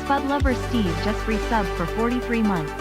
Spud Lover Steve just resubbed for 43 months.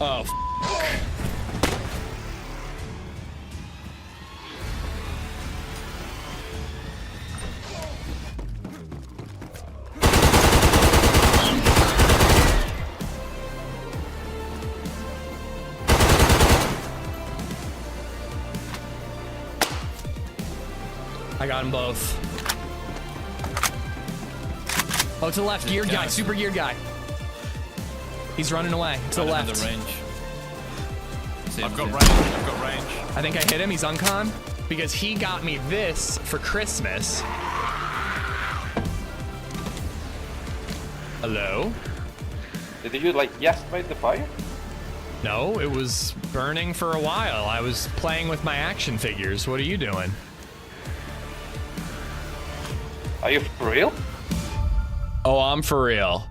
Oh, I got them both. Oh, to the left, geared guy, super geared guy. He's running away to the left. The range. I've got range. I think I hit him. He's uncon because he got me this for Christmas. Hello? Did you like guesstimate the fire? No, it was burning for a while. I was playing with my action figures. What are you doing? Are you for real? Oh, I'm for real.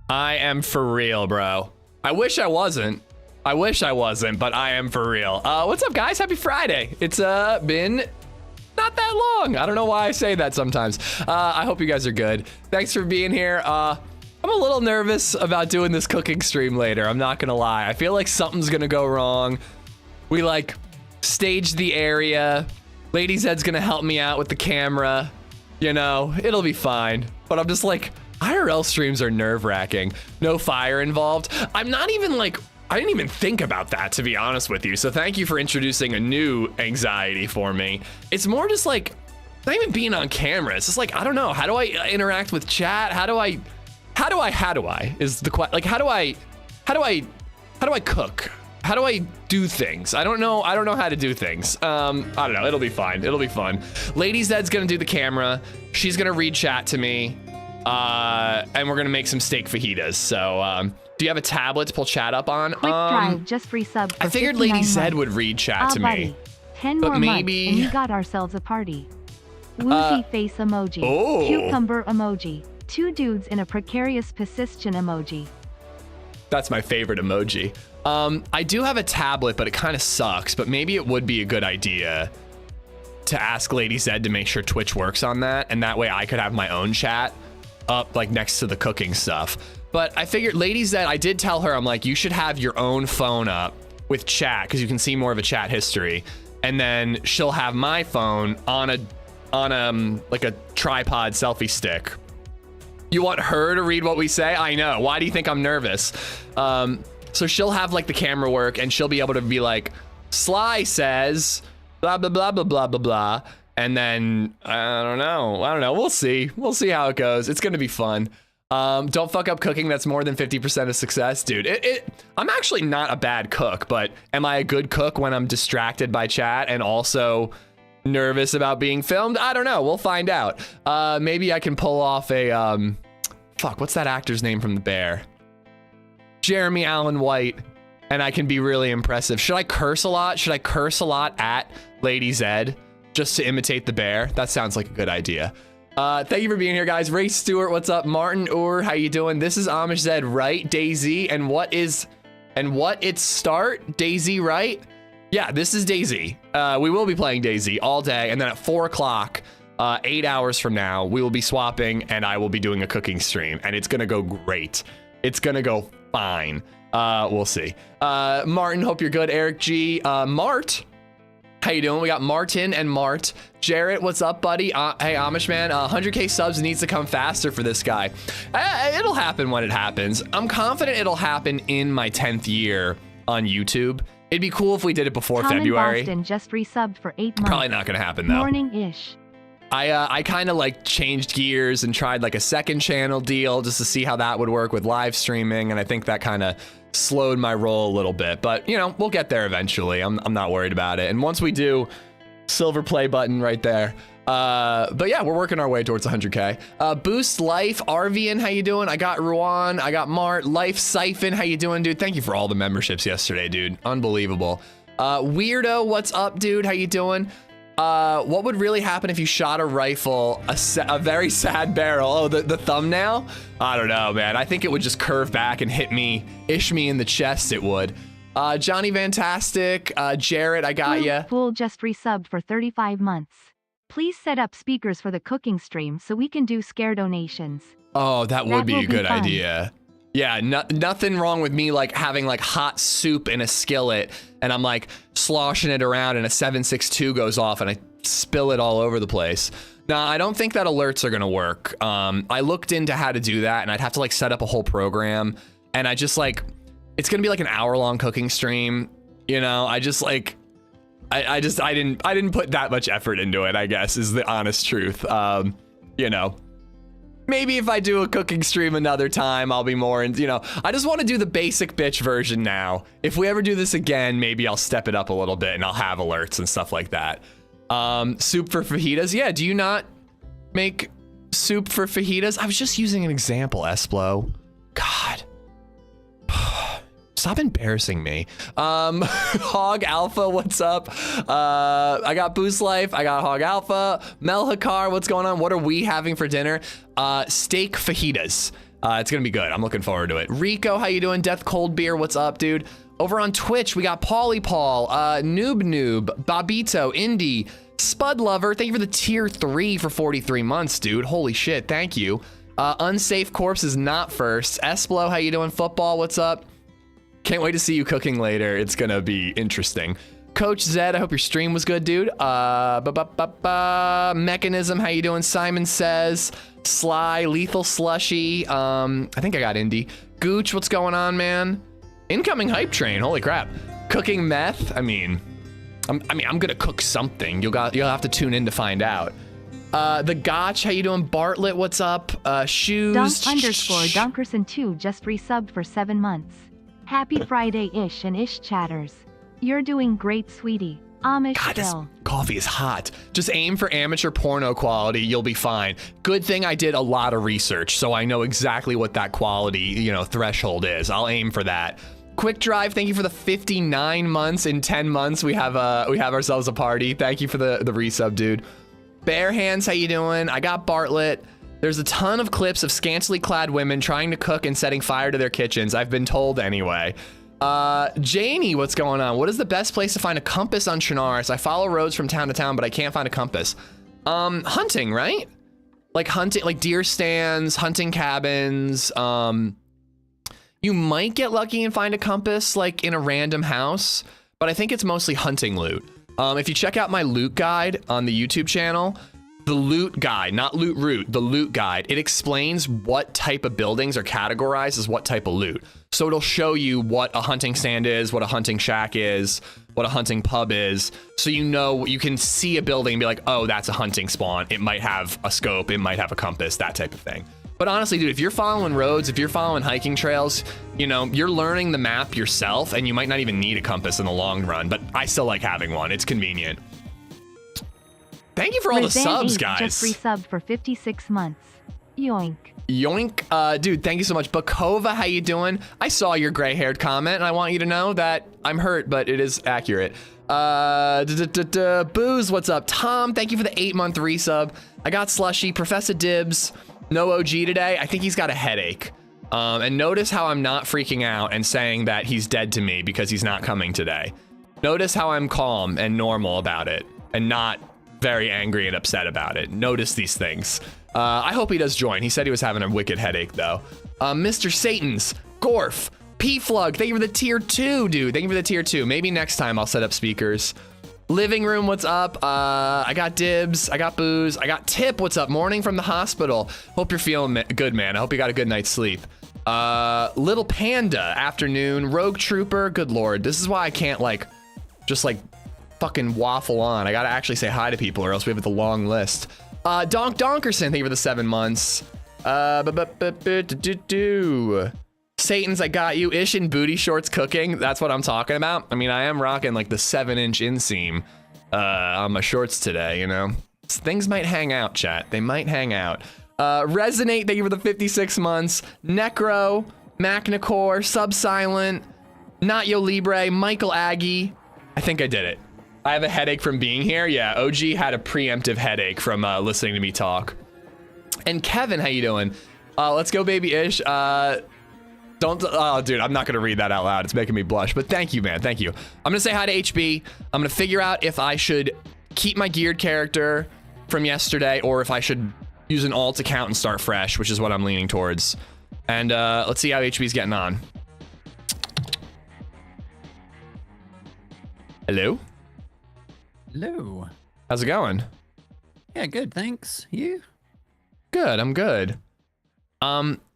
I am for real, bro. I wish I wasn't. But I am for real. What's up, guys? Happy Friday. It's been not that long. I don't know why I say that sometimes. I hope you guys are good. Thanks for being here. I'm a little nervous about doing this cooking stream later. I'm not gonna lie. I feel like something's gonna go wrong. We like staged the area. LadyZed's gonna help me out with the camera. You know, it'll be fine. But I'm just like, IRL streams are nerve-wracking. No fire involved. I'm not even like, I didn't even think about that, to be honest with you. So thank you for introducing a new anxiety for me. It's more just like, not even being on camera. It's just like, I don't know. How do I interact with chat? How do I is the question. Like, how do I cook? How do I do things? I don't know how to do things. I don't know. It'll be fine. It'll be fun. LadyZed's gonna do the camera. She's gonna read chat to me. And we're gonna make some steak fajitas. So, do you have a tablet to pull chat up on? Quick Drive just resubbed for I figured 59 LadyZed months. would read chat to buddy. me. 10 But more maybe- months and we got ourselves a party. Woozy face emoji. oh. Cucumber emoji. 2 dudes in a precarious position emoji. That's my favorite emoji. I do have a tablet, but it kind of sucks. But maybe it would be a good idea to ask LadyZed to make sure Twitch works on that, and that way I could have my own chat up like next to the cooking stuff. But I figured LadyZed, I did tell her, I'm like, you should have your own phone up with chat because you can see more of a chat history, and then she'll have my phone on a like a tripod selfie stick, You want her to read what we say? I know. Why do you think I'm nervous? So she'll have like the camera work and she'll be able to be like, Sly says, blah, blah, blah, blah, blah, blah, blah. And then, I don't know. We'll see. We'll see how it goes. It's going to be fun. Don't fuck up cooking. That's more than 50% of success. Dude, I'm actually not a bad cook, but am I a good cook when I'm distracted by chat and also nervous about being filmed? I don't know. We'll find out. Maybe I can pull off a, fuck, what's that actor's name from The Bear? Jeremy Allen White. And I can be really impressive. Should I curse a lot? Should I curse a lot at LadyZed just to imitate the bear? That sounds like a good idea. Thank you for being here, guys. Ray Stewart, what's up? Martin Orr, how you doing? This is AmishZed, right? DayZ, and what its start? DayZ, right? Yeah, this is DayZ. We will be playing DayZ all day, and then at 4 o'clock, 8 hours from now, we will be swapping, and I will be doing a cooking stream, and it's gonna go great. It's gonna go fine. We'll see. Martin, hope you're good. Eric G. Mart, how you doing? We got Martin and Mart. Jarrett, what's up, buddy? Hey, Amish man, 100K subs needs to come faster for this guy. It'll happen when it happens. I'm confident it'll happen in my 10th year on YouTube. It'd be cool if we did it before Tom February. In Boston just resubbed for 8 months. Probably not gonna happen though. Morning-ish. I kind of like changed gears and tried like a second channel deal just to see how that would work with live streaming, and I think that kind of slowed my roll a little bit, but you know, we'll get there eventually. I'm not worried about it, and once we do, silver play button right there. But yeah, we're working our way towards 100K. Boost Life, Arvian, how you doing? I got Ruan, I got Mart, Life Siphon, how you doing, dude? Thank you for all the memberships yesterday, dude. Unbelievable. Weirdo, what's up, dude? How you doing? What would really happen if you shot a rifle, a very sad barrel? Oh, the thumbnail? I don't know, man. I think it would just curve back and hit me, ish me in the chest, it would. Johnny Fantastic, Jarrett, I got ya. Fool just resubbed for 35 months. Please set up speakers for the cooking stream so we can do scare donations. Oh, that would be will a good fun. idea. Yeah, nothing wrong with me like having like hot soup in a skillet and I'm like sloshing it around and a 762 goes off and I spill it all over the place. Now, I don't think that alerts are gonna work. I looked into how to do that and I'd have to like set up a whole program, and I just like, it's gonna be like an hour-long cooking stream. You know, I just like, I didn't put that much effort into it, I guess, is the honest truth. You know, maybe if I do a cooking stream another time, I'll be more, and you know, I just want to do the basic bitch version now. If we ever do this again, maybe I'll step it up a little bit and I'll have alerts and stuff like that. Soup for fajitas. Yeah, do you not make soup for fajitas? I was just using an example, Esplo. God. Stop embarrassing me. Hog Alpha, what's up? I got Boost Life, I got Hog Alpha. Mel Hakar, what's going on? What are we having for dinner? Steak fajitas. It's gonna be good. I'm looking forward to it. Rico, how you doing? Death Cold Beer, what's up, dude? Over on Twitch, we got Pauly Paul, Noob, Babito, Indy, Spud Lover. Thank you for the tier 3 for 43 months, dude. Holy shit, thank you. Unsafe Corpse is not first. Esplo, how you doing? Football, what's up? Can't wait to see you cooking later. It's gonna be interesting. Coach Zed, I hope your stream was good, dude. Mechanism, how you doing? Simon Says. Sly, Lethal Slushy. I think I got Indy. Gooch, what's going on, man? Incoming hype train, holy crap. Cooking meth, I mean, I'm gonna cook something. You'll have to tune in to find out. The Gotch, how you doing? Bartlett, what's up? Shoes. Dunk_Dunkerson2 just resubbed for 7 months. Happy Friday-ish and ish chatters. You're doing great, sweetie. Amish God, this Bill. coffee is hot. Just aim for amateur porno quality, you'll be fine. Good thing I did a lot of research, so I know exactly what that quality, you know, threshold is. I'll aim for that. Quick Drive, thank you for the 59 months. In 10 months, we have ourselves a party. Thank you for the resub, dude. Bare Hands, how you doing? I got Bartlett. There's a ton of clips of scantily clad women trying to cook and setting fire to their kitchens. I've been told anyway. Janie, what's going on? What is the best place to find a compass on Chernarus? I follow roads from town to town, but I can't find a compass. Hunting, right? Like hunting, like deer stands, hunting cabins. You might get lucky and find a compass like in a random house, but I think it's mostly hunting loot. If you check out my loot guide on the YouTube channel, the loot guide, not loot route, the loot guide, it explains what type of buildings are categorized as what type of loot. So it'll show you what a hunting stand is, what a hunting shack is, what a hunting pub is. So you know, you can see a building and be like, oh, that's a hunting spawn. It might have a scope, it might have a compass, that type of thing. But honestly, dude, if you're following roads, if you're following hiking trails, you know, you're learning the map yourself and you might not even need a compass in the long run, but I still like having one. It's convenient. Thank you for all the subs, guys. Just resubbed for 56 months. Yoink. Yoink. Dude, thank you so much. Bakova, how you doing? I saw your gray-haired comment, and I want you to know that I'm hurt, but it is accurate. Booze, what's up? Tom, thank you for the 8-month resub. I got Slushy. Professor Dibs, no OG today. I think he's got a headache. And notice how I'm not freaking out and saying that he's dead to me because he's not coming today. Notice how I'm calm and normal about it and not very angry and upset about it. Notice these things. I hope he does join. He said he was having a wicked headache though. Mr. Satan's, Gorf, P-Flug, thank you for the tier 2, dude. Thank you for the tier 2. Maybe next time I'll set up speakers. Living room, what's up? I got Dibs, I got Booze, I got Tip, what's up? Morning from the hospital. Hope you're feeling good, man. I hope you got a good night's sleep. Little Panda, afternoon. Rogue Trooper, good lord. This is why I can't just fucking waffle on. I gotta actually say hi to people or else we have the long list. Donkerson, thank you for the 7 months. Satan's, I got you. Ish in booty shorts cooking. That's what I'm talking about. I mean, I am rocking like the 7-inch inseam on my shorts today, you know? Things might hang out, chat. They might hang out. Resonate, thank you for the 56 months. Necro, Macnicor, Subsilent, Not Yo Libre, Michael Aggie. I think I did it. I have a headache from being here. Yeah, OG had a preemptive headache from listening to me talk. And Kevin, how you doing? Let's go, baby Ish. Oh, dude, I'm not gonna read that out loud. It's making me blush, but thank you, man, thank you. I'm gonna say hi to HB. I'm gonna figure out if I should keep my geared character from yesterday or if I should use an alt account and start fresh, which is what I'm leaning towards. And let's see how HB's getting on. Hello? Hello. How's it going? Yeah, good, thanks. You? Good, I'm good.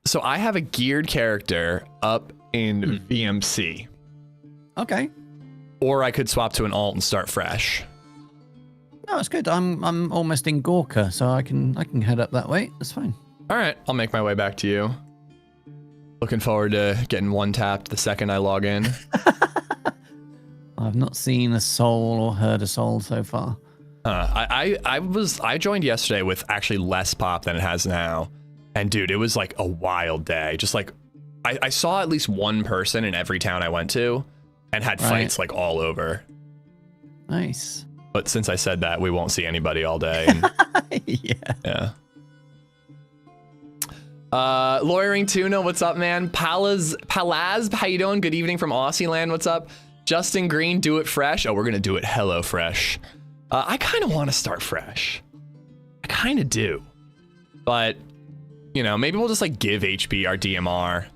So I have a geared character up in VMC. Okay. Or I could swap to an alt and start fresh. No, it's good. I'm almost in Gorka, so I can head up that way. That's fine. All right, I'll make my way back to you. Looking forward to getting one tapped the second I log in. I've not seen a soul or heard a soul so far. I joined yesterday with actually less pop than it has now. And dude, it was like a wild day. Just like, I saw at least one person in every town I went to and had fights like all over. Nice. But since I said that, we won't see anybody all day. And, yeah. Lawyering Tuna, what's up, man? Palaz, how you doing? Good evening from Aussie land, what's up? Justin Green, do it fresh. Oh, we're gonna do it HelloFresh. I kind of want to start fresh. I kind of do. But, you know, maybe we'll just like give HB our DMR.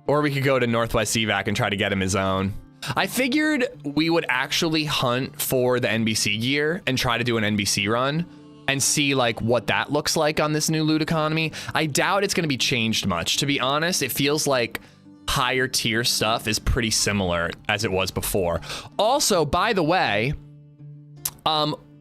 Or we could go to Northwest CVAC and try to get him his own. I figured we would actually hunt for the NBC gear and try to do an NBC run and see like what that looks like on this new loot economy. I doubt it's going to be changed much. To be honest, it feels like higher tier stuff is pretty similar as it was before. Also, by the way,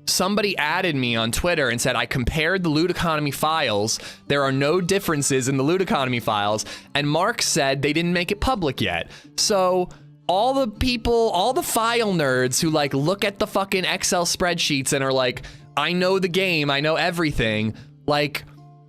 somebody added me on Twitter and said I compared the loot economy files. There are no differences in the loot economy files. And Mark said they didn't make it public yet. So all the people, all the file nerds who like look at the fucking Excel spreadsheets and are like, I know the game, I know everything. Like,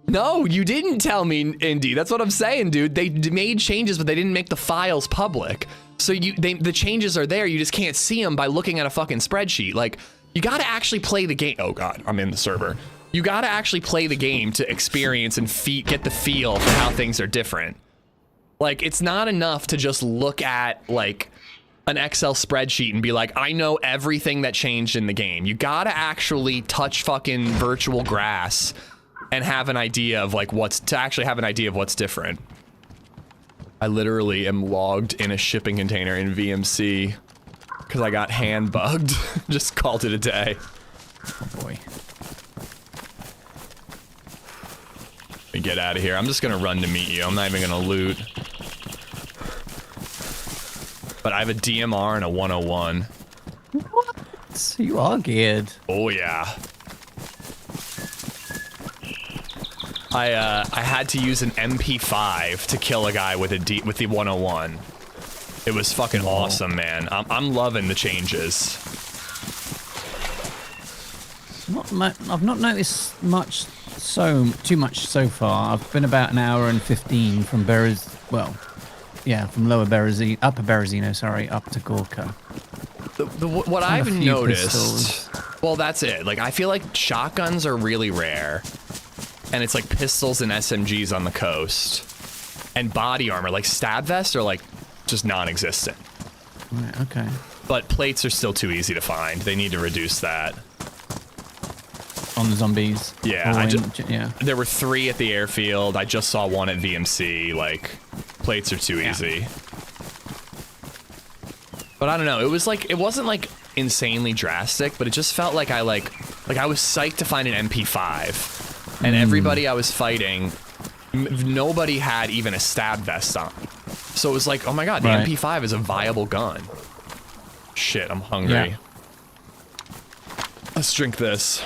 no, you didn't tell me, Indy. That's what I'm saying, dude. They made changes, but they didn't make the files public. So the changes are there. You just can't see them by looking at a fucking spreadsheet. Like, you gotta actually play the game. Oh God, I'm in the server. You gotta actually play the game to experience and get the feel for how things are different. Like, it's not enough to just look at like an Excel spreadsheet and be like, I know everything that changed in the game. You gotta actually touch fucking virtual grass and have an idea of like what's different. I literally am logged in a shipping container in VMC because I got hand bugged. Just called it a day. Oh boy. get out of here. I'm just gonna run to meet you. I'm not even gonna loot. But I have a DMR and a 101. What? You are geared. Oh yeah. I had to use an MP5 to kill a guy with the 101. It was fucking awesome, man. I'm loving the changes. I've not noticed too much so far. I've been about an hour and 15 from from Lower Berezino, Upper Berezino, sorry, up to Gorka. What I've noticed, pistols. well, that's it. Like, I feel like shotguns are really rare, and it's like pistols and SMGs on the coast, and body armor, like stab vests, are like just non-existent. Right, okay. But plates are still too easy to find. They need to reduce that. On the zombies. Yeah, yeah. There were 3 at the airfield. I just saw 1 at VMC. Like, plates are too easy. But I don't know. It wasn't like insanely drastic, but it just felt like I was psyched to find an MP5, and everybody I was fighting, nobody had even a stab vest on. So it was like, oh my god, the MP5 is a viable gun. Shit, I'm hungry. Yeah. Let's drink this.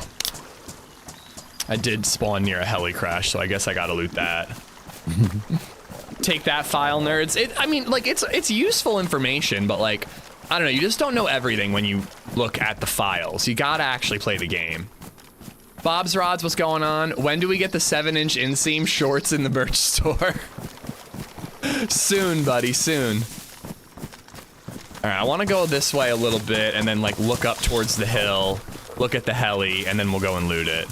I did spawn near a heli crash, so I guess I gotta loot that. Take that, file nerds. It's useful information, but like, I don't know, you just don't know everything when you look at the files. You gotta actually play the game. Bob's Rods, what's going on? When do we get the 7-inch inseam shorts in the merch store? Soon, buddy, soon. Alright, I wanna go this way a little bit and then like look up towards the hill, look at the heli, and then we'll go and loot it.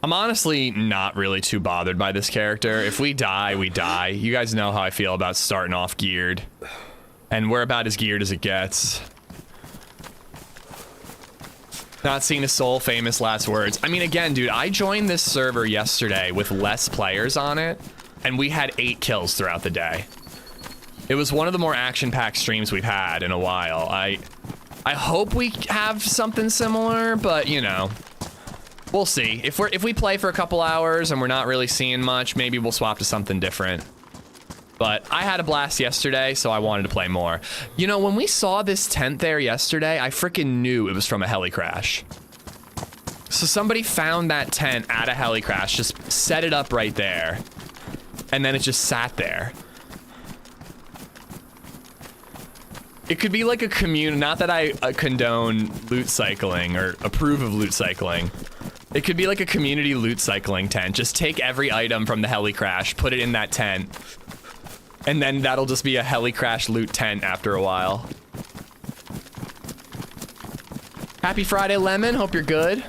I'm honestly not really too bothered by this character. If we die, we die. You guys know how I feel about starting off geared. And we're about as geared as it gets. Not seen a soul, famous last words. I mean, again, dude, I joined this server yesterday with less players on it, and we had 8 kills throughout the day. It was one of the more action-packed streams we've had in a while. I hope we have something similar, but, you know. We'll see. If we play for a couple hours and we're not really seeing much, maybe we'll swap to something different. But I had a blast yesterday, so I wanted to play more. You know, when we saw this tent there yesterday, I freaking knew it was from a heli crash. So somebody found that tent at a heli crash, just set it up right there, and then it just sat there. It could be like a commune, not that I condone loot cycling or approve of loot cycling. It could be like a community loot cycling tent. Just take every item from the heli crash, put it in that tent, and then that'll just be a heli crash loot tent after a while. Happy Friday, Lemon. Hope you're good.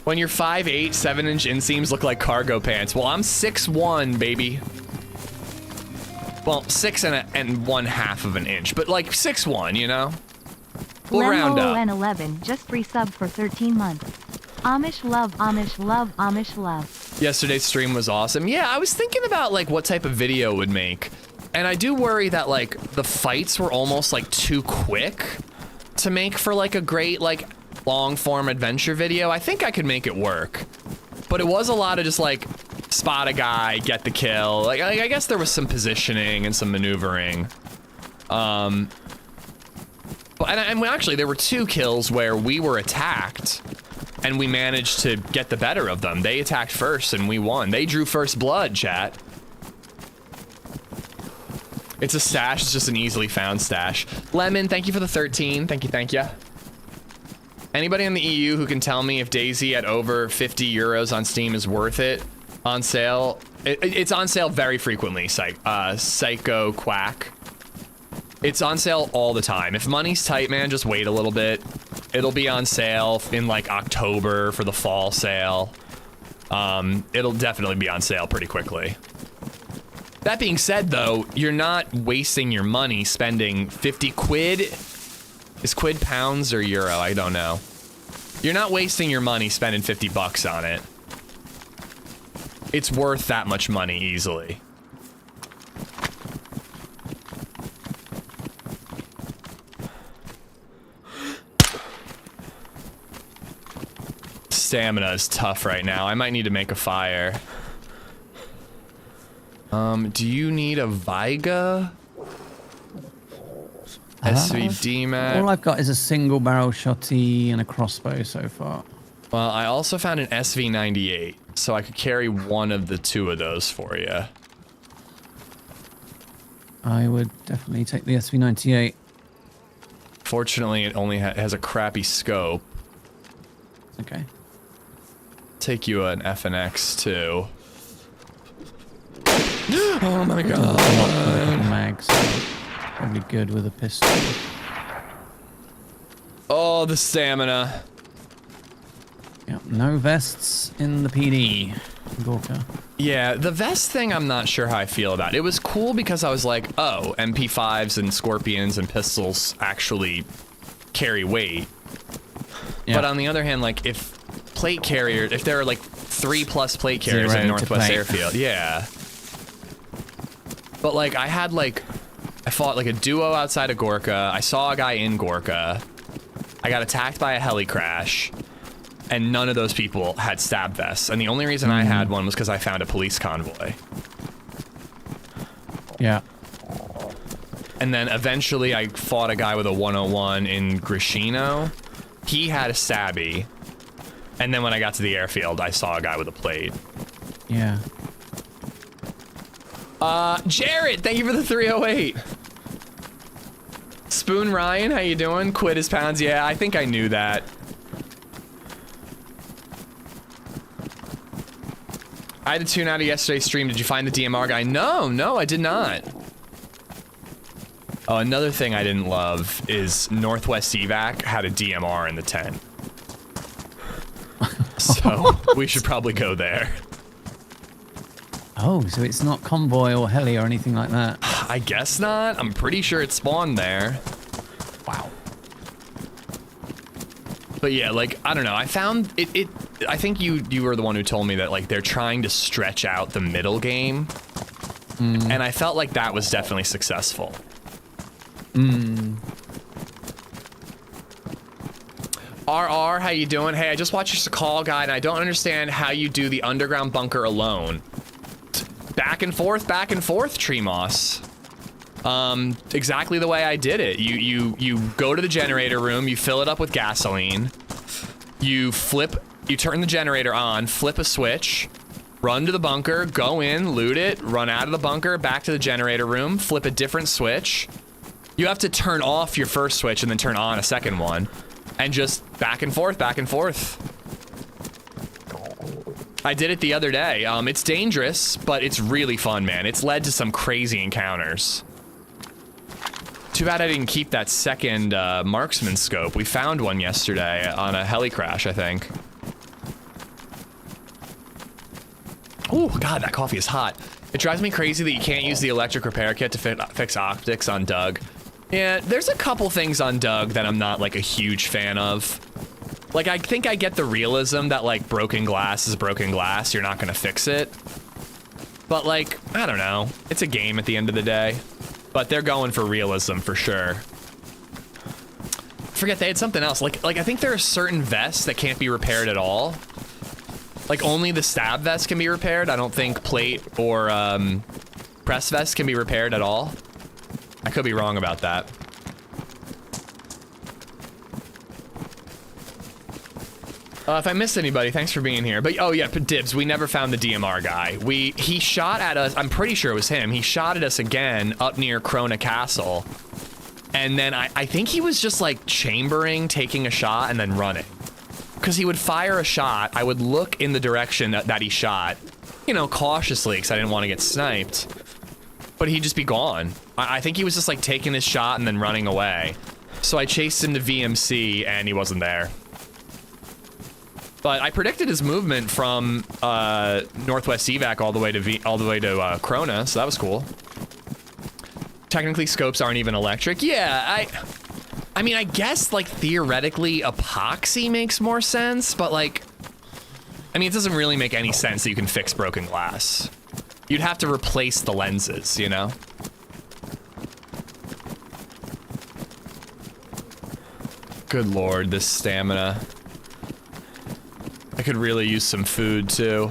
When you're 5'8", 7-inch inseams look like cargo pants. Well, I'm 6'1", baby. Well, 6 and 1/2 of an inch, but like 6'1", you know? We'll round up. N11 just resubbed for 13 months. Amish love, Amish love, Amish love. Yesterday's stream was awesome. Yeah, I was thinking about like what type of video would make. And I do worry that like the fights were almost like too quick to make for like a great like long form adventure video. I think I could make it work. But it was a lot of just like spot a guy, get the kill. Like I guess there was some positioning and some maneuvering. And actually there were 2 kills where we were attacked and we managed to get the better of them. They attacked first and we won. They drew first blood, chat. It's a stash, it's just an easily found stash. Lemon, thank you for the 13. Thank you, thank you. Anybody in the EU who can tell me if DayZ at over 50 euros on Steam is worth it on sale? It's on sale very frequently, Psycho Quack. It's on sale all the time. If money's tight, man, just wait a little bit. It'll be on sale in like October for the fall sale. It'll definitely be on sale pretty quickly. That being said, though, you're not wasting your money spending 50 quid. Is quid pounds or euro? I don't know. You're not wasting your money spending 50 bucks on it. It's worth that much money easily. stamina is tough right now. I might need to make a fire. Do you need a Viga? SVD map? All I've got is a single barrel shotty and a crossbow so far. Well, I also found an SV98, so I could carry one of the two of those for you. I would definitely take the SV98. Fortunately, it only has a crappy scope. Okay. Take you an FNX too. Oh my god. Mag, so probably good with a pistol. Oh, the stamina. Yep, no vests in the PD. Gorka. Yeah, the vest thing I'm not sure how I feel about. It was cool because I was like, oh, MP5s and Scorpions and pistols actually carry weight. Yeah. But on the other hand, like, if plate carriers, if there are like 3+ plate carriers at Northwest Airfield, yeah. But like, I fought like a duo outside of Gorka. I saw a guy in Gorka. I got attacked by a heli crash. And none of those people had stab vests. And the only reason I had one was because I found a police convoy. Yeah. And then eventually I fought a guy with a 101 in Grishino. He had a stabby. And then when I got to the airfield, I saw a guy with a plate. Yeah. Jared, thank you for the 308. Spoon Ryan, how you doing? Quit his pounds. Yeah, I think I knew that. I had to tune out of yesterday's stream. Did you find the DMR guy? No, I did not. Oh, another thing I didn't love is Northwest Evac had a DMR in the tent. So we should probably go there. Oh, so it's not convoy or heli or anything like that? I guess not. I'm pretty sure it spawned there. Wow. But yeah, like, I don't know. I found it I think you were the one who told me that, like, they're trying to stretch out the middle game. And I felt like that was definitely successful. RR, how you doing? Hey, I just watched your call guide, and I don't understand how you do the underground bunker alone. Back and forth, tree moss. Exactly the way I did it. You go to the generator room, you fill it up with gasoline, you turn the generator on, flip a switch, run to the bunker, go in, loot it, run out of the bunker, back to the generator room, flip a different switch. You have to turn off your first switch and then turn on a second one, and just back and forth. I did it the other day. It's dangerous, but it's really fun, man. It's led to some crazy encounters. Too bad I didn't keep that second marksman scope. We found one yesterday on a heli crash, I think. Oh, God, that coffee is hot. It drives me crazy that you can't use the electric repair kit to fix optics on Doug. Yeah, there's a couple things on Doug that I'm not, like, a huge fan of. Like, I think I get the realism that, like, broken glass is broken glass. You're not gonna fix it. But, like, I don't know. It's a game at the end of the day. But they're going for realism for sure. I forget, they had something else. Like I think there are certain vests that can't be repaired at all. Like, only the stab vest can be repaired. I don't think plate or press vest can be repaired at all. I could be wrong about that. If I missed anybody, thanks for being here. But, oh yeah, Dibs, we never found the DMR guy. He shot at us, I'm pretty sure it was him. He shot at us again up near Krona Castle. And then I think he was just like chambering, taking a shot, and then running. Because he would fire a shot, I would look in the direction that he shot, you know, cautiously, because I didn't want to get sniped. But he'd just be gone. I think he was just like taking his shot and then running away. So I chased him to VMC, and he wasn't there. But I predicted his movement from Northwest Evac all the way to Krona, so that was cool. Technically, scopes aren't even electric. Yeah, I mean, I guess, like, theoretically, epoxy makes more sense, but, like, I mean, it doesn't really make any sense that you can fix broken glass. You'd have to replace the lenses, you know? Good lord, this stamina. I could really use some food too.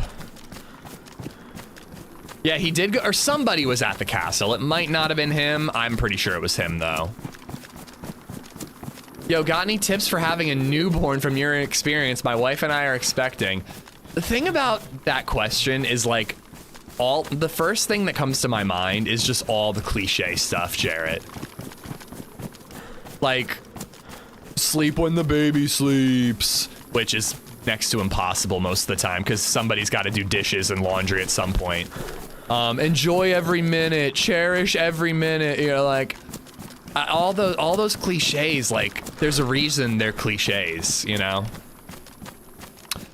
Yeah, he did go, or somebody was at the castle. It might not have been him. I'm pretty sure it was him though. Yo, got any tips for having a newborn from your experience? My wife and I are expecting. The thing about that question is like, the first thing that comes to my mind is just all the cliche stuff, Jarrett. Like, sleep when the baby sleeps, which is next to impossible most of the time because somebody's got to do dishes and laundry at some point. Enjoy every minute, cherish every minute. You know, like all those cliches. Like, there's a reason they're cliches, you know.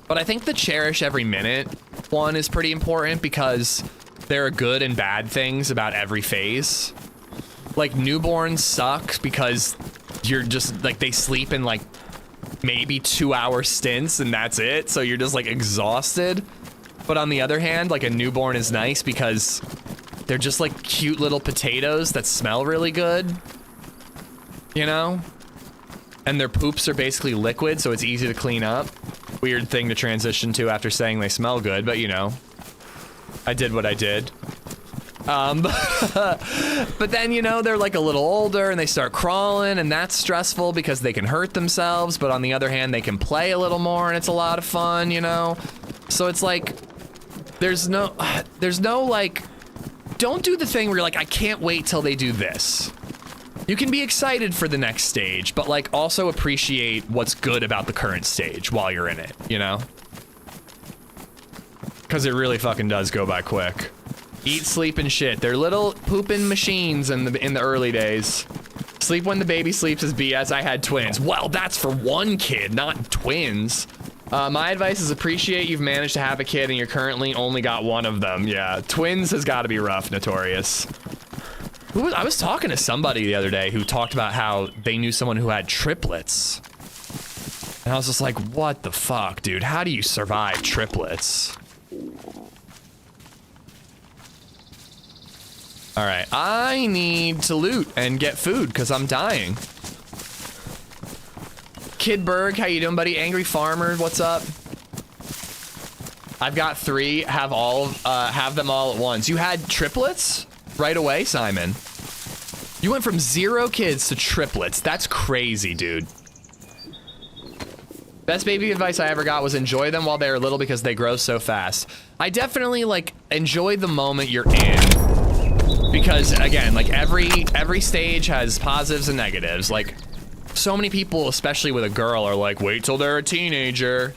But I think the cherish every minute one is pretty important because there are good and bad things about every phase. Like, newborns suck because you're just like, they sleep in like maybe 2-hour stints and that's it. So you're just like exhausted. But on the other hand, like, a newborn is nice because they're just like cute little potatoes that smell really good, you know? And their poops are basically liquid, so it's easy to clean up. Weird thing to transition to after saying they smell good, but you know, I did what I did. But then, you know, they're like a little older and they start crawling, and that's stressful because they can hurt themselves. But on the other hand, they can play a little more and it's a lot of fun, you know? So it's like, there's no like, don't do the thing where you're like, I can't wait till they do this. You can be excited for the next stage, but like also appreciate what's good about the current stage while you're in it, you know? Because it really fucking does go by quick. Eat, sleep, and shit. They're little pooping machines in the early days. Sleep when the baby sleeps is BS. I had twins. Well, that's for one kid, not twins. My advice is appreciate you've managed to have a kid and you're currently only got one of them. Yeah, twins has got to be rough, Notorious. I was talking to somebody the other day who talked about how they knew someone who had triplets. And I was just like, what the fuck, dude? How do you survive triplets? All right, I need to loot and get food because I'm dying. Kidberg, how you doing, buddy? Angry Farmer, what's up? I've got 3. Have them all at once. You had triplets right away, Simon. You went from 0 kids to triplets. That's crazy, dude. Best baby advice I ever got was enjoy them while they're little because they grow so fast. I definitely like enjoy the moment you're in. Because again, like every stage has positives and negatives. Like, so many people, especially with a girl, are like, wait till they're a teenager.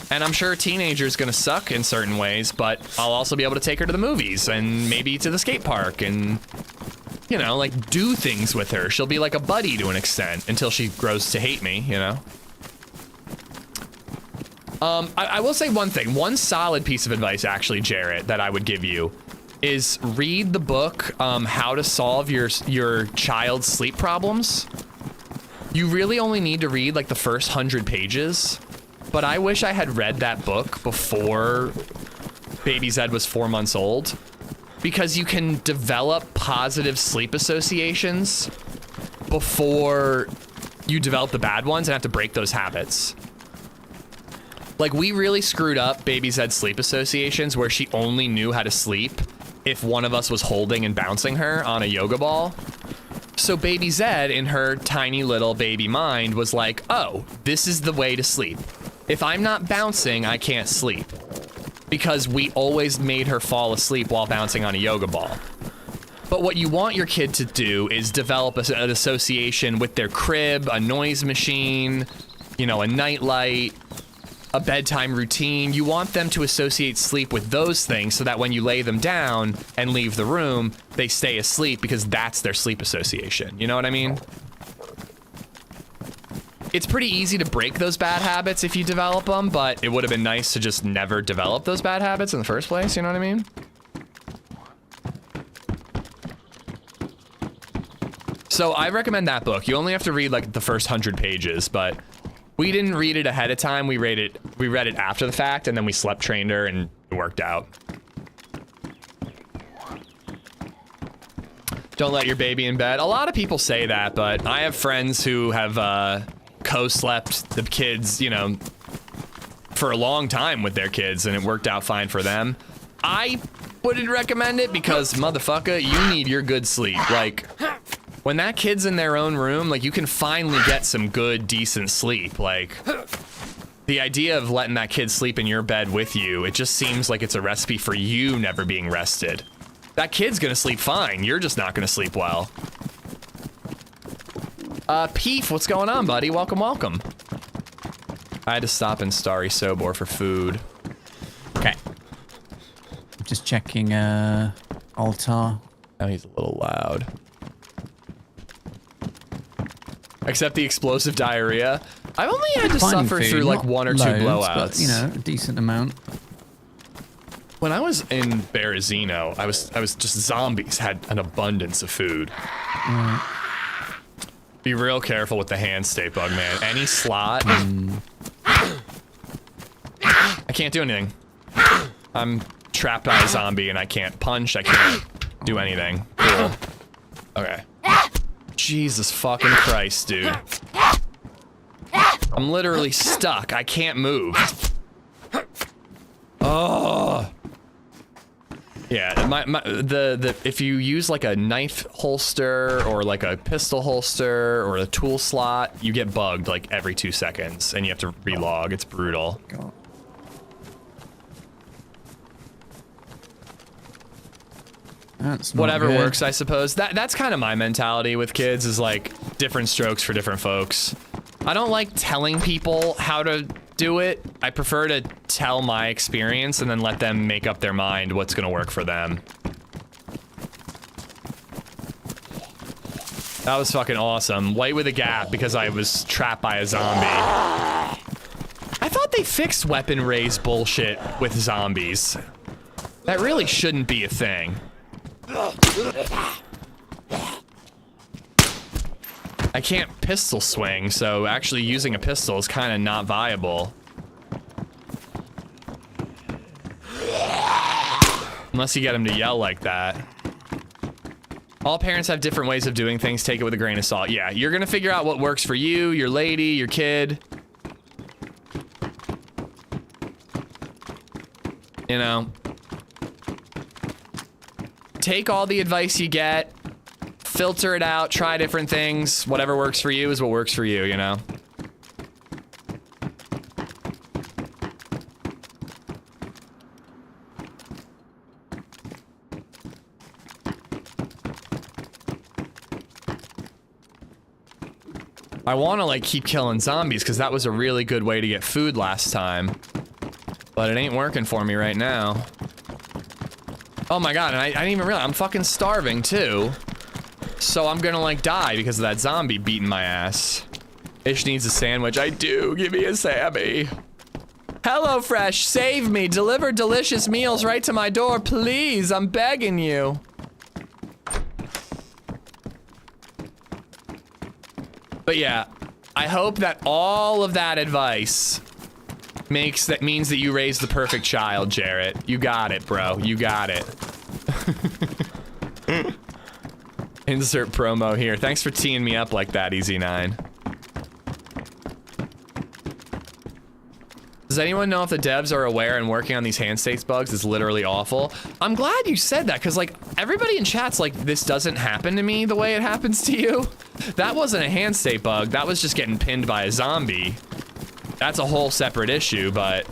And I'm sure a teenager's gonna suck in certain ways, but I'll also be able to take her to the movies and maybe to the skate park and, you know, like do things with her. She'll be like a buddy to an extent until she grows to hate me, you know? I will say one thing, one solid piece of advice actually, Jarrett, that I would give you is read the book, How to Solve Your Child's Sleep Problems. You really only need to read like the first 100 pages, but I wish I had read that book before Baby Zed was 4 months old, because you can develop positive sleep associations before you develop the bad ones and have to break those habits. Like, we really screwed up Baby Zed's sleep associations where she only knew how to sleep if one of us was holding and bouncing her on a yoga ball. So Baby Zed, in her tiny little baby mind, was like, oh, this is the way to sleep. If I'm not bouncing, I can't sleep. Because we always made her fall asleep while bouncing on a yoga ball. But what you want your kid to do is develop an association with their crib, a noise machine, you know, a nightlight, a bedtime routine. You want them to associate sleep with those things so that when you lay them down and leave the room, they stay asleep because that's their sleep association. You know what I mean? It's pretty easy to break those bad habits if you develop them, but it would have been nice to just never develop those bad habits in the first place. You know what I mean? So I recommend that book. You only have to read like the first 100 pages, but we didn't read it ahead of time. We read it after the fact, and then we slept trained her, and it worked out. Don't let your baby in bed. A lot of people say that, but I have friends who have co-slept the kids, you know, for a long time with their kids, and it worked out fine for them. I wouldn't recommend it because, motherfucker, you need your good sleep. Like, when that kid's in their own room, like, you can finally get some good, decent sleep. Like, the idea of letting that kid sleep in your bed with you, it just seems like it's a recipe for you never being rested. That kid's gonna sleep fine. You're just not gonna sleep well. Peef, what's going on, buddy? Welcome, welcome. I had to stop in Starry Sobor for food. Okay. Just checking, altar. Oh, he's a little loud. Except the explosive diarrhea. I've only had to Finding suffer food, through like not 1 or 2 loads, blowouts. But, you know, a decent amount. When I was in Berezino, I was just zombies had an abundance of food. Be real careful with the hand state bug, man. Any slot. I can't do anything. I'm trapped by a zombie and I can't punch, I can't do anything. Cool. Okay. Jesus fucking Christ, dude. I'm literally stuck. I can't move. Oh. Yeah, if you use like a knife holster or like a pistol holster or a tool slot, you get bugged like every 2 seconds and you have to relog. It's brutal. God. That's not Whatever good. works, I suppose. That's kind of my mentality with kids, is like different strokes for different folks. I don't like telling people how to do it. I prefer to tell my experience and then let them make up their mind what's gonna work for them. That was fucking awesome. White with a gap because I was trapped by a zombie. I thought they fixed weapon raise bullshit with zombies. That really shouldn't be a thing. I can't pistol swing, so actually using a pistol is kind of not viable. Unless you get him to yell like that. All parents have different ways of doing things. Take it with a grain of salt. Yeah, you're gonna figure out what works for you, your lady, your kid. You know. Take all the advice you get. Filter it out, try different things. Whatever works for you is what works for you, you know? I want to like keep killing zombies because that was a really good way to get food last time. But it ain't working for me right now. Oh my god, and I didn't even realize I'm fucking starving too. So I'm gonna like die because of that zombie beating my ass. Ish needs a sandwich. I do. Give me a Sammy. HelloFresh, save me. Deliver delicious meals right to my door, please. I'm begging you. But yeah, I hope that all of that advice means that you raised the perfect child, Jarrett. You got it, bro. You got it. Insert promo here. Thanks for teeing me up like that, Easy9. Does anyone know if the devs are aware and working on these hand states bugs is literally awful? I'm glad you said that, because like everybody in chat's like, this doesn't happen to me the way it happens to you. That wasn't a hand state bug. That was just getting pinned by a zombie. That's a whole separate issue, but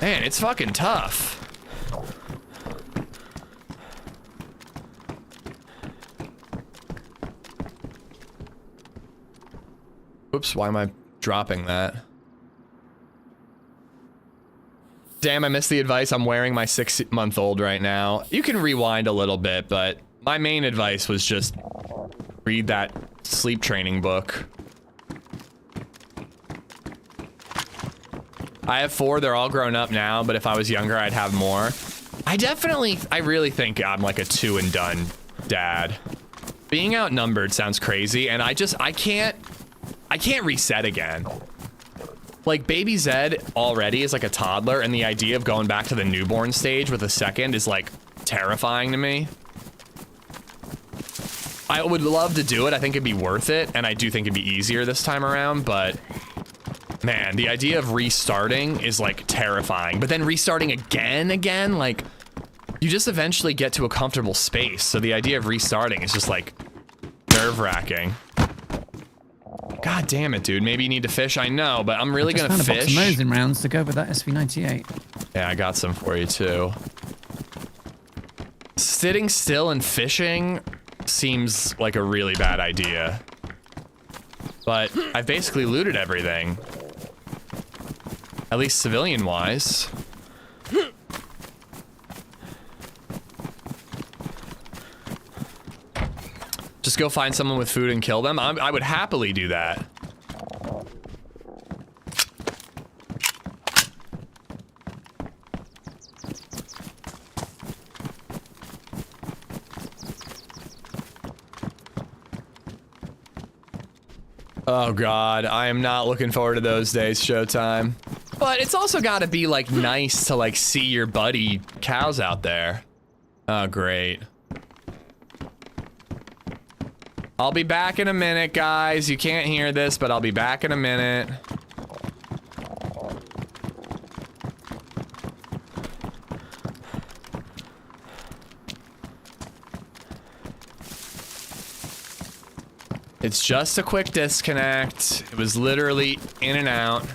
man, it's fucking tough. Oops, why am I dropping that? Damn, I missed the advice. I'm wearing my 6-month-old right now. You can rewind a little bit, but my main advice was just read that sleep training book. I have 4, they're all grown up now, but if I was younger, I'd have more. I really think I'm like a 2 and done dad. Being outnumbered sounds crazy, and I can't reset again. Like, baby Zed already is like a toddler, and the idea of going back to the newborn stage with a second is like terrifying to me. I would love to do it. I think it'd be worth it, and I do think it'd be easier this time around, but Man, the idea of restarting is like terrifying, but then restarting again, like you just eventually get to a comfortable space. So the idea of restarting is just like nerve-wracking. God damn it, dude. Maybe you need to fish. I know, but I'm really gonna fish. I fish. found a box of Mosin rounds to go with that SV98. Yeah, I got some for you too. Sitting still and fishing seems like a really bad idea. But I've basically looted everything. At least civilian-wise. Just go find someone with food and kill them? I would happily do that. Oh god, I am not looking forward to those days, Showtime. But it's also gotta be like nice to like see your buddy cows out there. Oh great. I'll be back in a minute, guys. You can't hear this, but I'll be back in a minute. It's just a quick disconnect. It was literally in and out.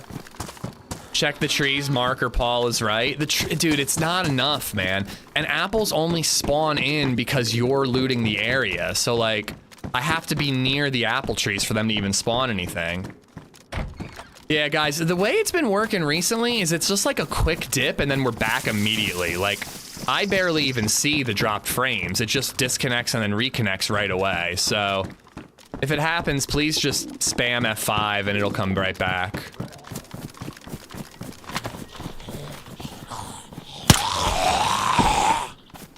Check the trees, Marker Paul is right. Dude, it's not enough, man. And apples only spawn in because you're looting the area. So like, I have to be near the apple trees for them to even spawn anything. Yeah, guys, the way it's been working recently is it's just like a quick dip and then we're back immediately. Like, I barely even see the dropped frames. It just disconnects and then reconnects right away. So if it happens, please just spam F5 and it'll come right back.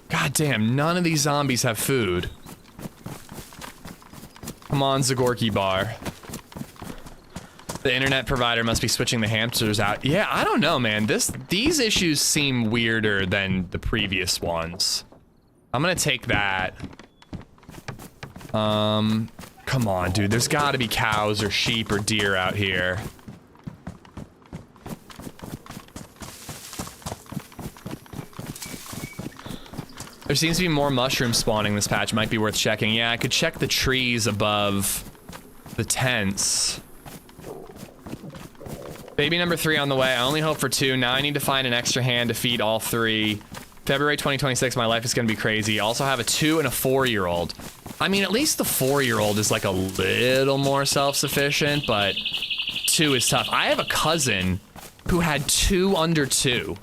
God damn, none of these zombies have food. Come on, Zagorki Bar. The internet provider must be switching the hamsters out. Yeah, I don't know, man. These issues seem weirder than the previous ones. I'm gonna take that. Come on, dude. There's gotta be cows or sheep or deer out here. There seems to be more mushrooms spawning this patch. Might be worth checking. Yeah, I could check the trees above the tents. Baby number 3 on the way. I only hope for 2. Now I need to find an extra hand to feed all 3. February 2026, my life is gonna be crazy. Also have a 2 and a 4-year-old. I mean, at least the 4-year-old is like a little more self-sufficient, but 2 is tough. I have a cousin who had 2 under 2.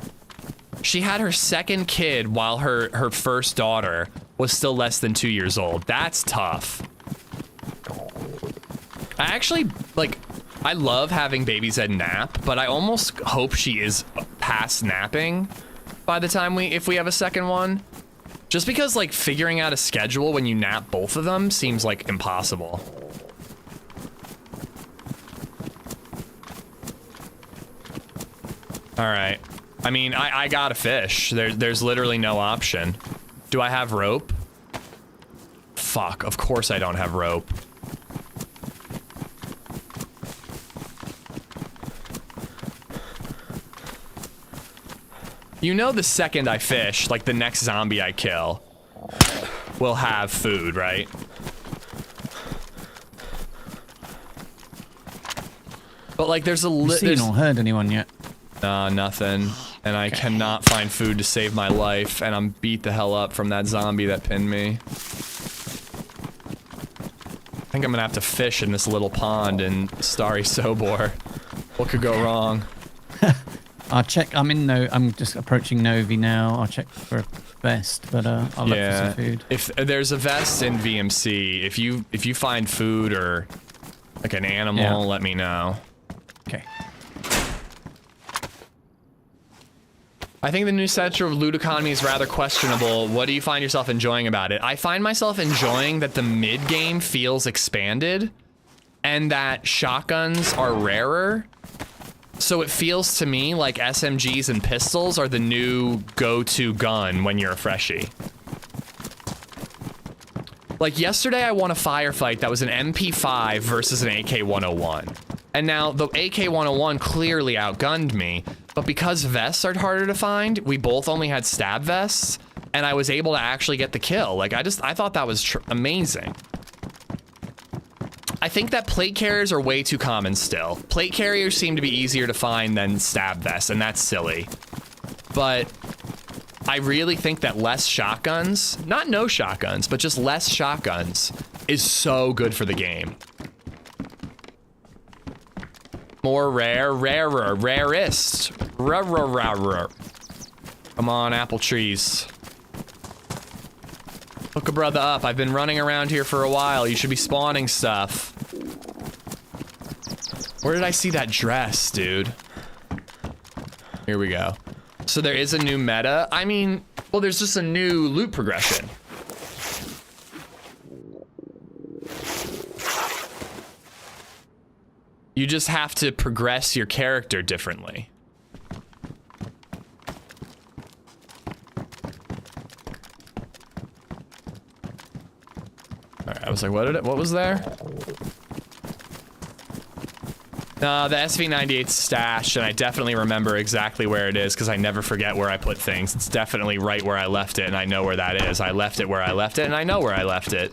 She had her second kid while her first daughter was still less than 2 years old. That's tough. I actually, like, I love having BabyZed nap, but I almost hope she is past napping by the time if we have a second one. Just because, like, figuring out a schedule when you nap both of them seems, like, impossible. All right. I mean, I gotta fish. There's literally no option. Do I have rope? Fuck, of course I don't have rope. You know, the second I fish, like the next zombie I kill will have food, right? But like there's a You seen or heard anyone yet? Nah, nothing. And I cannot find food to save my life, and I'm beat the hell up from that zombie that pinned me. I think I'm gonna have to fish in this little pond in Starry Sobor. What could go wrong? I'll check. I'm just approaching Novi now. I'll check for a vest, but I'll look for some food. If there's a vest in VMC, if you find food or like an animal, let me know. Okay. I think the new sector of loot economy is rather questionable. What do you find yourself enjoying about it? I find myself enjoying that the mid game feels expanded and that shotguns are rarer. So it feels to me like SMGs and pistols are the new go-to gun when you're a freshie. Like yesterday I won a firefight that was an MP5 versus an AK-101. And now the AK-101 clearly outgunned me, but because vests are harder to find, we both only had stab vests, and I was able to actually get the kill. Like, I thought that was amazing. I think that plate carriers are way too common still. Plate carriers seem to be easier to find than stab vests, and that's silly. But I really think that less shotguns, not no shotguns, but just less shotguns is so good for the game. More rare, rarer, rarest. Rarer. Come on, apple trees. Hook a brother up. I've been running around here for a while. You should be spawning stuff. Where did I see that dress, dude? Here we go. So there is a new meta. I mean, well, there's just a new loot progression. You just have to progress your character differently. All right, I was like, what was there? No, the SV98's stashed, and I definitely remember exactly where it is because I never forget where I put things. It's definitely right where I left it, and I know where that is. I left it where I left it, and I know where I left it.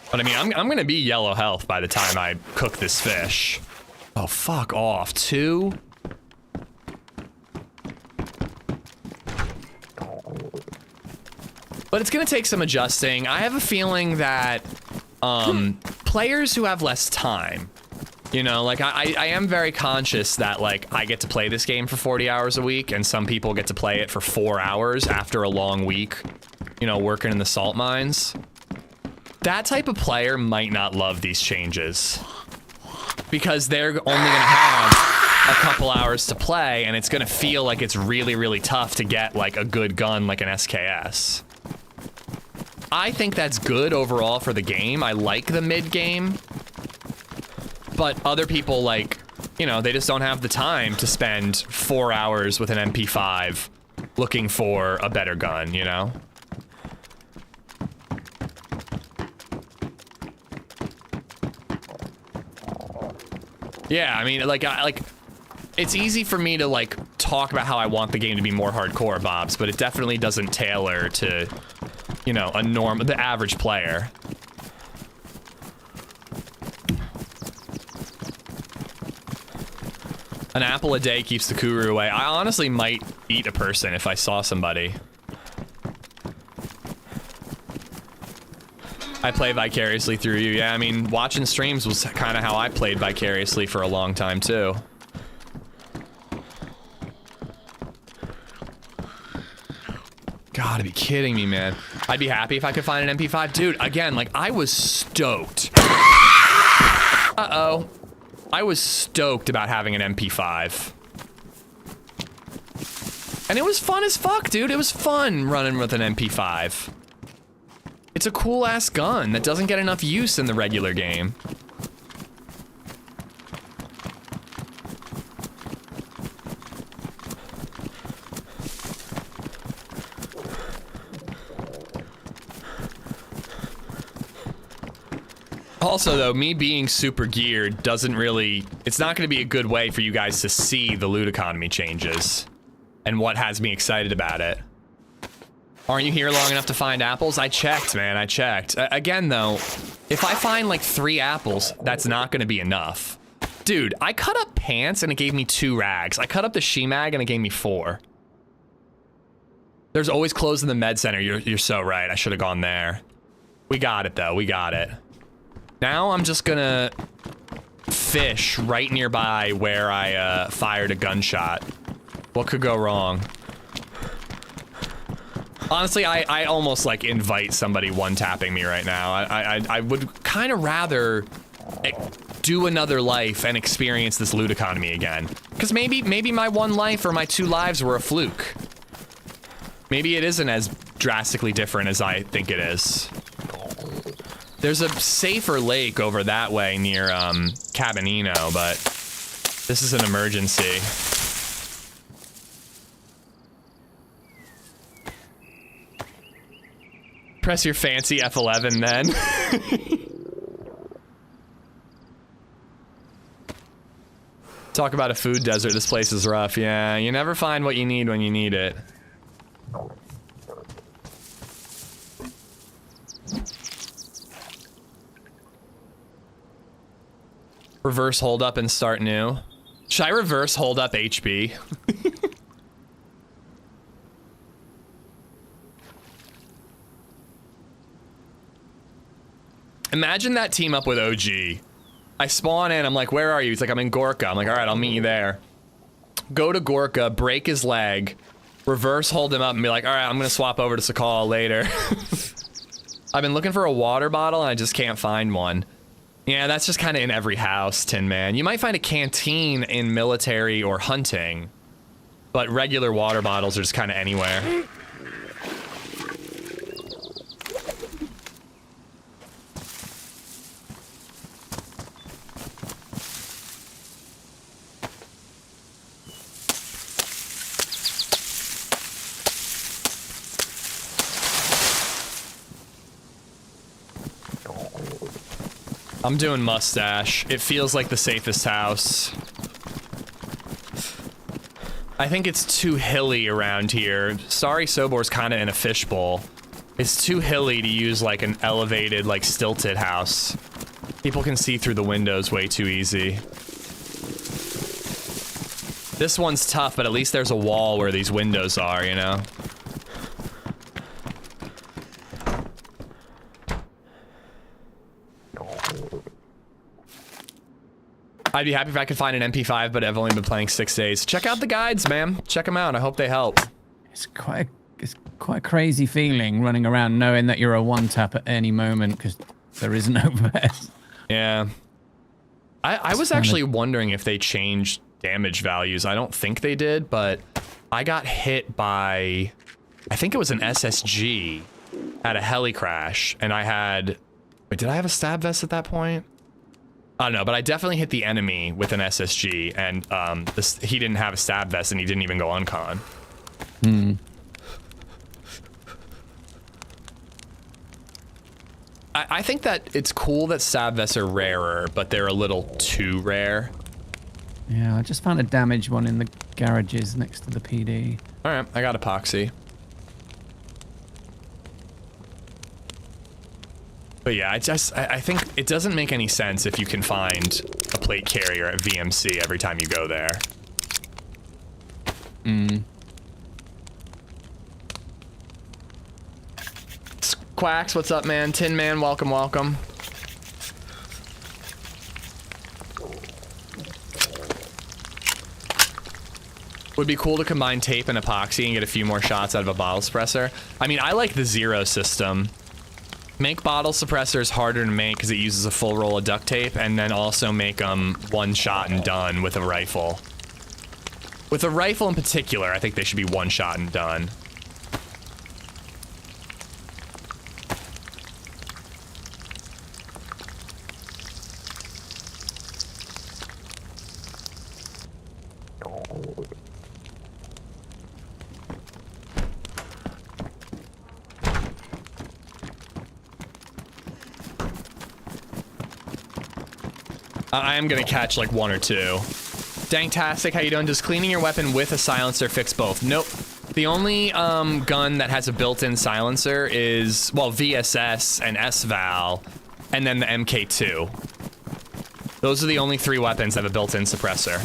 But I mean, I'm gonna be yellow health by the time I cook this fish. Oh, fuck off. 2? But it's gonna take some adjusting. I have a feeling that players who have less time, you know, like I am very conscious that like I get to play this game for 40 hours a week and some people get to play it for 4 hours after a long week, you know, working in the salt mines. That type of player might not love these changes because they're only gonna have a couple hours to play and it's gonna feel like it's really, really tough to get like a good gun like an SKS. I think that's good overall for the game. I like the mid game, but other people like, you know, they just don't have the time to spend 4 hours with an MP5 looking for a better gun, you know? Yeah, I mean, like, it's easy for me to, like, talk about how I want the game to be more hardcore, Bobs, but it definitely doesn't tailor to, you know, the average player. An apple a day keeps the Kuru away. I honestly might eat a person if I saw somebody. I play vicariously through you. Yeah, I mean, watching streams was kind of how I played vicariously for a long time, too. Gotta be kidding me, man. I'd be happy if I could find an MP5. Dude, again, like, I was stoked. Uh-oh. I was stoked about having an MP5. And it was fun as fuck, dude. It was fun running with an MP5. It's a cool-ass gun that doesn't get enough use in the regular game. Also, though, me being super geared doesn't really... It's not going to be a good way for you guys to see the loot economy changes and what has me excited about it. Aren't you here long enough to find apples? I checked, man. I checked. Again, though, if I find like 3 apples, that's not going to be enough. Dude, I cut up pants and it gave me 2 rags. I cut up the she-mag and it gave me 4. There's always clothes in the med center. You're so right. I should have gone there. We got it, though. We got it. Now I'm just gonna fish right nearby where I fired a gunshot. What could go wrong? Honestly, I almost like invite somebody one-tapping me right now. I would kind of rather do another life and experience this loot economy again. Because maybe my 1 life or my 2 lives were a fluke. Maybe it isn't as drastically different as I think it is. There's a safer lake over that way near Cabinino, but this is an emergency. Press your fancy F11 then. Talk about a food desert. This place is rough. Yeah, you never find what you need when you need it. Reverse hold up and start new. Should I reverse hold up HB? Imagine that team up with OG. I spawn in, I'm like, where are you? He's like, I'm in Gorka. I'm like, all right, I'll meet you there. Go to Gorka, break his leg, reverse hold him up and be like, all right, I'm gonna swap over to Sakal later. I've been looking for a water bottle and I just can't find one. Yeah, that's just kind of in every house, Tin Man. You might find a canteen in military or hunting, but regular water bottles are just kind of anywhere. I'm doing mustache. It feels like the safest house. I think it's too hilly around here. Sorry, Sobor's kind of in a fishbowl. It's too hilly to use like an elevated, like stilted house. People can see through the windows way too easy. This one's tough, but at least there's a wall where these windows are, you know? I'd be happy if I could find an MP5, but I've only been playing 6 days. Check out the guides, man. Check them out. I hope they help. It's quite a crazy feeling running around knowing that you're a one-tap at any moment because there is no best. Yeah. I was actually wondering if they changed damage values. I don't think they did, but I got hit by, I think it was an SSG at a heli crash, and I had, wait, did I have a stab vest at that point? I don't know, but I definitely hit the enemy with an SSG, and he didn't have a stab vest, and he didn't even go uncon. Hmm. I think that it's cool that stab vests are rarer, but they're a little too rare. Yeah, I just found a damaged one in the garages next to the PD. All right, I got epoxy. But yeah, I think it doesn't make any sense if you can find a plate carrier at VMC every time you go there. Quacks, what's up, man? Tin Man, welcome, welcome. Would be cool to combine tape and epoxy and get a few more shots out of a bottle suppressor. I mean, I like the zero system. Make bottle suppressors harder to make because it uses a full roll of duct tape, and then also make them one shot and done with a rifle. With a rifle in particular, I think they should be one shot and done. I am gonna catch like one or two. Dangtastic, how you doing? Does cleaning your weapon with a silencer fix both? Nope. The only gun that has a built-in silencer is, well, VSS and SVAL, and then the MK2. Those are the only 3 weapons that have a built-in suppressor.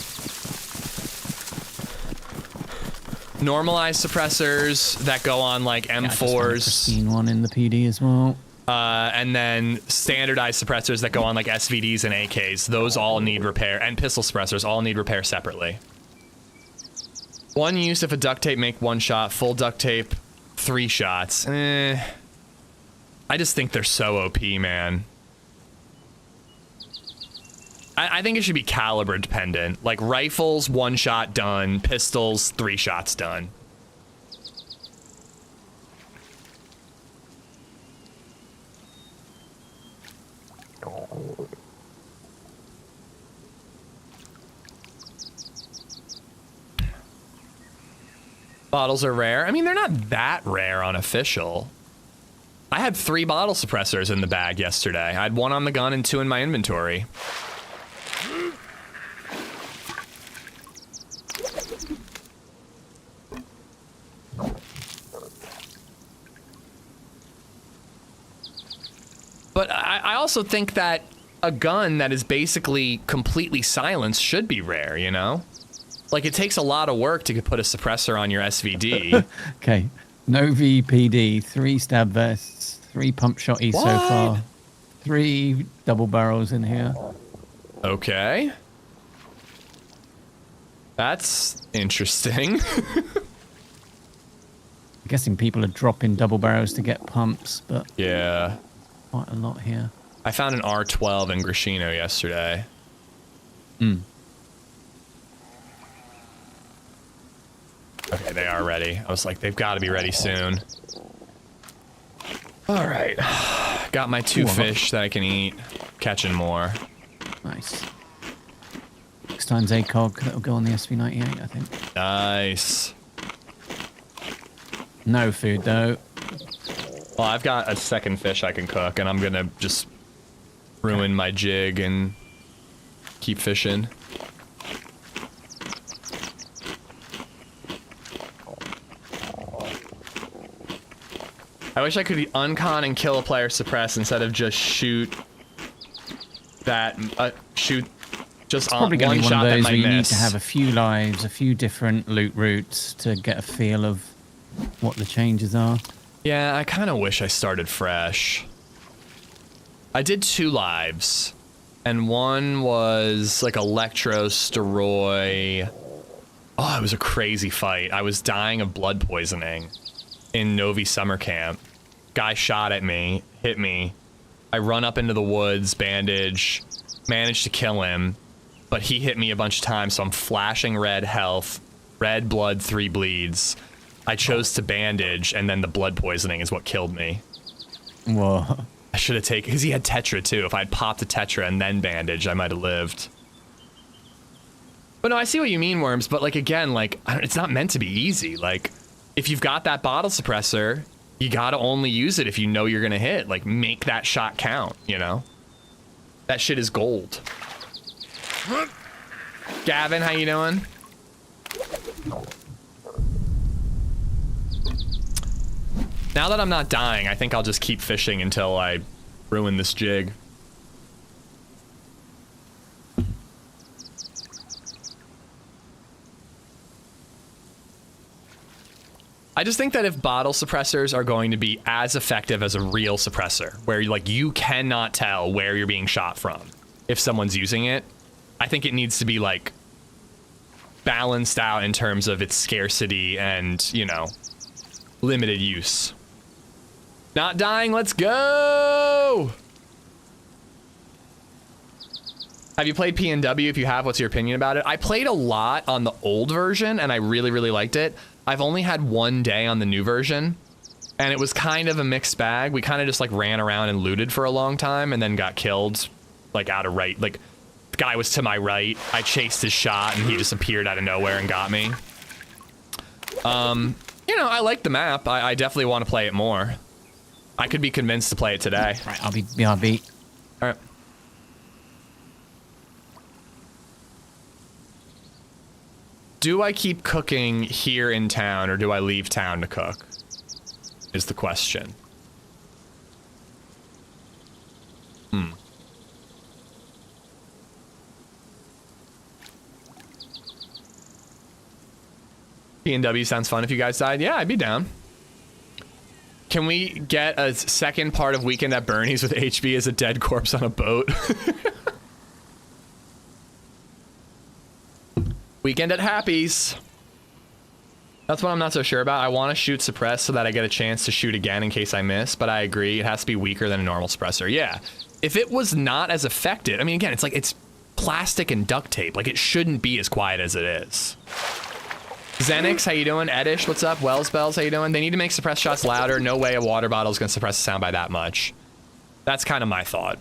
Normalized suppressors that go on like M4s. I just seen one in the PD as well. And then standardized suppressors that go on like SVDs and AKs, those all need repair, and pistol suppressors all need repair separately. One use if a duct tape make 1 shot, full duct tape 3 shots. I just think they're so OP, man. I think it should be caliber dependent. Like rifles, 1 shot done, pistols, 3 shots done. Bottles are rare. I mean, they're not that rare on official. I had 3 bottle suppressors in the bag yesterday. I had 1 on the gun and 2 in my inventory. But I also think that a gun that is basically completely silenced should be rare, you know? Like, it takes a lot of work to put a suppressor on your SVD. Okay. No VPD, 3 stab vests, 3 pump shotties so far, 3 double barrels in here. Okay. That's interesting. I'm guessing people are dropping double barrels to get pumps, but Yeah. quite a lot here. I found an R12 in Grishino yesterday. Hmm. Okay, they are ready. I was like, they've got to be ready soon. All right. Got my 2 fish that I can eat. Catching more. Nice. 6 times ACOG, that'll go on the SV98, I think. Nice. No food, though. Well, I've got a second fish I can cook, and I'm going to just ruin my jig and keep fishing. I wish I could uncon and kill a player suppress instead of just shoot that, shoot just on Probably going one to be one shot of that those might where you need miss. to have a few lives, a few different loot routes to get a feel of what the changes are. Yeah, I kind of wish I started fresh. I did 2 lives, and one was like Electro Steroid. Oh, it was a crazy fight. I was dying of blood poisoning in Novi summer camp. Guy shot at me, hit me. I run up into the woods, bandage, managed to kill him, but he hit me a bunch of times, so I'm flashing red health, red blood, 3 bleeds. I chose to bandage, and then the blood poisoning is what killed me. Whoa. I should have taken, because he had Tetra too. If I'd popped a Tetra and then bandaged, I might have lived. But no, I see what you mean, Worms, but like, again, like, it's not meant to be easy. Like, if you've got that bottle suppressor, you gotta only use it if you know you're gonna hit. Like, make that shot count, you know? That shit is gold. Gavin, how you doing? Now that I'm not dying, I think I'll just keep fishing until I ruin this jig. I just think that if bottle suppressors are going to be as effective as a real suppressor, where like you cannot tell where you're being shot from if someone's using it, I think it needs to be like balanced out in terms of its scarcity and, you know, limited use. Not dying, let's go! Have you played PNW? If you have, what's your opinion about it? I played a lot on the old version, and I really, really liked it. I've only had 1 day on the new version, and it was kind of a mixed bag. We kind of just, like, ran around and looted for a long time, and then got killed, like, out of right. Like, the guy was to my right. I chased his shot, and he just appeared out of nowhere and got me. You know, I like the map. I definitely want to play it more. I could be convinced to play it today. Right, I'll be BRB. All right. Do I keep cooking here in town, or do I leave town to cook? Is the question. PNW sounds fun if you guys died. Yeah, I'd be down. Can we get a second part of Weekend at Bernie's with HB as a dead corpse on a boat? Weekend at Happy's. That's what I'm not so sure about. I want to shoot suppress so that I get a chance to shoot again in case I miss, but I agree, it has to be weaker than a normal suppressor. Yeah. If it was not as effective, I mean, again, it's like, it's plastic and duct tape. Like, it shouldn't be as quiet as it is. Zenix, how you doing? Edish, what's up? Wells Bells, how you doing? They need to make suppress shots louder. No way a water bottle is going to suppress the sound by that much. That's kind of my thought.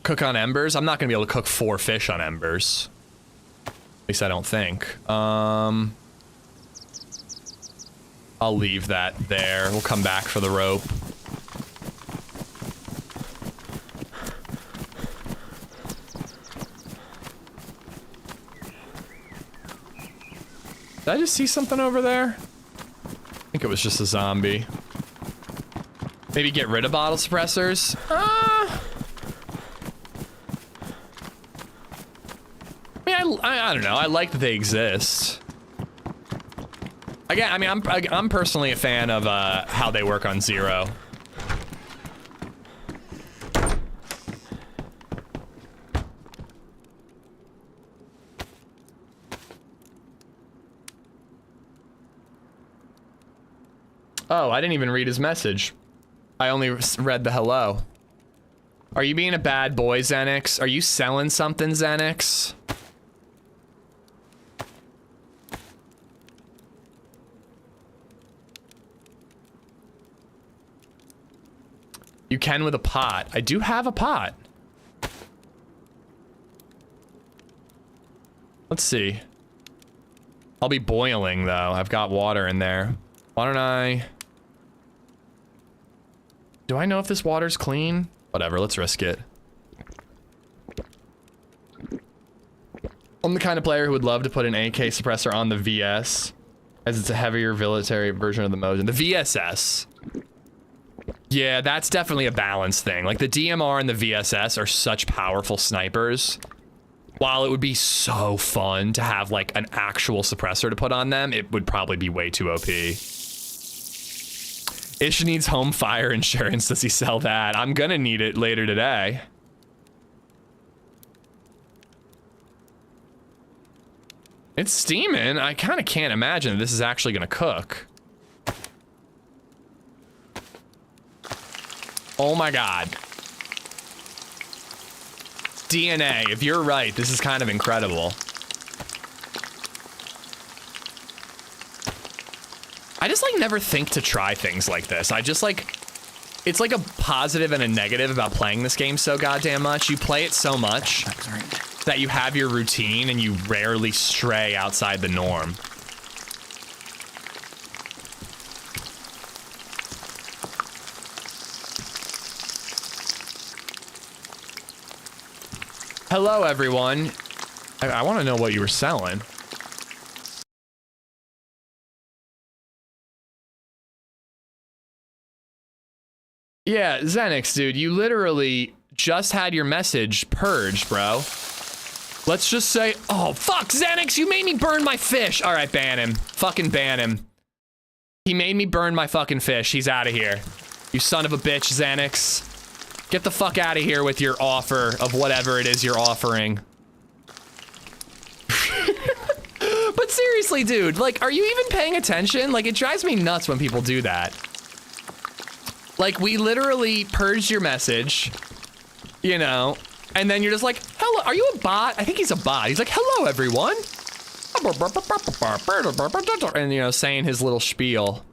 Cook on embers? I'm not going to be able to cook 4 fish on embers. At least I don't think. I'll leave that there. We'll come back for the rope. Did I just see something over there? I think it was just a zombie. Maybe get rid of bottle suppressors? I mean, I don't know. I like that they exist. Again, I mean, I'm personally a fan of how they work on Zero. Oh, I didn't even read his message. I only read the hello. Are you being a bad boy, Xenix? Are you selling something, Xenix? You can with a pot. I do have a pot. Let's see. I'll be boiling, though. I've got water in there. Why don't I... Do I know if this water's clean? Whatever, let's risk it. I'm the kind of player who would love to put an AK suppressor on the VS, as it's a heavier military version of the Mosin. The VSS. Yeah, that's definitely a balance thing. Like, the DMR and the VSS are such powerful snipers. While it would be so fun to have, like, an actual suppressor to put on them, it would probably be way too OP. Ish needs home fire insurance. Does he sell that? I'm gonna need it later today. It's steaming. I kind of can't imagine that this is actually gonna cook. Oh my god. DNA, if you're right, this is kind of incredible. I just like never think to try things like this. I just like, it's like a positive and a negative about playing this game so goddamn much. You play it so much that you have your routine and you rarely stray outside the norm. Hello, everyone. I want to know what you were selling. Yeah, Xenix, dude, you literally just had your message purged, bro. Let's just say, oh, fuck, Xenix, you made me burn my fish. All right, ban him. Fucking ban him. He made me burn my fucking fish. He's out of here. You son of a bitch, Xenix. Get the fuck out of here with your offer of whatever it is you're offering. But seriously, dude, like, are you even paying attention? Like, it drives me nuts when people do that. Like, we literally purged your message, you know, and then you're just like, hello, are you a bot? I think he's a bot. He's like, hello, everyone. And, you know, saying his little spiel.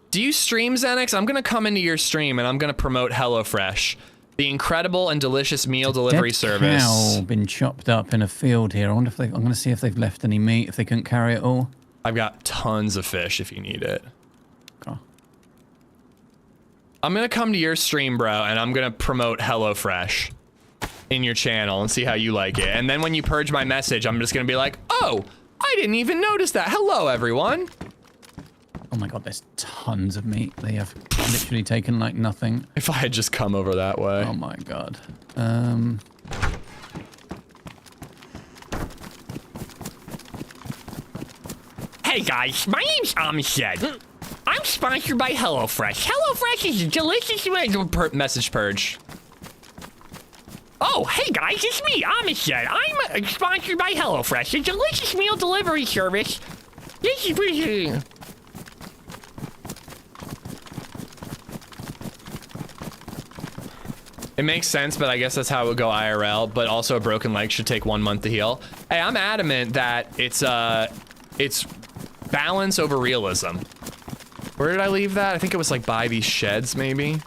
Do you stream, Xenix? I'm going to come into your stream and I'm going to promote HelloFresh, the incredible and delicious meal delivery service. Cow been chopped up in a field here. I wonder if they, I'm going to see if they've left any meat, if they couldn't carry it all. I've got tons of fish if you need it. Oh. I'm gonna come to your stream, bro, and I'm gonna promote HelloFresh in your channel and see how you like it. And then when you purge my message, I'm just gonna be like, oh, I didn't even notice that. Hello, everyone. Oh my god, there's tons of meat. They have literally taken like nothing. If I had just come over that way. Oh my god. Hey guys, my name's AmishZed. I'm sponsored by HelloFresh. HelloFresh is a delicious Message purge. Oh, hey guys, it's me, AmishZed. I'm sponsored by HelloFresh, a delicious meal delivery service. This is pretty... It makes sense, but I guess that's how it would go IRL, but also a broken leg should take 1 month to heal. Hey, I'm adamant that it's balance over realism. Where did I leave that? I think it was like by these sheds, maybe.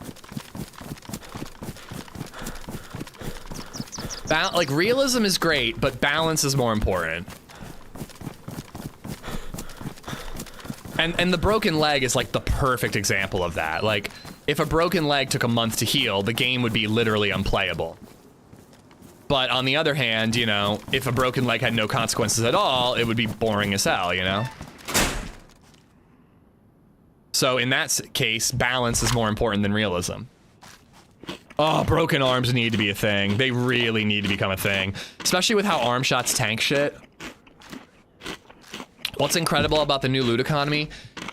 Like, realism is great, but balance is more important. And the broken leg is like the perfect example of that. Like, if a broken leg took a month to heal, the game would be literally unplayable. But on the other hand, you know, if a broken leg had no consequences at all, it would be boring as hell, you know? So in that case, balance is more important than realism. Oh, broken arms need to be a thing. They really need to become a thing. Especially with how arm shots tank shit. What's incredible about the new loot economy?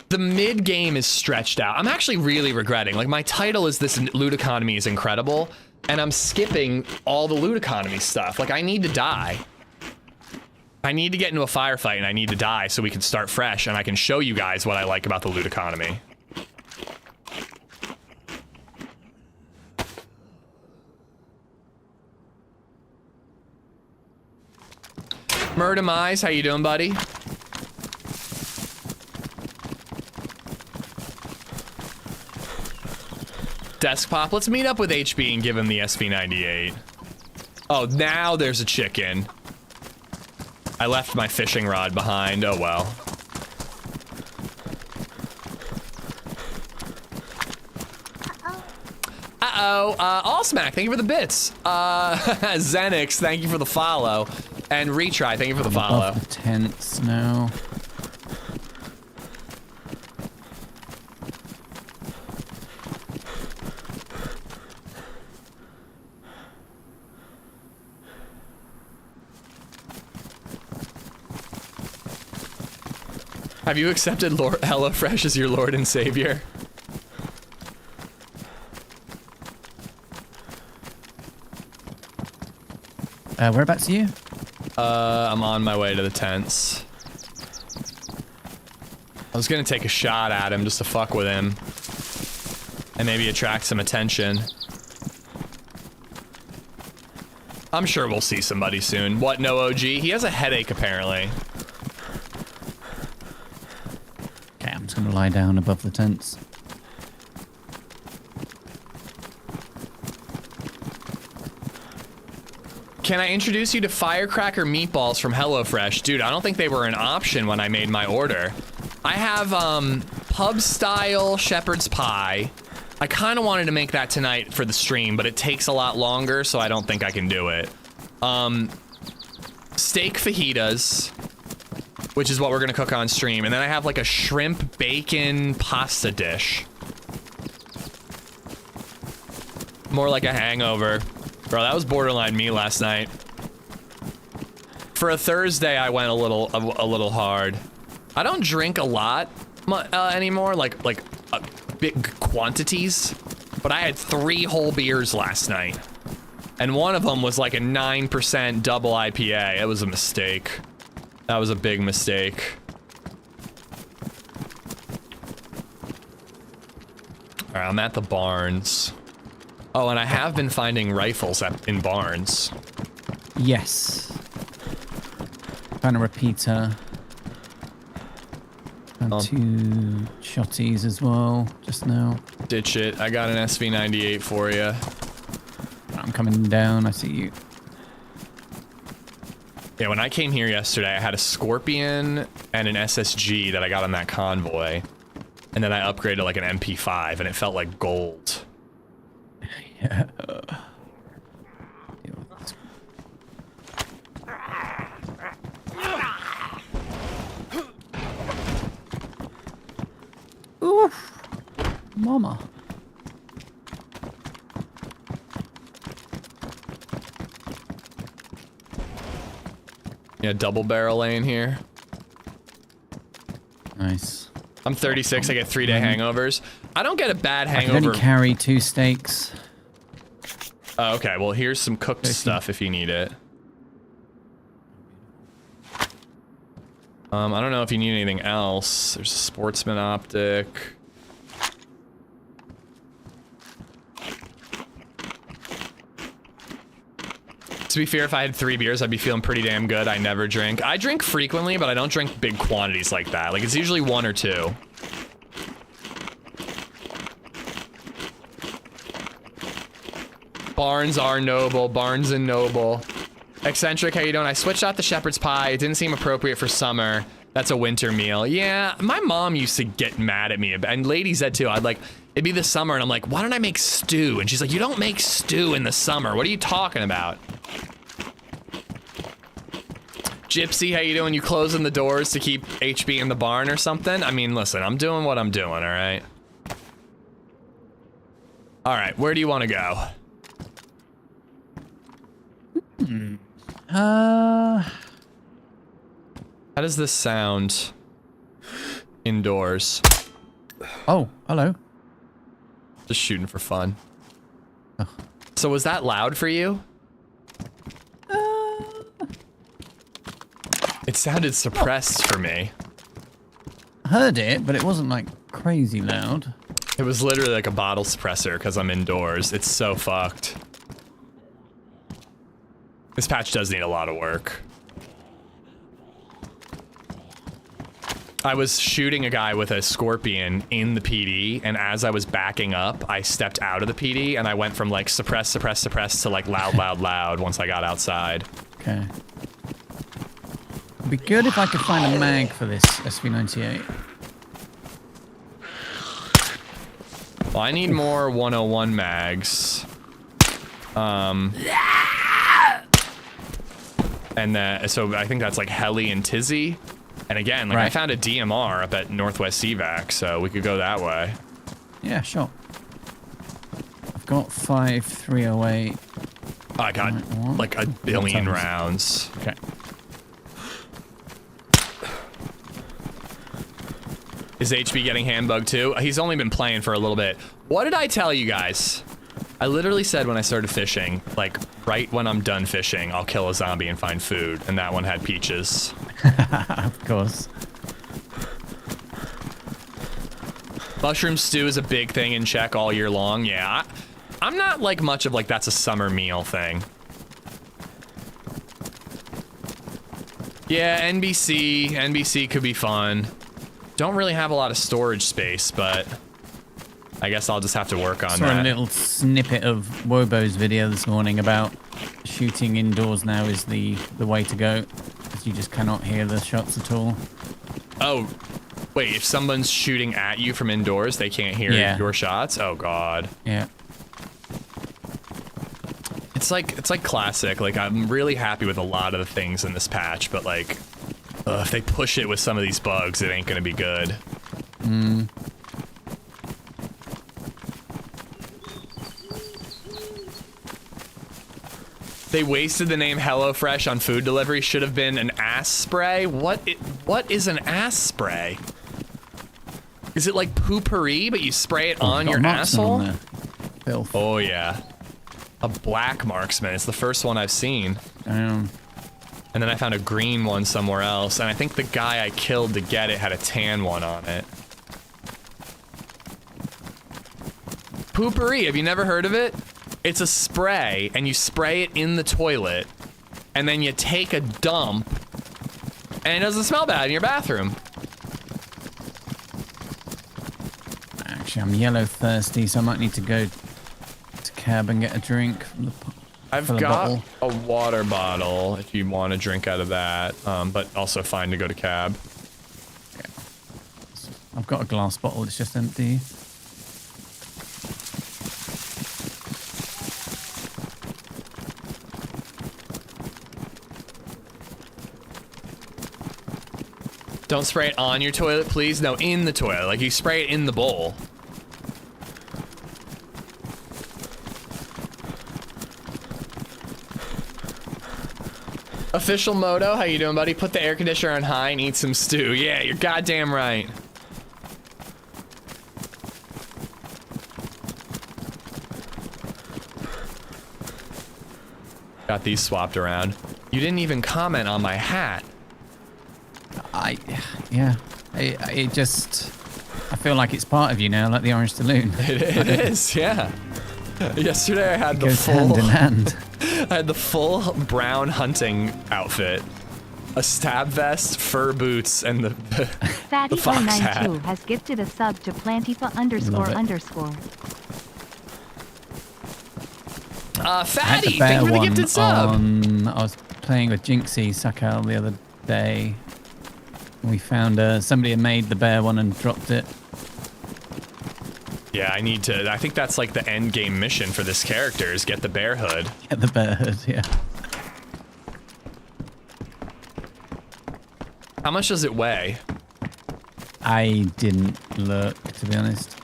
The mid game is stretched out. I'm actually really regretting. Like, my title is this loot economy is incredible, and I'm skipping all the loot economy stuff. Like, I need to die. I need to get into a firefight and I need to die so we can start fresh and I can show you guys what I like about the loot economy. Murdemise, how you doing, buddy? Desk pop, let's meet up with HB and give him the SV98. Oh, now there's a chicken. I left my fishing rod behind, oh well. Uh-oh, Allsmack, thank you for the bits. Zenix, thank you for the follow. And Retry, thank you for the follow. Above the tents now. Have you accepted HelloFresh as your Lord and Savior? Whereabouts are you? I'm on my way to the tents. I was gonna take a shot at him just to fuck with him. And maybe attract some attention. I'm sure we'll see somebody soon. What, no OG? He has a headache, apparently. Okay, I'm just gonna lie down above the tents. Can I introduce you to firecracker meatballs from HelloFresh? Dude, I don't think they were an option when I made my order. I have, pub-style shepherd's pie. I kind of wanted to make that tonight for the stream, but it takes a lot longer, so I don't think I can do it. Steak fajitas, which is what we're gonna cook on stream. And then I have like a shrimp bacon pasta dish. More like a hangover. Bro, that was borderline me last night. For a Thursday, I went a little hard. I don't drink a lot anymore, like big quantities. But I had 3 whole beers last night, and one of them was like a 9% double IPA. It was a mistake. That was a big mistake. All right, I'm at the barns. Oh, and I have been finding rifles in barns. Yes. Found a repeater. Found 2 shotties as well, just now. Ditch it. I got an SV98 for you. I'm coming down, I see you. Yeah, when I came here yesterday, I had a Scorpion and an SSG that I got on that convoy. And then I upgraded like an MP5, and it felt like gold. Yeah. Oof. Mama. Yeah, double barrel lane here. Nice. I'm 36, I get 3-day hangovers. I don't get a bad I can hangover. only carry 2 steaks. Oh, okay, well here's some cooked stuff if you need it. I don't know if you need anything else. There's a sportsman optic. To be fair, if I had 3 beers, I'd be feeling pretty damn good. I never drink. I drink frequently, but I don't drink big quantities like that. Like, it's usually 1 or 2. Barns are noble. Barnes and noble. Eccentric, how you doing? I switched out the shepherd's pie. It didn't seem appropriate for summer. That's a winter meal. Yeah, my mom used to get mad at me, and LadyZed too. I'd like, it'd be the summer, and I'm like, why don't I make stew? And she's like, you don't make stew in the summer. What are you talking about? Gypsy, how you doing? You closing the doors to keep HB in the barn or something? I mean, listen, I'm doing what I'm doing, all right? All right, where do you want to go? How does this sound indoors? Oh, hello. Just shooting for fun. Oh. So was that loud for you? It sounded suppressed for me. I heard it, but it wasn't like crazy loud. It was literally like a bottle suppressor because I'm indoors. It's so fucked. This patch does need a lot of work. I was shooting a guy with a scorpion in the PD, and as I was backing up, I stepped out of the PD, and I went from like suppress, suppress, suppress to like loud, loud, loud once I got outside. Okay. It'd be good if I could find a mag for this SV98. Well, I need more 101 mags. And so I think that's like Heli and Tizzy. And again, like I found a DMR up at Northwest CVAC, so we could go that way. Yeah, sure. I've got 5308. I got like a billion rounds. Okay. Is HB getting handbugged too? He's only been playing for a little bit. What did I tell you guys? I literally said when I started fishing, like right when I'm done fishing, I'll kill a zombie and find food. And that one had peaches. Of course. Mushroom stew is a big thing in Czech all year long. Yeah, I'm not like much of like that's a summer meal thing. Yeah, NBC could be fun. Don't really have a lot of storage space, but I guess I'll just have to work on that. Saw a little snippet of Wobo's video this morning about shooting indoors now is the way to go, because you just cannot hear the shots at all. Oh, wait, if someone's shooting at you from indoors, they can't hear your shots? Oh god. Yeah. It's like classic. Like I'm really happy with a lot of the things in this patch, but like if they push it with some of these bugs, it ain't gonna be good. They wasted the name HelloFresh on food delivery. Should have been an ass spray. What is an ass spray? Is it like poopery, but you spray it on your asshole? On filth. Oh yeah, a black marksman. It's the first one I've seen. And then I found a green one somewhere else, and I think the guy I killed to get it had a tan one on it. Poopery, have you never heard of it? It's a spray, and you spray it in the toilet, and then you take a dump, and it doesn't smell bad in your bathroom. Actually, I'm yellow thirsty, so I might need to go to cab and get a drink from the I've got a water bottle if you want to drink out of that, but also fine to go to cab. Okay. I've got a glass bottle, it's just empty. Don't spray it on your toilet, please. No, in the toilet. Like, you spray it in the bowl. Official Moto, how you doing, buddy? Put the air conditioner on high and eat some stew. Yeah, you're goddamn right. Got these swapped around. You didn't even comment on my hat. I feel like it's part of you now, like the orange saloon. It is, yeah. Yesterday I had the full hand in hand. I had the full brown hunting outfit, a stab vest, fur boots, and the fox hat. Fatty492 has gifted a sub to Plantifa __. Fatty, thank you for the gifted sub. I was playing with Jinxie Sakal the other day. We found somebody had made the bear one and dropped it. Yeah, I need to. I think that's like the end game mission for this character is get the bear hood. Get the bear hood, yeah. How much does it weigh? I didn't look, to be honest.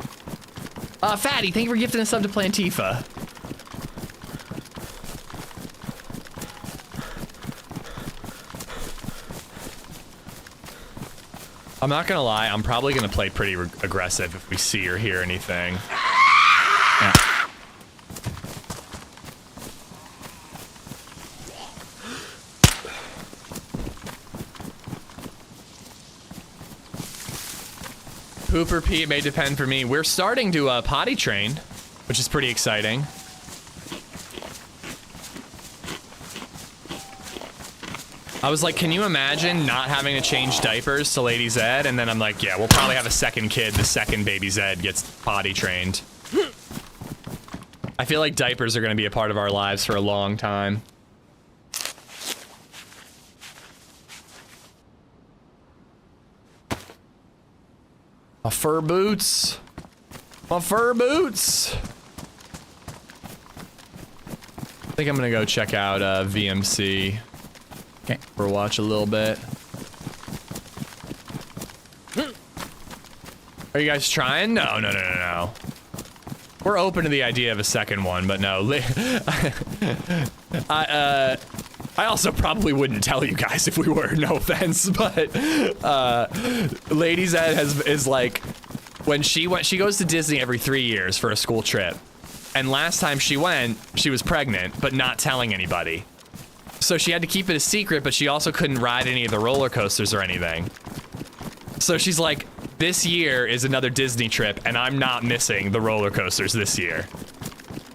Fatty, thank you for gifting a sub to Plantifa. I'm not gonna lie, I'm probably gonna play pretty aggressive if we see or hear anything. Yeah. Poop or pee, it may depend for me. We're starting to potty train, which is pretty exciting. I was like, can you imagine not having to change diapers to LadyZed? And then I'm like, yeah, we'll probably have a second kid. The second baby Zed gets potty trained. I feel like diapers are going to be a part of our lives for a long time. My fur boots. My fur boots. I think I'm going to go check out VMC. Okay. For watch a little bit. Are you guys trying? No. We're open to the idea of a second one, but no. I also probably wouldn't tell you guys if we were, no offense, but LadyZed is like, when she goes to Disney every 3 years for a school trip. And last time she went, she was pregnant, but not telling anybody. So she had to keep it a secret, but she also couldn't ride any of the roller coasters or anything. So she's like, this year is another Disney trip, and I'm not missing the roller coasters this year.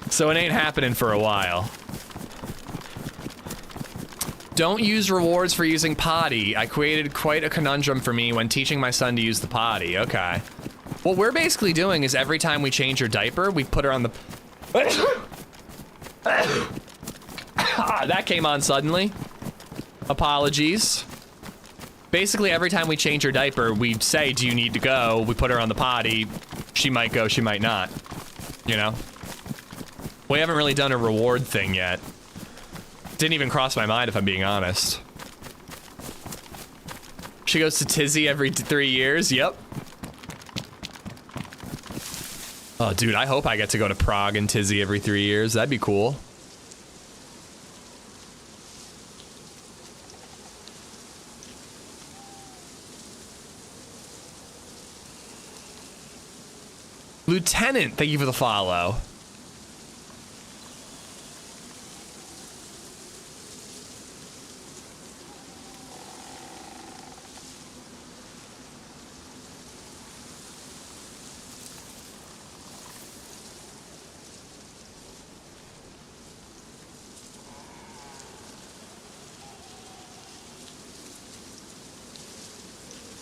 So it ain't happening for a while. Don't use rewards for using potty. I created quite a conundrum for me when teaching my son to use the potty. Okay. What we're basically doing is every time we change her diaper, we put her on the... That came on suddenly. Apologies. Basically, every time we change her diaper, we say, do you need to go? We put her on the potty. She might go, she might not. You know? We haven't really done a reward thing yet. Didn't even cross my mind, if I'm being honest. She goes to Tizzy every 3 years. Yep. Oh, dude, I hope I get to go to Prague and Tizzy every 3 years. That'd be cool. Lieutenant, thank you for the follow.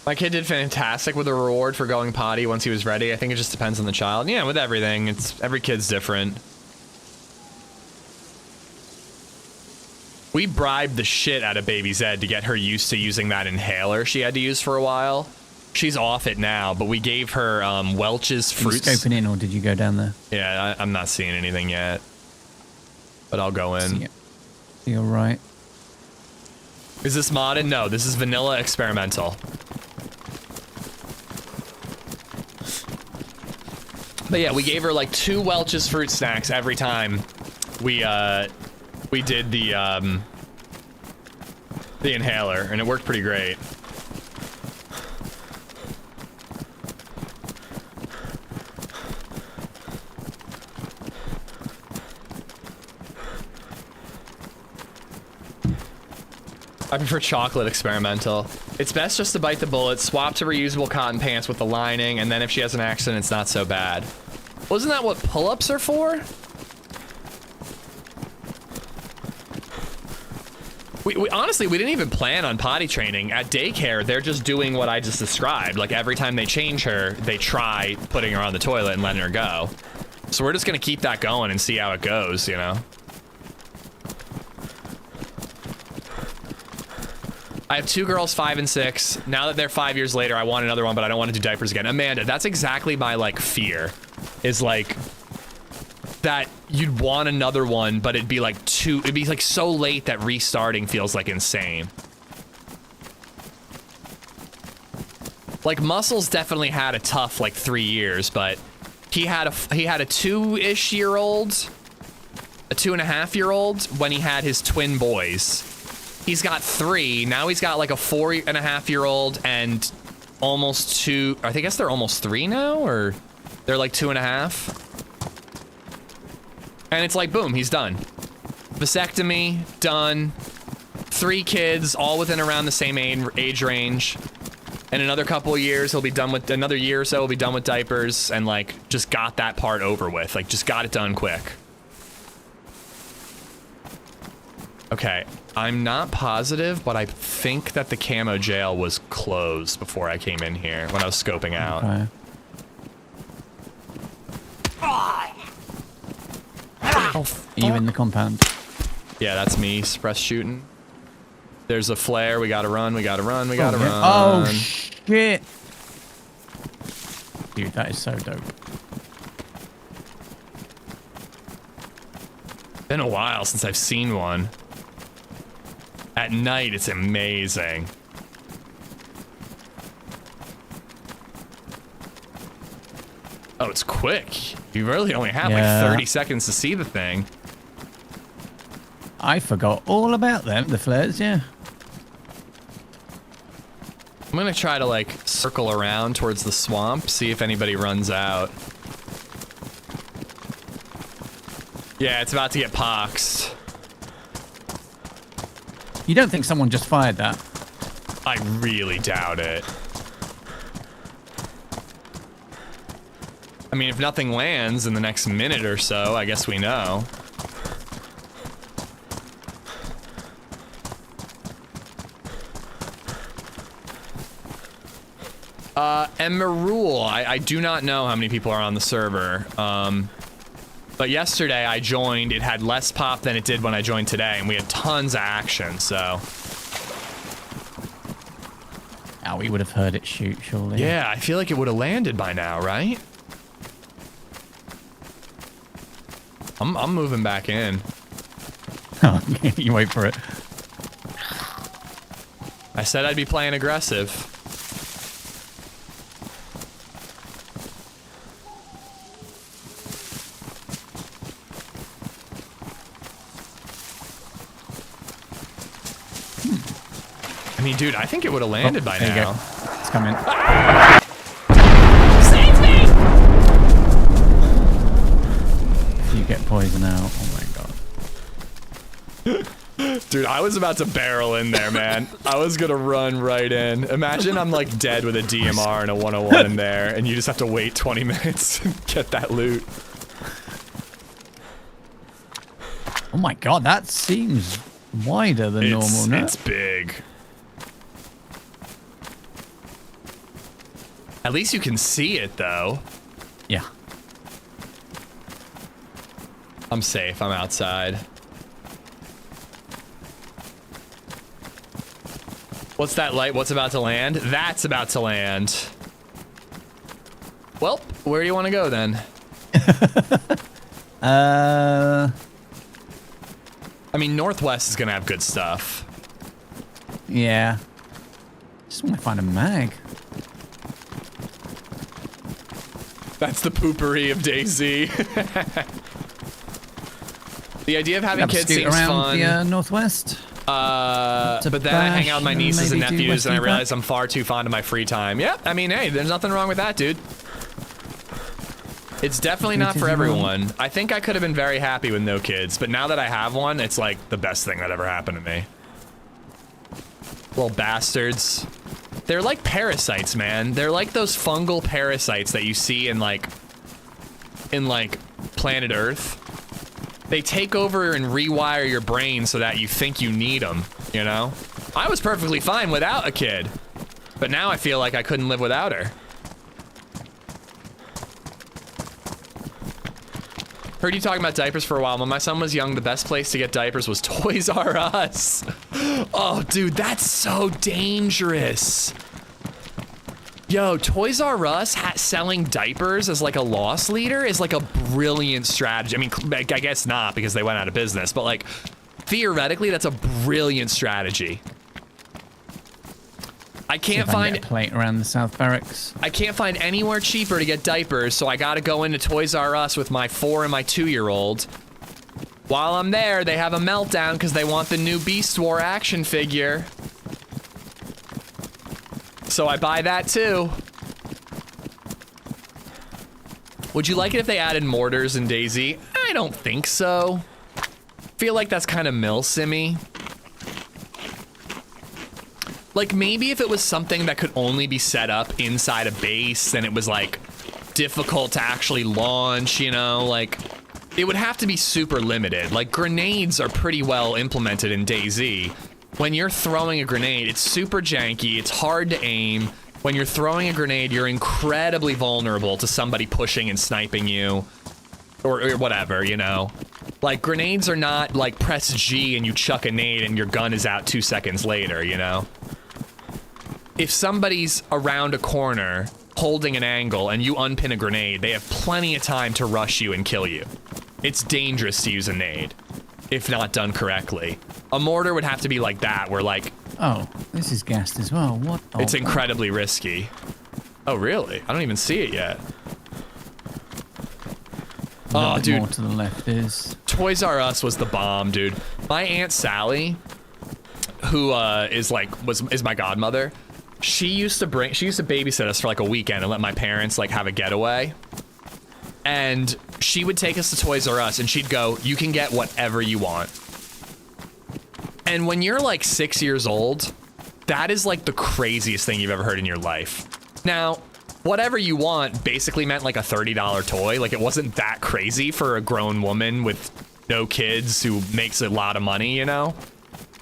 My kid did fantastic with a reward for going potty once he was ready. I think it just depends on the child. Yeah, with everything, every kid's different. We bribed the shit out of baby Zed to get her used to using that inhaler she had to use for a while. She's off it now, but we gave her Welch's fruits. Are you scoping in, or did you go down there? Yeah, I'm not seeing anything yet, but I'll go in. You're right. Is this modded? No, this is vanilla experimental. But yeah, we gave her like 2 Welch's fruit snacks every time we did the inhaler, and it worked pretty great. I prefer chocolate experimental. It's best just to bite the bullet, swap to reusable cotton pants with the lining, and then if she has an accident, it's not so bad. Wasn't that what pull-ups are for? We honestly, we didn't even plan on potty training. At daycare, they're just doing what I just described. Like every time they change her, they try putting her on the toilet and letting her go. So we're just gonna keep that going and see how it goes, you know? I have 2 girls, 5 and 6. Now that they're 5 years later, I want another one, but I don't want to do diapers again. Amanda, that's exactly my, like, fear. Is, like, that you'd want another one, but it'd be, like, it'd be, like, so late that restarting feels, like, insane. Like, Muscles definitely had a tough, like, 3 years, but he had a 2-ish year old, a 2.5-year-old when he had his twin boys. He's got 3. Now he's got like a 4.5-year-old and almost 2. I guess they're almost 3 now, or they're like 2.5. And it's like, boom, he's done. Vasectomy, done. 3 kids, all within around the same age range. In another couple of years, he'll be done with, another year or so, he'll be done with diapers and like just got that part over with. Like just got it done quick. Okay, I'm not positive, but I think that the camo jail was closed before I came in here when I was scoping out. Okay. Oh, Are you in the compound? yeah, that's me, suppress shooting. There's a flare, we gotta run, we gotta run, we gotta run. Oh, shit. Dude, that is so dope. Been a while since I've seen one. At night, it's amazing. Oh, it's quick. You really only have like 30 seconds to see the thing. I forgot all about them, the flares, yeah. I'm gonna try to like circle around towards the swamp, see if anybody runs out. Yeah, it's about to get poxed. You don't think someone just fired that? I really doubt it. I mean, if nothing lands in the next minute or so, I guess we know. And Marul, I do not know how many people are on the server. But yesterday I joined, it had less pop than it did when I joined today, and we had tons of action, so. Oh, we would have heard it shoot, surely. Yeah, I feel like it would have landed by now, right? I'm moving back in. Oh, you wait for it. I said I'd be playing aggressive. I mean, dude, I think it would have landed by there now. You go. It's coming. Save me! If you get poison out, oh my god. Dude, I was about to barrel in there, man. I was gonna run right in. Imagine I'm like dead with a DMR and a 101 in there, and you just have to wait 20 minutes and get that loot. Oh my god, that seems wider than normal, no? It's big. At least you can see it, though. Yeah. I'm safe. I'm outside. What's that light? What's about to land? That's about to land. Well, where do you want to go then? I mean, Northwest is going to have good stuff. Yeah. Just want to find a mag. That's the poopery of DayZ. The idea of having kids seems around fun. The Northwest. But then I hang out with my nieces and nephews and I realize Western I'm far too fond of my free time. Yep, I mean, hey, there's nothing wrong with that, dude. It's definitely not for everyone. I think I could have been very happy with no kids, but now that I have one, it's like the best thing that ever happened to me. Little bastards. They're like parasites, man. They're like those fungal parasites that you see in like planet Earth. They take over and rewire your brain so that you think you need them, you know? I was perfectly fine without a kid, but now I feel like I couldn't live without her. Heard you talking about diapers for a while. When my son was young, the best place to get diapers was Toys R Us. Oh, dude, that's so dangerous. Yo, Toys R Us selling diapers as like a loss leader is like a brilliant strategy. I mean, I guess not because they went out of business, but like theoretically, that's a brilliant strategy. I can't find a plate around the South Barracks. I can't find anywhere cheaper to get diapers, so I gotta go into Toys R Us with my 4 and my 2-year-old. While I'm there, they have a meltdown because they want the new Beast War action figure. So I buy that too. Would you like it if they added mortars in DayZ? I don't think so. Feel like that's kind of milsimmy. Like maybe if it was something that could only be set up inside a base, then it was like difficult to actually launch, you know, like it would have to be super limited. Like grenades are pretty well implemented in DayZ. When you're throwing a grenade, it's super janky, it's hard to aim. When you're throwing a grenade, you're incredibly vulnerable to somebody pushing and sniping you or whatever, you know. Like grenades are not like press G and you chuck a nade and your gun is out 2 seconds later, you know. If somebody's around a corner holding an angle and you unpin a grenade, they have plenty of time to rush you and kill you. It's dangerous to use a nade if not done correctly. A mortar would have to be like that, where like... Oh, this is gassed as well. What? Oh, it's incredibly risky. Oh, really? I don't even see it yet. Oh, dude. More to the left is... Toys R Us was the bomb, dude. My Aunt Sally, who is my godmother, she used to babysit us for like a weekend and let my parents like have a getaway. And she would take us to Toys R Us and she'd go, you can get whatever you want. And when you're like 6 years old, that is like the craziest thing you've ever heard in your life. Now, whatever you want basically meant like a $30 toy. Like it wasn't that crazy for a grown woman with no kids who makes a lot of money, you know?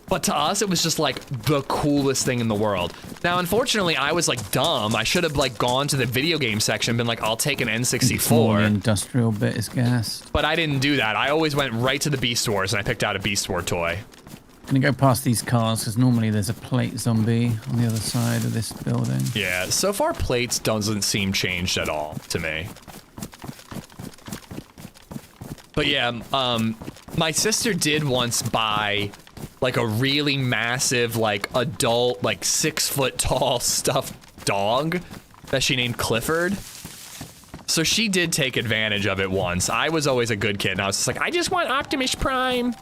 But to us, it was just like the coolest thing in the world. Now, unfortunately, I was like dumb. I should have like gone to the video game section and been like, I'll take an N64. The industrial bit is gassed. But I didn't do that. I always went right to the Beast Wars and I picked out a Beast War toy. I'm gonna go past these cars because normally there's a plate zombie on the other side of this building. Yeah, so far plates doesn't seem changed at all to me. But yeah, my sister did once buy like a really massive, like adult, like 6 foot tall stuffed dog that she named Clifford. So she did take advantage of it once. I was always a good kid and I was just like, I just want Optimus Prime.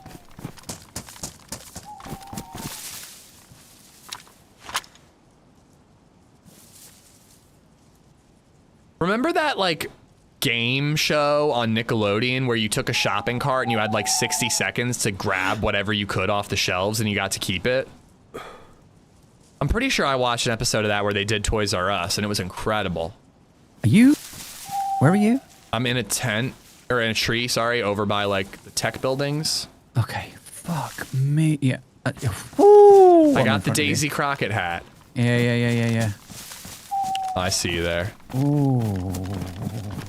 Remember that like game show on Nickelodeon where you took a shopping cart and you had like 60 seconds to grab whatever you could off the shelves and you got to keep it? I'm pretty sure I watched an episode of that where they did Toys R Us and it was incredible. Are you? Where are you? I'm in a tent, or in a tree, sorry, over by like the tech buildings. Okay, fuck me. Yeah. Woo! I got the Daisy Crockett hat. Yeah. I see you there. Ooh.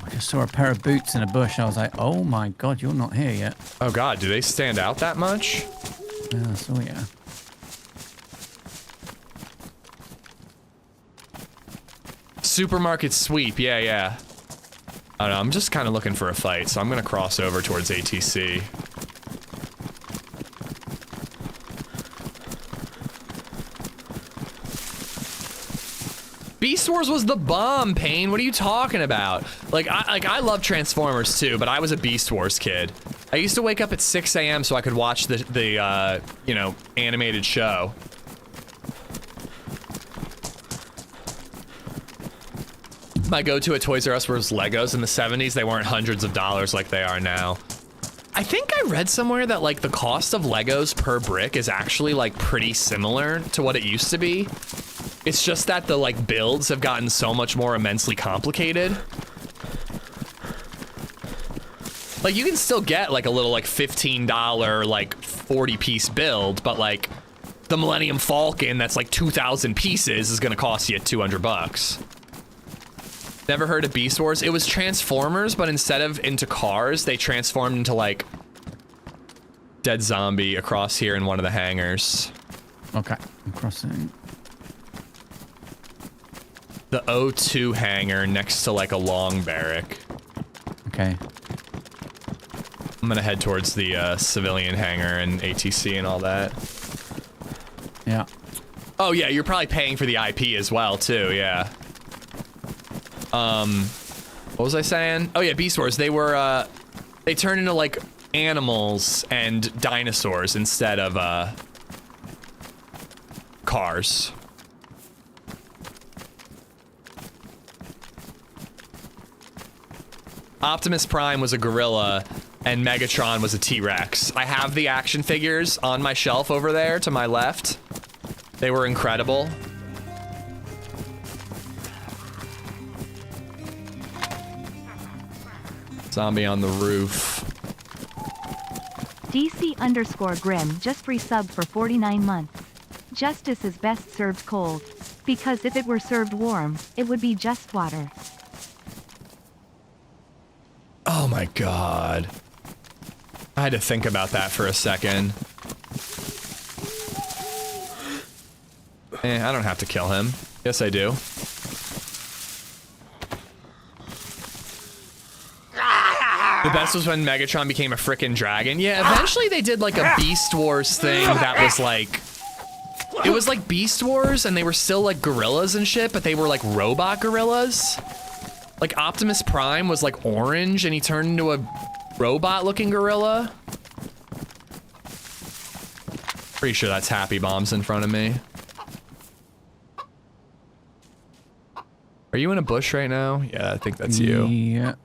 I just saw a pair of boots in a bush. I was like, oh my god, you're not here yet. Oh god, do they stand out that much? Yeah, so yeah. Supermarket sweep, yeah. I don't know, I'm just kind of looking for a fight, so I'm gonna cross over towards ATC. Beast Wars was the bomb, Payne. What are you talking about? Like I love Transformers too, but I was a Beast Wars kid. I used to wake up at 6 a.m. so I could watch the you know, animated show. My go-to at Toys R Us was Legos in the 70s. They weren't hundreds of dollars like they are now. I think I read somewhere that like the cost of Legos per brick is actually like pretty similar to what it used to be. It's just that the like builds have gotten so much more immensely complicated. Like you can still get like a little like $15 like 40-piece build, but like the Millennium Falcon that's like 2,000 pieces is gonna cost you $200. Never heard of Beast Wars? It was Transformers, but instead of into cars, they transformed into like dead zombie across here in one of the hangars. Okay, I'm crossing. The O2 hangar next to like a long barrack. Okay. I'm gonna head towards the civilian hangar and ATC and all that. Yeah. Oh yeah, you're probably paying for the IP as well too, yeah. What was I saying? Oh yeah, Beast Wars, they were, they turned into like animals and dinosaurs instead of, cars. Optimus Prime was a gorilla and Megatron was a T-Rex. I have the action figures on my shelf over there to my left. They were incredible. Zombie on the roof. DC_Grim just resubbed for 49 months. Justice is best served cold. Because if it were served warm, it would be just water. Oh my god. I had to think about that for a second. I don't have to kill him. Yes, I do. The best was when Megatron became a frickin' dragon. Yeah, eventually they did like a Beast Wars thing that was like... It was like Beast Wars and they were still like gorillas and shit, but they were like robot gorillas. Like Optimus Prime was like orange and he turned into a robot-looking gorilla. Pretty sure that's Happy Bombs in front of me. Are you in a bush right now? Yeah, I think that's you. Yeah.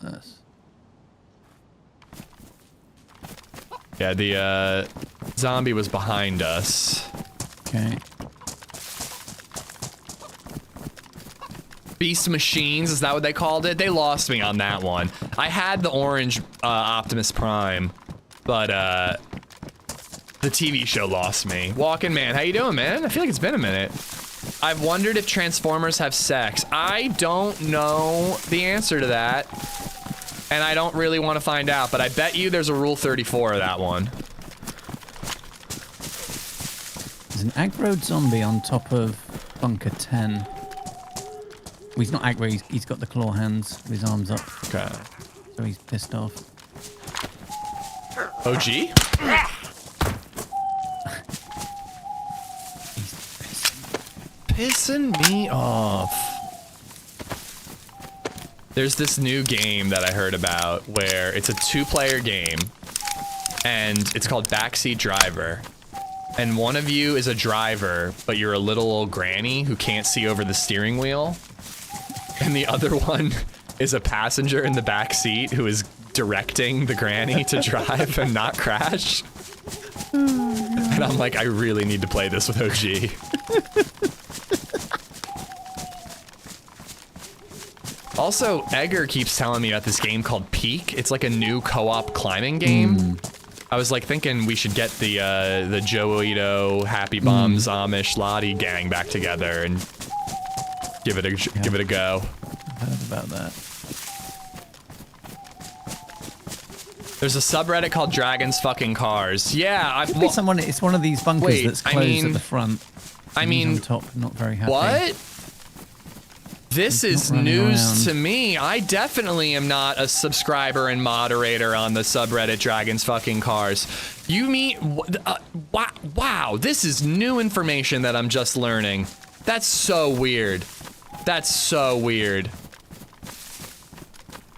Yeah, the zombie was behind us. Okay. Beast Machines, is that what they called it? They lost me on that one. I had the orange Optimus Prime, but the TV show lost me. Walking Man, how you doing, man? I feel like it's been a minute. I've wondered if Transformers have sex. I don't know the answer to that, and I don't really want to find out, but I bet you there's a Rule 34 of that one. There's an aggro zombie on top of Bunker 10. Well, he's not aggro, he's got the claw hands with his arms up. Okay. So he's pissed off. OG? He's Pissing me off. There's this new game that I heard about where it's a 2-player game and it's called Backseat Driver. And one of you is a driver, but you're a little old granny who can't see over the steering wheel. And the other one is a passenger in the back seat who is directing the granny to drive and not crash. And I'm like, I really need to play this with OG. Also, Edgar keeps telling me about this game called Peak. It's like a new co-op climbing game. I was like thinking we should get the Joe Ito, Happy Bombs, Amish, Lottie gang back together and give it a go. I've heard about that. There's a subreddit called Dragons Fucking Cars. Yeah, Could be someone. It's one of these bunkers wait, that's closed I mean- at the front. I He's mean, on top, not very happy. what? This He's is not running news around. to me. I definitely am not a subscriber and moderator on the subreddit Dragons Fucking Cars. You mean, wow, this is new information that I'm just learning. That's so weird. That's so weird.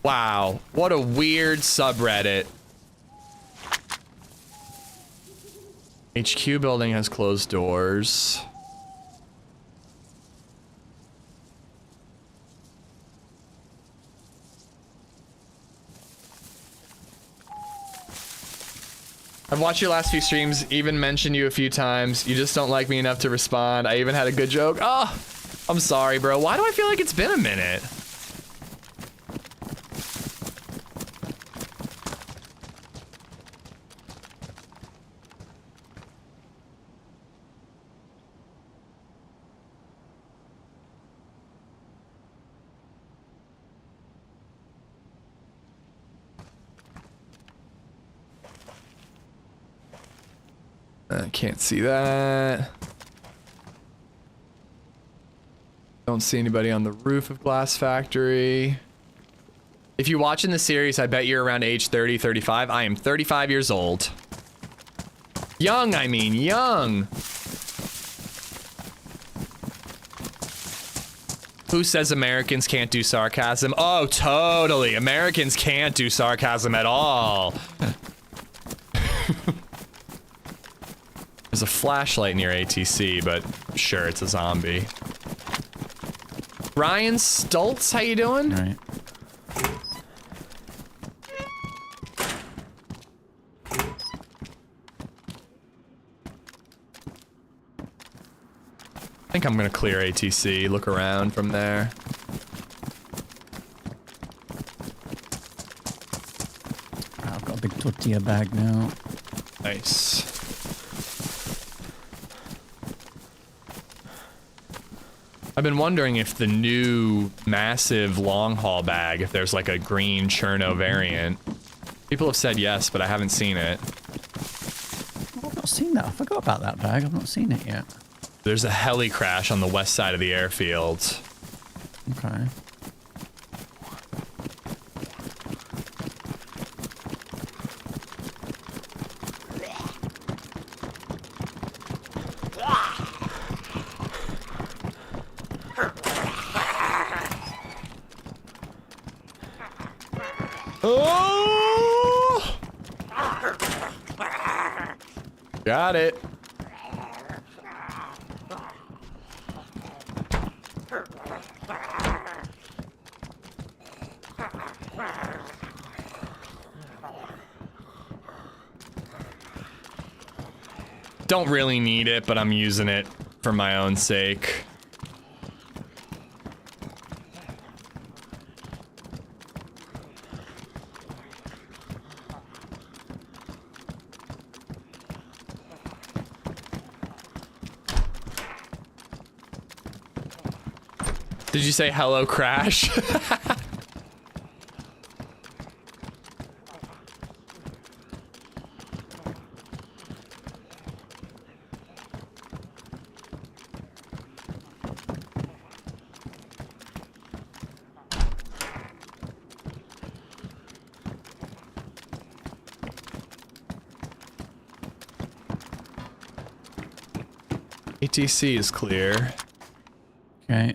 Wow, what a weird subreddit. HQ building has closed doors. I've watched your last few streams, even mentioned you a few times. You just don't like me enough to respond. I even had a good joke. Oh, I'm sorry, bro. Why do I feel like it's been a minute? I can't see that. Don't see anybody on the roof of Glass Factory. If you're watching the series, I bet you're around age 30, 35. I am 35 years old. Young, I mean, young. Who says Americans can't do sarcasm? Oh, totally. Americans can't do sarcasm at all. There's a flashlight near ATC, but sure, it's a zombie. Ryan Stoltz, how you doing? All right. I think I'm gonna clear ATC, look around from there. I've got a big tortilla bag now. Nice. I've been wondering if the new massive long haul bag, if there's like a green Cherno variant. People have said yes, but I haven't seen it. I've not seen that. I forgot about that bag. I've not seen it yet. There's a heli crash on the west side of the airfield. Okay. Oh! Got it. Don't really need it, but I'm using it for my own sake. Did you say hello, Crash? ATC is clear. Okay.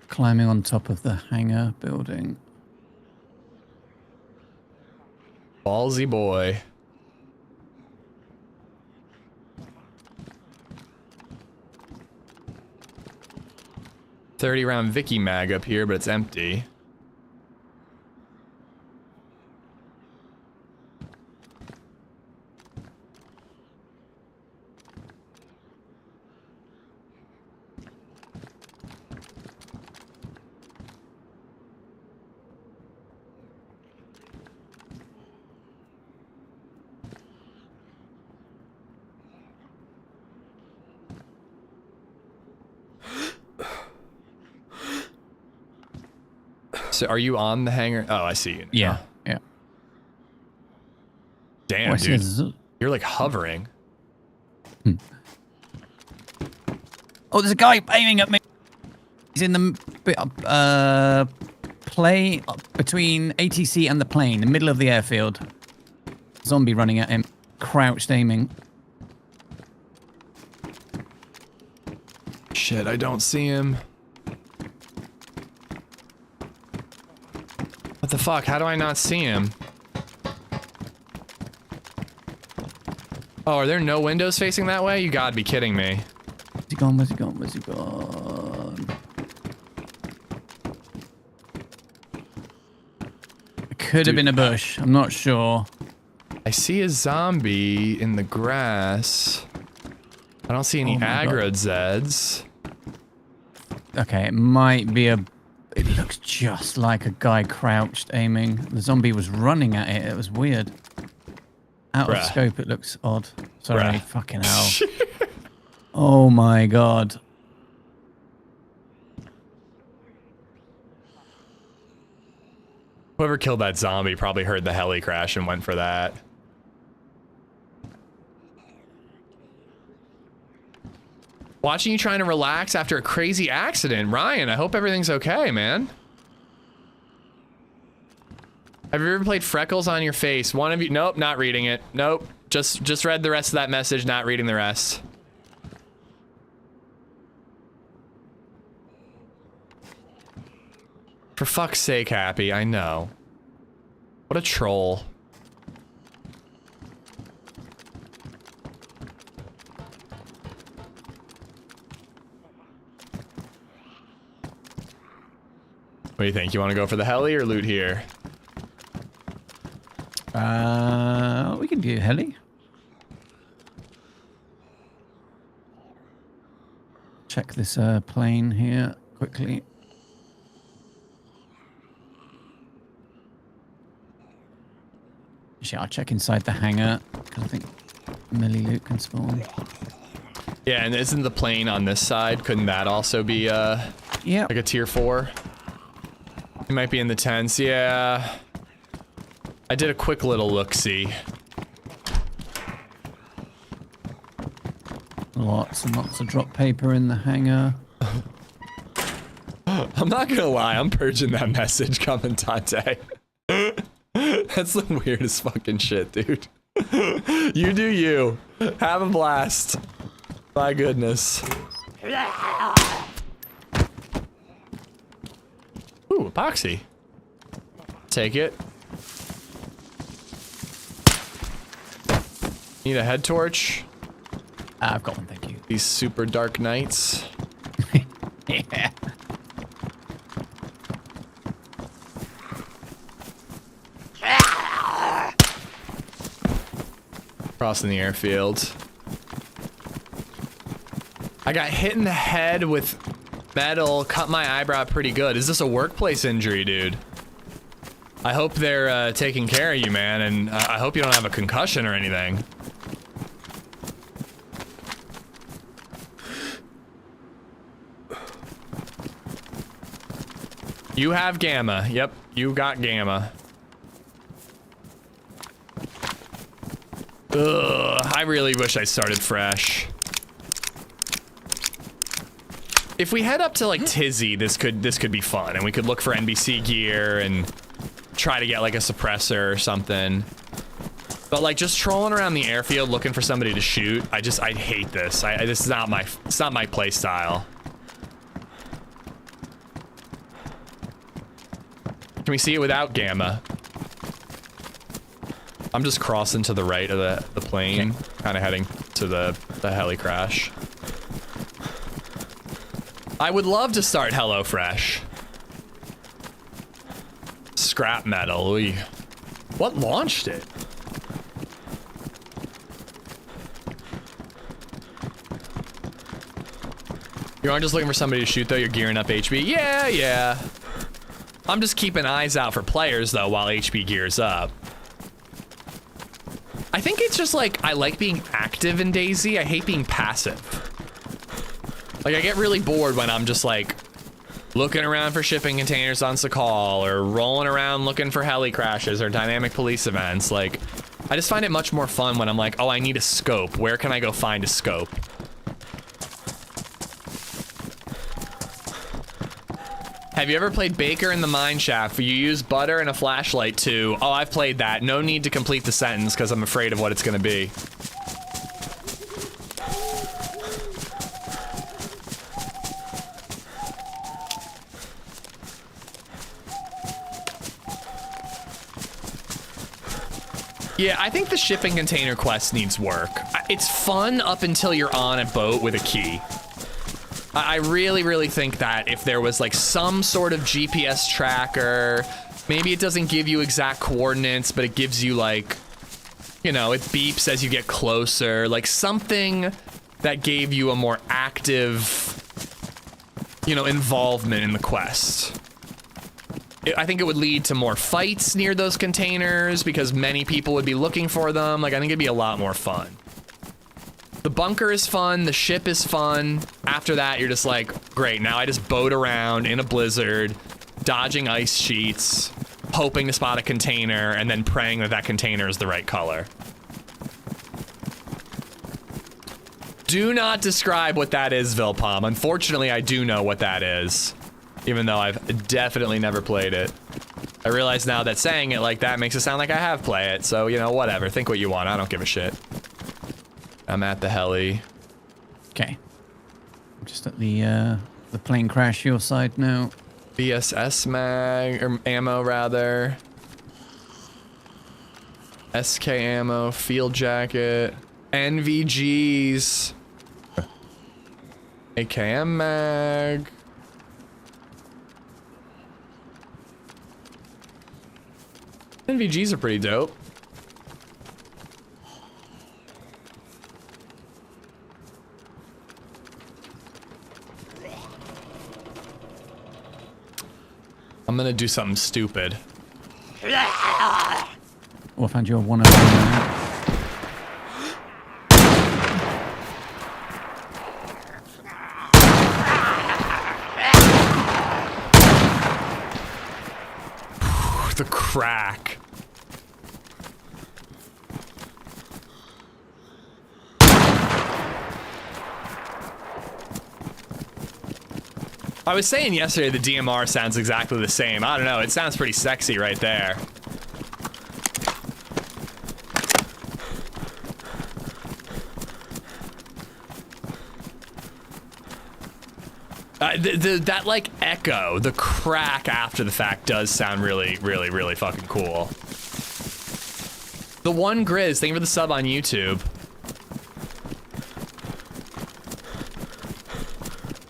Climbing on top of the hangar building. Ballsy boy. .30 round Vicky mag up here, but it's empty. So are you on the hangar? Oh, I see you now. Yeah. Yeah. Damn, Oh, I see dude. a z- You're like hovering. Oh, there's a guy aiming at me. He's in the play between ATC and the plane, the middle of the airfield. Zombie running at him, crouched aiming. Shit, I don't see him. What the fuck? How do I not see him? Oh, are there no windows facing that way? You gotta be kidding me. Where's he gone? Where's he gone? Where's he gone? It could have been a bush. I'm not sure. I see a zombie in the grass. I don't see any Oh my aggro God. Zeds. Okay, it might be a... It looks just like a guy crouched aiming. The zombie was running at it. It was weird. Out of Bruh. scope, it looks odd. Sorry, Bruh. fucking hell. Oh my God. Whoever killed that zombie probably heard the heli crash and went for that. Watching you trying to relax after a crazy accident. Ryan, I hope everything's okay, man. Have you ever played Freckles on Your Face? One of you, nope, not reading it. Nope, just read the rest of that message, not reading the rest. For fuck's sake, Happy, I know. What a troll. What do you think? You want to go for the heli or loot here? We can do heli. Check this plane here quickly. Actually, I'll check inside the hangar because I think melee loot can spawn. Yeah, and isn't the plane on this side? Couldn't that also be Yeah. like a tier 4? It might be in the 10s. Yeah. I did a quick little look-see. Lots and lots of drop paper in the hangar. I'm not gonna lie, I'm purging that message, Commandante. That's the weirdest fucking shit, dude. You do you. Have a blast. My goodness. Ooh, epoxy. Take it. Need a head torch? I've got one, thank you. These super dark nights. Yeah. Crossing the airfield. I got hit in the head with metal, cut my eyebrow pretty good. Is this a workplace injury, dude? I hope they're taking care of you, man, and I hope you don't have a concussion or anything. You have gamma. Yep, you got gamma. Ugh, I really wish I started fresh. If we head up to like Tizzy, this could be fun, and we could look for NBC gear and try to get like a suppressor or something. But like just trolling around the airfield looking for somebody to shoot, I hate this. This is not my play style. Can we see it without gamma? I'm just crossing to the right of the plane, okay. Kind of heading to the heli crash. I would love to start HelloFresh. Scrap metal. What launched it? You aren't just looking for somebody to shoot though, you're gearing up HB. Yeah. I'm just keeping eyes out for players though while HB gears up. I think it's just like, I like being active in DayZ. I hate being passive. Like I get really bored when I'm just like looking around for shipping containers on Sakal or rolling around looking for heli crashes or dynamic police events. Like, I just find it much more fun when I'm like, oh, I need a scope. Where can I go find a scope? Have you ever played Baker in the Mine Shaft where you use butter and a flashlight to... Oh, I've played that. No need to complete the sentence because I'm afraid of what it's going to be. Yeah, I think the shipping container quest needs work. It's fun up until you're on a boat with a key. I really think that if there was like some sort of GPS tracker, maybe it doesn't give you exact coordinates, but it gives you like, you know, it beeps as you get closer, like something that gave you a more active, you know, involvement in the quest. I think it would lead to more fights near those containers because many people would be looking for them. Like, I think it'd be a lot more fun. The bunker is fun, the ship is fun. After that, you're just like, great, now I just boat around in a blizzard, dodging ice sheets, hoping to spot a container, and then praying that that container is the right color. Do not describe what that is, Vilpom. Unfortunately, I do know what that is. Even though I've definitely never played it. I realize now that saying it like that makes it sound like I have played it. So, you know, whatever. Think what you want. I don't give a shit. I'm at the heli. Okay. I'm just at the plane crash your side now. BSS mag, or ammo rather. SK ammo, field jacket, NVGs, AKM mag. NVGs are pretty dope. I'm gonna do something stupid. Oh, I found your 101. The crack. I was saying yesterday the DMR sounds exactly the same. I don't know, it sounds pretty sexy right there. That like echo, the crack after the fact does sound really, really, really fucking cool. The one Grizz, thank you for the sub on YouTube.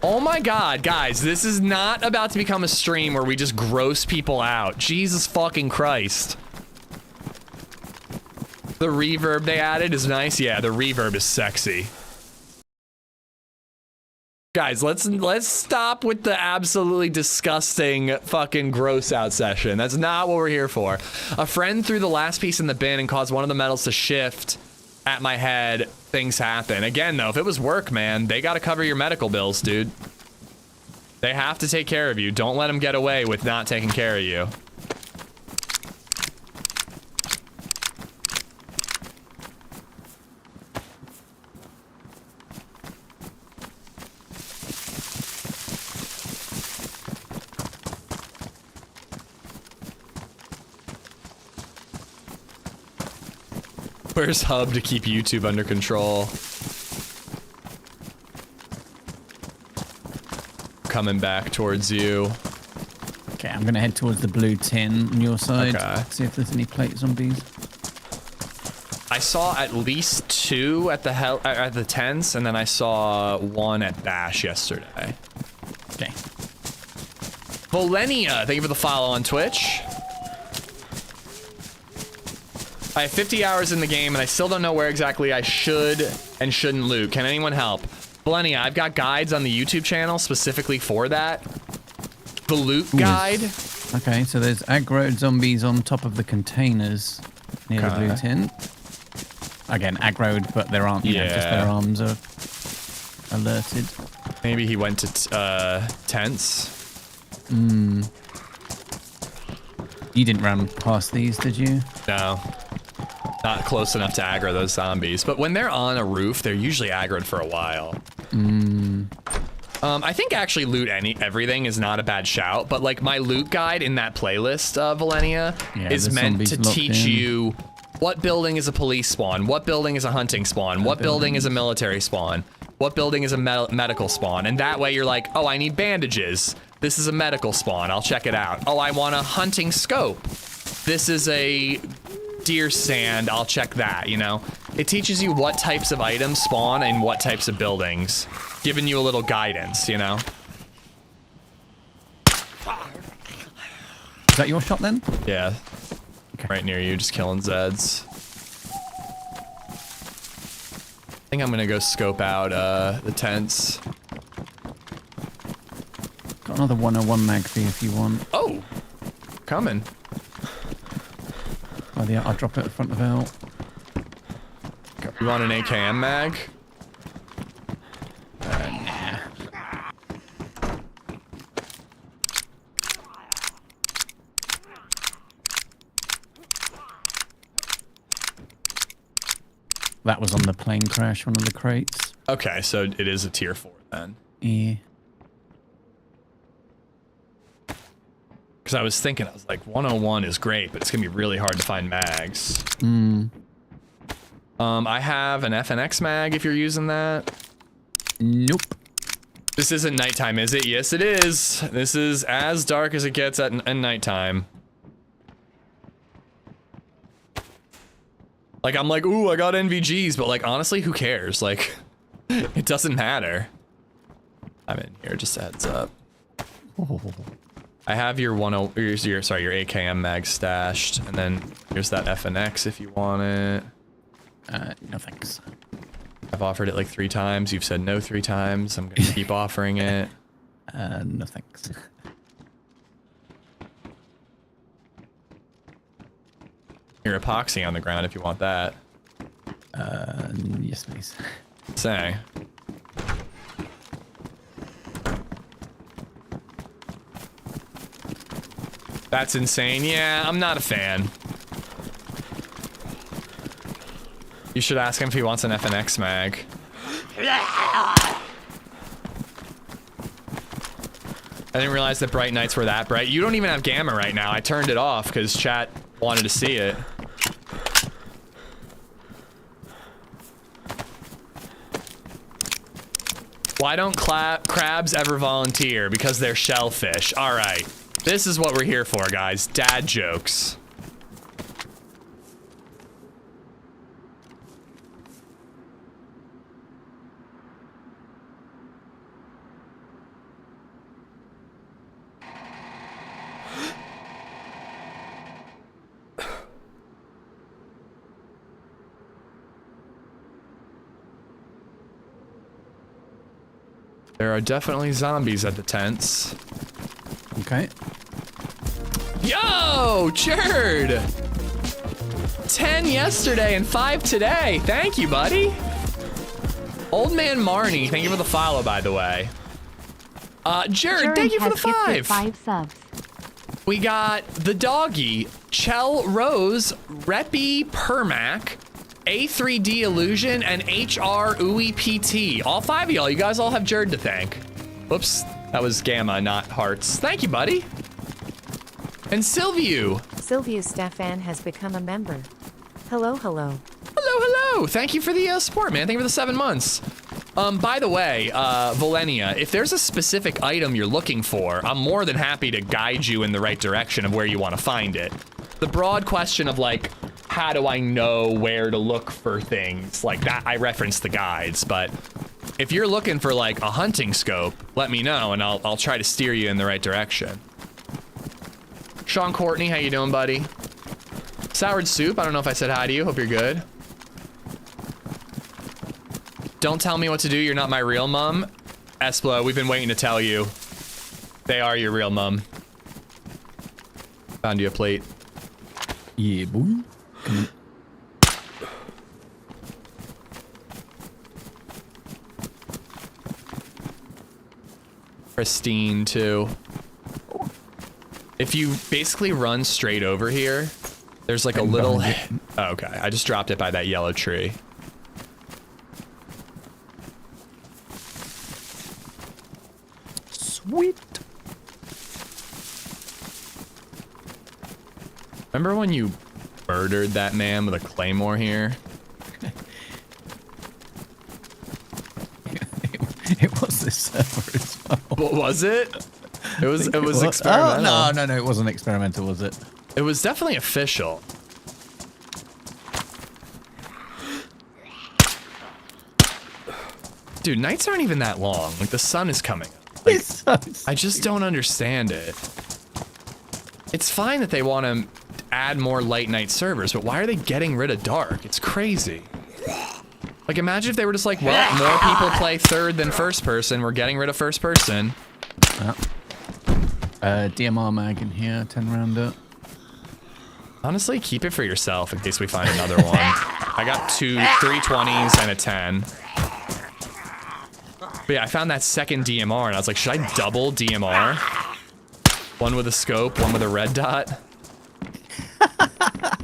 Oh my god, guys, this is not about to become a stream where we just gross people out. Jesus fucking Christ. The reverb they added is nice. Yeah, the reverb is sexy. Guys, let's stop with the absolutely disgusting fucking gross out session. That's not what we're here for. A friend threw the last piece in the bin and caused one of the metals to shift at my head. Things happen. Again, though, if it was work, man, they gotta cover your medical bills, dude. They have to take care of you. Don't let them get away with not taking care of you. Where's Hub to keep YouTube under control? Coming back towards you. Okay, I'm gonna head towards the blue tin on your side. Okay. See if there's any plate zombies. I saw at least 2 at the tents, and then I saw 1 at Bash yesterday. Okay. Volenia, thank you for the follow on Twitch. I have 50 hours in the game, and I still don't know where exactly I should and shouldn't loot. Can anyone help? Volenia, I've got guides on the YouTube channel specifically for that. The loot guide. Okay, so there's aggro zombies on top of the containers near the blue tin. Again, aggroed, but there aren't, you know, just their arms are alerted. Maybe he went to tents. You didn't run past these, did you? No. Not close enough to aggro those zombies. But when they're on a roof, they're usually aggroed for a while. I think actually loot everything is not a bad shout, but like my loot guide in that playlist, Volenia, is meant to teach you what building is a police spawn, what building is a hunting spawn, what building is a military spawn, what building is a medical spawn, and that way you're like, oh, I need bandages. This is a medical spawn, I'll check it out. Oh, I want a hunting scope. This is a deer stand, I'll check that, you know? It teaches you what types of items spawn in what types of buildings, giving you a little guidance, you know? Is that your shot then? Yeah. Okay. Right near you, just killing Zeds. I think I'm gonna go scope out the tents. Got another 101 mag for you if you want. Oh! Coming. Oh yeah, I'll drop it at the front of the hill. You want an AKM mag? Nah. That was on the plane crash, one of the crates. Okay, so it is a tier 4 then. Yeah. Because I was thinking, I was like, 101 is great, but it's gonna be really hard to find mags. Hmm. I have an FNX mag if you're using that. Nope. This isn't nighttime, is it? Yes, it is. This is as dark as it gets at nighttime. Like, I'm like, ooh, I got NVGs, but like, honestly, who cares? Like, it doesn't matter. I'm in here, just a heads up. Oh. I have your your AKM mag stashed, and then here's that FNX if you want it. No thanks. I've offered it like 3 times. You've said no 3 times. I'm gonna keep offering it. No thanks. Your epoxy on the ground if you want that. Yes, please. Say. That's insane. Yeah, I'm not a fan. You should ask him if he wants an FNX mag. I didn't realize that bright nights were that bright. You don't even have gamma right now. I turned it off because chat wanted to see it. Why don't crabs ever volunteer? Because they're shellfish. All right. This is what we're here for, guys. Dad jokes. There are definitely zombies at the tents. Okay. Yo, Cherd! 10 yesterday and 5 today. Thank you, buddy. Old man Marnie, thank you for the follow, by the way. Cherd, thank you for the 5. 5 subs. We got the doggy, Chell Rose, Reppy Permac, A3D Illusion, and HR PT. All 5 of y'all, you guys all have Jerd to thank. Whoops, that was Gamma, not Hearts. Thank you, buddy. And Sylviu. Sylviu Stefan has become a member. Hello, hello. Hello, hello. Thank you for the support, man. Thank you for the 7 months. By the way, Volenia, if there's a specific item you're looking for, I'm more than happy to guide you in the right direction of where you want to find it. The broad question of like, how do I know where to look for things like that? I reference the guides, but if you're looking for like a hunting scope, let me know and I'll try to steer you in the right direction. Sean Courtney, how you doing, buddy? Soured Soup, I don't know if I said hi to you. Hope you're good. Don't tell me what to do. You're not my real mom. Esplo, we've been waiting to tell you. They are your real mom. Found you a plate. Yeah, boy. Come on. Pristine, too. If you basically run straight over here, there's like a little... Oh, okay, I just dropped it by that yellow tree. Sweet. Remember when you murdered that man with a claymore here? It was this server as well. What was it? It was What? experimental. Oh, no, it wasn't experimental, was it? It was definitely official. Dude, nights aren't even that long. Like, the sun is coming up. Like, I just don't understand it. It's fine that they want to add more light night servers, but why are they getting rid of dark? It's crazy. Like, imagine if they were just like, well, more people play third than first person. We're getting rid of first person. DMR mag in here, 10 rounder. Honestly, keep it for yourself in case we find another one. I got 3 20s and a 10. But yeah, I found that second DMR and I was like, should I double DMR? One with a scope, one with a red dot.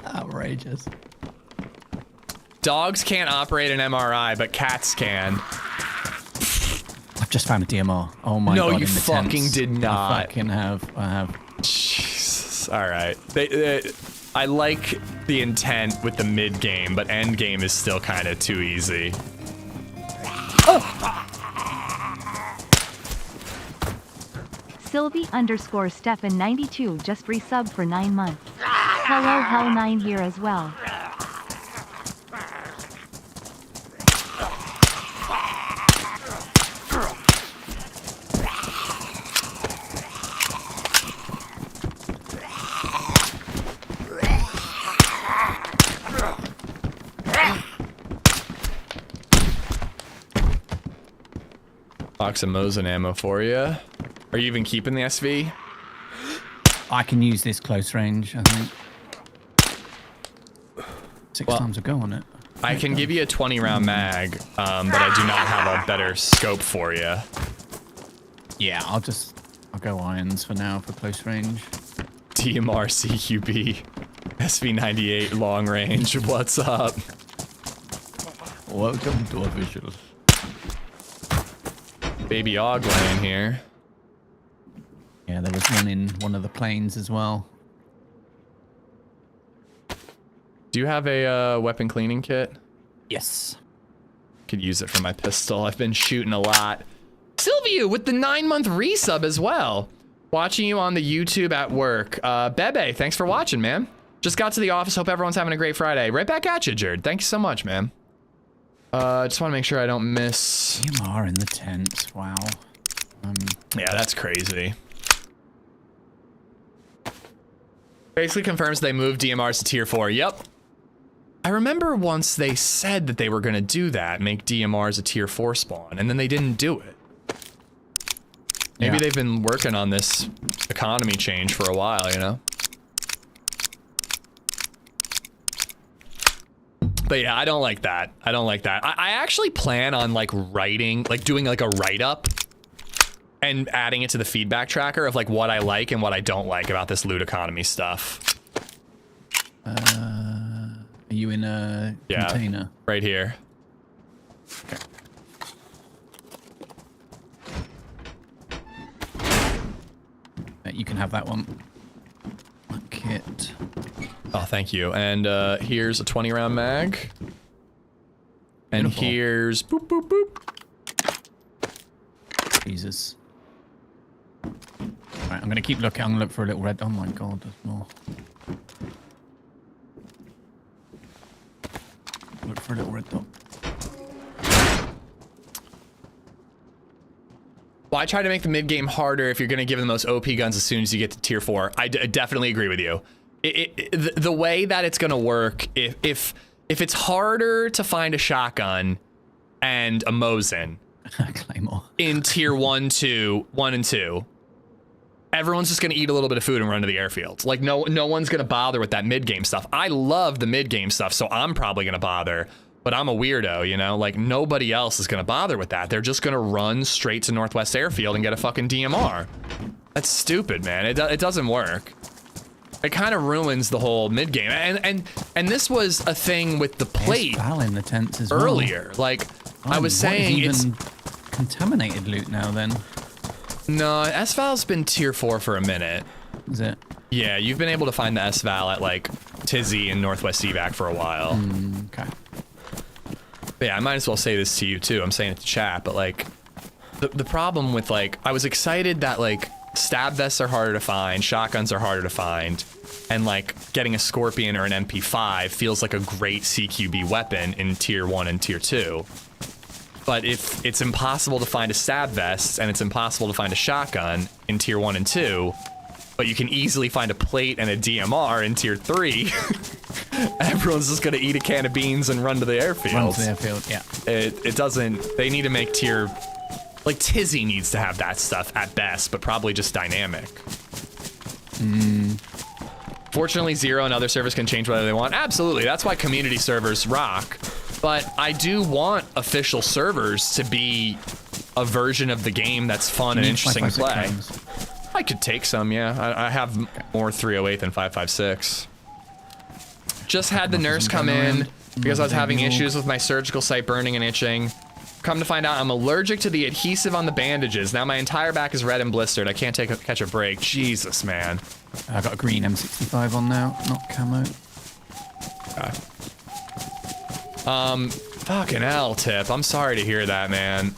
Outrageous. Dogs can't operate an MRI, but cats can. I've just found a DMR. Oh my god! No, you in the fucking tents. did not. I fucking have. I have. Jesus. All right. I like the intent with the mid game, but end game is still kind of too easy. Sylvie_Stefan92 just resubbed for 9 months. Hello Hell9 here as well. Box of Mosin ammo for you. Are you even keeping the SV? I can use this close range. I think. 6 times a go on it. I can give you a 20-round mag, but I do not have a better scope for you. Yeah, I'll go irons for now for close range. DMR CQB SV98 long range. What's up? Welcome to official. Baby Og laying here. Yeah, there was one in one of the planes as well. Do you have a weapon cleaning kit? Yes. Could use it for my pistol. I've been shooting a lot. Sylvia with the 9-month resub as well. Watching you on the YouTube at work. Bebe, thanks for watching, man. Just got to the office. Hope everyone's having a great Friday. Right back at you, Jared. Thank you so much, man. Just want to make sure I don't miss. DMR in the tent. Wow. Yeah, that's crazy. Basically confirms they moved DMRs to tier 4. Yep. I remember once they said that they were going to do that, make DMRs a tier 4 spawn, and then they didn't do it. Maybe they've been working on this economy change for a while, you know? But yeah, I don't like that. I don't like that. I actually plan on like writing, like doing like a write-up and adding it to the feedback tracker of like what I like and what I don't like about this loot economy stuff. Are you in a container? Right here. Okay. You can have that one. That kit. Oh, thank you. And here's a 20-round mag. And Beautiful. here's boop, boop, boop. Jesus. Alright, I'm gonna keep looking. I'm gonna look for a little red. Oh my god, there's more. Look for a little red dot. Well, I try to make the mid-game harder if you're going to give them the most OP guns as soon as you get to tier 4. I definitely agree with you. The way that it's going to work, if it's harder to find a shotgun and a Mosin Claymore in tier 1 and 2, everyone's just going to eat a little bit of food and run to the airfield. Like no one's going to bother with that mid-game stuff. I love the mid-game stuff, so I'm probably going to bother. But I'm a weirdo, you know? Like, nobody else is going to bother with that. They're just going to run straight to Northwest Airfield and get a fucking DMR. That's stupid, man. It doesn't work. It kind of ruins the whole mid-game. And this was a thing with the plate Val in the tents as well. earlier. Like, I was saying, it's it's... contaminated loot now, then. No, S-Val's been tier 4 for a minute. Is it? Yeah, you've been able to find the S-Val at, like, Tizzy and Northwest Evac for a while. Okay. But yeah, I might as well say this to you too. I'm saying it to chat, but like, the problem with like, I was excited that like, stab vests are harder to find, shotguns are harder to find, and like, getting a Scorpion or an MP5 feels like a great CQB weapon in tier 1 and tier 2. But if it's impossible to find a stab vest and it's impossible to find a shotgun in tier 1 and 2, but you can easily find a plate and a DMR in tier 3, everyone's just gonna eat a can of beans and run to the airfield. Run to the airfield, yeah. It doesn't, they need to make tier, like Tizzy needs to have that stuff at best, but probably just dynamic. Fortunately, Zero and other servers can change whatever they want. Absolutely, that's why community servers rock. But I do want official servers to be a version of the game that's fun and interesting to play. Games. I could take some, yeah. I have more 308 than 556. Just had the nurse come in because I was having issues with my surgical site burning and itching. Come to find out, I'm allergic to the adhesive on the bandages. Now my entire back is red and blistered. I can't catch a break. Jesus, man. I got a green M65 on now, not camo. Fucking hell, Tip. I'm sorry to hear that, man.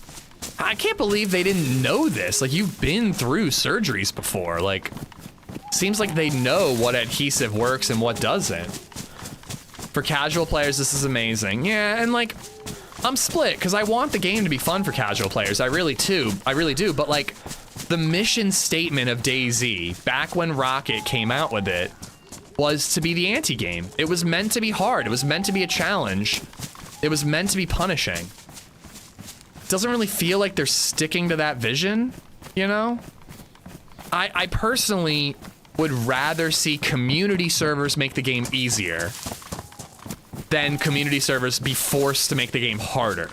I can't believe they didn't know this. Like, you've been through surgeries before. Like, seems like they know what adhesive works and what doesn't. For casual players, this is amazing. Yeah, and like, I'm split, because I want the game to be fun for casual players. I really do. But like, the mission statement of DayZ, back when Rocket came out with it, was to be the anti-game. It was meant to be hard. It was meant to be a challenge. It was meant to be punishing. It doesn't really feel like they're sticking to that vision, you know? I personally would rather see community servers make the game easier than community servers be forced to make the game harder.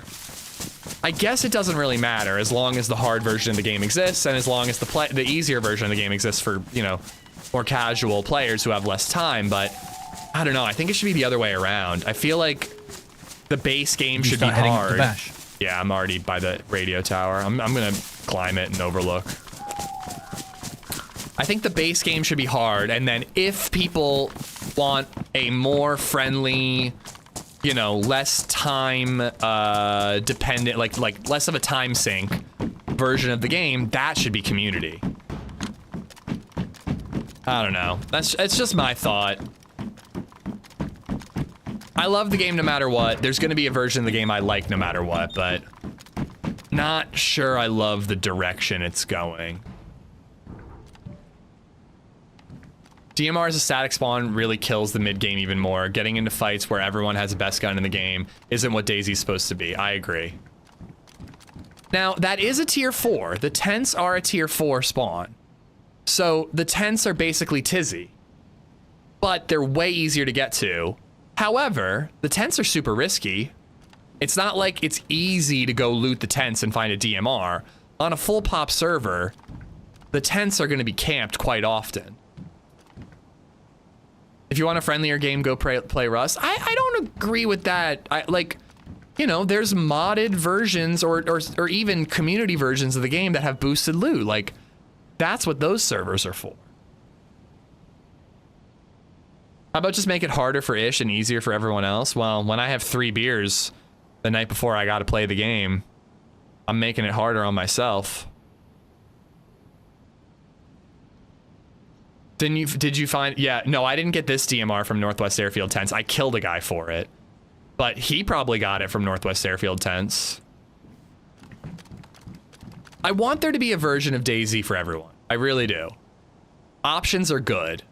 I guess it doesn't really matter as long as the hard version of the game exists and as long as the easier version of the game exists for, you know, more casual players who have less time, but I don't know. I think it should be the other way around. I feel like the base game should be hard. Yeah, I'm already by the radio tower. I'm gonna climb it and overlook. I think the base game should be hard, and then if people want a more friendly, you know, less time dependent, like less of a time sink version of the game, that should be community. I don't know. It's just my thought. I love the game no matter what. There's going to be a version of the game I like no matter what, but not sure I love the direction it's going. DMR as a static spawn really kills the mid game even more. Getting into fights where everyone has the best gun in the game isn't what DayZ's supposed to be. I agree. Now, that is a tier 4. The tents are a tier 4 spawn. So the tents are basically Tizzy, but they're way easier to get to. However, the tents are super risky. It's not like it's easy to go loot the tents and find a DMR. On a full pop server, the tents are going to be camped quite often. If you want a friendlier game, go play Rust. I don't agree with that. You know, there's modded versions or even community versions of the game that have boosted loot. Like, that's what those servers are for. How about just make it harder for Ish and easier for everyone else? Well, when I have 3 beers the night before I got to play the game, I'm making it harder on myself. Did you find? Yeah, no, I didn't get this DMR from Northwest Airfield Tents. I killed a guy for it, but he probably got it from Northwest Airfield Tents. I want there to be a version of DayZ for everyone. I really do. Options are good,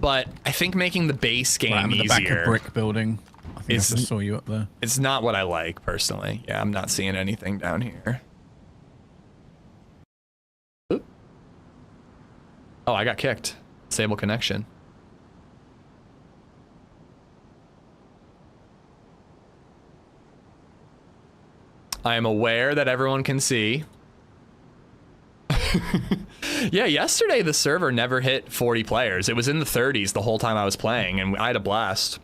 but I think making the base game I'm in the back easier. of brick building. I think I just saw you up there. It's not what I like personally. Yeah, I'm not seeing anything down here. Oop. Oh, I got kicked. Disable connection. I am aware that everyone can see. Yeah, yesterday the server never hit 40 players. It was in the 30s the whole time I was playing, and I had a blast.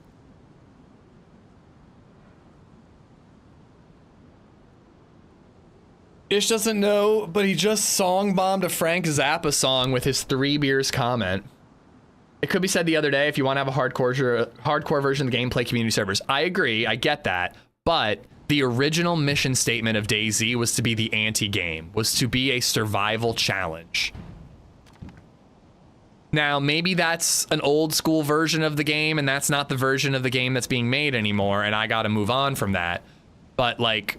Ish doesn't know, but he just song-bombed a Frank Zappa song with his 3 beers comment. It could be said the other day, if you want to have a hardcore version of the game, play community servers. I agree, I get that, but the original mission statement of DayZ was to be the anti-game, was to be a survival challenge. Now, maybe that's an old school version of the game, and that's not the version of the game that's being made anymore, and I gotta move on from that. But, like,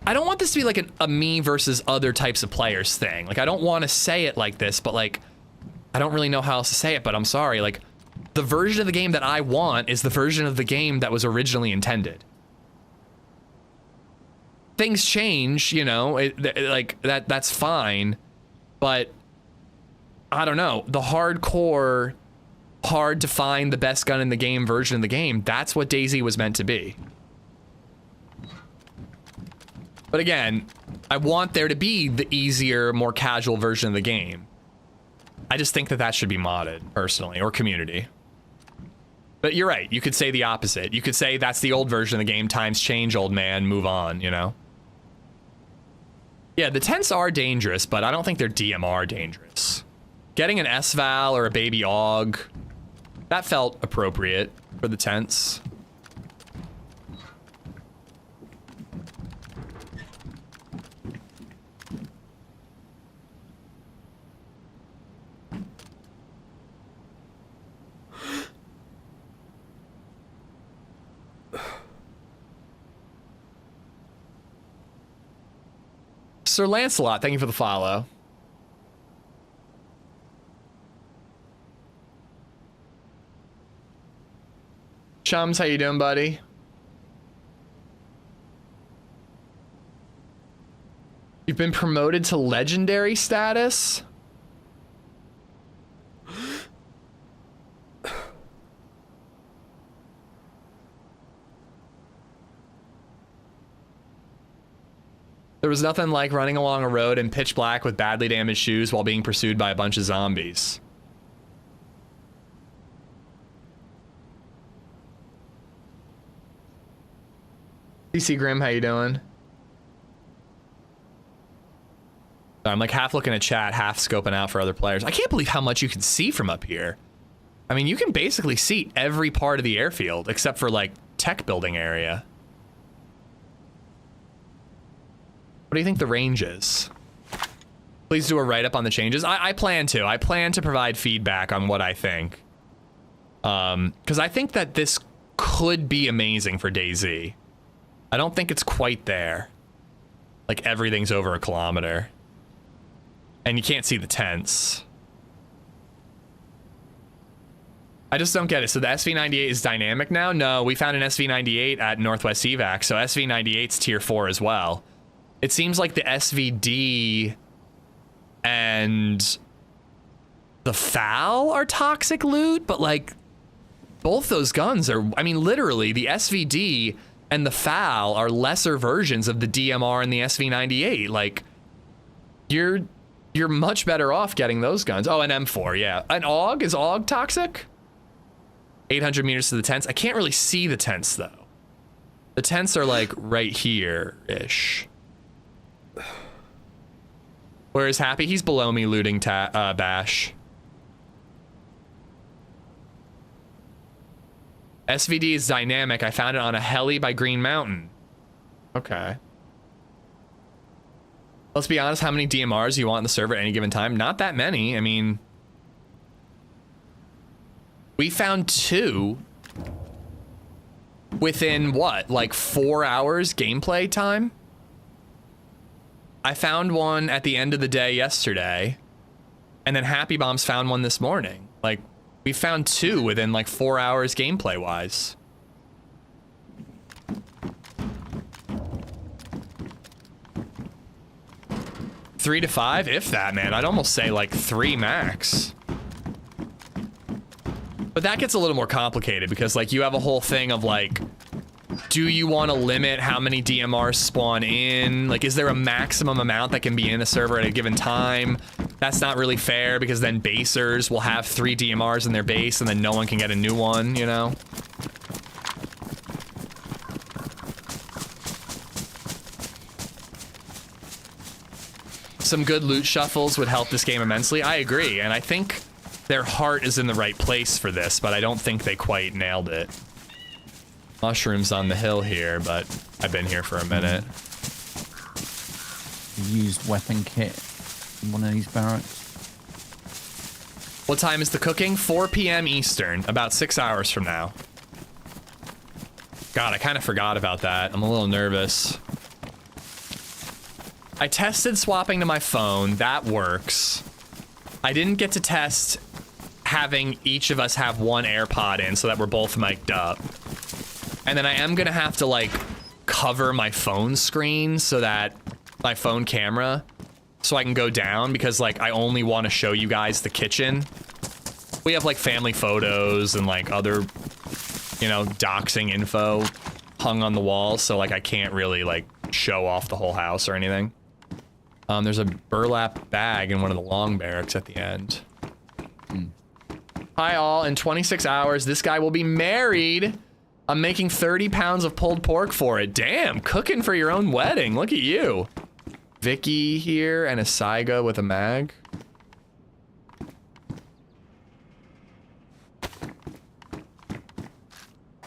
I don't want this to be like a me versus other types of players thing. Like, I don't want to say it like this, but like, I don't really know how else to say it, but I'm sorry. Like, the version of the game that I want is the version of the game that was originally intended. Things change, you know, like that's fine, but I don't know. The hardcore, hard to find the best gun in the game version of the game, that's what DayZ was meant to be. But again, I want there to be the easier, more casual version of the game. I just think that that should be modded, personally, or community. But you're right. You could say the opposite. You could say that's the old version of the game. Times change, old man. Move on, you know? Yeah, the tents are dangerous, but I don't think they're DMR dangerous. Getting an S-Val or a baby AUG, that felt appropriate for the tents. Sir Lancelot, thank you for the follow. Chums, how you doing, buddy? You've been promoted to legendary status? There was nothing like running along a road in pitch black with badly damaged shoes while being pursued by a bunch of zombies. CC Grim, how you doing? I'm like half looking at chat, half scoping out for other players. I can't believe how much you can see from up here. I mean, you can basically see every part of the airfield except for like tech building area. What do you think the range is? Please do a write-up on the changes. I plan to. I plan to provide feedback on what I think. Because I think that this could be amazing for DayZ. I don't think it's quite there. Like, everything's over a kilometer. And you can't see the tents. I just don't get it. So the SV98 is dynamic now? No, we found an SV98 at Northwest Evac, so SV98's tier 4 as well. It seems like the SVD and the FAL are toxic loot, but like both those guns are, I mean, literally the SVD and the FAL are lesser versions of the DMR and the SV98. Like you're much better off getting those guns. Oh, an M4, yeah. An AUG, is AUG toxic? 800 meters to the tents. I can't really see the tents though. The tents are like right here-ish. Where is Happy? He's below me looting Bash. SVD is dynamic. I found it on a heli by Green Mountain. Okay. Let's be honest, how many DMRs do you want in the server at any given time? Not that many. I mean, we found 2 within what, like 4 hours gameplay time? I found one at the end of the day yesterday, and then Happy Bombs found one this morning. Like, we found 2 within like 4 hours gameplay wise. Three to 5, if that, man. I'd almost say like 3 max. But that gets a little more complicated because like you have a whole thing of like, do you want to limit how many DMRs spawn in? Like, is there a maximum amount that can be in a server at a given time? That's not really fair because then basers will have 3 DMRs in their base and then no one can get a new one, you know? Some good loot shuffles would help this game immensely. I agree, and I think their heart is in the right place for this, but I don't think they quite nailed it. Mushrooms on the hill here, but I've been here for a minute. Used weapon kit in one of these barracks. What time is the cooking? 4 p.m. Eastern, about 6 hours from now. God, I kind of forgot about that. I'm a little nervous. I tested swapping to my phone. That works. I didn't get to test having each of us have one AirPod in so that we're both mic'd up. And then I am gonna have to like cover my phone screen so that my phone camera, so I can go down because like I only want to show you guys the kitchen. We have like family photos and like other, you know, doxing info hung on the wall, so like I can't really like show off the whole house or anything. There's a burlap bag in one of the long barracks at the end. Hi all, in 26 hours, this guy will be married. I'm making 30 pounds of pulled pork for it. Damn, cooking for your own wedding. Look at you. Vicky here and a Saiga with a mag.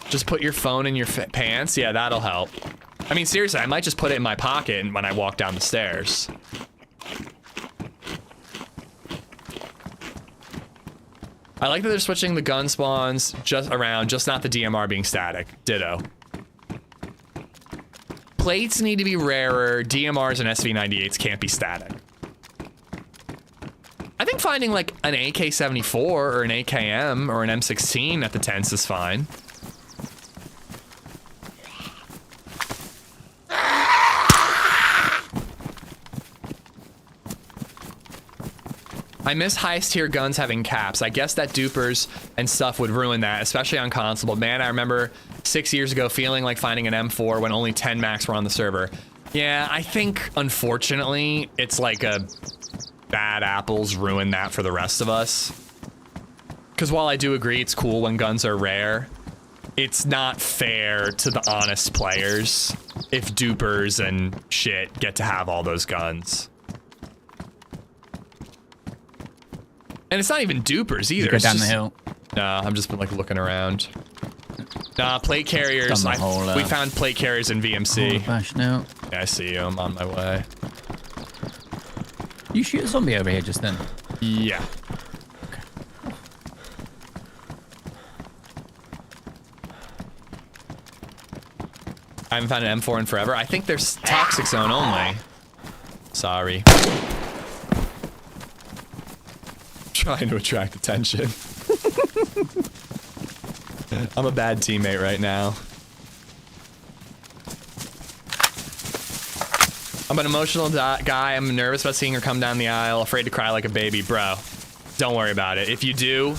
Just put your phone in your pants. Yeah, that'll help. I mean, seriously, I might just put it in my pocket when I walk down the stairs. I like that they're switching the gun spawns just around, just not the DMR being static. Ditto. Plates need to be rarer. DMRs and SV98s can't be static. I think finding like an AK-74 or an AKM or an M16 at the tents is fine. I miss highest tier guns having caps. I guess that dupers and stuff would ruin that, especially on console. But man, I remember 6 years ago feeling like finding an M4 when only 10 max were on the server. Yeah, I think, unfortunately, it's like a bad apples ruin that for the rest of us. Because while I do agree it's cool when guns are rare, it's not fair to the honest players if dupers and shit get to have all those guns. And it's not even dupers either. Go down the hill. Nah, I'm just like looking around. Nah, plate carriers. We found plate carriers in VMC. Bash now. Yeah, I see you. I'm on my way. You shoot a zombie over here just then? Yeah. Okay. I haven't found an M4 in forever. I think there's toxic zone only. Sorry. Trying to attract attention. I'm a bad teammate right now. I'm an emotional guy. I'm nervous about seeing her come down the aisle, afraid to cry like a baby. Bro, don't worry about it. If you do,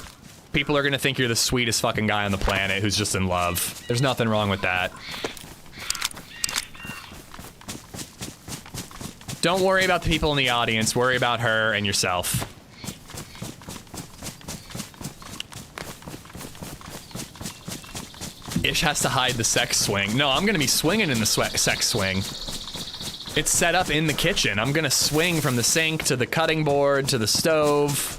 people are gonna think you're the sweetest fucking guy on the planet who's just in love. There's nothing wrong with that. Don't worry about the people in the audience. Worry about her and yourself. Ish has to hide the sex swing. No, I'm gonna be swinging in the sex swing. It's set up in the kitchen. I'm gonna swing from the sink to the cutting board to the stove.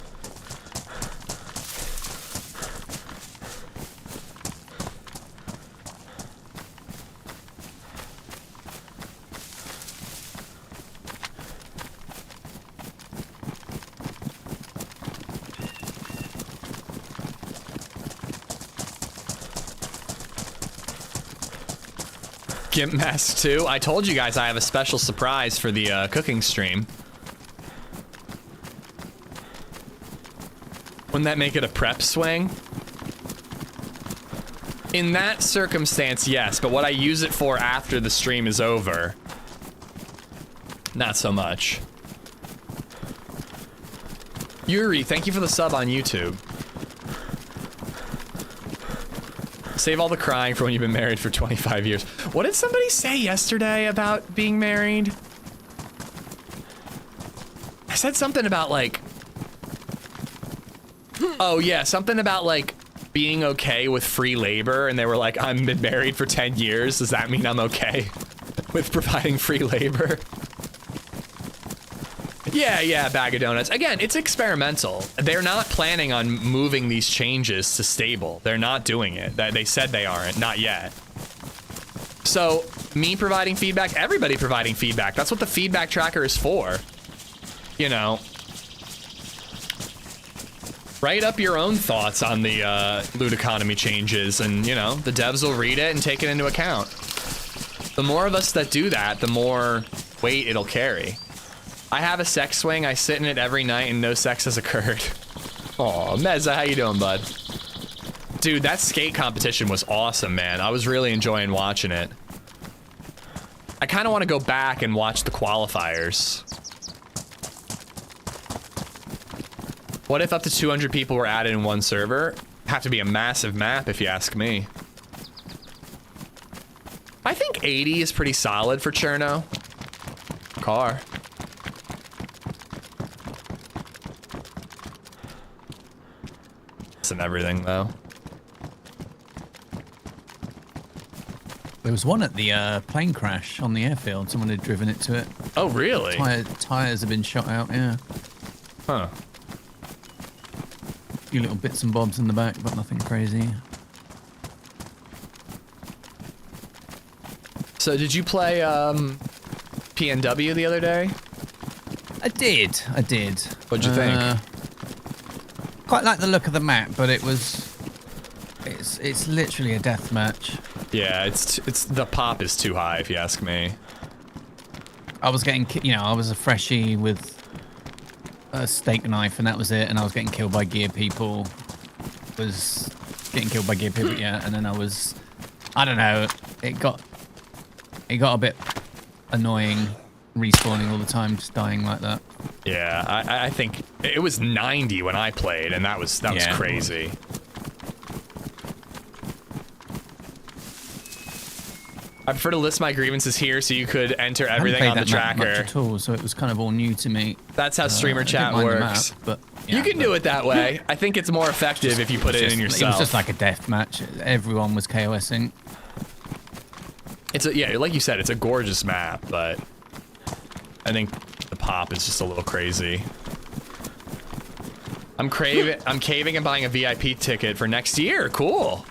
Gimp Mask 2. I told you guys I have a special surprise for the cooking stream. Wouldn't that make it a prep swing? In that circumstance, yes, but what I use it for after the stream is over, not so much. Yuri, thank you for the sub on YouTube. Save all the crying for when you've been married for 25 years. What did somebody say yesterday about being married? I said something about like... Oh yeah, something about like being okay with free labor, and they were like, I've been married for 10 years. Does that mean I'm okay with providing free labor? Yeah, bag of donuts. Again, it's experimental. They're not planning on moving these changes to stable. They're not doing it. They said they aren't, not yet. So, me providing feedback, everybody providing feedback. That's what the feedback tracker is for. You know. Write up your own thoughts on the loot economy changes, and, you know, the devs will read it and take it into account. The more of us that do that, the more weight it'll carry. I have a sex swing. I sit in it every night and no sex has occurred. Aw, Mezza, how you doing, bud? Dude, that skate competition was awesome, man. I was really enjoying watching it. I kind of want to go back and watch the qualifiers. What if up to 200 people were added in one server? Have to be a massive map if you ask me. I think 80 is pretty solid for Cherno. Car. maps and everything, though. There was one at the plane crash on the airfield. Someone had driven it to it. Oh, really? Tires have been shot out, yeah. Huh. A few little bits and bobs in the back, but nothing crazy. So did you play PNW the other day? I did. What'd you think? Quite like the look of the map, but it's literally a death match. Yeah, it's the pop is too high if you ask me. I was getting, I was a freshie with a steak knife, and that was it. And I was getting killed by gear people. Yeah. And then I don't know. It got a bit annoying, respawning all the time, just dying like that. Yeah, I think it was 90 when I played, and that was crazy. I prefer to list my grievances here so you could enter everything on the tracker. Much at all, so it was kind of all new to me. That's how streamer chat works. Map, but yeah, you can do it that way. I think it's more effective if you put it in yourself. It was just like a death match. Everyone was KOSing. Yeah, like you said, it's a gorgeous map, but I think the pop is just a little crazy. I'm caving and buying a VIP ticket for next year. Cool.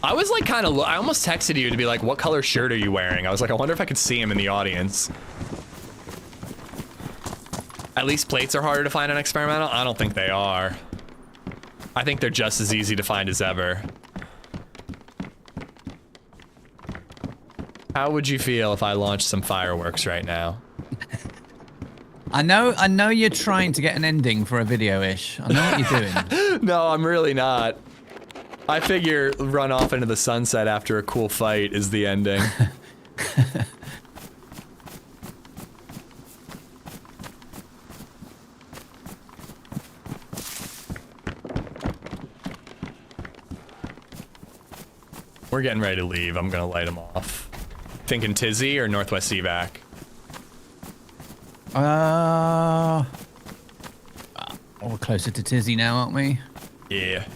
I was like I almost texted you to be like, what color shirt are you wearing? I was like, I wonder if I could see him in the audience. At least plates are harder to find on Experimental? I don't think they are. I think they're just as easy to find as ever. How would you feel if I launched some fireworks right now? I know you're trying to get an ending for a video-ish. I know what you're doing. No, I'm really not. I figure run off into the sunset after a cool fight is the ending. We're getting ready to leave. I'm gonna light them off. Thinking Tizzy or Northwest Evac? We're closer to Tizzy now, aren't we? Yeah.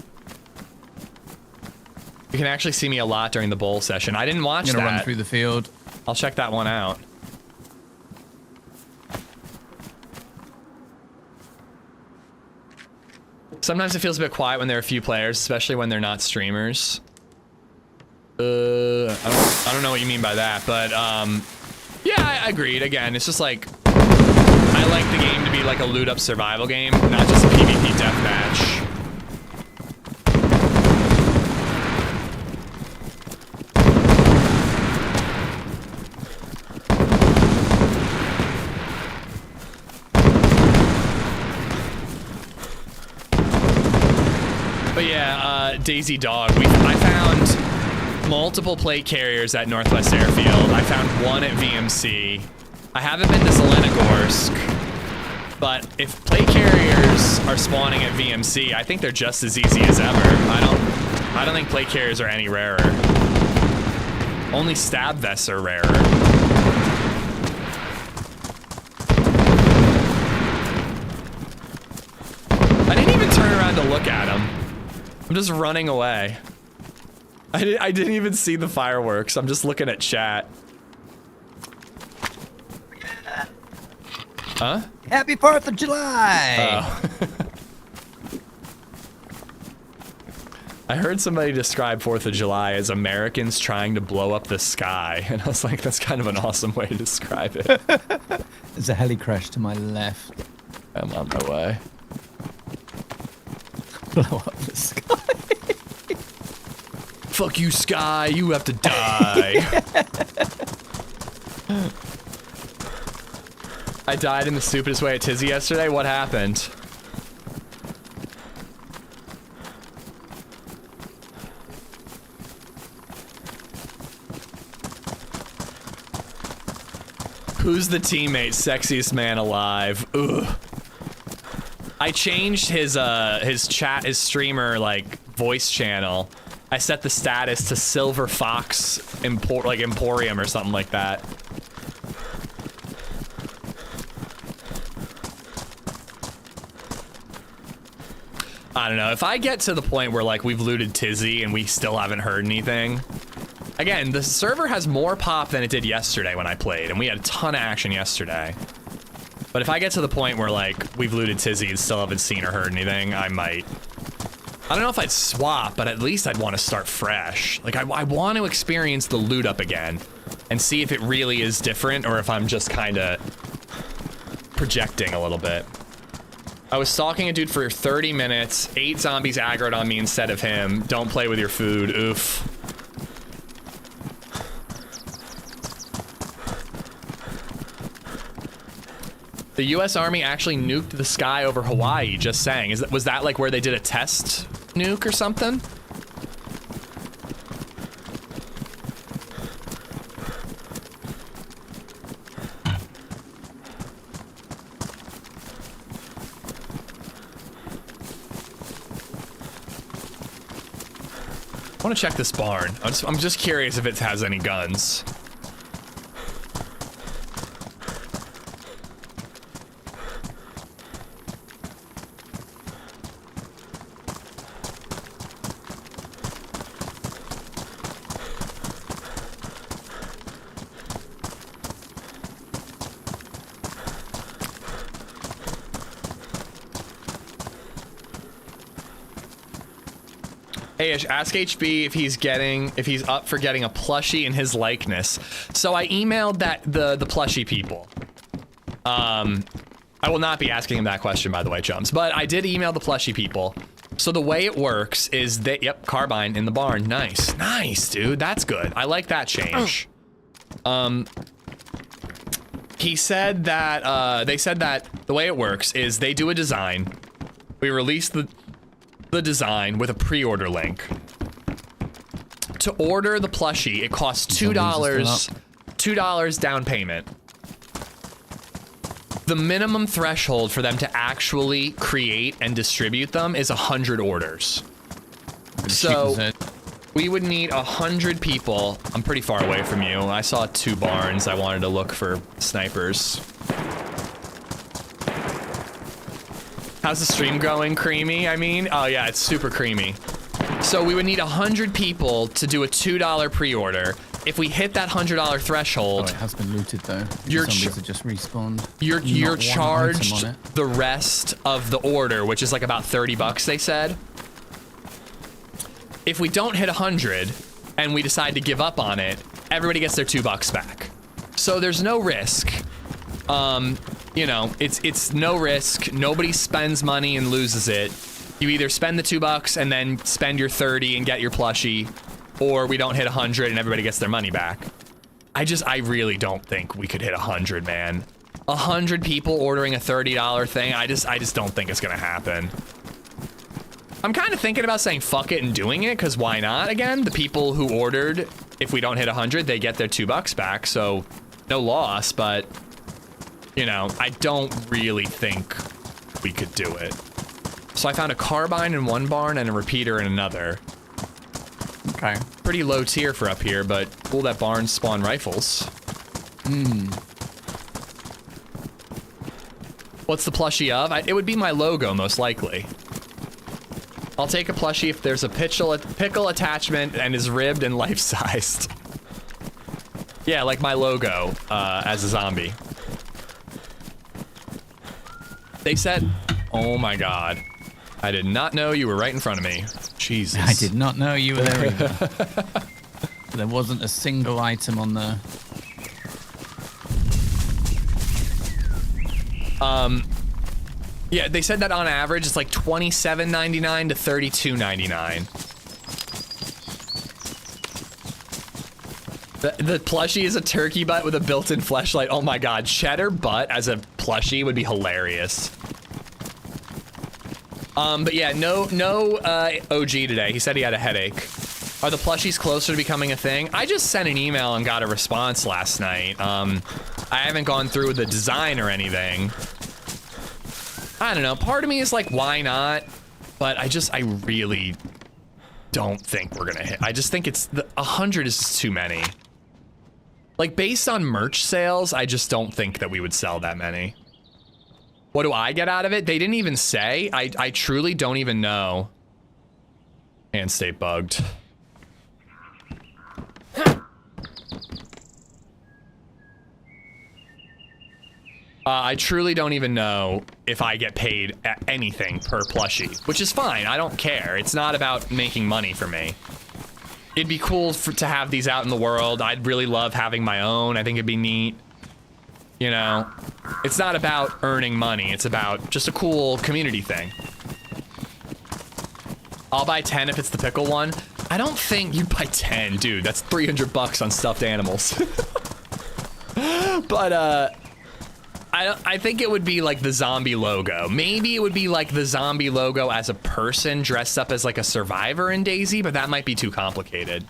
You can actually see me a lot during the bowl session. I didn't watch that. I'm gonna run through the field. I'll check that one out. Sometimes it feels a bit quiet when there are a few players, especially when they're not streamers. I don't know what you mean by that, but yeah, I agreed. Again, it's just like I like the game to be like a loot up survival game, not just a PvP deathmatch. But yeah, DayZ Dog. I found multiple plate carriers at Northwest Airfield. I found one at VMC. I haven't been to Zelenogorsk, but if plate carriers are spawning at VMC, I think they're just as easy as ever. I don't think plate carriers are any rarer. Only stab vests are rarer. I didn't even turn around to look at them. I'm just running away. I didn't even see the fireworks. I'm just looking at chat. Huh? Happy 4th of July! Oh. I heard somebody describe 4th of July as Americans trying to blow up the sky, and I was like, that's kind of an awesome way to describe it. There's a heli crash to my left. I'm on my way. Blow up the sky. Fuck you, Sky. You have to die. I died in the stupidest way at Tizzy yesterday. What happened? Who's the teammate? Sexiest man alive. Ugh. I changed his streamer like voice channel. I set the status to Silver Fox Emporium or something like that. I don't know. If I get to the point where like we've looted Tizzy and we still haven't heard anything. Again, the server has more pop than it did yesterday when I played, and we had a ton of action yesterday. But if I get to the point where like we've looted Tizzy and still haven't seen or heard anything, I might. I don't know if I'd swap, but at least I'd want to start fresh. Like I want to experience the loot up again and see if it really is different or if I'm just kind of projecting a little bit. I was stalking a dude for 30 minutes, 8 zombies aggroed on me instead of him. Don't play with your food, oof. The US Army actually nuked the sky over Hawaii, just saying. Was that like where they did a test nuke or something? I want to check this barn. I'm just curious if it has any guns. Hey, ask HB if he's up for getting a plushie in his likeness. So I emailed the plushie people. I will not be asking him that question, by the way, chums. But I did email the plushie people. So the way it works is yep, carbine in the barn. Nice, nice, dude. That's good. I like that change. He said that they said that the way it works is they do a design. We release the design with a pre-order link. To order the plushie, it costs $2 down payment. The minimum threshold for them to actually create and distribute them is 100 orders. So we would need 100 people. I'm pretty far away from you. I saw 2 barns. I wanted to look for snipers. How's the stream going? Creamy, I mean? Oh yeah, it's super creamy. So we would need 100 people to do a $2 pre-order. If we hit that $100 threshold... Oh, it has been looted though. You're zombies have just respawned. You're charged the rest of the order, which is like about 30 bucks, they said. If we don't hit 100 and we decide to give up on it, everybody gets their $2 back. So there's no risk. You know, it's no risk. Nobody spends money and loses it. You either spend the $2 and then spend your 30 and get your plushie, or we don't hit 100 and everybody gets their money back. I really don't think we could hit 100, man. 100 people ordering a $30 thing. I just don't think it's gonna happen. I'm kind of thinking about saying fuck it and doing it, because why not? Again, the people who ordered, if we don't hit 100, they get their $2 back, so no loss, but you know, I don't really think we could do it. So I found a carbine in one barn and a repeater in another. Okay. Pretty low tier for up here, but cool that barns spawn rifles. What's the plushie of? It would be my logo, most likely. I'll take a plushie if there's a pickle attachment and is ribbed and life-sized. Yeah, like my logo as a zombie. They said, oh my god. I did not know you were right in front of me. Jesus. I did not know you were there either. There wasn't a single item on the... Yeah, they said that on average it's like $27.99 to $32.99. The plushie is a turkey butt with a built-in fleshlight. Oh my god, cheddar butt as a plushie would be hilarious. But yeah, no OG today. He said he had a headache. Are the plushies closer to becoming a thing? I just sent an email and got a response last night. I haven't gone through the design or anything. I don't know. Part of me is like, why not? But I really don't think we're gonna hit. I just think 100 is too many. Like, based on merch sales, I just don't think that we would sell that many. What do I get out of it? They didn't even say. I truly don't even know. And state bugged. I truly don't even know if I get paid anything per plushie, which is fine. I don't care. It's not about making money for me. It'd be cool to have these out in the world. I'd really love having my own. I think it'd be neat. You know, it's not about earning money. It's about just a cool community thing. I'll buy 10 if it's the pickle one. I don't think you'd buy 10, dude. That's 300 bucks on stuffed animals. But, I think it would be like the zombie logo. Maybe it would be like the zombie logo as a person dressed up as like a survivor in DayZ, but that might be too complicated.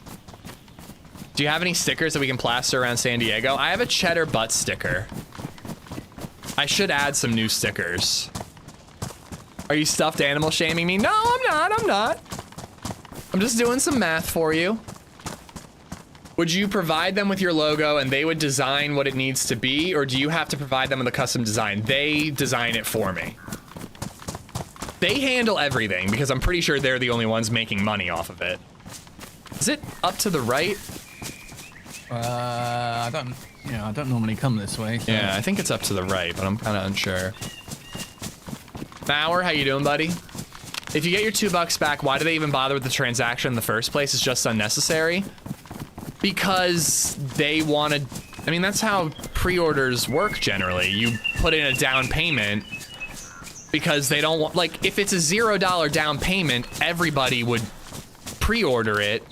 Do you have any stickers that we can plaster around San Diego? I have a cheddar butt sticker. I should add some new stickers. Are you stuffed animal shaming me? No, I'm not. I'm just doing some math for you. Would you provide them with your logo and they would design what it needs to be, or do you have to provide them with a custom design? They design it for me. They handle everything because I'm pretty sure they're the only ones making money off of it. Is it up to the right? I don't normally come this way. So. Yeah, I think it's up to the right, but I'm kind of unsure. Bauer, how you doing, buddy? If you get your $2 back, why do they even bother with the transaction in the first place? It's just unnecessary. Because they want to, I mean, that's how pre-orders work generally. You put in a down payment because they don't want, like, if it's a $0 down payment, everybody would pre-order it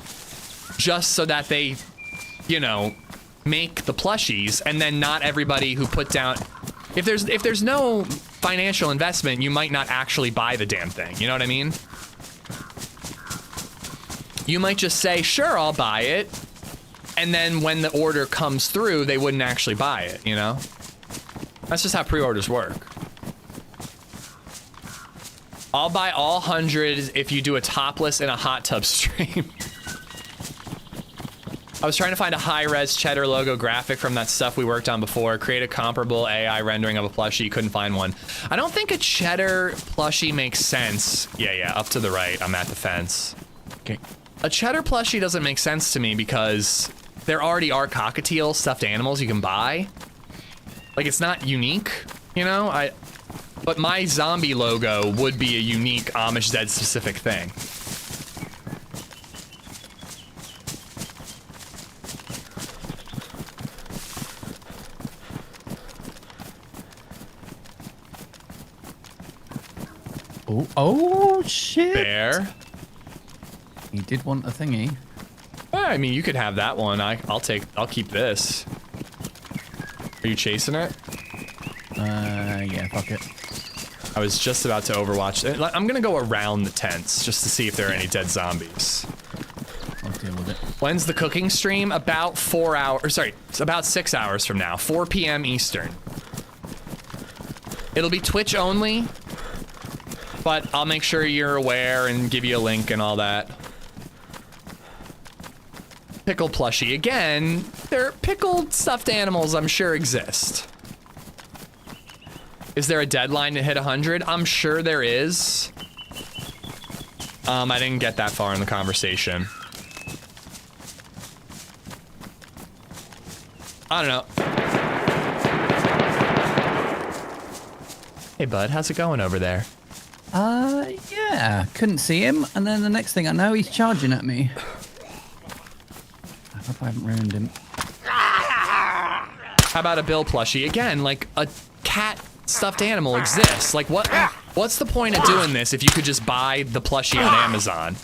just so that they, you know, make the plushies, and then not everybody who put down, if there's no financial investment, you might not actually buy the damn thing. You know what I mean? You might just say, sure, I'll buy it. And then when the order comes through, they wouldn't actually buy it, you know? That's just how pre-orders work. I'll buy all 100 if you do a topless in a hot tub stream. I was trying to find a high-res cheddar logo graphic from that stuff we worked on before. Create a comparable AI rendering of a plushie. Couldn't find one. I don't think a cheddar plushie makes sense. Yeah, up to the right. I'm at the fence. Okay. A cheddar plushie doesn't make sense to me because there already are cockatiel stuffed animals you can buy. Like, it's not unique, you know? But my zombie logo would be a unique AmishZed specific thing. Oh shit! Bear. He did want a thingy. I mean, you could have that one. I'll keep this. Are you chasing it? Yeah, fuck it. I was just about to overwatch it. I'm gonna go around the tents just to see if there are any dead zombies. I'll deal with it. When's the cooking stream? About 4 hours, sorry, it's about 6 hours from now, 4 p.m. Eastern. It'll be Twitch only, but I'll make sure you're aware and give you a link and all that. Pickle plushie. Again, they're pickled stuffed animals I'm sure exist. Is there a deadline to hit 100? I'm sure there is. I didn't get that far in the conversation. I don't know. Hey bud, how's it going over there? Yeah, couldn't see him, and then the next thing I know, he's charging at me. I hope I haven't ruined him. How about a Bill plushie? Again, like, a cat stuffed animal exists. Like, what's the point of doing this if you could just buy the plushie on Amazon?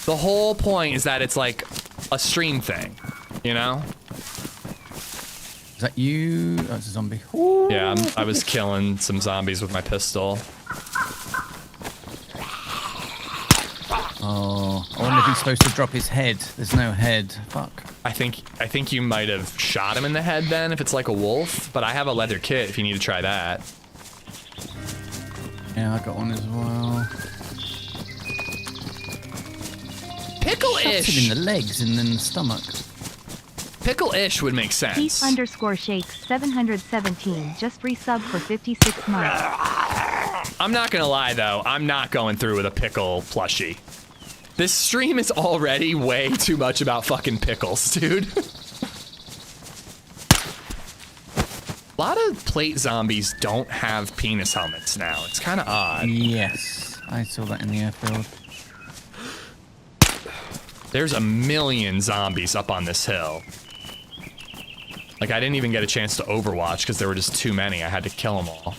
The whole point is that it's like a stream thing, you know? Is that you? Oh, it's a zombie. Ooh. Yeah, I was killing some zombies with my pistol. Oh, I wonder if he's supposed to drop his head. There's no head. Fuck. I think you might have shot him in the head then if it's like a wolf, but I have a leather kit if you need to try that. Yeah, I got one as well. Pickle-ish! Shots him in the legs and then the stomach. Pickle-ish would make sense. Keith_shakes 717 just resub for 56 months. I'm not gonna lie though, I'm not going through with a pickle plushie. This stream is already way too much about fucking pickles, dude. A lot of plate zombies don't have penis helmets now. It's kind of odd. Yes, I saw that in the airfield. There's a million zombies up on this hill. Like, I didn't even get a chance to overwatch because there were just too many. I had to kill them all.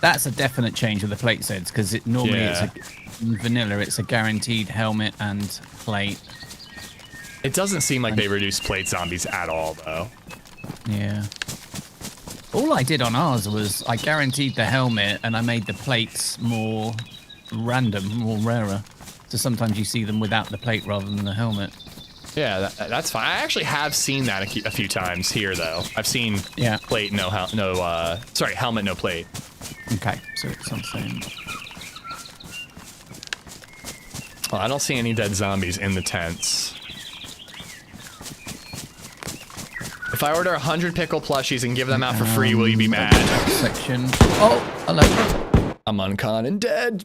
That's a definite change with the plate sets because it normally Yeah. in vanilla it's a guaranteed helmet and plate. It doesn't seem like they reduced plate zombies at all, though. Yeah. All I did on ours was I guaranteed the helmet and I made the plates more random, more rarer. So sometimes you see them without the plate rather than the helmet. Yeah, that's fine. I actually have seen that a few times here, though. I've seen plate, sorry, helmet, no plate. Okay, so it's something. Well, I don't see any dead zombies in the tents. If I order 100 pickle plushies and give them out for free, will you be mad? Section. Oh, hello. I'm uncon and dead.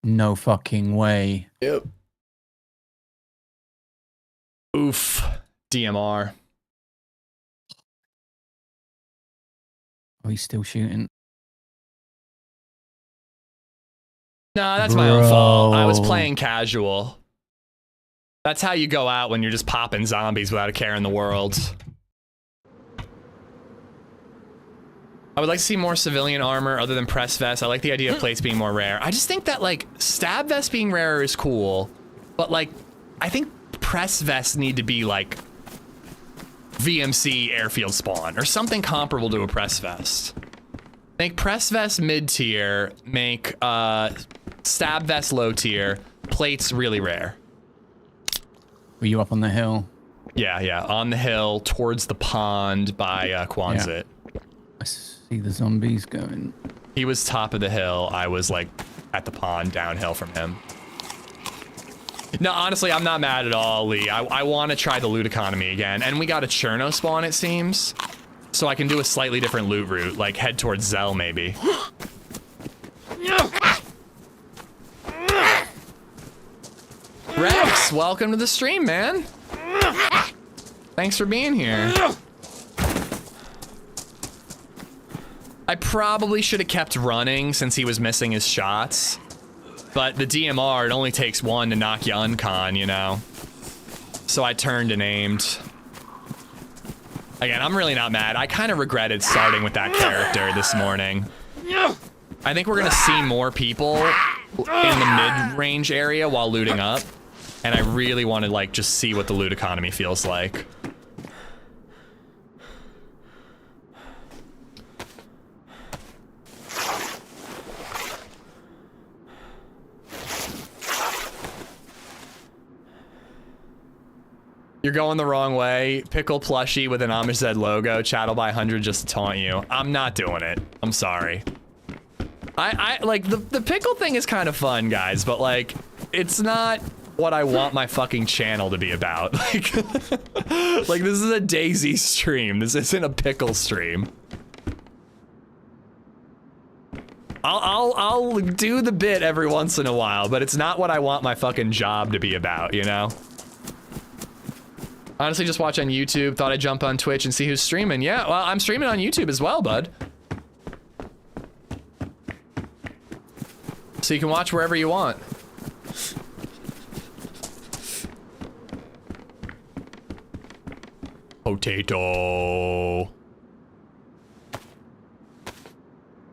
No fucking way. Yep. Oof. DMR. Are we still shooting? Nah, that's my own fault. I was playing casual. That's how you go out when you're just popping zombies without a care in the world. I would like to see more civilian armor other than press vests. I like the idea of plates being more rare. I just think that, like, stab vests being rarer is cool, but, like, I think press vests need to be, like, VMC airfield spawn or something comparable to a press vest. Make press vest mid-tier, make stab vest low tier, plates really rare. Were you up on the hill? Yeah, on the hill towards the pond by Quonset. Yeah. I see the zombies going. He was top of the hill. I was like at the pond downhill from him. No, honestly, I'm not mad at all, Lee. I want to try the loot economy again. And we got a Cherno spawn, it seems. So I can do a slightly different loot route, like head towards Zell, maybe. Rex, welcome to the stream, man. Thanks for being here. I probably should have kept running since he was missing his shots. But the DMR, it only takes one to knock you uncon, you know? So I turned and aimed. Again, I'm really not mad. I kind of regretted starting with that character this morning. I think we're gonna see more people in the mid-range area while looting up. And I really want to, like, just see what the loot economy feels like. You're going the wrong way. Pickle plushie with an AmishZed logo. Chattel by 100 just to taunt you. I'm not doing it. I'm sorry. I like, the pickle thing is kind of fun, guys, but, like, it's not what I want my fucking channel to be about. Like, like, this is a DayZ stream. This isn't a pickle stream. I'll do the bit every once in a while, but it's not what I want my fucking job to be about, you know? Honestly, just watch on YouTube. Thought I'd jump on Twitch and see who's streaming. Yeah, well, I'm streaming on YouTube as well, bud. So you can watch wherever you want. Potato.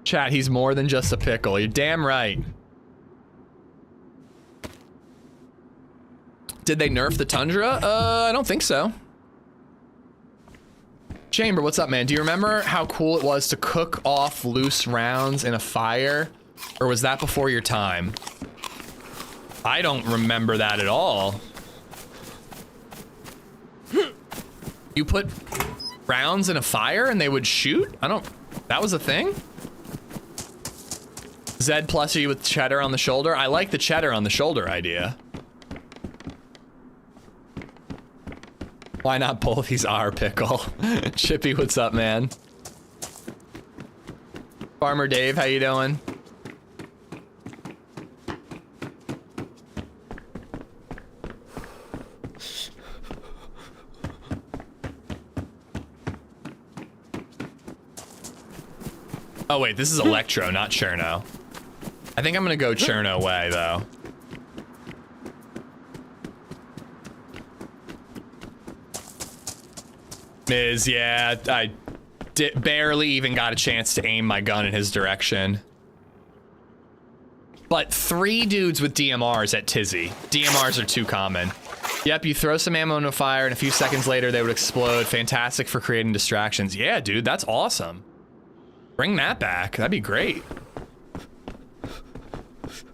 Chat, he's more than just a pickle. You're damn right. Did they nerf the Tundra? I don't think so. Chamber, what's up, man? Do you remember how cool it was to cook off loose rounds in a fire? Or was that before your time? I don't remember that at all. You put rounds in a fire and they would shoot? That was a thing? Zed plus you with cheddar on the shoulder. I like the cheddar on the shoulder idea. Why not both? He's our pickle. Chippy, what's up, man? Farmer Dave, how you doing? Oh wait, this is Electro, not Cherno. I think I'm gonna go Cherno way, though. Miz, yeah, I barely even got a chance to aim my gun in his direction. But 3 dudes with DMRs at Tizzy. DMRs are too common. Yep, you throw some ammo in a fire and a few seconds later they would explode. Fantastic for creating distractions. Yeah, dude, that's awesome. Bring that back. That'd be great.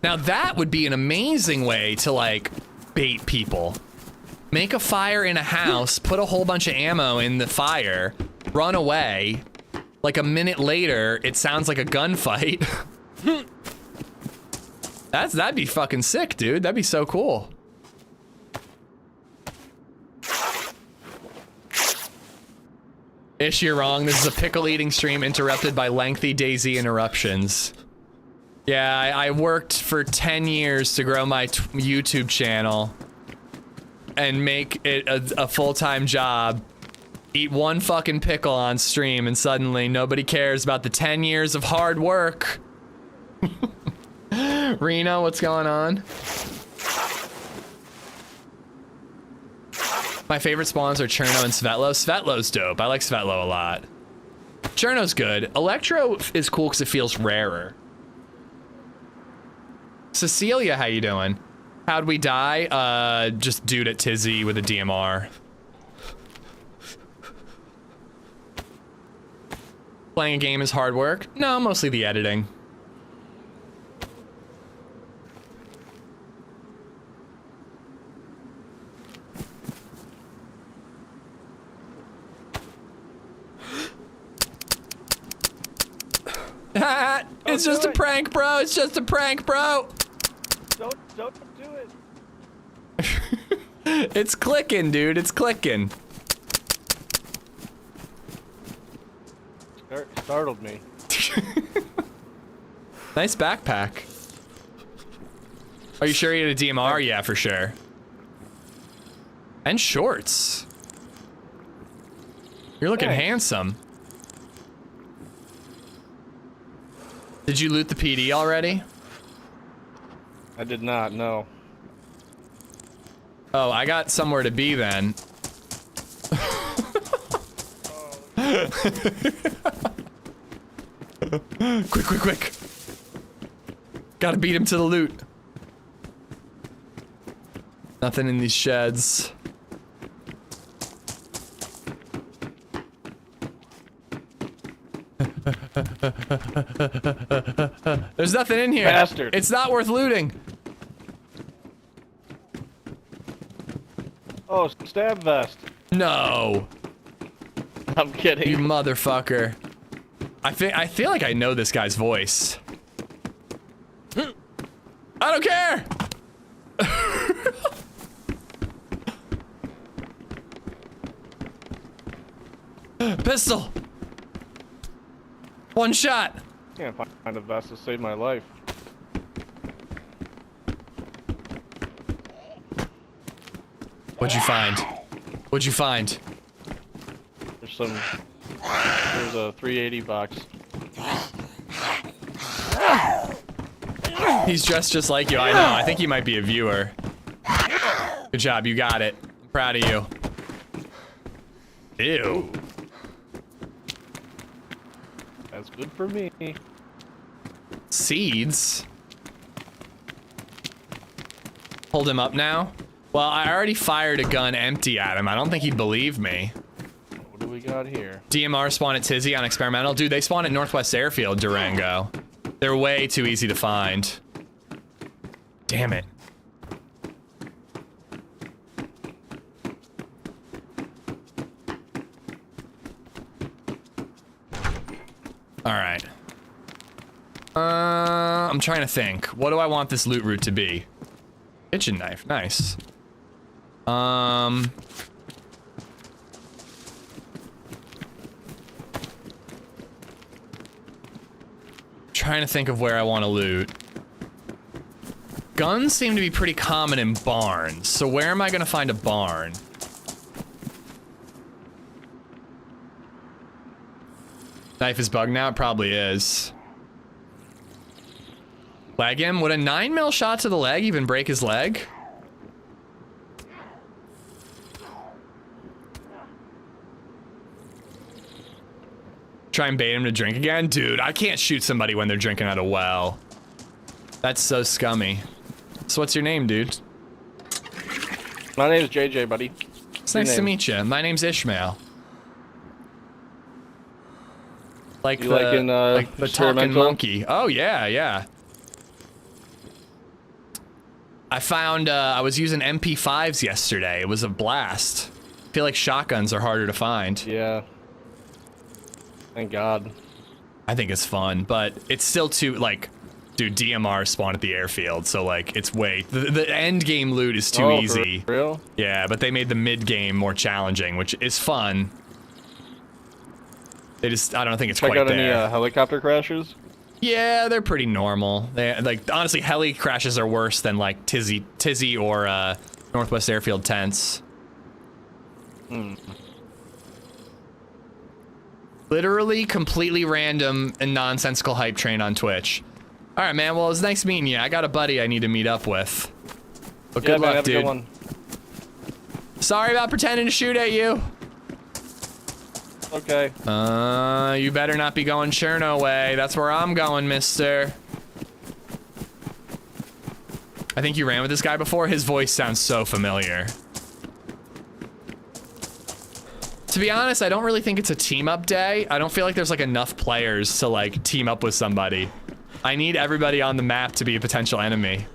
Now that would be an amazing way to like bait people. Make a fire in a house, put a whole bunch of ammo in the fire, run away. Like a minute later, it sounds like a gunfight. That'd be fucking sick, dude. That'd be so cool. Ish, you're wrong. This is a pickle eating stream interrupted by lengthy DayZ interruptions. Yeah, I worked for 10 years to grow my YouTube channel and make it a full-time job. Eat one fucking pickle on stream and suddenly nobody cares about the 10 years of hard work. Reno, what's going on? My favorite spawns are Cherno and Svetlo. Svetlo's dope. I like Svetlo a lot. Cherno's good. Electro is cool because it feels rarer. Cecilia, how you doing? How'd we die? Just dude at Tizzy with a DMR. Playing a game is hard work? No, mostly the editing. It's just a prank, bro. It's just a prank, bro. Don't do it. It's clicking, dude. It's clicking. Startled me. Nice backpack. Are you sure you had a DMR? Yeah, for sure. And shorts. You're looking handsome. Did you loot the PD already? I did not, no. Oh, I got somewhere to be then. Quick. Gotta beat him to the loot. Nothing in these sheds. There's nothing in here. Bastard. It's not worth looting. Oh, stab vest. No. I'm kidding. You motherfucker. I feel like I know this guy's voice. I don't care. Pistol. One shot. Can't find a vest to save my life. What'd you find? What'd you find? There's a 380 box. He's dressed just like you. I know. I think he might be a viewer. Good job. You got it. I'm proud of you. Ew. That's good for me. Seeds? Hold him up now? Well, I already fired a gun empty at him. I don't think he'd believe me. What do we got here? DMR spawn at Tizzy on Experimental. Dude, they spawn at Northwest Airfield, Durango. They're way too easy to find. Damn it. All right. I'm trying to think. What do I want this loot route to be? Kitchen knife, nice. Trying to think of where I want to loot. Guns seem to be pretty common in barns, so where am I gonna find a barn? Knife is bugged now? It probably is. Leg him? Would a 9mm shot to the leg even break his leg? Try and bait him to drink again? Dude, I can't shoot somebody when they're drinking out of a well. That's so scummy. So what's your name, dude? My name's JJ, buddy. It's nice to meet you. My name's Ishmael. Like You the, like the talking Experimental? monkey. Oh, yeah, yeah. I found, I was using MP5s yesterday. It was a blast. I feel like shotguns are harder to find. Yeah. Thank God. I think it's fun, but it's still too, like, dude, DMR spawn at the airfield, so, like, it's way... The end game loot is too easy. For real? Yeah, but they made the mid game more challenging, which is fun. They just, I don't think it's Check quite out there. any helicopter crashes? Yeah, they're pretty normal. They, like, honestly, heli crashes are worse than, like, Tizzy or Northwest Airfield tents. Literally, completely random and nonsensical hype train on Twitch. All right, man. Well, it was nice meeting you. I got a buddy I need to meet up with. But good luck, have dude. A good one. Sorry about pretending to shoot at you. Okay. You better not be going Cherno way. That's where I'm going, mister. I think you ran with this guy before. His voice sounds so familiar. To be honest, I don't really think it's a team up day. I don't feel like there's like enough players to like team up with somebody. I need everybody on the map to be a potential enemy.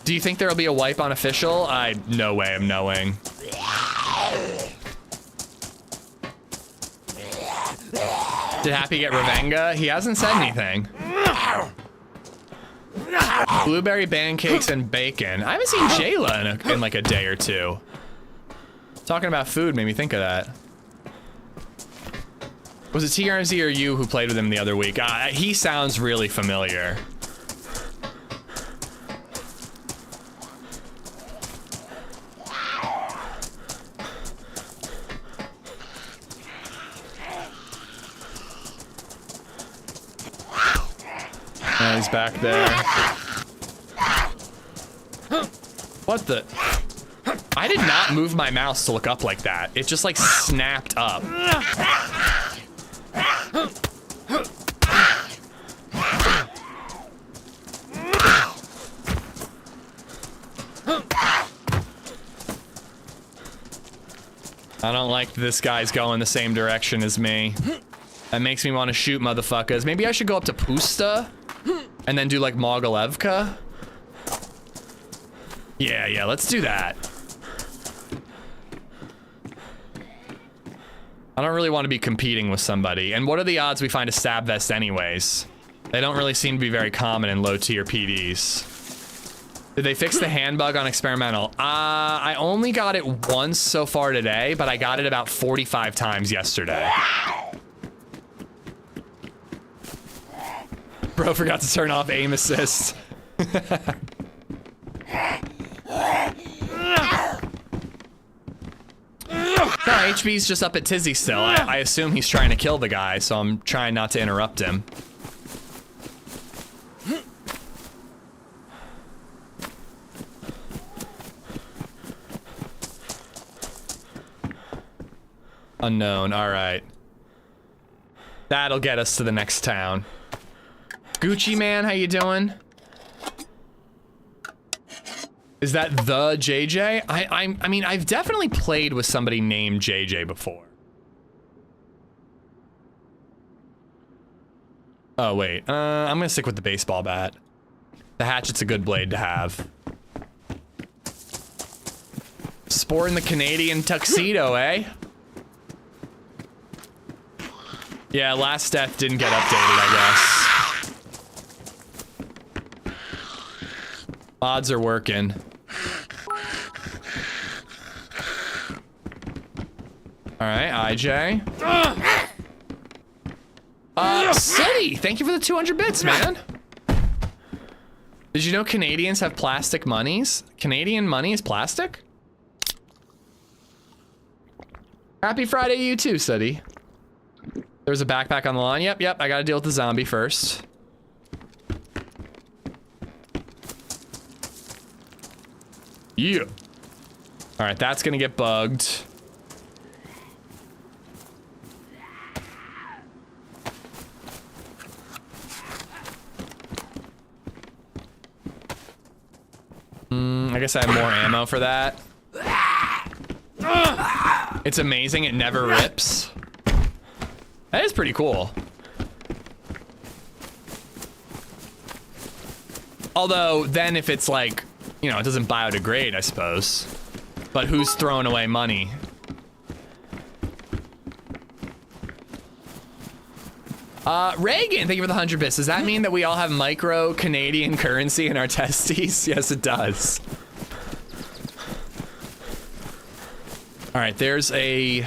Do you think there'll be a wipe on official? No way of knowing. Did Happy get Revenga? He hasn't said anything. Blueberry pancakes and bacon. I haven't seen Jayla in like a day or two. Talking about food made me think of that. Was it TRMZ or you who played with him the other week? He sounds really familiar. Oh, he's back there. What the? I did not move my mouse to look up like that. It just like snapped up. I don't like this guy's going the same direction as me. That makes me want to shoot motherfuckers. Maybe I should go up to Pusta and then do like Mogalevka. Yeah, let's do that. I don't really want to be competing with somebody. And what are the odds we find a stab vest anyways? They don't really seem to be very common in low tier PDs. Did they fix the hand bug on Experimental? I only got it once so far today, but I got it about 45 times yesterday. Bro forgot to turn off aim assist. No, HB's just up at Tizzy still. I assume he's trying to kill the guy, so I'm trying not to interrupt him. Unknown, all right. That'll get us to the next town. Gucci man, how you doing? Is that the JJ? I mean, I've definitely played with somebody named JJ before. Oh, wait. I'm gonna stick with the baseball bat. The hatchet's a good blade to have. Sporting the Canadian tuxedo, eh? Yeah, last death didn't get updated, I guess. Mods are working. Alright, IJ. City! Thank you for the 200 bits, man. Did you know Canadians have plastic monies? Canadian money is plastic? Happy Friday to you too, City. There's a backpack on the line. Yep, I gotta deal with the zombie first. Yeah. Alright, that's gonna get bugged. I guess I have more ammo for that. It's amazing, it never rips. That is pretty cool. Although, then if it's like, you know, it doesn't biodegrade, I suppose. But who's throwing away money? Reagan, thank you for the 100 bits. Does that mean that we all have micro Canadian currency in our testes? Yes, it does. All right, there's a...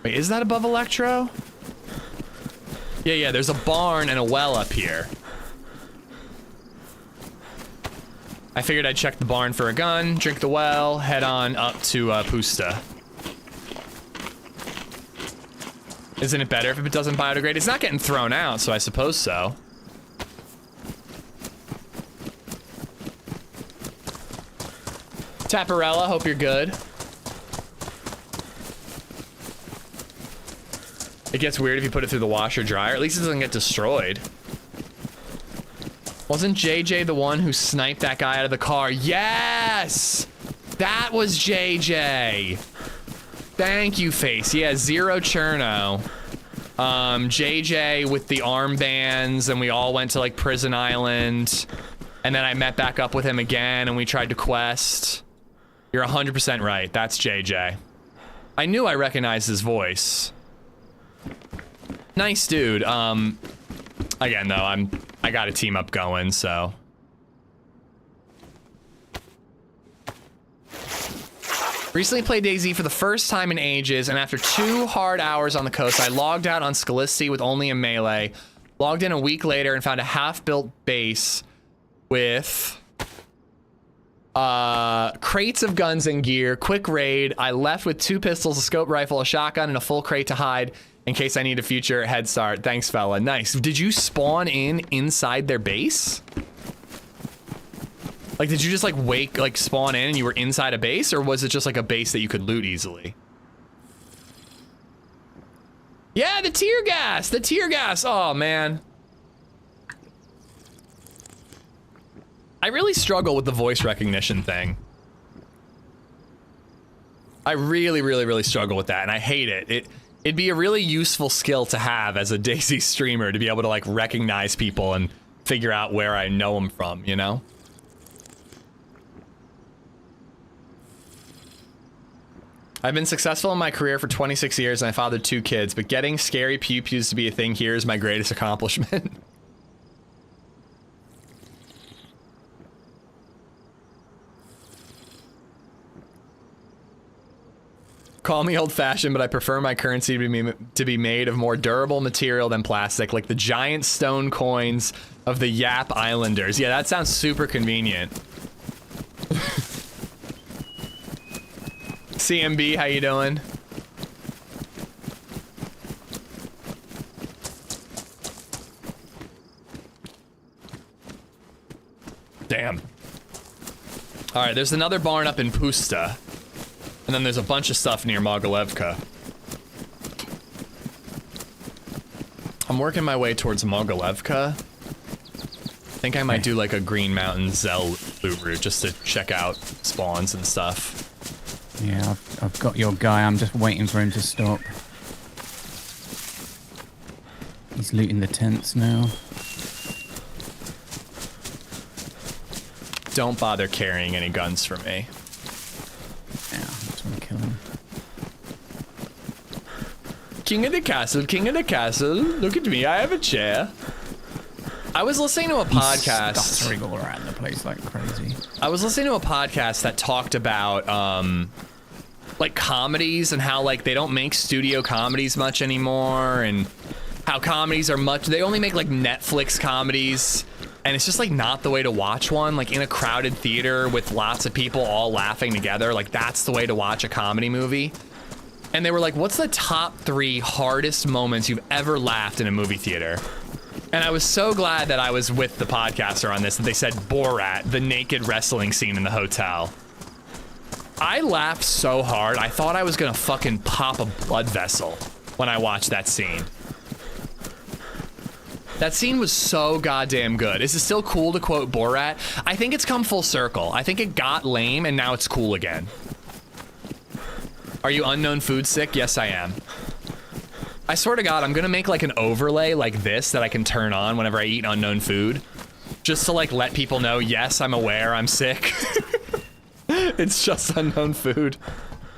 Wait, is that above Electro? Yeah, there's a barn and a well up here. I figured I'd check the barn for a gun, drink the well, head on up to Pusta. Isn't it better if it doesn't biodegrade? It's not getting thrown out, so I suppose so. Taparella, hope you're good. It gets weird if you put it through the washer dryer. At least it doesn't get destroyed. Wasn't JJ the one who sniped that guy out of the car? Yes! That was JJ. Thank you, Face. Yeah, Zero Cherno. JJ with the armbands, and we all went to like Prison Island. And then I met back up with him again, and we tried to quest. You're 100% right. That's JJ. I knew I recognized his voice. Nice dude. Again though, I got a team up going, so. Recently played DayZ for the first time in ages, and after 2 hard hours on the coast, I logged out on Scalisi with only a melee. Logged in a week later and found a half-built base with crates of guns and gear. Quick raid. I left with 2 pistols, a scope rifle, a shotgun, and a full crate to hide in case I need a future head start. Thanks, fella. Nice. Did you spawn inside their base? Like, did you just like spawn in and you were inside a base, or was it just like a base that you could loot easily? Yeah, the tear gas, the tear gas. Oh man. I really struggle with the voice recognition thing. I really struggle with that, and I hate it. It'd be a really useful skill to have as a DayZ streamer, to be able to like recognize people and figure out where I know them from, you know? I've been successful in my career for 26 years and I fathered 2 kids, but getting scary pew-pews to be a thing here is my greatest accomplishment. Call me old-fashioned, but I prefer my currency to be made of more durable material than plastic, like the giant stone coins of the Yap Islanders. Yeah, that sounds super convenient. CMB, how you doing? Damn. All right, there's another barn up in Pusta. And then there's a bunch of stuff near Mogalevka. I'm working my way towards Mogalevka. I think I might do like a Green Mountain Zell loot route just to check out spawns and stuff. Yeah, I've got your guy. I'm just waiting for him to stop. He's looting the tents now. Don't bother carrying any guns for me. Yeah, I just want to kill him. king of the castle, king of the castle. Look at me, I have a chair. I was listening to a podcast. Stuttering all around the place like crazy. I was listening to a podcast that talked about like comedies and how like they don't make studio comedies much anymore, and how comedies are they only make like Netflix comedies, and it's just like not the way to watch one, like in a crowded theater with lots of people all laughing together. Like that's the way to watch a comedy movie. And they were like, what's the top 3 hardest moments you've ever laughed in a movie theater? And I was so glad that I was with the podcaster on this, that they said Borat, the naked wrestling scene in the hotel. I laughed so hard, I thought I was gonna fucking pop a blood vessel when I watched that scene. That scene was so goddamn good. Is it still cool to quote Borat? I think it's come full circle. I think it got lame and now it's cool again. Are you unknown food sick? Yes, I am. I swear to God, I'm gonna make like an overlay like this that I can turn on whenever I eat unknown food. Just to like let people know, yes, I'm aware I'm sick. It's just unknown food.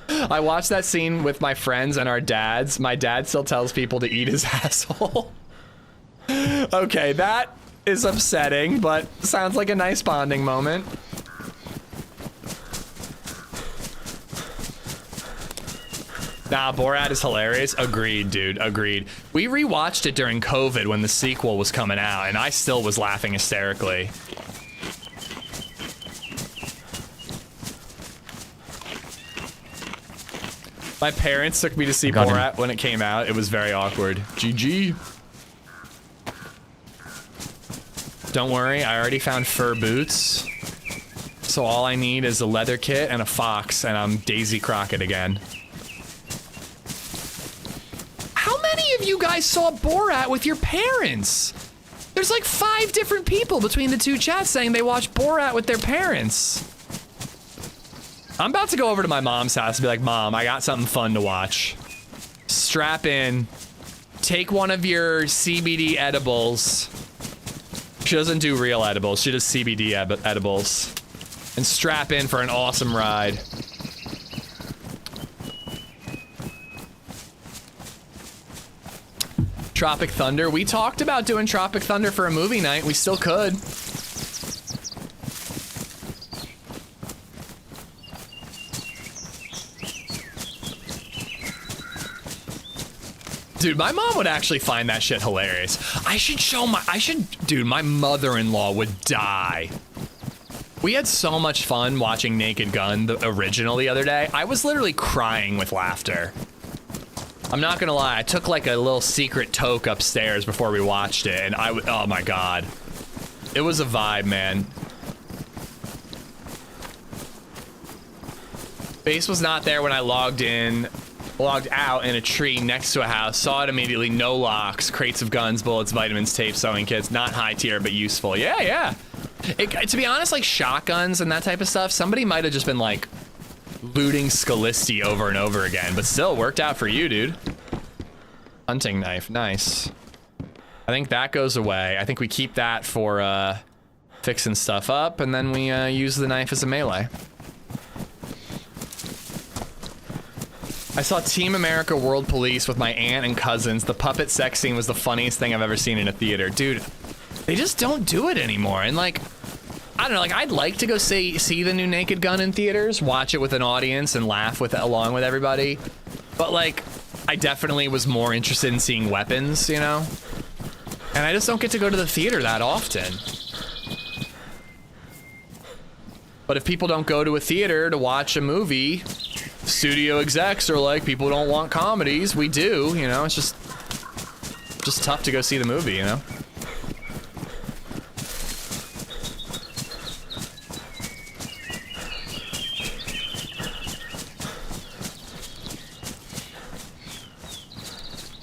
I watched that scene with my friends and our dads. My dad still tells people to eat his asshole. Okay, that is upsetting, but sounds like a nice bonding moment. Nah, Borat is hilarious. Agreed, dude. Agreed. We rewatched it during COVID when the sequel was coming out, and I still was laughing hysterically. My parents took me to see Borat when it came out. It was very awkward. GG. Don't worry, I already found fur boots. So all I need is a leather kit and a fox, and I'm Daisy Crockett again. How many of you guys saw Borat with your parents? There's like 5 different people between the 2 chats saying they watched Borat with their parents. I'm about to go over to my mom's house and be like, Mom, I got something fun to watch. Strap in, take one of your CBD edibles. She doesn't do real edibles, she does CBD edibles. And strap in for an awesome ride. Tropic Thunder. We talked about doing Tropic Thunder for a movie night. We still could. Dude, my mom would actually find that shit hilarious. Dude, my mother-in-law would die. We had so much fun watching Naked Gun, the original, the other day. I was literally crying with laughter. I'm not gonna lie, I took like a little secret toke upstairs before we watched it, and oh my God. It was a vibe, man. Base was not there when I logged out in a tree next to a house, saw it immediately, no locks, crates of guns, bullets, vitamins, tape, sewing kits, not high tier, but useful. Yeah. To be honest, like shotguns and that type of stuff, somebody might have just been like, looting Scalisti over and over again, but still worked out for you, dude. Hunting knife, nice. I think that goes away. I think we keep that for fixing stuff up, and then we use the knife as a melee. I saw Team America World Police with my aunt and cousins. The puppet sex scene was the funniest thing I've ever seen in a theater. Dude, they just don't do it anymore, and like, I don't know, like I'd like to go see the new Naked Gun in theaters, watch it with an audience and laugh along with everybody. But like, I definitely was more interested in seeing weapons, you know? And I just don't get to go to the theater that often. But if people don't go to a theater to watch a movie, studio execs are like, people don't want comedies. We do, you know, it's just tough to go see the movie, you know?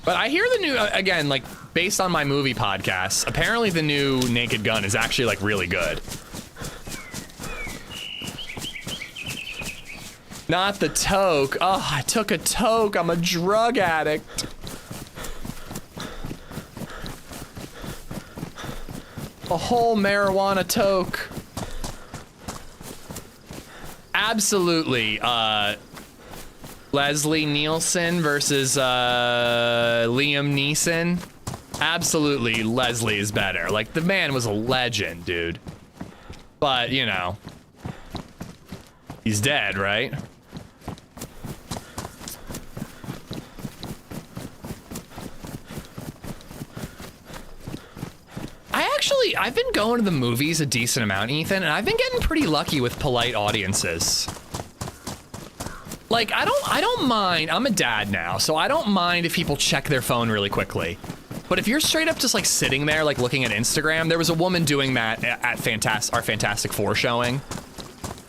But I hear the new, again, like, based on my movie podcasts, apparently the new Naked Gun is actually, like, really good. Not the toke. Oh, I took a toke. I'm a drug addict. A whole marijuana toke. Absolutely, Leslie Nielsen versus Liam Neeson. Absolutely, Leslie is better. Like, the man was a legend, dude. But, you know, he's dead, right? I've been going to the movies a decent amount, Ethan, and I've been getting pretty lucky with polite audiences. Like, I don't mind. I'm a dad now, so I don't mind if people check their phone really quickly. But if you're straight up just like sitting there, like looking at Instagram, there was a woman doing that at our Fantastic Four showing.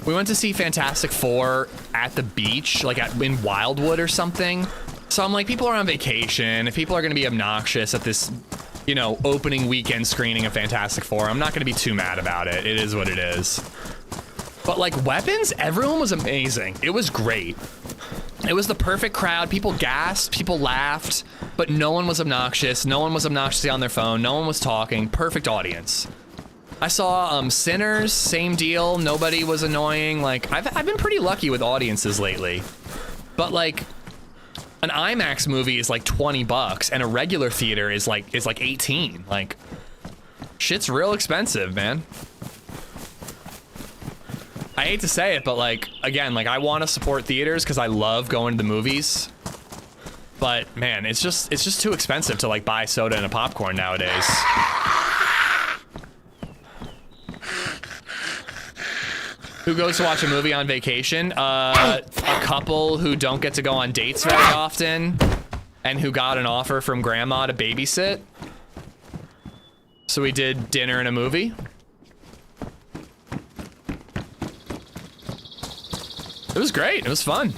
We went to see Fantastic Four at the beach, like in Wildwood or something. So I'm like, people are on vacation. If people are going to be obnoxious at this, you know, opening weekend screening of Fantastic Four, I'm not going to be too mad about it. It is what it is. But like Weapons, everyone was amazing. It was great. It was the perfect crowd. People gasped, people laughed, but no one was obnoxious. No one was obnoxiously on their phone. No one was talking. Perfect audience. I saw Sinners, same deal. Nobody was annoying. Like, I've been pretty lucky with audiences lately. But like, an IMAX movie is like $20 and a regular theater is like 18. Like, shit's real expensive, man. I hate to say it, but like, again, like I want to support theaters because I love going to the movies. But man, it's just too expensive to like buy soda and a popcorn nowadays. Who goes to watch a movie on vacation? A couple who don't get to go on dates very often and who got an offer from grandma to babysit. So we did dinner and a movie. It was great. It was fun.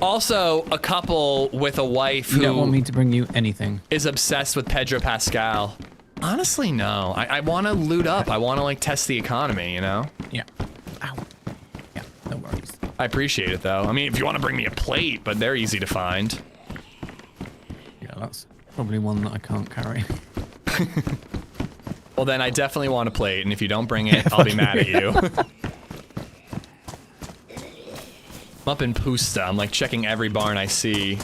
Also, a couple with a wife who... You don't want me to bring you anything. ...is obsessed with Pedro Pascal. Honestly, no. I want to loot up. I want to, like, test the economy, you know? Yeah. Ow. Yeah, no worries. I appreciate it, though. I mean, if you want to bring me a plate, but they're easy to find. Yeah, that's probably one that I can't carry. Well, then I definitely want a plate, and if you don't bring it, I'll be mad at you. I'm up in Pusta. I'm, like, checking every barn I see.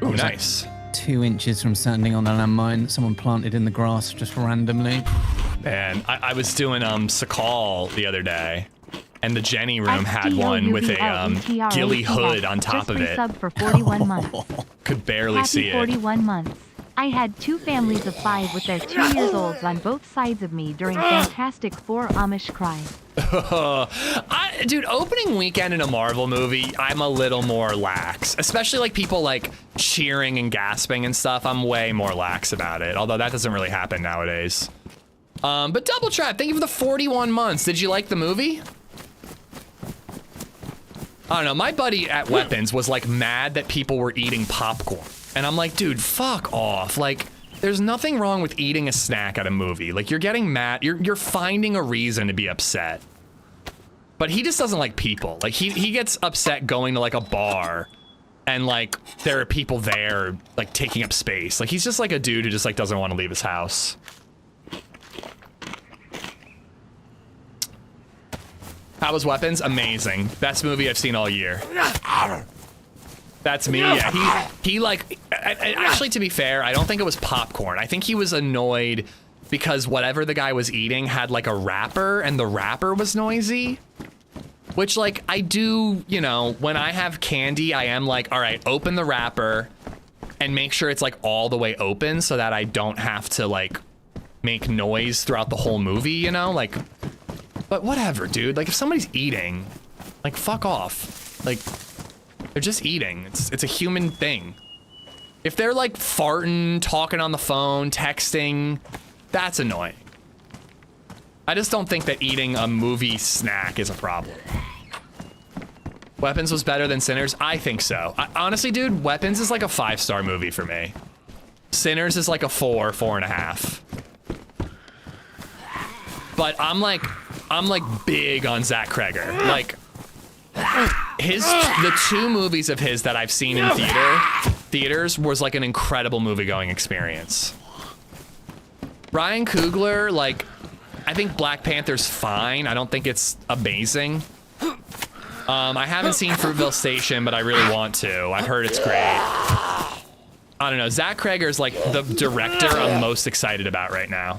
Ooh, nice. Like 2 inches from standing on a landmine that someone planted in the grass just randomly. Man, I was doing Sakal the other day, and the Jenny room had one with a ghillie hood on top of it. For 41 months. Could barely see it. 41 months. I had 2 families of 5 with their 2-year-olds on both sides of me during Fantastic Four Amish cry. Dude, opening weekend in a Marvel movie, I'm a little more lax. Especially like people like cheering and gasping and stuff. I'm way more lax about it. Although that doesn't really happen nowadays. But Double Trap, thank you for the 41 months. Did you like the movie? I don't know, my buddy at Weapons was like mad that people were eating popcorn. And I'm like, dude, fuck off. Like, there's nothing wrong with eating a snack at a movie. Like, you're getting mad, you're finding a reason to be upset. But he just doesn't like people. Like, he gets upset going to like a bar and like, there are people there like taking up space. Like, he's just like a dude who just like doesn't want to leave his house. How was Weapons? Amazing. Best movie I've seen all year. That's me, yeah. He like, actually to be fair, I don't think it was popcorn. I think he was annoyed because whatever the guy was eating had like a wrapper and the wrapper was noisy. Which like, I do, you know, when I have candy, I am like, all right, open the wrapper and make sure it's like all the way open so that I don't have to like make noise throughout the whole movie, you know? Like, but whatever, dude. Like if somebody's eating, like fuck off. Like, they're just eating. It's a human thing. If they're like farting, talking on the phone, texting, that's annoying. I just don't think that eating a movie snack is a problem. Weapons was better than Sinners? I think so. Honestly, dude, Weapons is like a 5-star movie for me. Sinners is like a 4.5. But I'm like big on Zach Kreger. Like, the 2 movies of his that I've seen in theaters was like an incredible movie-going experience. Ryan Coogler, like, I think Black Panther's fine. I don't think it's amazing. I haven't seen Fruitville Station, but I really want to. I've heard it's great. I don't know. Zach Krager's like the director I'm most excited about right now.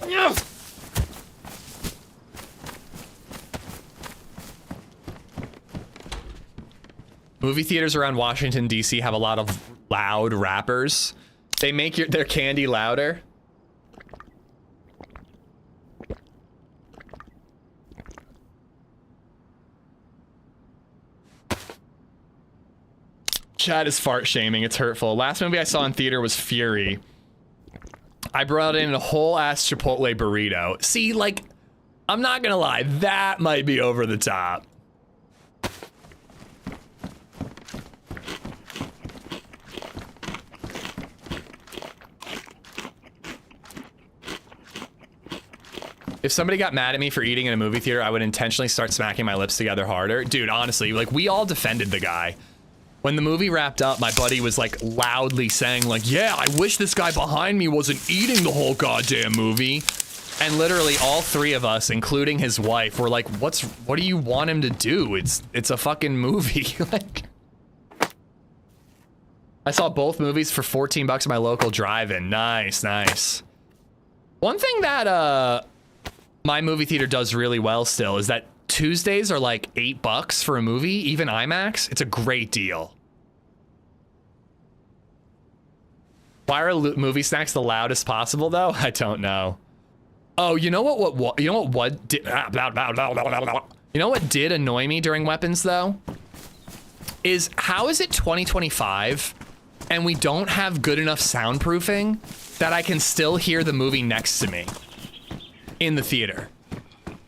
Movie theaters around Washington, D.C. have a lot of loud rappers. They make their candy louder. Chat is fart shaming. It's hurtful. Last movie I saw in theater was Fury. I brought in a whole ass Chipotle burrito. See, like, I'm not gonna lie, that might be over the top. If somebody got mad at me for eating in a movie theater, I would intentionally start smacking my lips together harder. Dude, honestly, like, we all defended the guy. When the movie wrapped up, my buddy was like loudly saying like, yeah, I wish this guy behind me wasn't eating the whole goddamn movie. And literally all three of us, including his wife, were like, what do you want him to do? It's a fucking movie. Like, I saw both movies for 14 bucks at my local drive-in. Nice, nice. One thing that my movie theater does really well still is that Tuesdays are like $8 for a movie, even IMAX. It's a great deal. Why are movie snacks the loudest possible though? I don't know. Oh, you know what you know what did, you know what did annoy me during Weapons though? Is how is it 2025 and we don't have good enough soundproofing that I can still hear the movie next to me in the theater?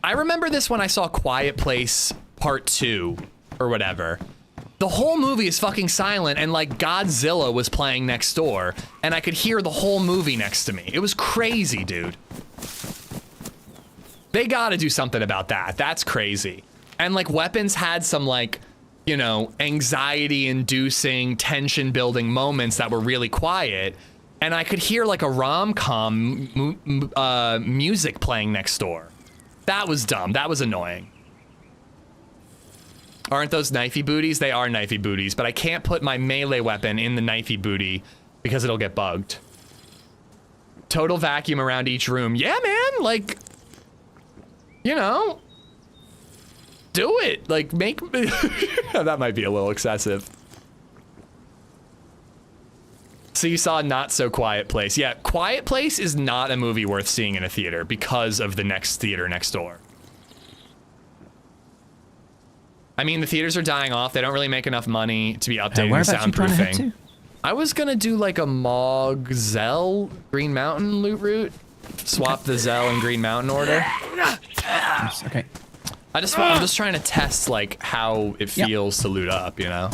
I remember this when I saw Quiet Place Part 2 or whatever. The whole movie is fucking silent and like Godzilla was playing next door and I could hear the whole movie next to me. It was crazy, dude. They gotta do something about that. That's crazy. And like Weapons had some like, you know, anxiety inducing, tension building moments that were really quiet. And I could hear like a rom-com music playing next door. That was dumb. That was annoying. Aren't those knifey booties? They are knifey booties, but I can't put my melee weapon in the knifey booty because it'll get bugged. Total vacuum around each room. Yeah, man, like, you know, do it. Like, make, that might be a little excessive. So you saw Not So Quiet Place. Yeah, Quiet Place is not a movie worth seeing in a theater because of the next theater next door. I mean, the theaters are dying off. They don't really make enough money to be updating the soundproofing. I was gonna do like a Mog Zell Green Mountain loot route. Swap the Zell and Green Mountain order. Yes, okay. I'm just trying to test like how it feels to loot up, you know?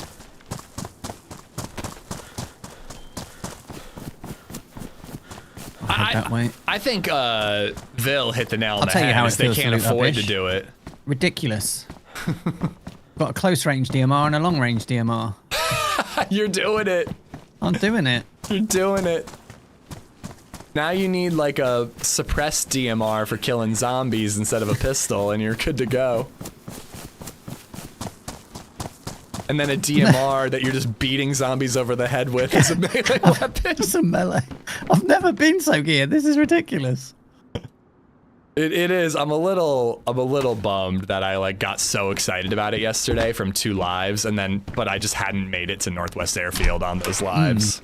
I think Vil hit the nail on the head. They can't afford to do it. Ridiculous. Got a close range DMR and a long range DMR. You're doing it. I'm doing it. You're doing it. Now you need like a suppressed DMR for killing zombies instead of a pistol and you're good to go. And then a DMR that you're just beating zombies over the head with as a melee weapon. Just a melee. I've never been so geared. This is ridiculous. It is. I'm a little bummed that I like got so excited about it yesterday from 2 lives and then, but I just hadn't made it to Northwest Airfield on those lives.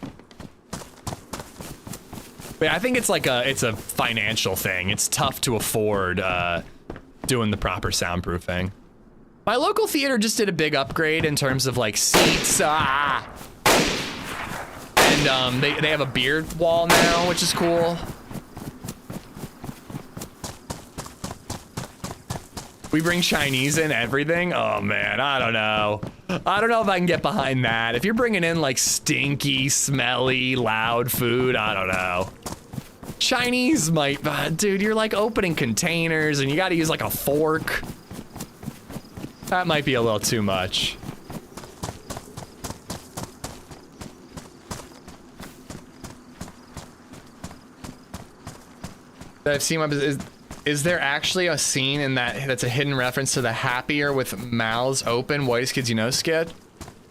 But yeah, I think it's like it's a financial thing. It's tough to afford doing the proper soundproofing. My local theater just did a big upgrade in terms of like seats. And they have a beer wall now, which is cool. We bring Chinese in everything? Oh man, I don't know. I don't know if I can get behind that. If you're bringing in like stinky, smelly, loud food, I don't know. Chinese might, dude, you're like opening containers and you gotta use like a fork. That might be a little too much. that I've seen. Is there actually a scene in that's a hidden reference to the happier with mouths open whitest kids you know skit?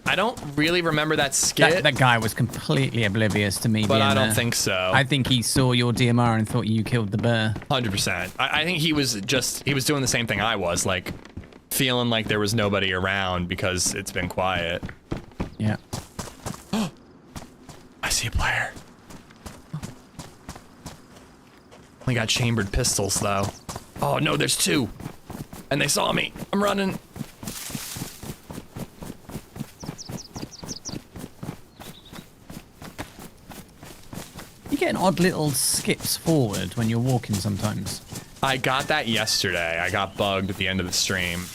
I don't really remember that skit. That guy was completely oblivious to me. But I don't think so. I think he saw your DMR and thought you killed the bear. 100%. I think he was doing the same thing I was, like feeling like there was nobody around because it's been quiet. Yeah. I see a player. Only got chambered pistols though. Oh no, there's two. And they saw me. I'm running. You get odd little skips forward when you're walking sometimes. I got that yesterday. I got bugged at the end of the stream.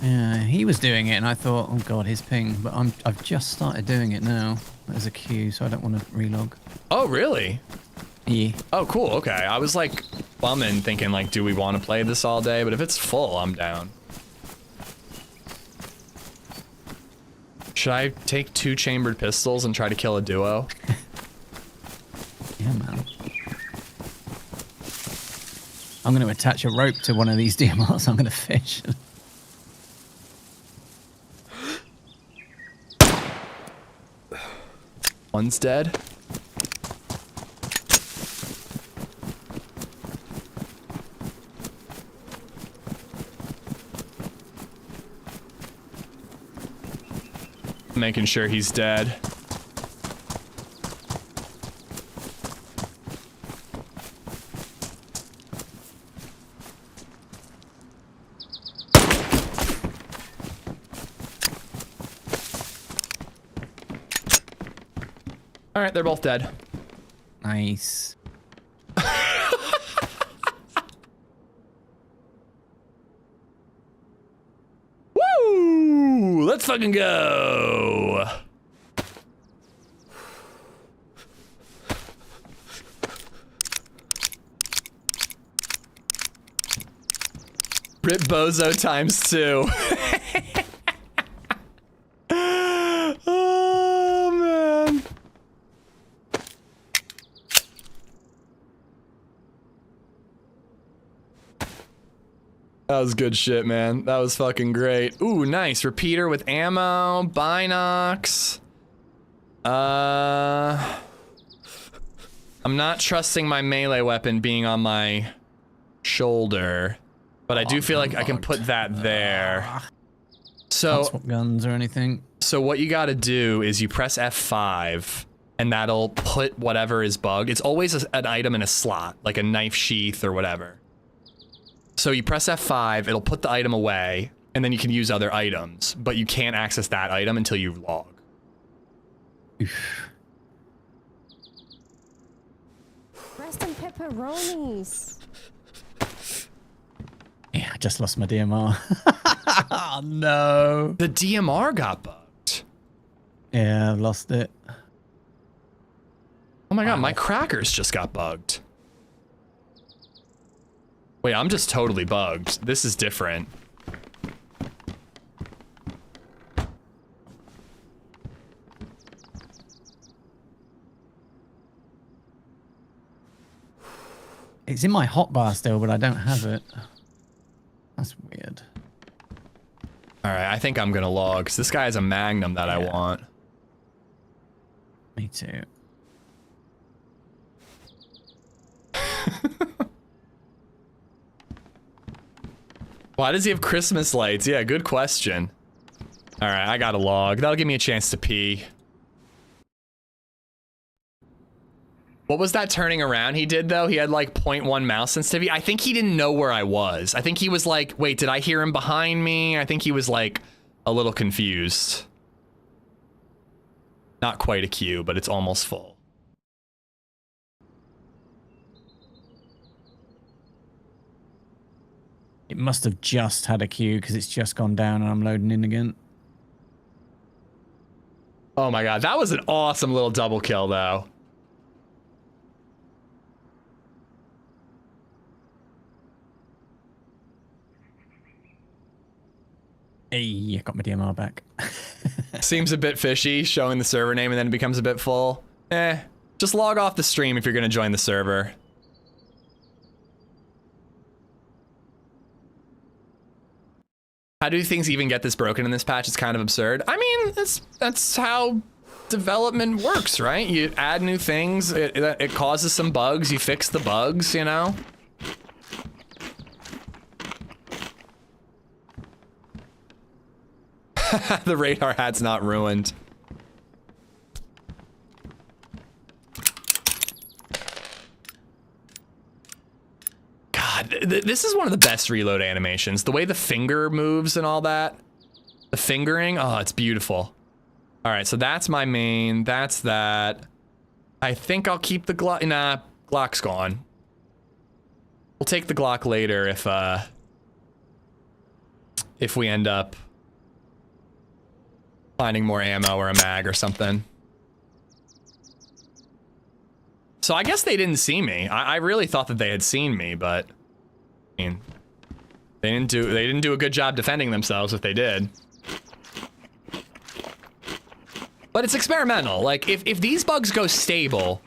Yeah, he was doing it and I thought, oh god, his ping. But I've just started doing it now. There's a queue, so I don't want to relog. Oh, really? Yeah. Oh, cool. Okay. I was like bumming thinking like, do we want to play this all day? But if it's full, I'm down. Should I take 2 chambered pistols and try to kill a duo? Yeah, man. I'm going to attach a rope to one of these DMRs. I'm going to fish. One's dead. Making sure he's dead. All right, they're both dead. Nice. Woo! Let's fucking go. Rip Bozo ×2. Oh, man. That was good shit, man. That was fucking great. Ooh, nice. Repeater with ammo. Binox. I'm not trusting my melee weapon being on my shoulder, but I do feel like I can put that there. So, Can't swap guns or anything. so what you gotta do is you press F5 and that'll put whatever is bugged. It's always an item in a slot, like a knife sheath or whatever. So you press F5, it'll put the item away, and then you can use other items, but you can't access that item until you log. Rest in pepperonis. Yeah, I just lost my DMR. Oh, no. The DMR got bugged. Yeah, I've lost it. Oh my god, my crackers just got bugged. Wait, I'm just totally bugged. This is different. It's in my hotbar still, but I don't have it. That's weird. Alright, I think I'm gonna log, because this guy has a Magnum that I want. Me too. Why does he have Christmas lights? Yeah, good question. Alright, I got a log. That'll give me a chance to pee. What was that turning around he did, though? He had, like, 0.1 mouse sensitivity. I think he didn't know where I was. I think he was like, wait, did I hear him behind me? I think he was, like, a little confused. Not quite a queue, but it's almost full. It must have just had a queue because it's just gone down and I'm loading in again. Oh my god, that was an awesome little double kill, though. Hey, I got my DMR back. Seems a bit fishy, showing the server name and then it becomes a bit full. Just log off the stream if you're gonna join the server. How do things even get this broken in this patch? It's kind of absurd. I mean, that's how development works, right? You add new things, it causes some bugs, you fix the bugs, you know? The radar hat's not ruined. God, this is one of the best reload animations. The way the finger moves and all that. The fingering, oh, it's beautiful. All right, so that's my main, that's that. I think I'll keep the Glock, nah, Glock's gone. We'll take the Glock later if we end up finding more ammo or a mag or something. So I guess they didn't see me. I really thought that they had seen me, but I mean, they didn't do a good job defending themselves if they did. But it's experimental. Like if these bugs go stable,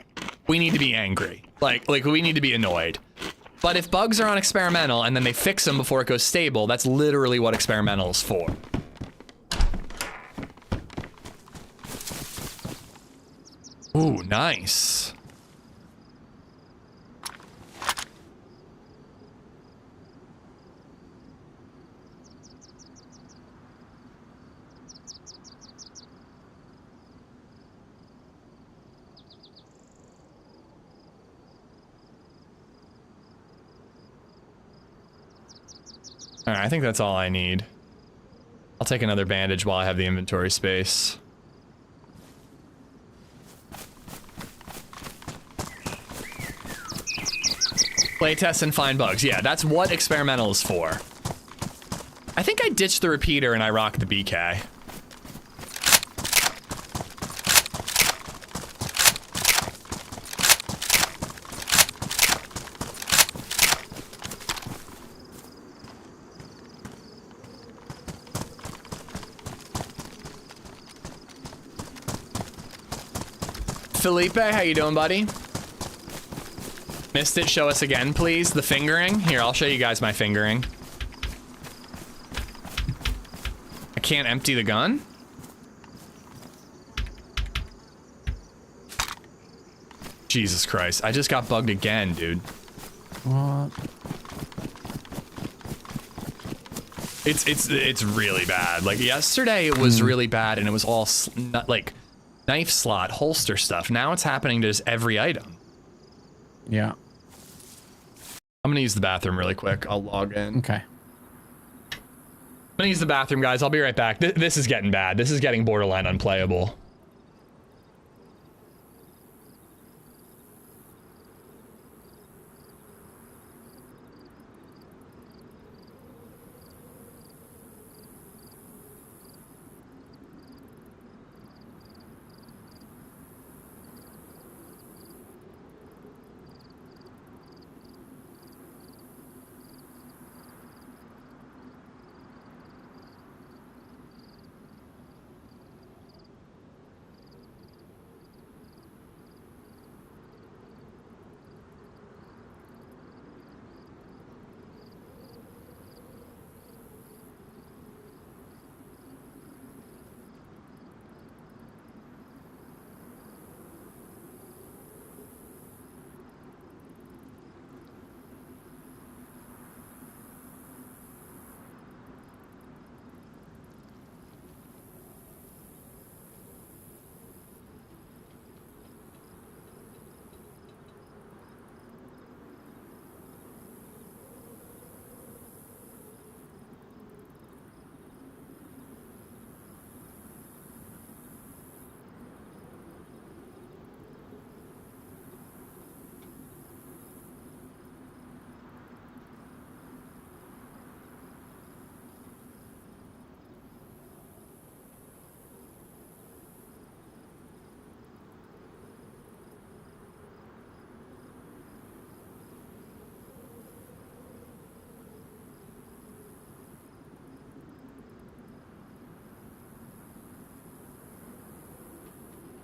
we need to be angry. Like we need to be annoyed. But if bugs are on experimental and then they fix them before it goes stable, that's literally what experimental is for. Ooh, nice. All right, I think that's all I need. I'll take another bandage while I have the inventory space. Playtest and find bugs. Yeah, that's what experimental is for. I think I ditched the repeater and I rocked the BK. Felipe, how you doing, buddy? Missed it, show us again, please. The fingering. Here, I'll show you guys my fingering. I can't empty the gun? Jesus Christ, I just got bugged again, dude. What? It's really bad. Like yesterday it was really bad and it was all like knife slot, holster stuff. Now it's happening to just every item. Yeah. I'm gonna use the bathroom really quick. I'll log in. Okay. I'm gonna use the bathroom, guys. I'll be right back. This is getting bad. This is getting borderline unplayable.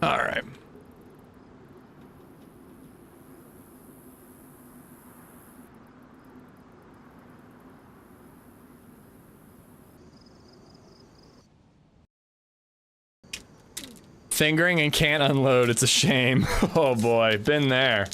All right. Fingering and can't unload. It's a shame. Oh boy, been there.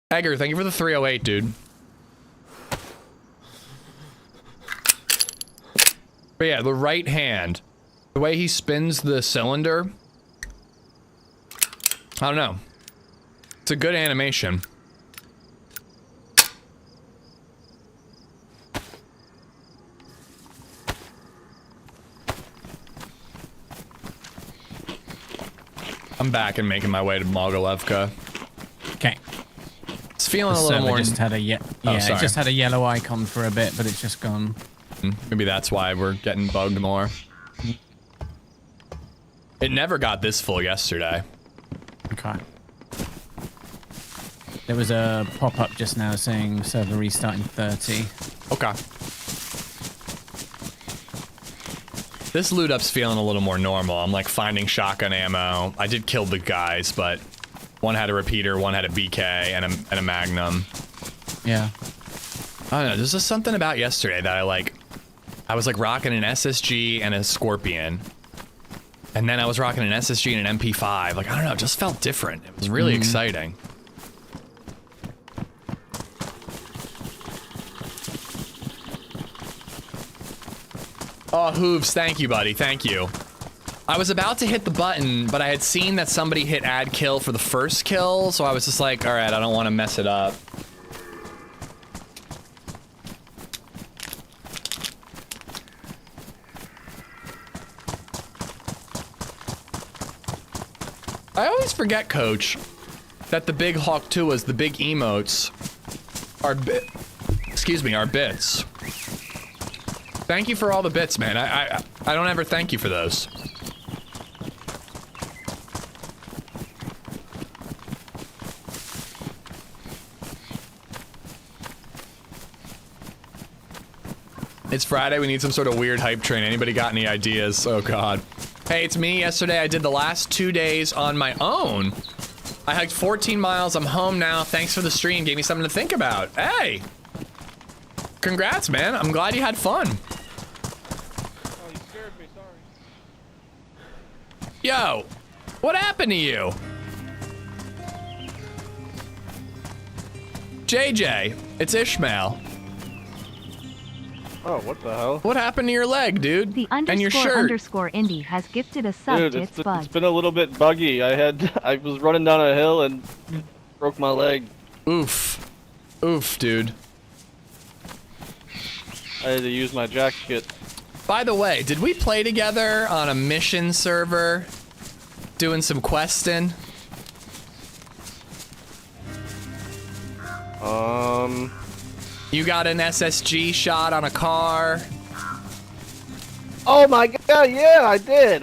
Egger, thank you for the 308, dude. But yeah, the right hand. The way he spins the cylinder. I don't know. It's a good animation. I'm back and making my way to Mogilevka. Okay. It's feeling The a little server more. just had a it just had a yellow icon for a bit, but it's just gone. Maybe that's why we're getting bugged more. It never got this full yesterday. Okay. There was a pop-up just now saying server restarting 30. Okay. This loot up's feeling a little more normal. I'm like finding shotgun ammo. I did kill the guys, but one had a repeater, one had a BK, and a Magnum. Yeah. I don't know. There's just something about yesterday that I like. I was like rocking an SSG and a Scorpion. And then I was rocking an SSG and an MP5. Like, I don't know, it just felt different. It was really exciting. Oh, Hooves, thank you, buddy. Thank you. I was about to hit the button, but I had seen that somebody hit add kill for the first kill, so I was just like, all right, I don't want to mess it up. I always forget, Coach, that the big Hawk 2 is the big emotes are are bits. Thank you for all the bits, man. I don't ever thank you for those. It's Friday, we need some sort of weird hype train. Anybody got any ideas? Oh god. Hey, it's me. Yesterday I did the last 2 days on my own. I hiked 14 miles. I'm home now. Thanks for the stream. Gave me something to think about. Hey! Congrats, man. I'm glad you had fun. Oh, you scared me, sorry. Yo, what happened to you? JJ, it's Ishmael. Oh, what the hell? What happened to your leg, dude? The and your underscore shirt? underscore indie has gifted a sub Dude, to it's its bug. been a little bit buggy. I was running down a hill and broke my leg. Oof. Oof, dude. I had to use my jacket. By the way, did we play together on a mission server? Doing some questing? You got an SSG shot on a car? Oh my god, yeah, I did.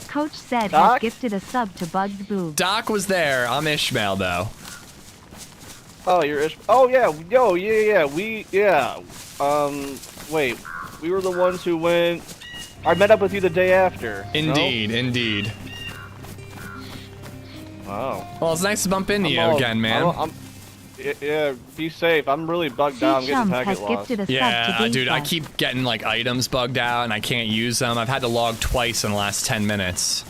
Coach Zed has Doc? gifted a sub to Bugged Boob. Doc was there. I'm Ishmael, though. Oh, you're oh yeah, yo, yeah, wait, we were the ones who went. I met up with you the day after. Indeed, indeed. Wow. Well, it's nice to bump into you again, man. Yeah, be safe. I'm really bugged out. I'm getting Chums packet has lost. gifted a sub to Yeah, DayZ. dude, I keep getting like items bugged out and I can't use them. I've had to log twice in the last 10 minutes.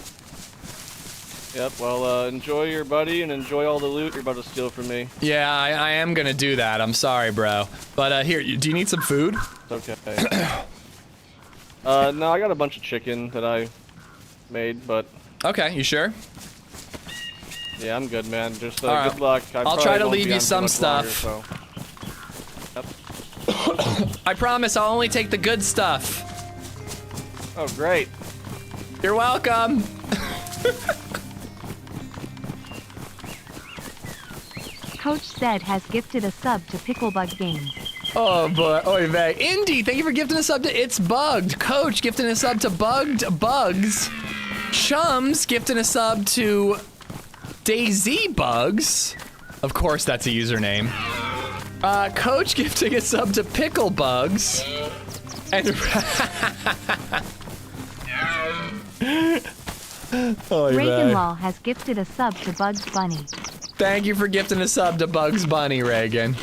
Yep, well, enjoy your buddy and enjoy all the loot you're about to steal from me. Yeah, I am gonna do that. I'm sorry, bro. But here, do you need some food? It's okay. No, I got a bunch of chicken that I made, but Okay, you sure? yeah, I'm good, man. Just All right. good luck. I'll try to leave you some stuff. I promise I'll only take the good stuff. Oh, great. You're welcome. Coach Zed has gifted a sub to Picklebug Games. Oh boy, oy vey. Indy, thank you for gifting a sub to It's Bugged. Coach gifting a sub to Bugged Bugs. Chums gifting a sub to DayZ Bugs. Of course, that's a username. Coach gifting a sub to Pickle Bugs. And Reagan Law has gifted a sub to Bugs Bunny. Thank you for gifting a sub to Bugs Bunny, Reagan.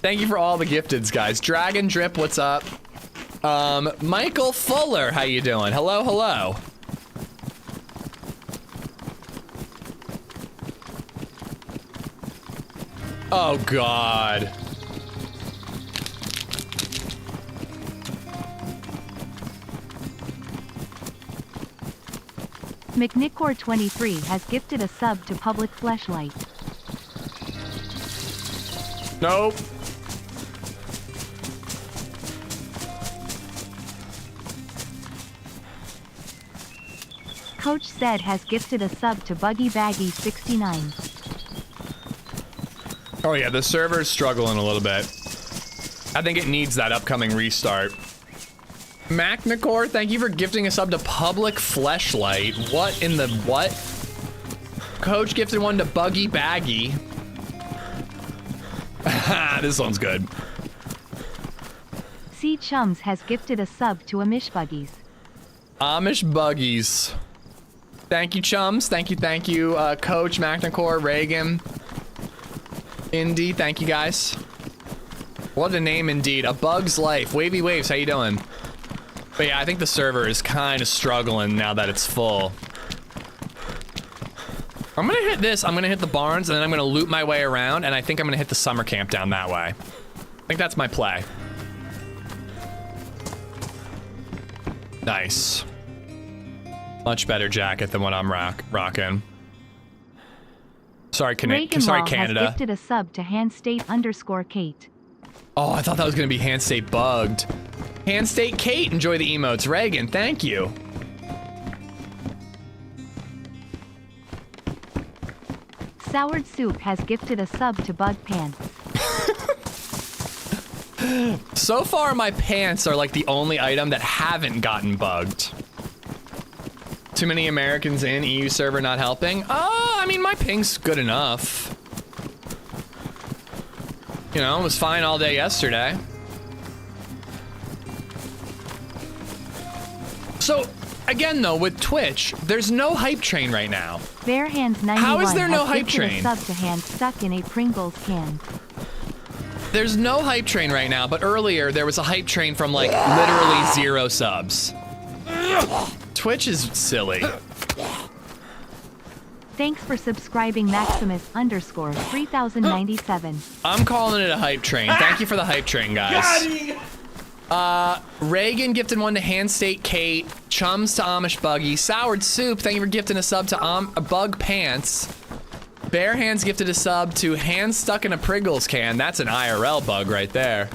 Thank you for all the gifteds, guys. Dragon Drip, what's up? Michael Fuller, how you doing? Hello, hello. Oh, God. McNickor23 has gifted a sub to Public Fleshlight. Nope. Coach Zed has gifted a sub to Buggy Baggy 69. Oh yeah, the server's struggling a little bit. I think it needs that upcoming restart. MacNicor, thank you for gifting a sub to Public Fleshlight. What in the what? Coach gifted one to Buggy Baggy. This one's good. C Chums has gifted a sub to Amish Buggies. Amish Buggies. Thank you, Chums. Thank you, Coach, MacNicor, Reagan. Indy, thank you guys. What a name indeed. A Bug's Life. Wavy Waves, how you doing? But yeah, I think the server is kind of struggling now that it's full. I'm gonna hit this, I'm gonna hit the barns, and then I'm gonna loop my way around, and I think I'm gonna hit the summer camp down that way. I think that's my play. Nice. Much better jacket than what I'm rocking. Sorry, Reagan sorry, Law Canada. has gifted a sub to Handstate_Kate. Oh, I thought that was gonna be Handstate bugged. Handstate Kate, enjoy the emotes. Reagan, thank you. Soured Soup has gifted a sub to Bug Pants. So far, my pants are like the only item that haven't gotten bugged. Too many Americans in, EU server not helping? I mean, my ping's good enough. You know, it was fine all day yesterday. So, again though, with Twitch, there's no hype train right now. Bearhand91 How is there no has hype gifted train? a sub to Hand stuck in a Pringles can. There's no hype train right now, but earlier there was a hype train from like literally 0 subs. Twitch is silly. Thanks for subscribing Maximus_3097. I'm calling it a hype train. Thank you for the hype train, guys. Reagan gifted one to Handstate Kate, Chums to Amish Buggy, Soured Soup, thank you for gifting a sub to Bug Pants. Bare Hands gifted a sub to Hands Stuck in a Pringles Can. That's an IRL bug right there.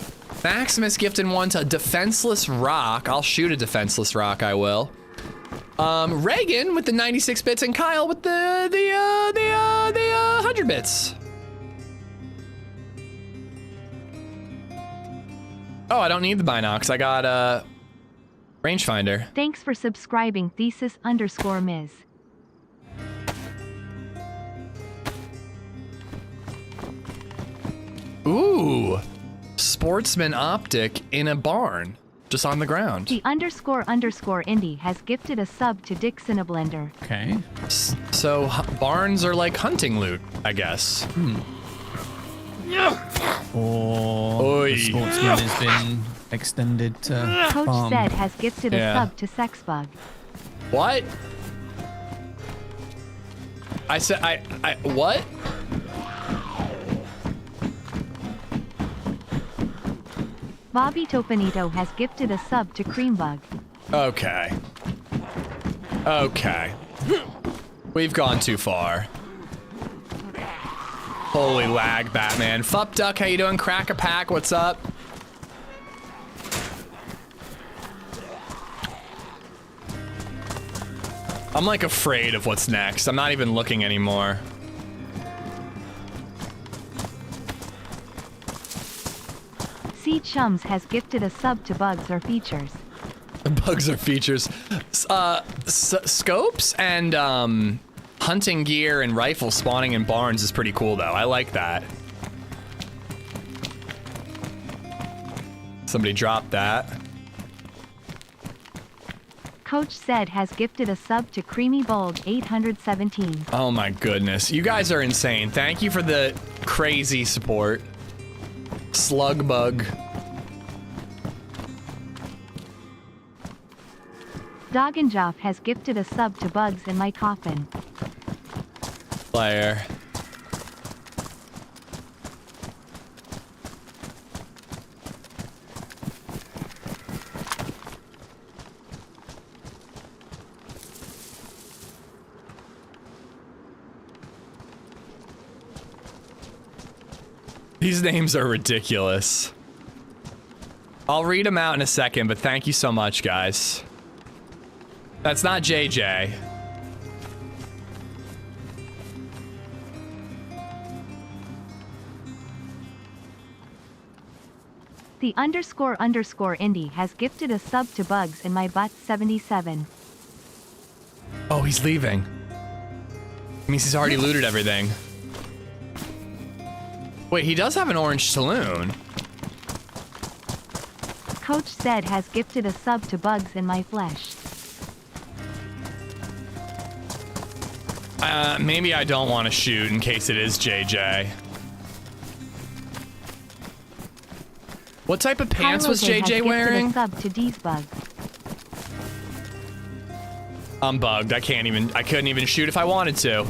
Maximus gifted one to Defenseless Rock. I'll shoot a Defenseless Rock, I will. Reagan with the 96 bits and Kyle with the 100 bits. Oh, I don't need the binocs. I got rangefinder. Thanks for subscribing Thesis_Ms. Ooh, Sportsman Optic in a barn, just on the ground. The __Indy has gifted a sub to Dixon a Blender. Okay. So barns are like hunting loot, I guess. Or the sportsman has been extended to Coach farm. Zed has gifted a sub to Sexbug. What? I said what? Bobby Topanito has gifted a sub to Creambug. Okay. Okay. We've gone too far. Holy lag, Batman. Fup Duck, how you doing? Crack a Pack, what's up? I'm like afraid of what's next. I'm not even looking anymore. C Chums has gifted a sub to Bugs or Features. Bugs are features. Scopes and hunting gear and rifle spawning in barns is pretty cool though. I like that. Somebody dropped that. Coach Zed has gifted a sub to Creamy Bulge 817. Oh my goodness. You guys are insane. Thank you for the crazy support. Slugbug. Doggenjoff has gifted a sub to Bugs in my coffin. Player. These names are ridiculous. I'll read them out in a second, but thank you so much, guys. That's not JJ. The __ indie has gifted a sub to Bugs in my butt 77. Oh, he's leaving. Means he's already looted everything. Wait, he does have an orange saloon. Coach Zed has gifted a sub to Bugs in my flesh. Maybe I don't want to shoot in case it is JJ. What type of pants was JJ wearing? A sub to D's Bugs. I'm bugged. I couldn't even shoot if I wanted to.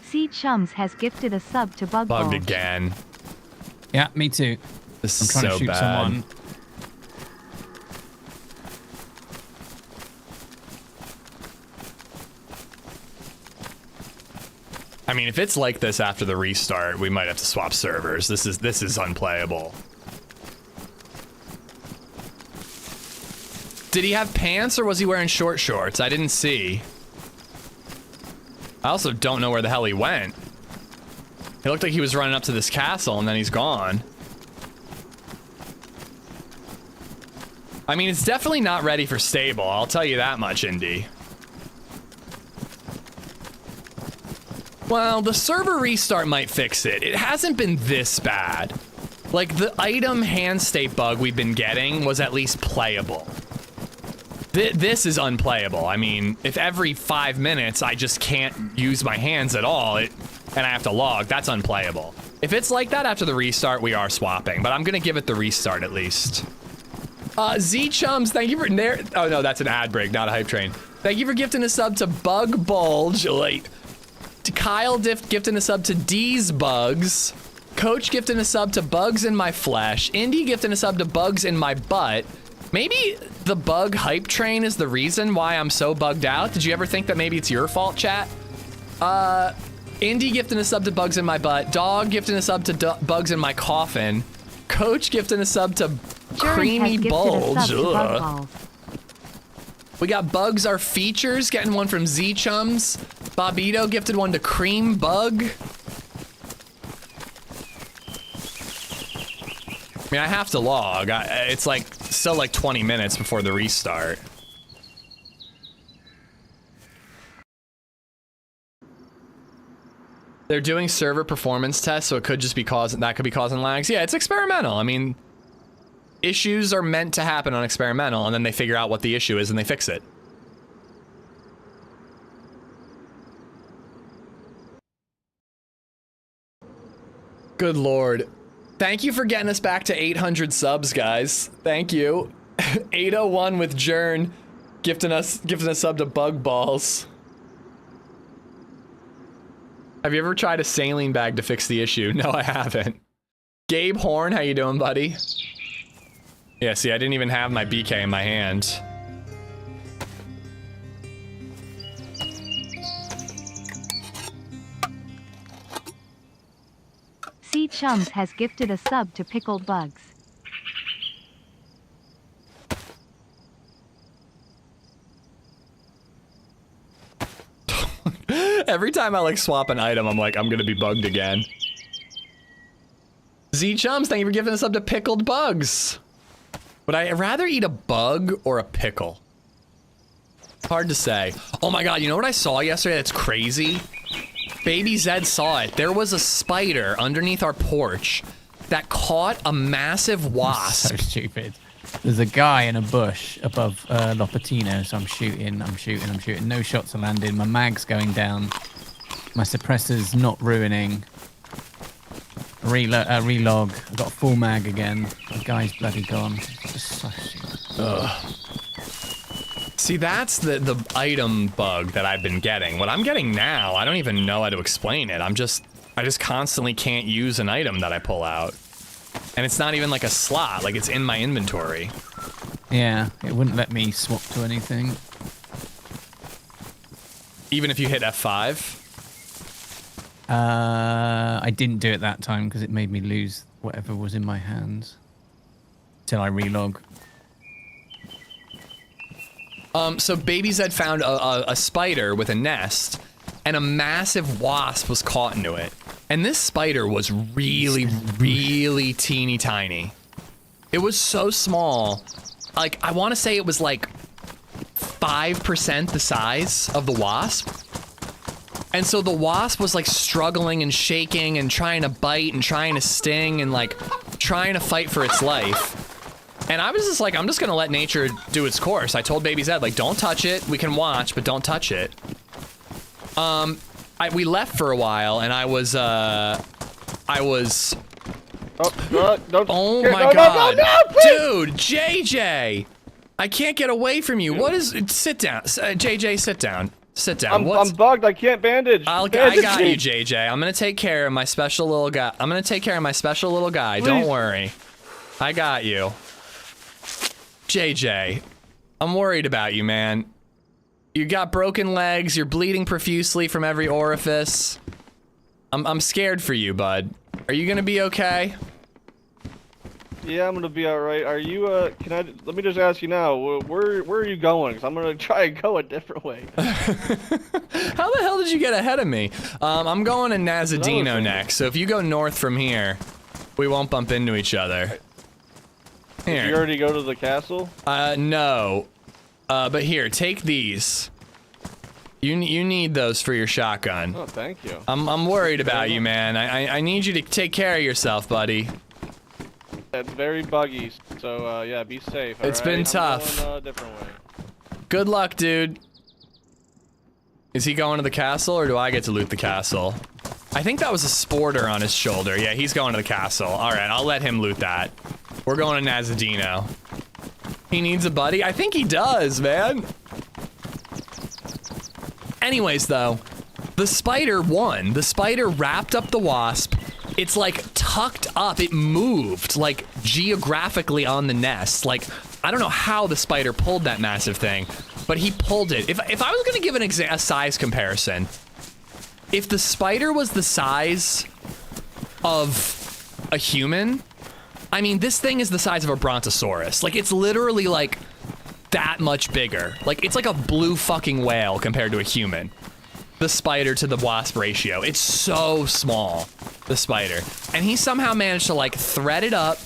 C Chums has gifted a sub to Bug Bugged Bulge. again. Yeah, me too. This I'm is trying so to shoot bad. someone. I mean, if it's like this after the restart, we might have to swap servers. This is unplayable. Did he have pants or was he wearing short shorts? I didn't see. I also don't know where the hell he went. It looked like he was running up to this castle and then he's gone. I mean, it's definitely not ready for stable. I'll tell you that much, Indy. Well, the server restart might fix it. It hasn't been this bad. Like, the item hand state bug we've been getting was at least playable. This is unplayable. I mean, if every 5 minutes I just can't use my hands at all, and I have to log, that's unplayable. If it's like that after the restart, we are swapping, but I'm gonna give it the restart at least. Z Chums, thank you for oh no, that's an ad break, not a hype train. Thank you for gifting a sub to Bug Bulge. Late. To Kyle gifting a sub to D's Bugs. Coach gifting a sub to Bugs in my flesh. Indy gifting a sub to Bugs in my butt. Maybe the bug hype train is the reason why I'm so bugged out. Did you ever think that maybe it's your fault, chat? Indy gifting a sub to Bugs in my butt. Dog gifting a sub to Bugs in my coffin. Coach gifting a sub to Creamy Bulge. We got Bugs Are Features, getting one from Z Chums. Bobito gifted one to Cream Bug. I mean, I have to log. It's like still like 20 minutes before the restart. They're doing server performance tests, so it could just be causing lags. Yeah, it's experimental. I mean, issues are meant to happen on experimental, and then they figure out what the issue is and they fix it. Good lord. Thank you for getting us back to 800 subs, guys. Thank you. 801 with Jern gifting us sub to Bug Balls. Have you ever tried a saline bag to fix the issue? No, I haven't. Gabe Horn, how you doing, buddy? Yeah, see, I didn't even have my BK in my hand. C Chums has gifted a sub to Pickled Bugs. Every time I like swap an item, I'm like, I'm gonna be bugged again. Z Chums, thank you for giving us up to Pickled Bugs. Would I rather eat a bug or a pickle? Hard to say. Oh my god, you know what I saw yesterday that's crazy? Baby Zed saw it. There was a spider underneath our porch that caught a massive wasp. So stupid. There's a guy in a bush above Lopatino, so I'm shooting. No shots are landing. My mag's going down. My suppressor's not ruining. Relog. I've got a full mag again. The guy's bloody gone. Just so stupid. See, that's the item bug that I've been getting. What I'm getting now, I don't even know how to explain it. I just constantly can't use an item that I pull out. And it's not even like a slot, like it's in my inventory. Yeah, it wouldn't let me swap to anything. Even if you hit F5? I didn't do it that time because it made me lose whatever was in my hands. Till I relog. So LadyZed found a spider with a nest, and a massive wasp was caught into it. And this spider was really, really teeny tiny. It was so small. Like, I want to say it was like 5% the size of the wasp. And so the wasp was like struggling and shaking and trying to bite and trying to sting and like trying to fight for its life. And I was just like, I'm just gonna let nature do its course. I told LadyZed, like, don't touch it. We can watch, but don't touch it. We left for a while, and I was. Oh my god, dude, JJ, I can't get away from you. What is? Sit down, JJ. Sit down. Sit down. I'm bugged. I can't bandage. I got you, JJ. I'm gonna take care of my special little guy. Don't worry. I got you. JJ, I'm worried about you, man. You got broken legs, you're bleeding profusely from every orifice. I'm scared for you, bud. Are you gonna be okay? Yeah, I'm gonna be alright. Are you, let me just ask you now, where are you going? 'Cause I'm gonna try and go a different way. How the hell did you get ahead of me? I'm going to Nazadino next, so if you go north from here, we won't bump into each other. Here. Did you already go to the castle? No. But here, take these. You need those for your shotgun. Oh, thank you. I'm worried about you, man. I need you to take care of yourself, buddy. It's very buggy, so yeah, be safe. It's been tough. I'm going a different way. Good luck, dude. Is he going to the castle, or do I get to loot the castle? I think that was a sporter on his shoulder. Yeah, he's going to the castle. All right, I'll let him loot that. We're going to Nazadino. He needs a buddy? I think he does, man. Anyways, though, the spider won. The spider wrapped up the wasp. It's like tucked up. It moved like geographically on the nest. Like, I don't know how the spider pulled that massive thing, but he pulled it. If I was gonna give a size comparison, if the spider was the size of a human, I mean, this thing is the size of a brontosaurus. Like, it's literally like that much bigger. Like, it's like a blue fucking whale compared to a human. The spider to the wasp ratio. It's so small, the spider. And he somehow managed to like thread it up,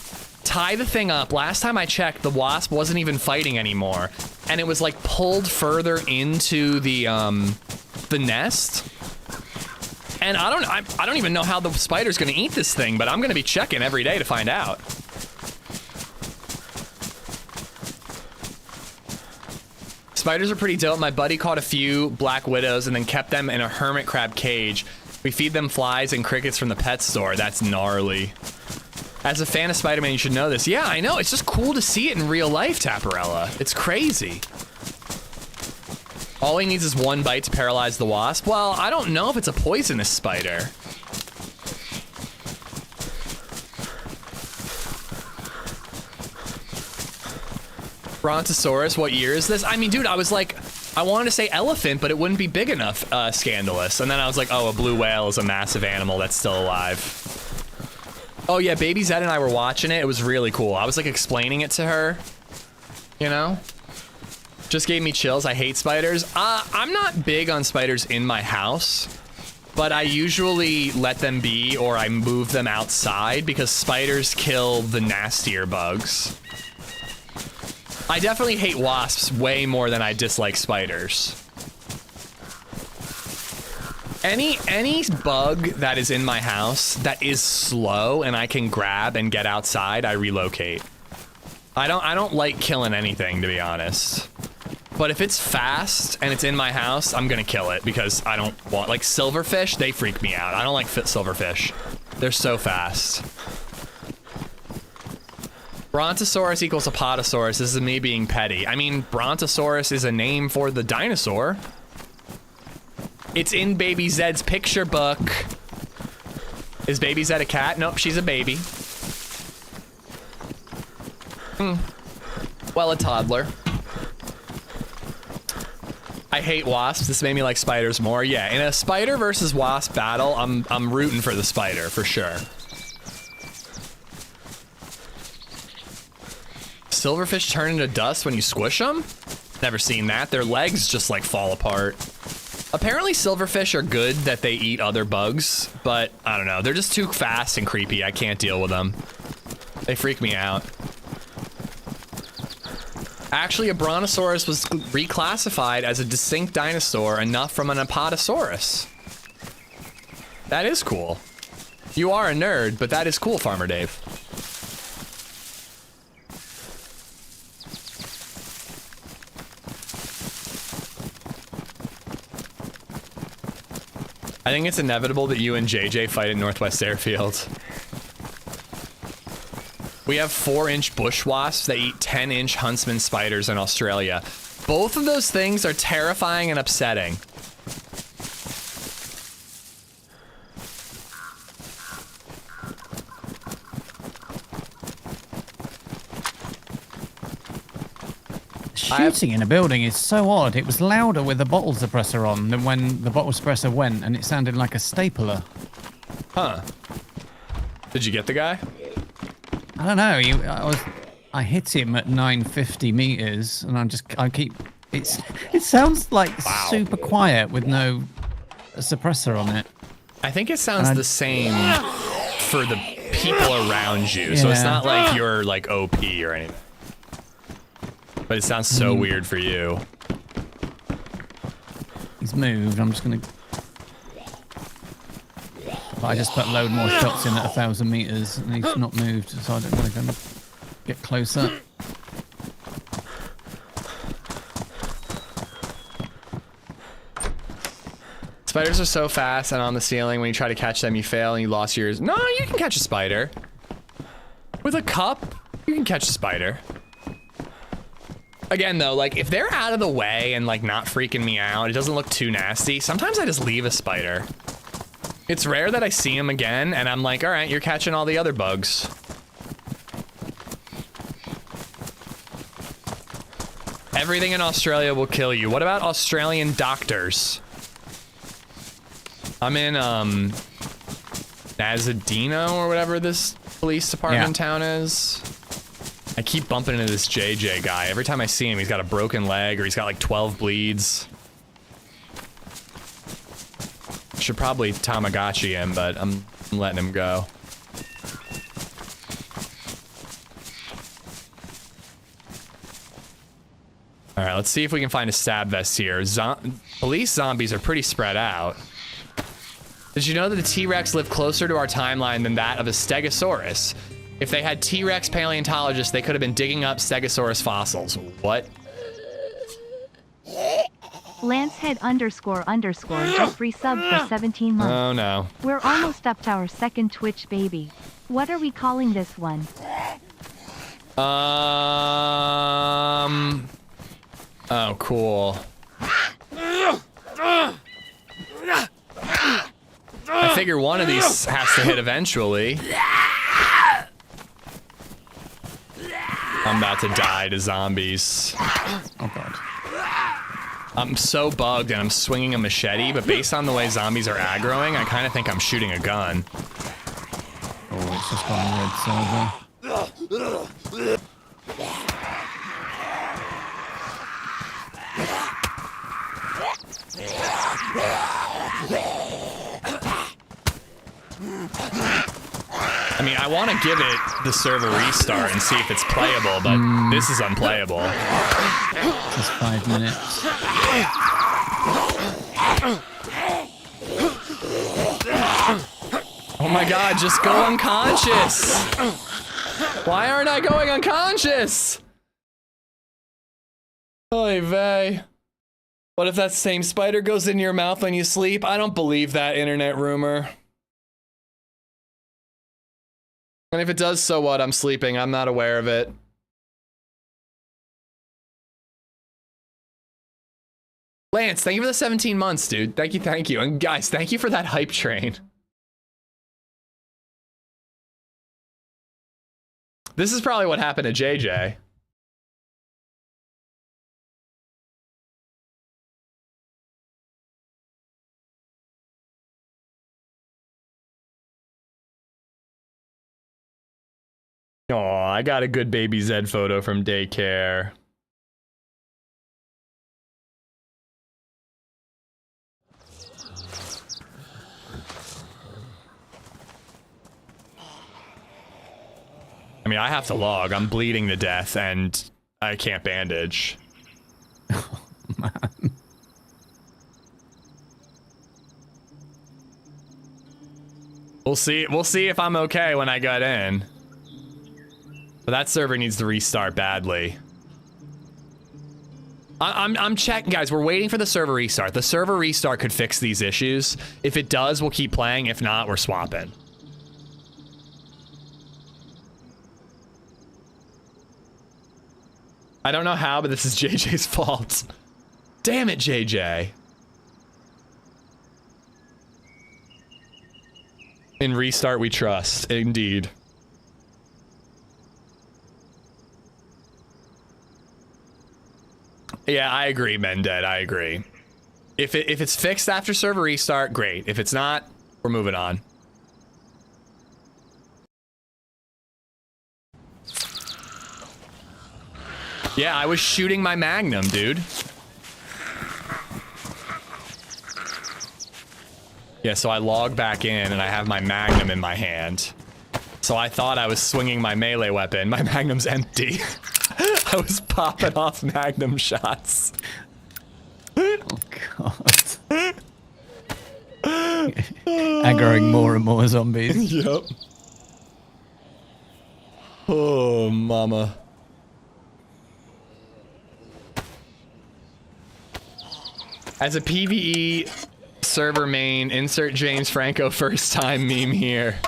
tie the thing up. Last time I checked, the wasp wasn't even fighting anymore. And it was like pulled further into the nest. And I don't even know how the spider's gonna eat this thing, but I'm gonna be checking every day to find out. Spiders are pretty dope. My buddy caught a few black widows and then kept them in a hermit crab cage. We feed them flies and crickets from the pet store. That's gnarly. As a fan of Spider-Man, you should know this. Yeah, I know. It's just cool to see it in real life, Taparella. It's crazy. All he needs is one bite to paralyze the wasp. Well, I don't know if it's a poisonous spider. Brontosaurus, what year is this? I mean, dude, I was like, I wanted to say elephant, but it wouldn't be big enough, scandalous. And then I was like, oh, a blue whale is a massive animal that's still alive. Oh yeah, LadyZed and I were watching it. It was really cool. I was like explaining it to her, you know? Just gave me chills. I hate spiders. I'm not big on spiders in my house, but I usually let them be or I move them outside because spiders kill the nastier bugs. I definitely hate wasps way more than I dislike spiders. Any bug that is in my house that is slow and I can grab and get outside, I relocate. I don't like killing anything, to be honest. But if it's fast and it's in my house, I'm gonna kill it because I don't want, like silverfish, they freak me out. I don't like silverfish. They're so fast. Brontosaurus equals Apatosaurus. This is me being petty. I mean, Brontosaurus is a name for the dinosaur. It's in Baby Zed's picture book. Is Baby Zed a cat? Nope, she's a baby. Well, a toddler. I hate wasps. This made me like spiders more. Yeah, in a spider versus wasp battle, I'm rooting for the spider for sure. Silverfish turn into dust when you squish them? Never seen that. Their legs just like fall apart. Apparently silverfish are good that they eat other bugs, but I don't know. They're just too fast and creepy. I can't deal with them. They freak me out. Actually, a Brontosaurus was reclassified as a distinct dinosaur, enough from an Apatosaurus. That is cool. You are a nerd, but that is cool, Farmer Dave. I think it's inevitable that you and JJ fight at Northwest Airfield. We have 4-inch bush wasps that eat 10-inch huntsman spiders in Australia. Both of those things are terrifying and upsetting. Shooting in a building is so odd. It was louder with the bottle suppressor on than when the bottle suppressor went, and it sounded like a stapler. Huh. Did you get the guy? I don't know. I hit him at 950 meters, and it sounds like super quiet with no suppressor on it. I think it sounds the same for the people around you, so it's not like you're like OP or anything. But it sounds so weird for you. He's moved. I'm just gonna. But I just put a load more shots in at 1,000 meters, and he's not moved, so I don't want to get closer. Spiders are so fast and on the ceiling. When you try to catch them, you fail and you lost yours. No, you can catch a spider. With a cup, you can catch a spider. Again, though, like, if they're out of the way and, like, not freaking me out, it doesn't look too nasty, sometimes I just leave a spider. It's rare that I see him again, and I'm like, all right, you're catching all the other bugs. Everything in Australia will kill you. What about Australian doctors? I'm in, Nazadino or whatever this police department town is. I keep bumping into this JJ guy. Every time I see him, he's got a broken leg or he's got like 12 bleeds. Should probably Tamagotchi him, but I'm letting him go. All right, let's see if we can find a stab vest here. Police zombies are pretty spread out. Did you know that the T-Rex lived closer to our timeline than that of a Stegosaurus? If they had T-Rex paleontologists, they could have been digging up Stegosaurus fossils. What? Lancehead _ just resubbed for 17 months. Oh no. We're almost up to our second Twitch baby. What are we calling this one? Oh, cool. I figure one of these has to hit eventually. I'm about to die to zombies. Oh god. I'm so bugged and I'm swinging a machete, but based on the way zombies are aggroing, I kind of think I'm shooting a gun. Oh, it's just gone red silver. I mean, I want to give it the server restart and see if it's playable, but this is unplayable. Just 5 minutes. Oh my god, just go unconscious! Why aren't I going unconscious? Oy vey. What if that same spider goes in your mouth when you sleep? I don't believe that internet rumor. And if it does, so what? I'm sleeping. I'm not aware of it. Lance, thank you for the 17 months, dude. Thank you, thank you. And guys, thank you for that hype train. This is probably what happened to JJ. Oh, I got a good baby Zed photo from daycare. I mean, I have to log. I'm bleeding to death and I can't bandage. Oh, man. We'll see if I'm okay when I get in. But that server needs to restart badly. I'm checking, guys. We're waiting for the server restart. The server restart could fix these issues. If it does, we'll keep playing. If not, we're swapping. I don't know how, but this is JJ's fault. Damn it, JJ. In restart we trust, indeed. Yeah, I agree, Mended, I agree. If it's fixed after server restart, great. If it's not, we're moving on. Yeah, I was shooting my Magnum, dude. Yeah, so I log back in and I have my Magnum in my hand. So I thought I was swinging my melee weapon. My Magnum's empty. I was popping off Magnum shots. Oh, God. Aggroing more and more zombies. Yep. Oh, mama. As a PvE server main, insert James Franco first time meme here.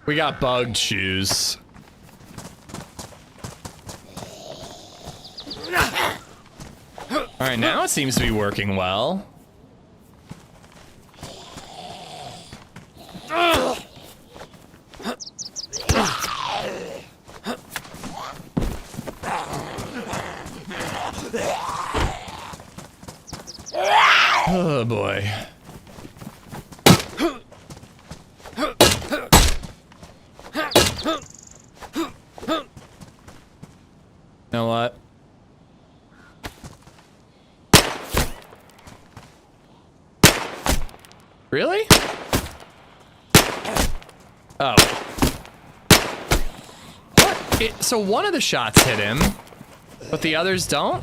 We got bugged shoes. Alright, now it seems to be working well. Oh boy. You know what? Really? Oh. What? So one of the shots hit him, but the others don't?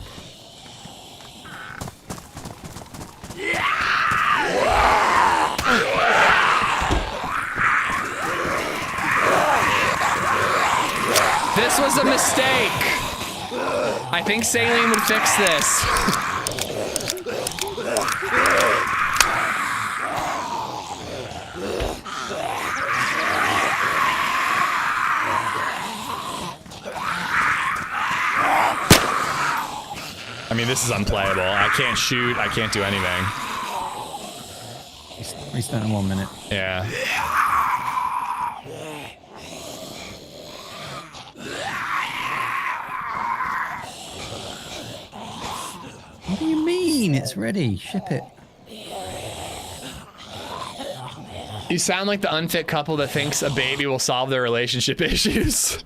This was a mistake. I think Saline would fix this. I mean, this is unplayable. I can't shoot. I can't do anything. Restart in 1 minute. Yeah. What do you mean? It's ready. Ship it. You sound like the unfit couple that thinks a baby will solve their relationship issues.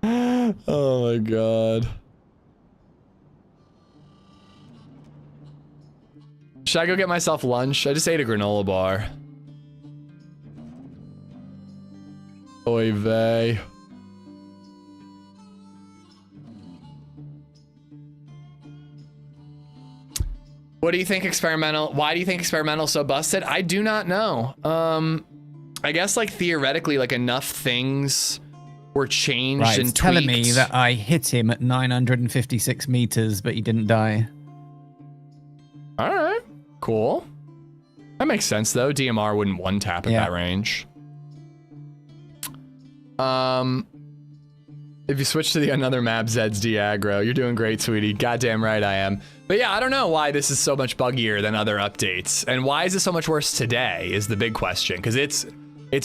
Oh my god. Should I go get myself lunch? I just ate a granola bar. Oy vey. What do you think experimental? Why do you think experimental's so busted? I do not know. I guess like theoretically, like enough things were changed Right, and it's telling tweaked. me that I hit him at 956 meters, but he didn't die. All right, cool. That makes sense though. DMR wouldn't one tap at that range. If you switch to the another map, Zed's de-aggro. You're doing great, sweetie. Goddamn right I am. But yeah, I don't know why this is so much buggier than other updates. And why is it so much worse today is the big question. Because it's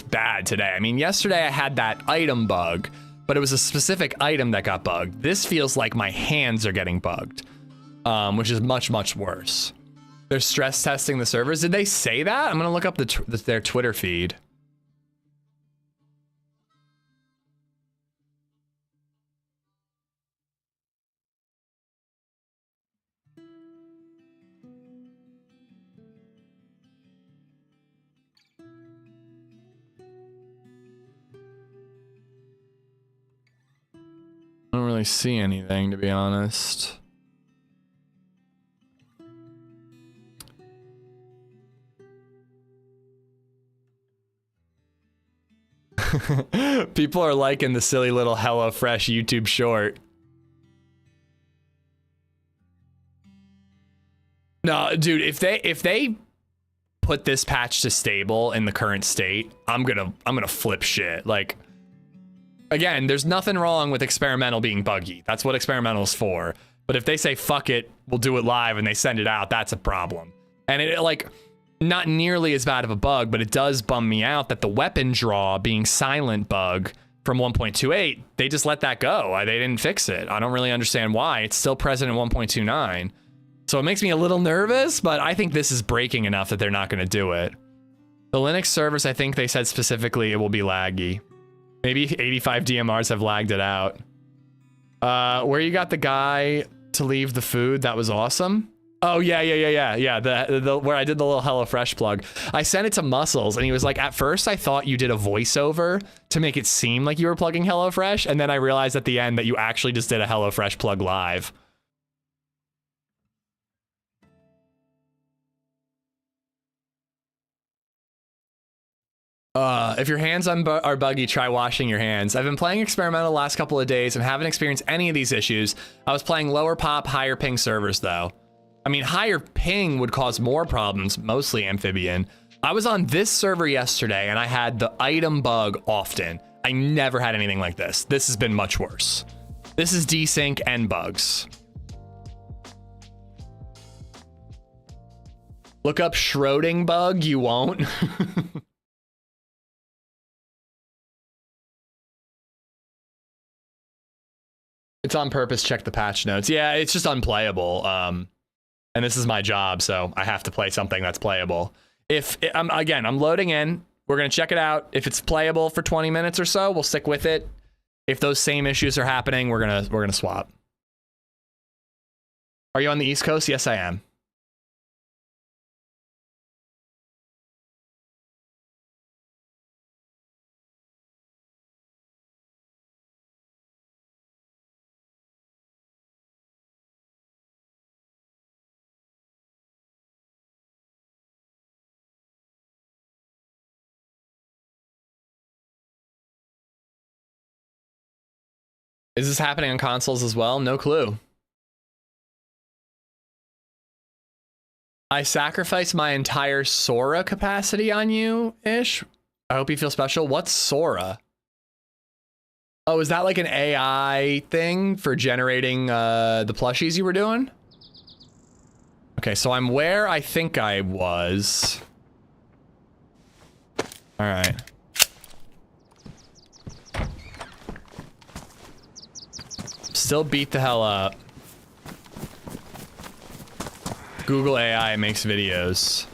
bad today. I mean, yesterday I had that item bug, but it was a specific item that got bugged. This feels like my hands are getting bugged, which is much, much worse. They're stress testing the servers. Did they say that? I'm going to look up their Twitter feed. I don't really see anything, to be honest. People are liking the silly little HelloFresh YouTube short. No, dude, if they put this patch to stable in the current state, I'm gonna flip shit. Like, again, there's nothing wrong with experimental being buggy. That's what experimental is for. But if they say fuck it, we'll do it live and they send it out, that's a problem. And it like not nearly as bad of a bug, but it does bum me out that the weapon draw being silent bug from 1.28, they just let that go. They didn't fix it. I don't really understand why. It's still present in 1.29. So it makes me a little nervous, but I think this is breaking enough that they're not going to do it. The Linux servers, I think they said specifically it will be laggy. Maybe 85 DMRs have lagged it out. Where you got the guy to leave the food, that was awesome. Oh, yeah. The where I did the little HelloFresh plug. I sent it to Muscles, and he was like, at first I thought you did a voiceover to make it seem like you were plugging HelloFresh, and then I realized at the end that you actually just did a HelloFresh plug live. If your hands are buggy, try washing your hands. I've been playing Experimental the last couple of days and haven't experienced any of these issues. I was playing lower pop, higher ping servers though. I mean, higher ping would cause more problems, mostly amphibian. I was on this server yesterday and I had the item bug often. I never had anything like this. This has been much worse. This is desync and bugs. Look up Schroding bug, you won't. It's on purpose, check the patch notes. Yeah, it's just unplayable. And this is my job, so I have to play something that's playable. If I'm loading in, we're gonna check it out. If it's playable for 20 minutes or so, we'll stick with it. If those same issues are happening, we're gonna swap. Are you on the East Coast? Yes, I am. Is this happening on consoles as well? No clue. I sacrificed my entire Sora capacity on you, Ish. I hope you feel special. What's Sora? Oh, is that like an AI thing for generating the plushies you were doing? Okay, so I'm where I think I was. All right. Still beat the hell up. Google AI makes videos.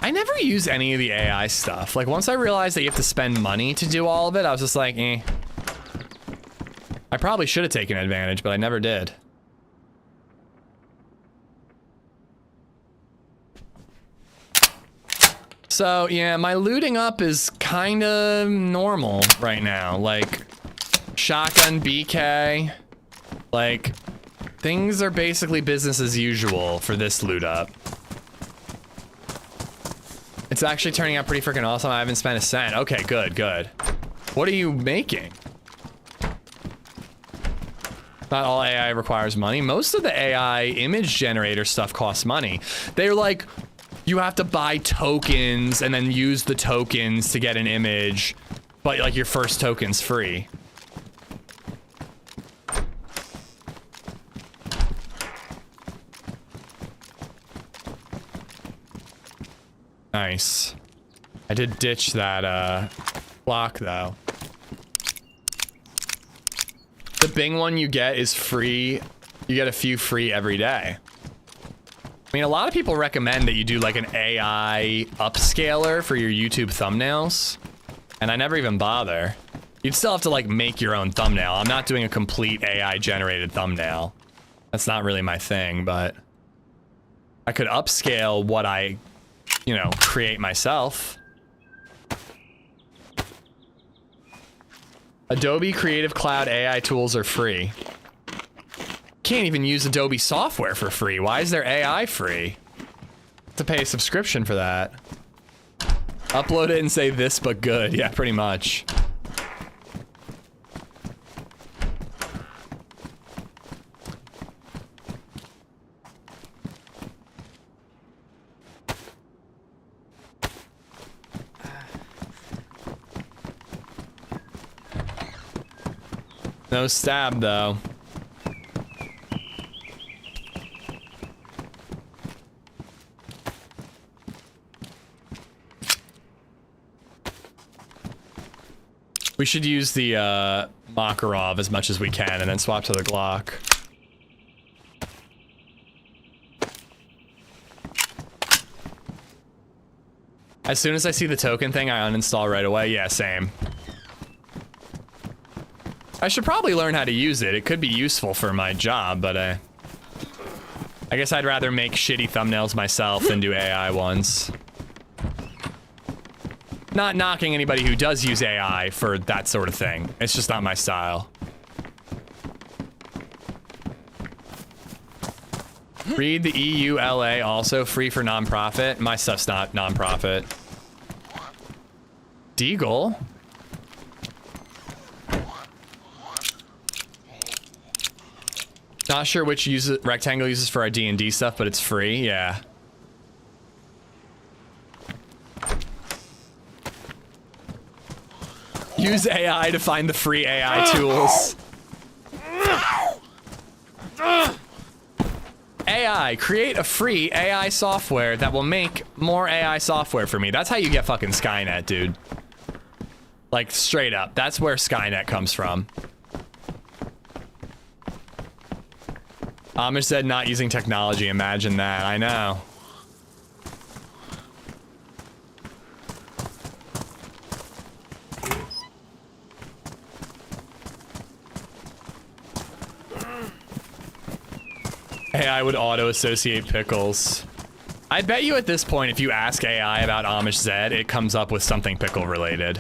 I never use any of the AI stuff. Like, once I realized that you have to spend money to do all of it, I was just like, eh. I probably should have taken advantage, but I never did. So yeah, my looting up is kind of normal right now. Like shotgun BK, like things are basically business as usual for this loot up. It's actually turning out pretty freaking awesome. I haven't spent a cent. Okay, good, good. What are you making? Not all AI requires money. Most of the AI image generator stuff costs money. They're like, you have to buy tokens and then use the tokens to get an image, but like your first token's free. Nice. I did ditch that block though. The Bing one you get is free. You get a few free every day. I mean, a lot of people recommend that you do like an AI upscaler for your YouTube thumbnails, and I never even bother. You'd still have to like make your own thumbnail. I'm not doing a complete AI generated thumbnail. That's not really my thing, but I could upscale what I, you know, create myself. Adobe Creative Cloud AI tools are free. Can't even use Adobe software for free. Why is their AI free? To pay a subscription for that. Upload it and say this but good. Yeah, pretty much. No stab though. We should use the Makarov as much as we can and then swap to the Glock. As soon as I see the token thing, I uninstall right away. Yeah, same. I should probably learn how to use it. It could be useful for my job, but I guess I'd rather make shitty thumbnails myself than do AI ones. Not knocking anybody who does use AI for that sort of thing. It's just not my style. Read the EULA, also free for nonprofit. My stuff's not nonprofit. Deagle? Not sure which rectangle uses for our D&D stuff, but it's free, yeah. Use AI to find the free AI tools. AI, create a free AI software that will make more AI software for me. That's how you get fucking Skynet, dude. Like, straight up. That's where Skynet comes from. AmishZed not using technology. Imagine that. I know. AI would auto-associate pickles. I bet you at this point, if you ask AI about AmishZed, it comes up with something pickle-related.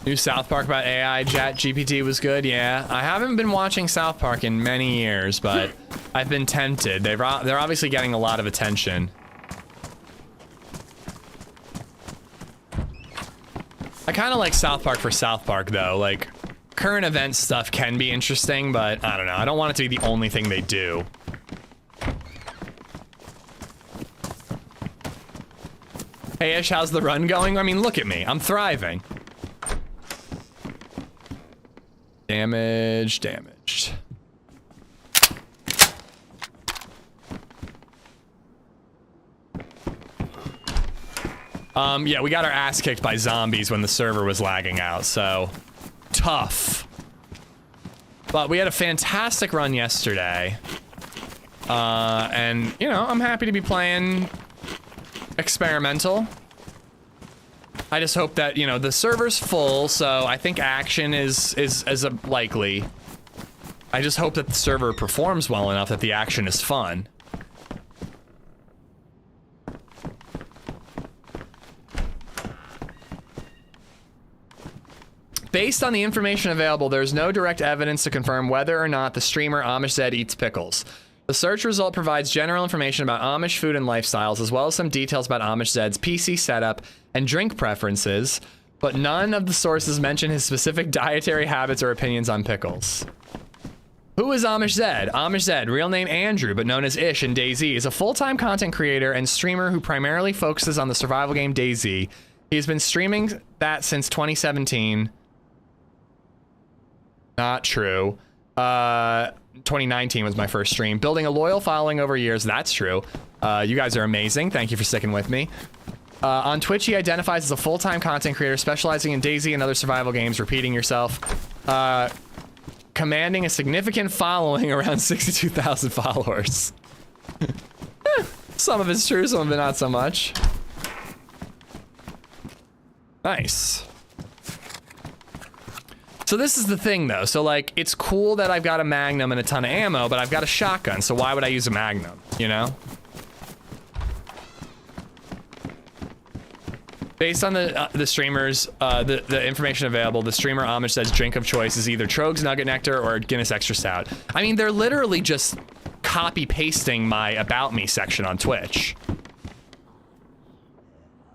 New South Park about AI chat GPT was good, yeah. I haven't been watching South Park in many years, but I've been tempted. They're obviously getting a lot of attention. I kind of like South Park for South Park, though. Like, current event stuff can be interesting, but I don't know. I don't want it to be the only thing they do. Hey, Ish, how's the run going? I mean, look at me. I'm thriving. Damage, damaged. Yeah, we got our ass kicked by zombies when the server was lagging out, so tough. But we had a fantastic run yesterday. And, you know, I'm happy to be playing Experimental. I just hope that, you know, the server's full, so I think action is a likely. I just hope that the server performs well enough that the action is fun. Based on the information available, there's no direct evidence to confirm whether or not the streamer AmishZed eats pickles. The search result provides general information about Amish food and lifestyles, as well as some details about AmishZed's PC setup and drink preferences, but none of the sources mention his specific dietary habits or opinions on pickles. Who is AmishZed? AmishZed, real name Andrew, but known as Ish in DayZ, is a full-time content creator and streamer who primarily focuses on the survival game DayZ. He's been streaming that since 2017. Not true. 2019 was my first stream. Building a loyal following over years. That's true. You guys are amazing. Thank you for sticking with me. On Twitch, he identifies as a full-time content creator specializing in DayZ and other survival games. Repeating yourself. Commanding a significant following, around 62,000 followers. Some of it's true, some of it not so much. Nice. So this is the thing though, so like, it's cool that I've got a Magnum and a ton of ammo, but I've got a shotgun, so why would I use a Magnum, you know? Based on the streamers, the information available, the streamer AmishZed's drink of choice is either Trogs Nugget Nectar or Guinness Extra Stout. I mean, they're literally just copy-pasting my About Me section on Twitch.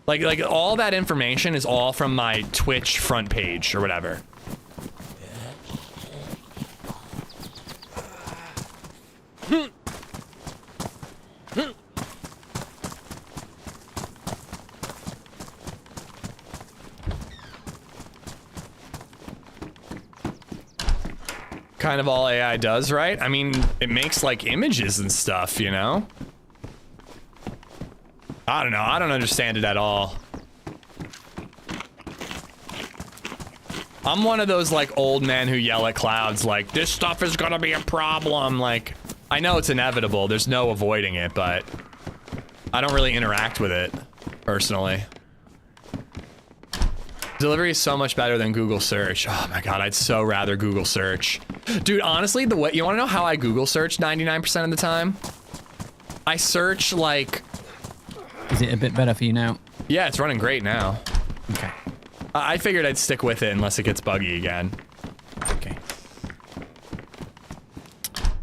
Like all that information is all from my Twitch front page or whatever. Kind of all AI does, right? I mean, it makes like images and stuff, you know? I don't know. I don't understand it at all. I'm one of those like old men who yell at clouds like, this stuff is gonna be a problem. Like, I know it's inevitable. There's no avoiding it, but I don't really interact with it personally. Delivery is so much better than Google search. Oh my God, I'd so rather Google search. Dude, honestly, the way, you wanna know how I Google search 99% of the time? I search like... Is it a bit better for you now? Yeah, it's running great now. Okay. I figured I'd stick with it unless it gets buggy again. Okay.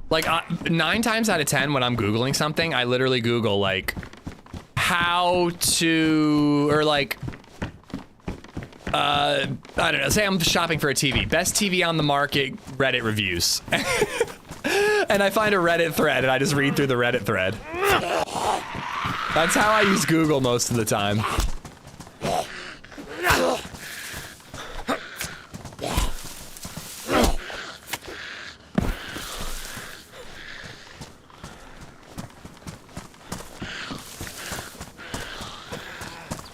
Like, 9 times out of 10 when I'm Googling something, I literally Google like, how to, or like, I don't know, say I'm shopping for a TV. Best TV on the market, Reddit reviews. And I find a Reddit thread and I just read through the Reddit thread. That's how I use Google most of the time.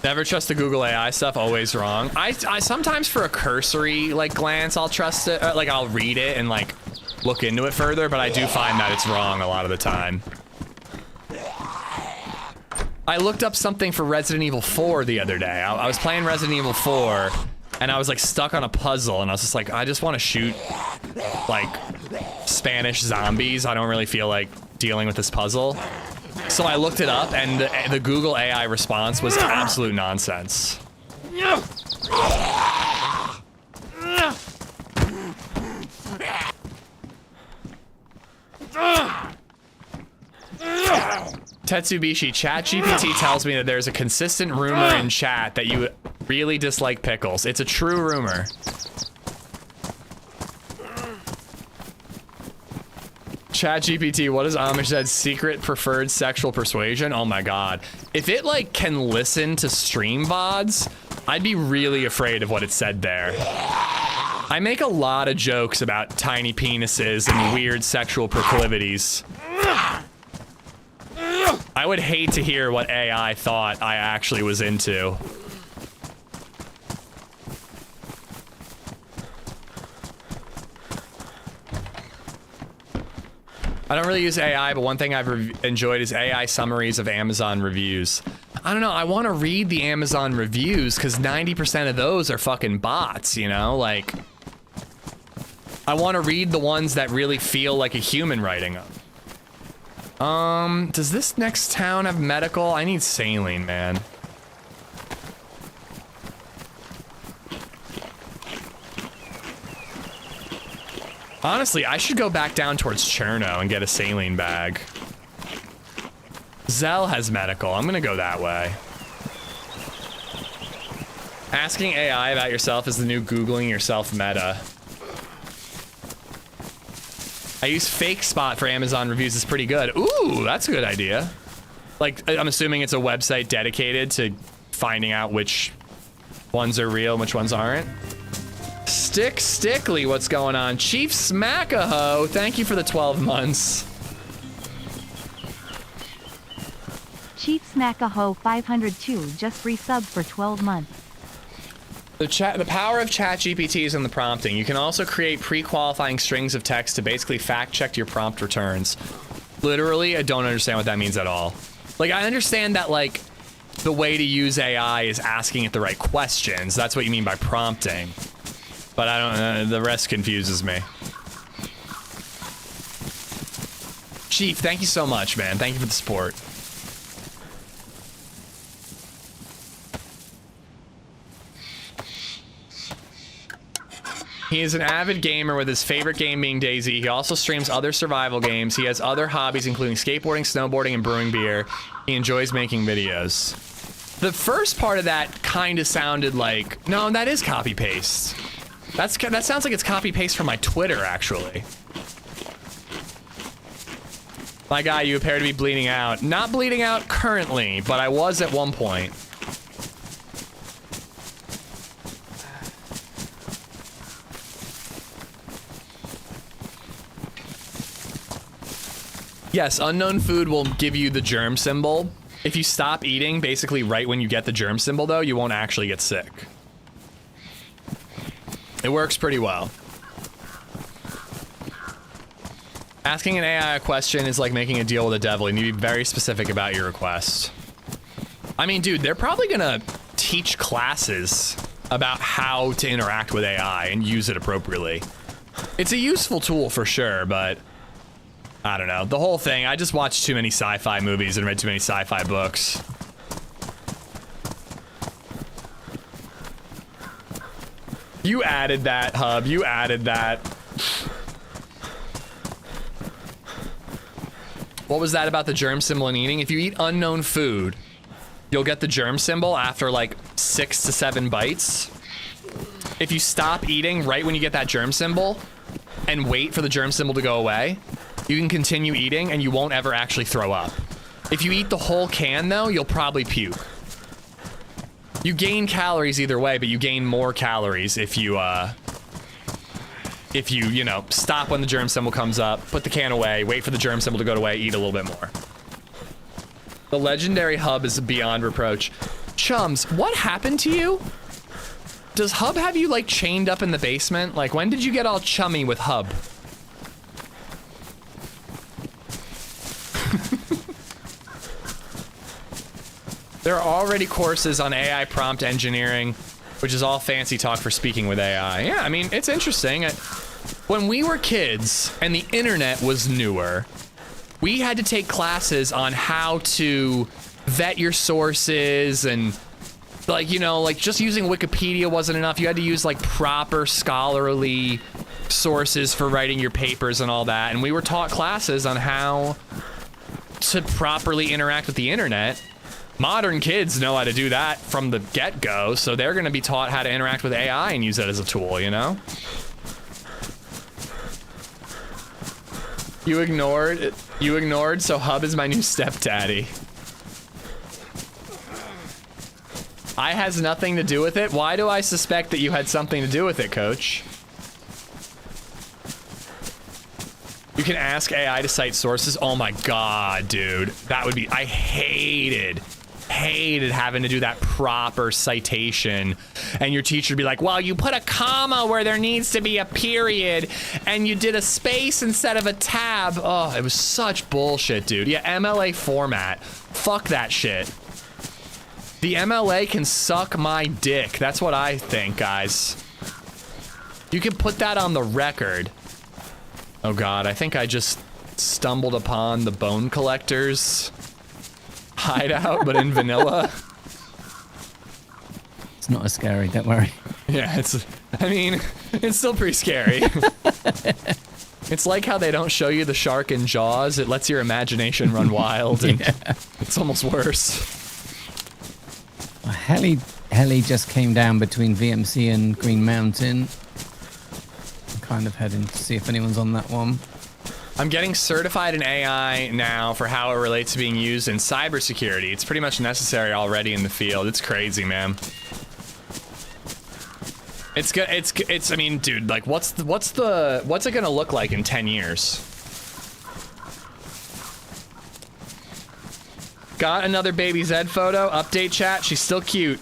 Never trust the Google AI stuff, always wrong. I sometimes for a cursory like glance, I'll trust it, like I'll read it and like look into it further, but I do find that it's wrong a lot of the time. I looked up something for Resident Evil 4 the other day. I was playing Resident Evil 4 and I was like stuck on a puzzle and I was just like, I just want to shoot like Spanish zombies. I don't really feel like dealing with this puzzle. So I looked it up and the Google AI response was absolute nonsense. Tetsubishi, ChatGPT tells me that there's a consistent rumor in chat that you really dislike pickles. It's a true rumor. ChatGPT, what is AmishZed's secret preferred sexual persuasion? Oh my God. If it like can listen to stream VODs, I'd be really afraid of what it said there. I make a lot of jokes about tiny penises and weird sexual proclivities. I would hate to hear what AI thought I actually was into. I don't really use AI, but one thing I've enjoyed is AI summaries of Amazon reviews. I don't know. I want to read the Amazon reviews because 90% of those are fucking bots, you know? Like, I want to read the ones that really feel like a human writing them. Does this next town have medical? I need saline, man. Honestly, I should go back down towards Cherno and get a saline bag. Zell has medical. I'm gonna go that way. Asking AI about yourself is the new Googling yourself meta. I use Fake Spot for Amazon reviews. It's pretty good. Ooh, that's a good idea. Like, I'm assuming it's a website dedicated to finding out which ones are real and which ones aren't. Stickly, what's going on? Chief Smackaho, thank you for the 12 months. Chief Smackaho 502 just resubbed for 12 months. The power of ChatGPT is in the prompting. You can also create pre-qualifying strings of text to basically fact-check your prompt returns. Literally, I don't understand what that means at all. Like, I understand that, like, the way to use AI is asking it the right questions. That's what you mean by prompting. But I don't, the rest confuses me. Chief, thank you so much, man. Thank you for the support. He is an avid gamer with his favorite game being DayZ. He also streams other survival games. He has other hobbies including skateboarding, snowboarding, and brewing beer. He enjoys making videos. The first part of that kind of sounded like, no, that is copy paste. That sounds like it's copy paste from my Twitter, actually. My guy, you appear to be bleeding out. Not bleeding out currently, but I was at one point. Yes, unknown food will give you the germ symbol. If you stop eating, basically right when you get the germ symbol, though, you won't actually get sick. It works pretty well. Asking an AI a question is like making a deal with the devil. You need to be very specific about your request. I mean, dude, they're probably gonna teach classes about how to interact with AI and use it appropriately. It's a useful tool for sure, but I don't know. The whole thing, I just watched too many sci-fi movies and read too many sci-fi books. You added that, Hub. You added that. What was that about the germ symbol and eating? If you eat unknown food, you'll get the germ symbol after like 6 to 7 bites. If you stop eating right when you get that germ symbol and wait for the germ symbol to go away, you can continue eating and you won't ever actually throw up. If you eat the whole can though, you'll probably puke. You gain calories either way, but you gain more calories if you, you know, stop when the germ symbol comes up, put the can away, wait for the germ symbol to go away, eat a little bit more. The legendary Hub is beyond reproach. Chums, what happened to you? Does Hub have you, like, chained up in the basement? Like, when did you get all chummy with Hub? There are already courses on AI prompt engineering, which is all fancy talk for speaking with AI. Yeah, I mean, it's interesting. When we were kids and the internet was newer, we had to take classes on how to vet your sources and, like, you know, like just using Wikipedia wasn't enough. You had to use like proper scholarly sources for writing your papers and all that. And we were taught classes on how to properly interact with the internet. Modern kids know how to do that from the get-go, so they're going to be taught how to interact with AI and use that as a tool, you know? You ignored, so Hub is my new stepdaddy. I has nothing to do with it? Why do I suspect that you had something to do with it, Coach? You can ask AI to cite sources. Oh my god, dude. That would be... I hated having to do that proper citation, and your teacher would be like, well, you put a comma where there needs to be a period and you did a space instead of a tab. Oh, it was such bullshit, dude. Yeah, MLA format, fuck that shit. The MLA can suck my dick. That's what I think, guys. You can put that on the record. Oh god, I think I just stumbled upon the Bone Collector's hideout, but in vanilla. It's not as scary, don't worry. Yeah, I mean, it's still pretty scary. It's like how they don't show you the shark in Jaws. It lets your imagination run wild, and it's almost worse. Well, heli just came down between VMC and Green Mountain. I'm kind of heading to see if anyone's on that one. I'm getting certified in AI now for how it relates to being used in cybersecurity. It's pretty much necessary already in the field. It's crazy, man. It's good. I mean, dude, like, what's it gonna look like in 10 years? Got another BabyZed photo. Update chat. She's still cute.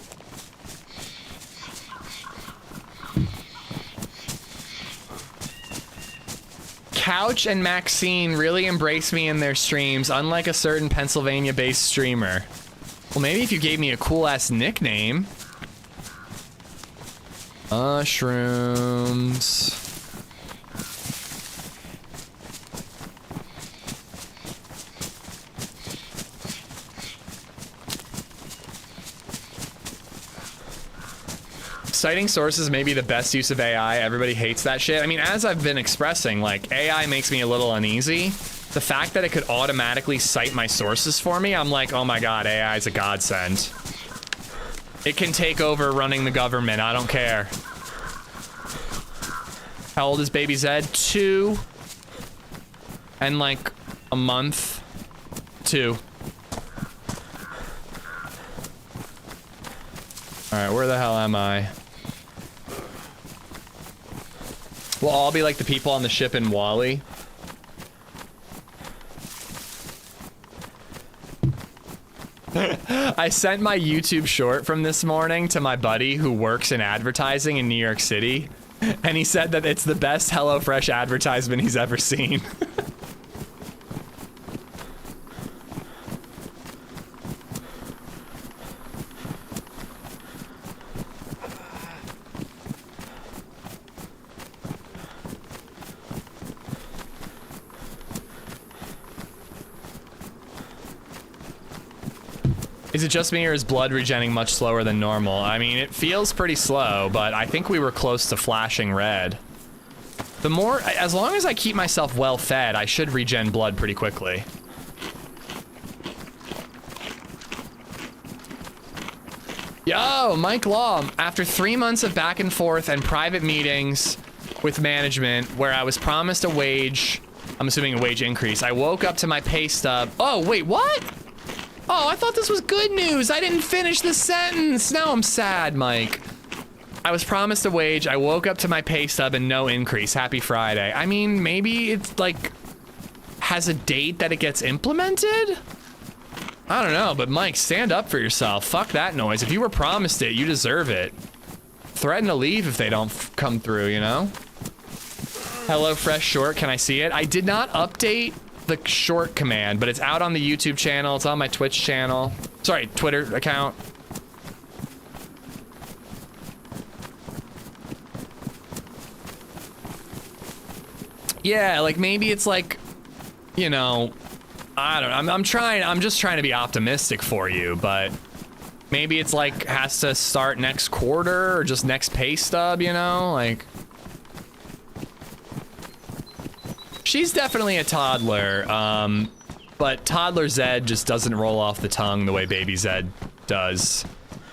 Couch and Maxine really embrace me in their streams, unlike a certain Pennsylvania-based streamer. Well, maybe if you gave me a cool-ass nickname. Mushrooms. Citing sources may be the best use of AI. Everybody hates that shit. I mean, as I've been expressing, like, AI makes me a little uneasy. The fact that it could automatically cite my sources for me, I'm like, oh my god, AI is a godsend. It can take over running the government. I don't care. How old is BabyZed? 2. And like a month. 2. Alright, where the hell am I? We'll all be like the people on the ship in Wall-E. I sent my YouTube short from this morning to my buddy who works in advertising in New York City, and he said that it's the best HelloFresh advertisement he's ever seen. Is it just me, or is blood regenning much slower than normal? I mean, it feels pretty slow, but I think we were close to flashing red. The more, as long as I keep myself well fed, I should regen blood pretty quickly. Yo, Mike Law, after 3 months of back and forth and private meetings with management where I was promised a wage, I'm assuming a wage increase, I woke up to my pay stub. Oh, wait, what? Oh, I thought this was good news. I didn't finish the sentence. Now I'm sad, Mike. I was promised a wage. I woke up to my pay stub and no increase. Happy Friday. I mean, maybe it's like has a date that it gets implemented? I don't know, but Mike, stand up for yourself. Fuck that noise. If you were promised it, you deserve it. Threaten to leave if they don't come through, you know? HelloFresh short, can I see it? I did not update the short command, but it's out on the YouTube channel. It's on my Twitch channel. Sorry, Twitter account. Yeah, like maybe it's like, you know, I don't know. I'm just trying to be optimistic for you, but maybe it's like has to start next quarter or just next pay stub, you know, like. She's definitely a toddler, but toddler Zed just doesn't roll off the tongue the way BabyZed does.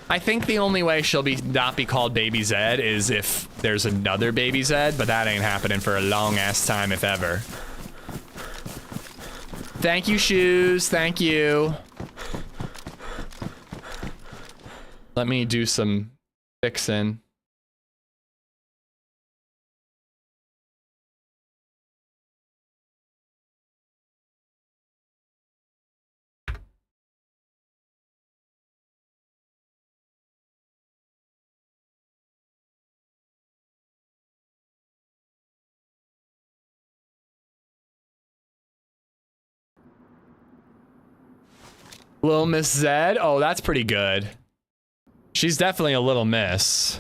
I think the only way she'll not be called BabyZed is if there's another BabyZed, but that ain't happening for a long ass time, if ever. Thank you, Shoes. Thank you. Let me do some fixing. Lil Miss Zed? Oh, that's pretty good. She's definitely a little miss.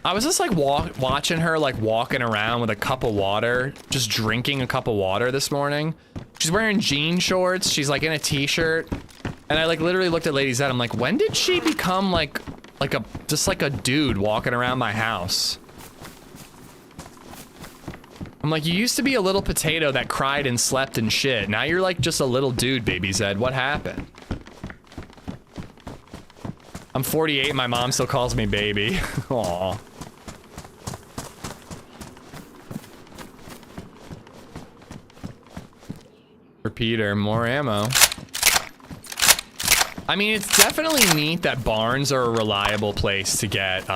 I was just like watching her like walking around with a cup of water, just drinking a cup of water this morning. She's wearing jean shorts. She's like in a t-shirt. And I like literally looked at LadyZed. I'm like, when did she become like a dude walking around my house? I'm like, you used to be a little potato that cried and slept and shit. Now you're like just a little dude, baby Zed. What happened? I'm 48. My mom still calls me baby. Aw. Repeater, more ammo. I mean, it's definitely neat that barns are a reliable place to get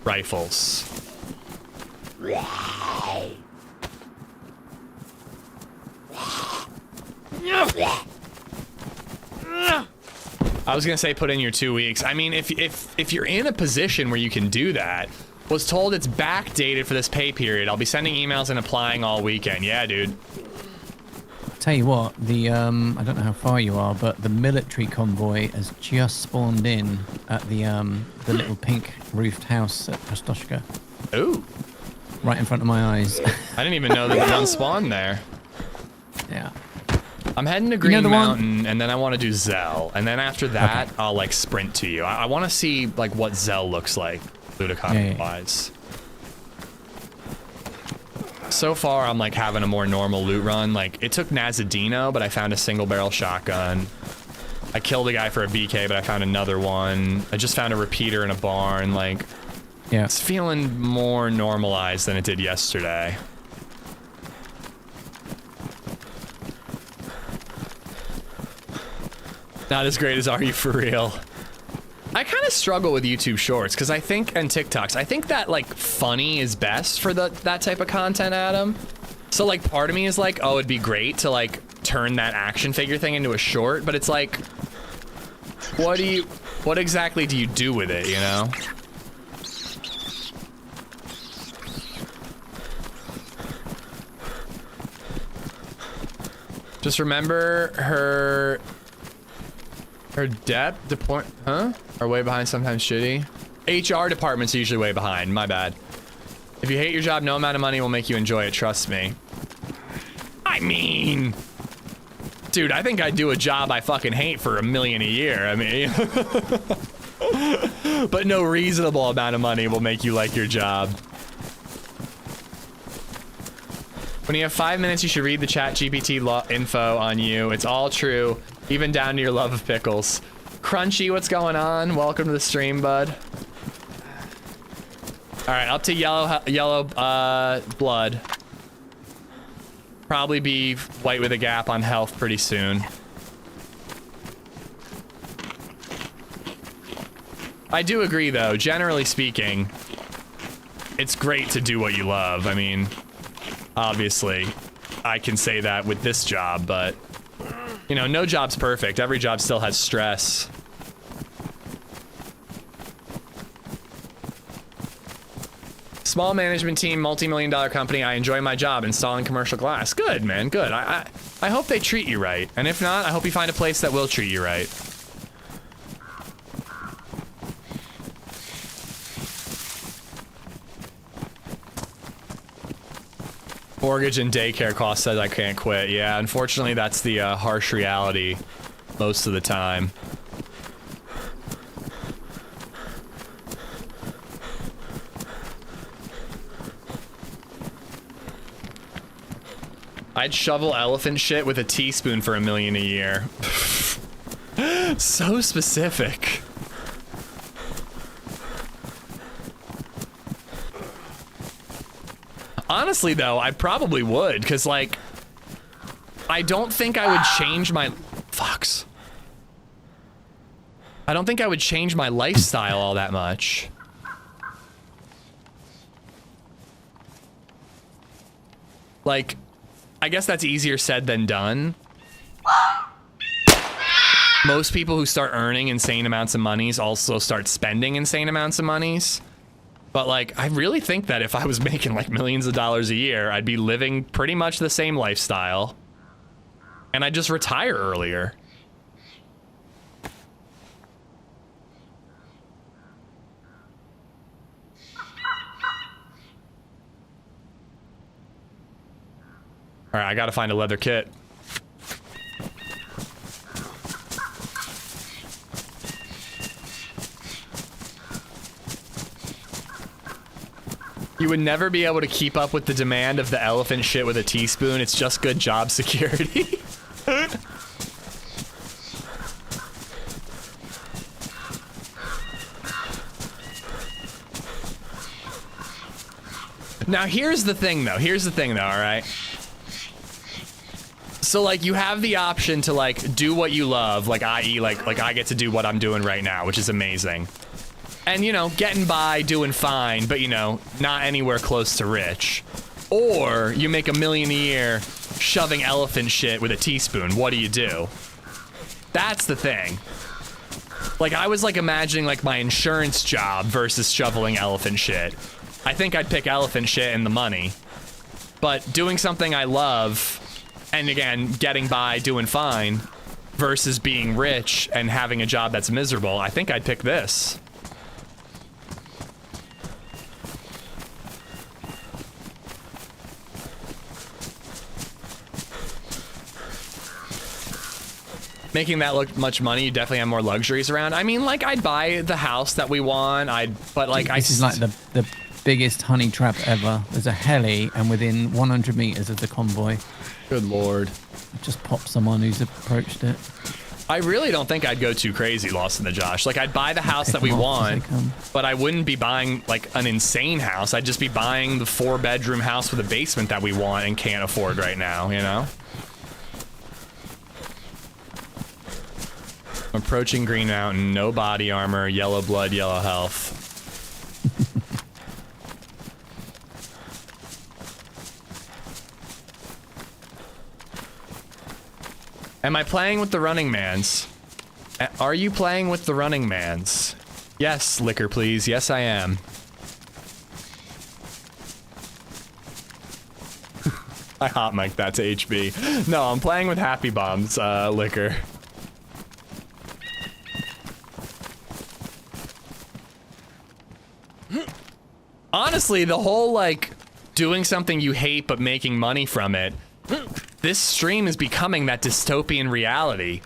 rifles. I was gonna say put in your 2 weeks. I mean, if you're in a position where you can do that, was told it's backdated for this pay period. I'll be sending emails and applying all weekend. Yeah, dude. Tell you what, the I don't know how far you are, but the military convoy has just spawned in at the little pink roofed house at Prostoshka. Ooh. Right in front of my eyes. I didn't even know that the one spawned there. Yeah. I'm heading to Green Mountain, and then I want to do Zell, and then after that, okay. I'll like sprint to you. I want to see like what Zell looks like, loot economy wise. So far, I'm like having a more normal loot run. Like it took Nazadino, but I found a single barrel shotgun. I killed a guy for a BK, but I found another one. I just found a repeater in a barn. Like, yeah, it's feeling more normalized than it did yesterday. Not as great as Are You For Real? I kind of struggle with YouTube Shorts because I think, and TikToks, I think that like funny is best for that type of content, Adam. So like part of me is like, oh, it'd be great to like turn that action figure thing into a short, but it's like, what exactly do you do with it, you know? Just remember her depth deployment, huh? Are way behind, sometimes shitty. HR department's usually way behind, my bad. If you hate your job, no amount of money will make you enjoy it, trust me. I mean, dude, I think I'd do a job I fucking hate for $1 million a year, I mean. But no reasonable amount of money will make you like your job. When you have 5 minutes, you should read the chat GPT info on you. It's all true, even down to your love of pickles. Crunchy, what's going on? Welcome to the stream, bud. All right, up to yellow blood. Probably be white with a gap on health pretty soon. I do agree, though. Generally speaking, it's great to do what you love. I mean, obviously, I can say that with this job, but you know, no job's perfect. Every job still has stress. Small management team, multi-million-dollar company. I enjoy my job installing commercial glass. Good, man, good. I hope they treat you right. And if not, I hope you find a place that will treat you right. Mortgage and daycare cost says I can't quit. Yeah, unfortunately, that's the harsh reality most of the time. I'd shovel elephant shit with a teaspoon for $1 million a year. So specific. Honestly, though, I probably would, because, like, I don't think I would change my... Fucks. I don't think I would change my lifestyle all that much. Like, I guess that's easier said than done. Most people who start earning insane amounts of monies also start spending insane amounts of monies. But like, I really think that if I was making like millions of dollars a year, I'd be living pretty much the same lifestyle. And I'd just retire earlier. All right, I gotta find a leather kit. You would never be able to keep up with the demand of the elephant shit with a teaspoon. It's just good job security. Now, here's the thing, though. All right? So, like, you have the option to, like, do what you love, like, i.e., like I get to do what I'm doing right now, which is amazing. And, you know, getting by, doing fine, but, you know, not anywhere close to rich. Or you make $1 million a year shoving elephant shit with a teaspoon. What do? That's the thing. Like, I was, like, imagining, like, my insurance job versus shoveling elephant shit. I think I'd pick elephant shit and the money. But doing something I love, and again, getting by, doing fine, versus being rich and having a job that's miserable, I think I'd pick this. Making that look much money, you definitely have more luxuries around. I mean, like, I'd buy the house that we want. This is like the biggest honey trap ever. There's a heli, and within 100 meters of the convoy. Good lord. Just pop someone who's approached it. I really don't think I'd go too crazy, Lost in the Josh. Like, I'd buy the house that we want, but I wouldn't be buying, like, an insane house. I'd just be buying the 4-bedroom house with a basement that we want and can't afford right now, you know? Approaching Green Mountain, no body armor, yellow blood, yellow health. Am I playing with the Running Mans? Are you playing with the Running Mans? Yes, liquor please. Yes, I am. I hot mic that to HB. No, I'm playing with Happy Bombs, liquor. Honestly, the whole, like, doing something you hate but making money from it, this stream is becoming that dystopian reality.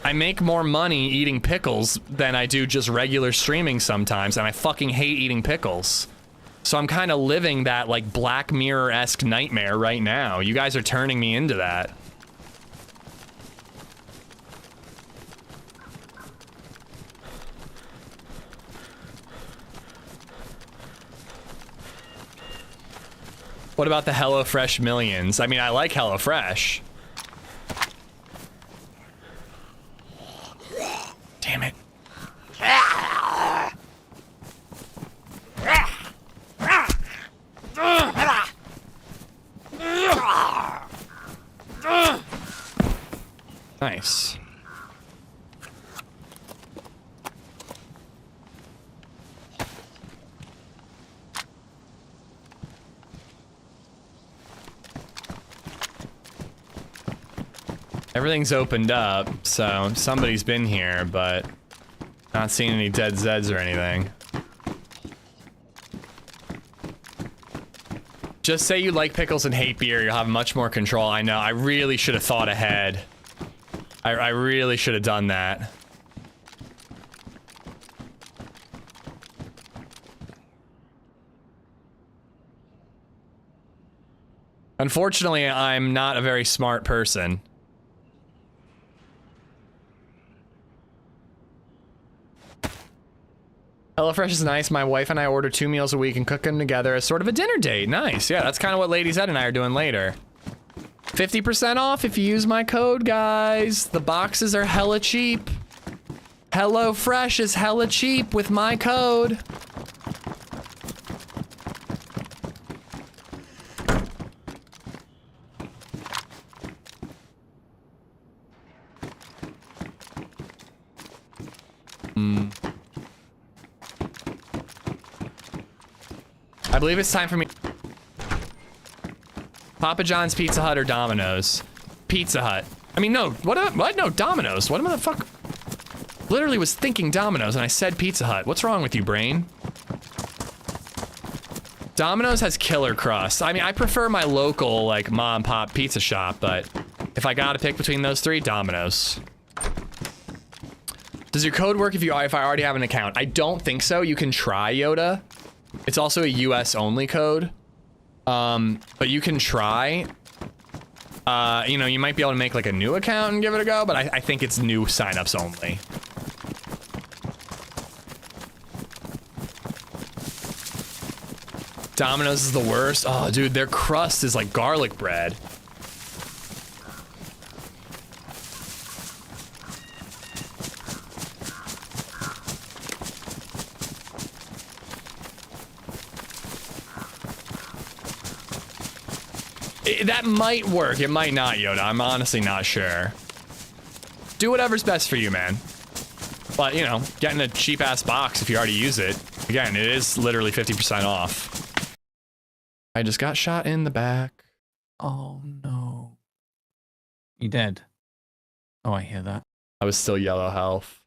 I make more money eating pickles than I do just regular streaming sometimes, and I fucking hate eating pickles. So I'm kind of living that, like, Black Mirror-esque nightmare right now. You guys are turning me into that. What about the HelloFresh millions? I mean, I like HelloFresh. Damn it. Nice. Everything's opened up, so somebody's been here, but not seeing any dead Zeds or anything. Just say you like pickles and hate beer, you'll have much more control. I know, I really should have thought ahead. I really should have done that. Unfortunately, I'm not a very smart person. HelloFresh is nice. My wife and I order 2 meals a week and cook them together as sort of a dinner date. Nice. Yeah, that's kind of what LadyZed and I are doing later. 50% off if you use my code, guys. The boxes are hella cheap. HelloFresh is hella cheap with my code. I believe it's time for me. Papa John's, Pizza Hut, or Domino's? Pizza Hut. I mean, no. What? No, Domino's. What am I the fuck? Literally was thinking Domino's and I said Pizza Hut. What's wrong with you, brain? Domino's has killer crust. I mean, I prefer my local, like, mom and pop pizza shop, but if I gotta pick between those three, Domino's. Does your code work if I already have an account? I don't think so. You can try, Yoda. It's also a US only code. But you can try. You know, you might be able to make like a new account and give it a go, but I think it's new signups only. Domino's is the worst. Oh, dude, their crust is like garlic bread. That might work. It might not, Yoda. I'm honestly not sure. Do whatever's best for you, man. But, you know, getting a cheap-ass box if you already use it. Again, it is literally 50% off. I just got shot in the back. Oh, no. You dead? Oh, I hear that. I was still yellow health.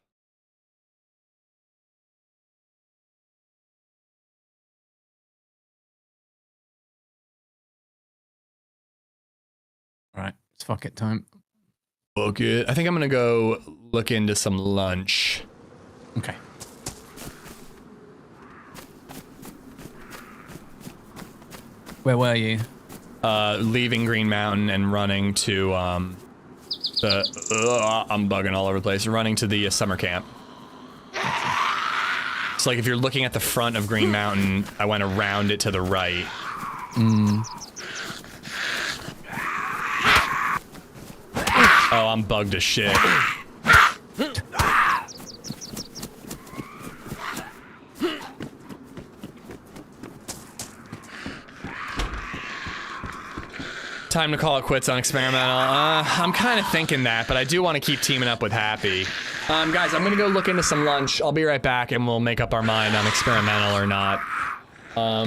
All right, it's fuck it time. Fuck it. I think I'm gonna go look into some lunch. Okay. Where were you? Leaving Green Mountain and running to I'm bugging all over the place. Running to the summer camp. So like if you're looking at the front of Green Mountain, I went around it to the right. Oh, I'm bugged as shit. Time to call it quits on Experimental. I'm kind of thinking that, but I do want to keep teaming up with Happy. Guys, I'm gonna go look into some lunch. I'll be right back and we'll make up our mind on Experimental or not. I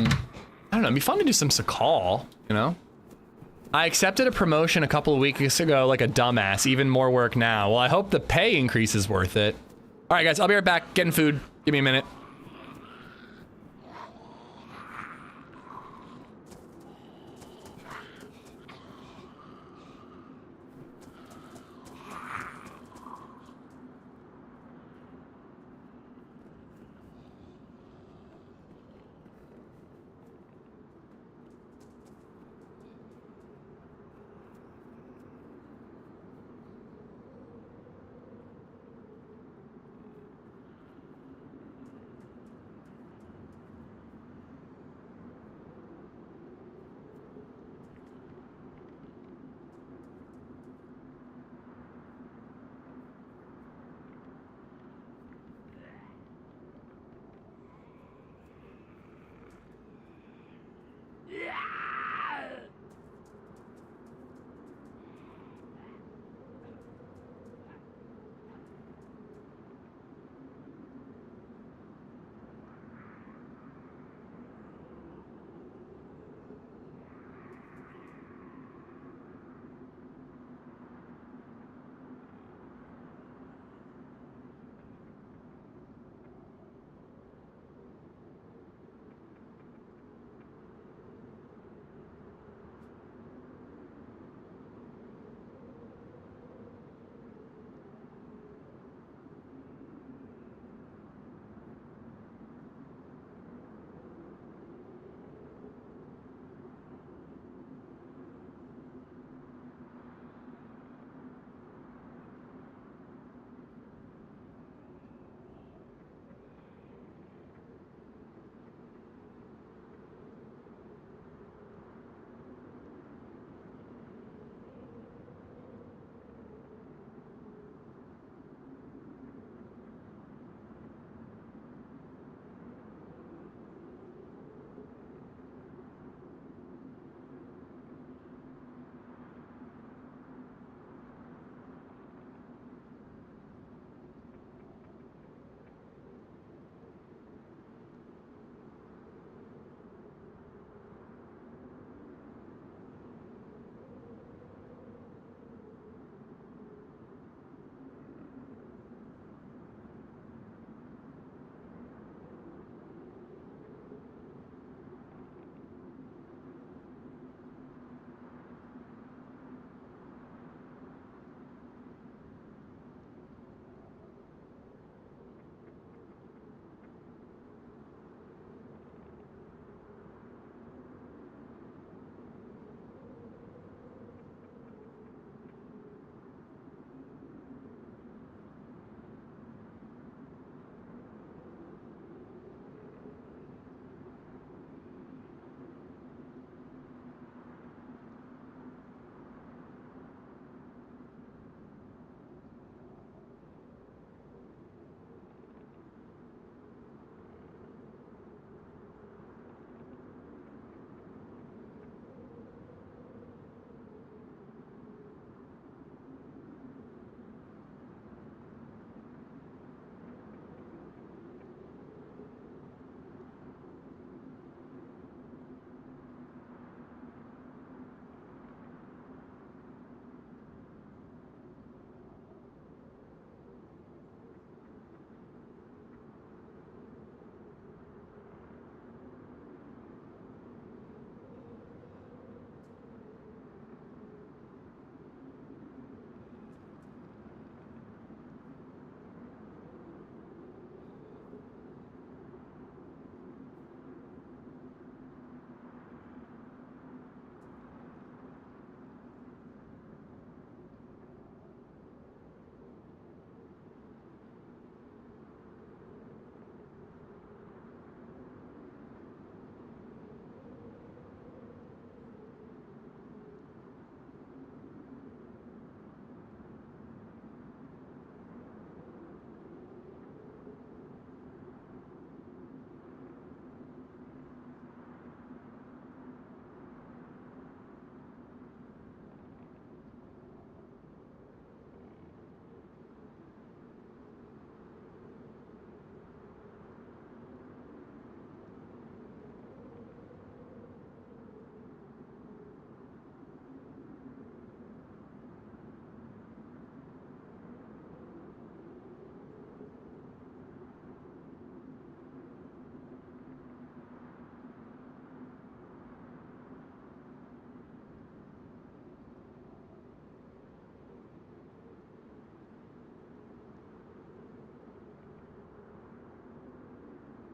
don't know, it'd be fun to do some Sakal, you know? I accepted a promotion a couple of weeks ago like a dumbass, even more work now. Well, I hope the pay increase is worth it. All right, guys, I'll be right back, getting food. Give me a minute.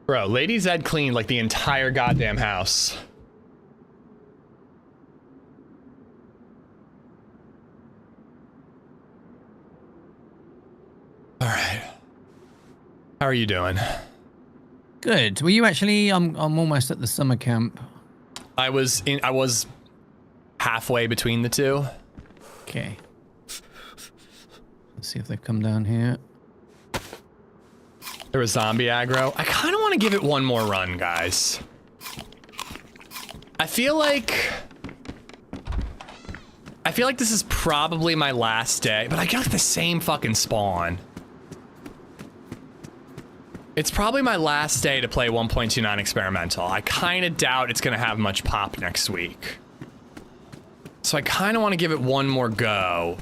Bro, LadyZed cleaned like the entire goddamn house. All right. How are you doing? Good. Were you actually? I'm almost at the summer camp. I was halfway between the two. Okay. Let's see if they've come down here. There was zombie aggro. I kind of want to give it one more run, guys. I feel like this is probably my last day, but I got the same fucking spawn. It's probably my last day to play 1.29 experimental. I kind of doubt it's gonna have much pop next week. So I kind of want to give it one more go.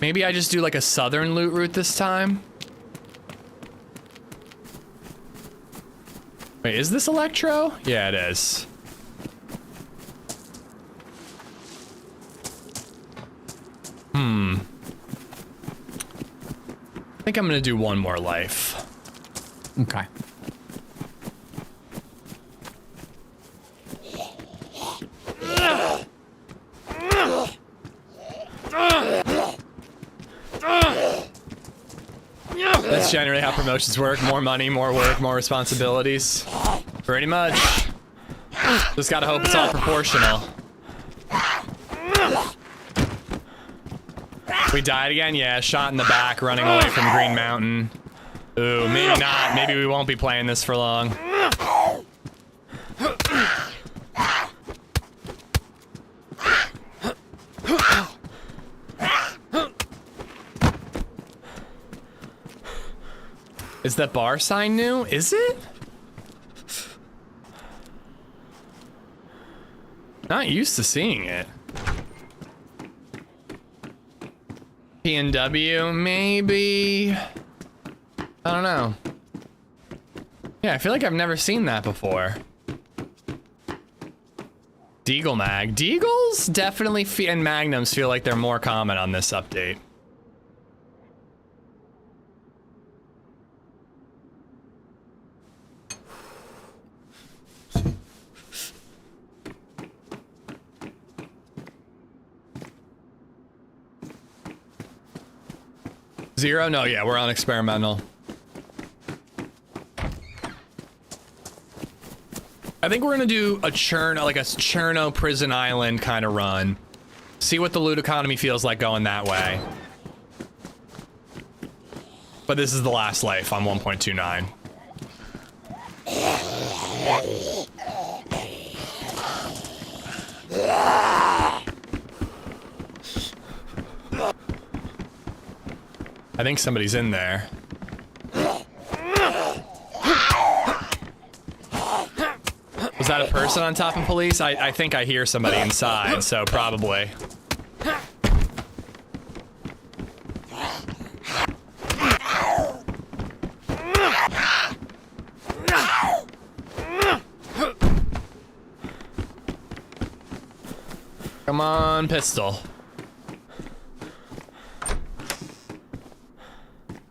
Maybe I just do like a southern loot route this time. Wait, is this Electro? Yeah, it is. I think I'm gonna do one more life. Okay. That's generally how promotions work. More money, more work, more responsibilities. Pretty much. Just gotta hope it's all proportional. We died again? Yeah, shot in the back, running away from Green Mountain. Ooh, maybe not. Maybe we won't be playing this for long. Is that bar sign new? Is it? Not used to seeing it. PNW, maybe? I don't know. Yeah, I feel like I've never seen that before. Deagle Mag. Deagles definitely and Magnums feel like they're more common on this update. Zero? No, yeah, we're on experimental. I think we're gonna do a like a Cherno Prison Island kind of run. See what the loot economy feels like going that way. But this is the last life on 1.29. I think somebody's in there. Was that a person on top of police? I think I hear somebody inside, so probably. Come on, pistol.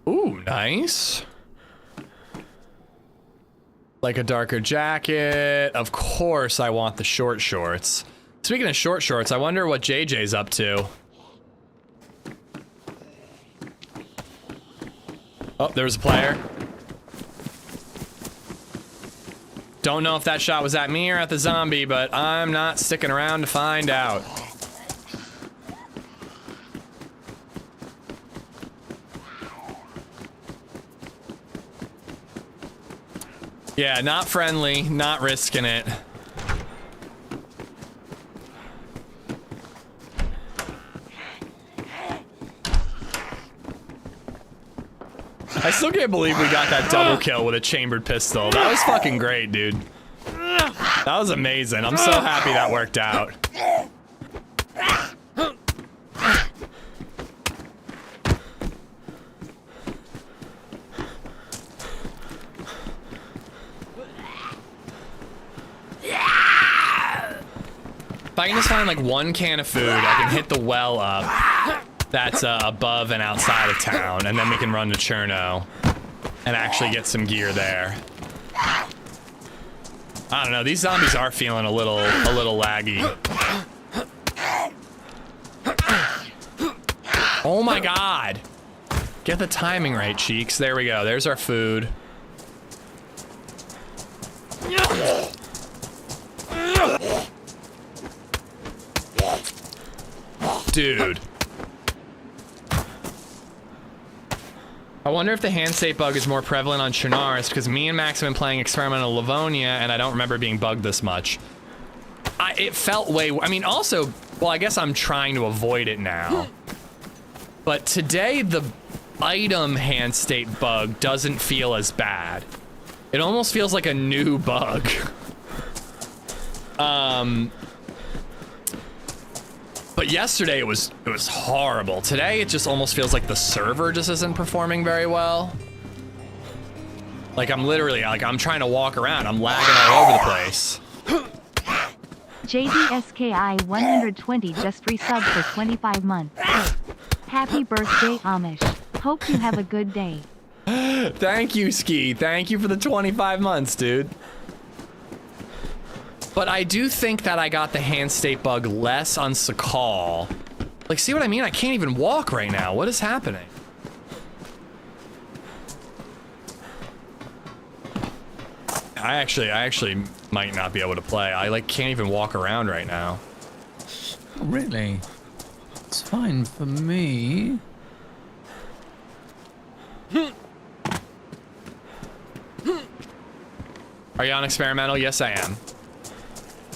Ooh, nice. Like a darker jacket. Of course I want the short shorts. Speaking of short shorts, I wonder what JJ's up to. Oh, there's a player. Don't know if that shot was at me or at the zombie, but I'm not sticking around to find out. Yeah, not friendly, not risking it. I still can't believe we got that double kill with a chambered pistol. That was fucking great, dude. That was amazing. I'm so happy that worked out. If I can just find like one can of food, I can hit the well up. that's above and outside of town, and then we can run to Cherno and actually get some gear there. I don't know, these zombies are feeling a little laggy. Oh my god! Get the timing right, cheeks. There we go. There's our food. Dude. I wonder if the hand state bug is more prevalent on Chernarus, because me and Max have been playing Experimental Livonia, and I don't remember being bugged this much. It felt way... I mean, also, well, I guess I'm trying to avoid it now. But today, the item hand state bug doesn't feel as bad. It almost feels like a new bug. But yesterday it was horrible. Today it just almost feels like the server just isn't performing very well. Like I'm literally, like I'm trying to walk around, I'm lagging all over the place. JDSKI 120 just resubbed for 25 months. Happy birthday, Amish. Hope you have a good day. Thank you, Ski. Thank you for the 25 months, dude. But I do think that I got the hand state bug less on Sakal. Like, see what I mean? I can't even walk right now. What is happening? I actually might not be able to play. I like can't even walk around right now. Oh, really? It's fine for me. Are you on Experimental? Yes, I am.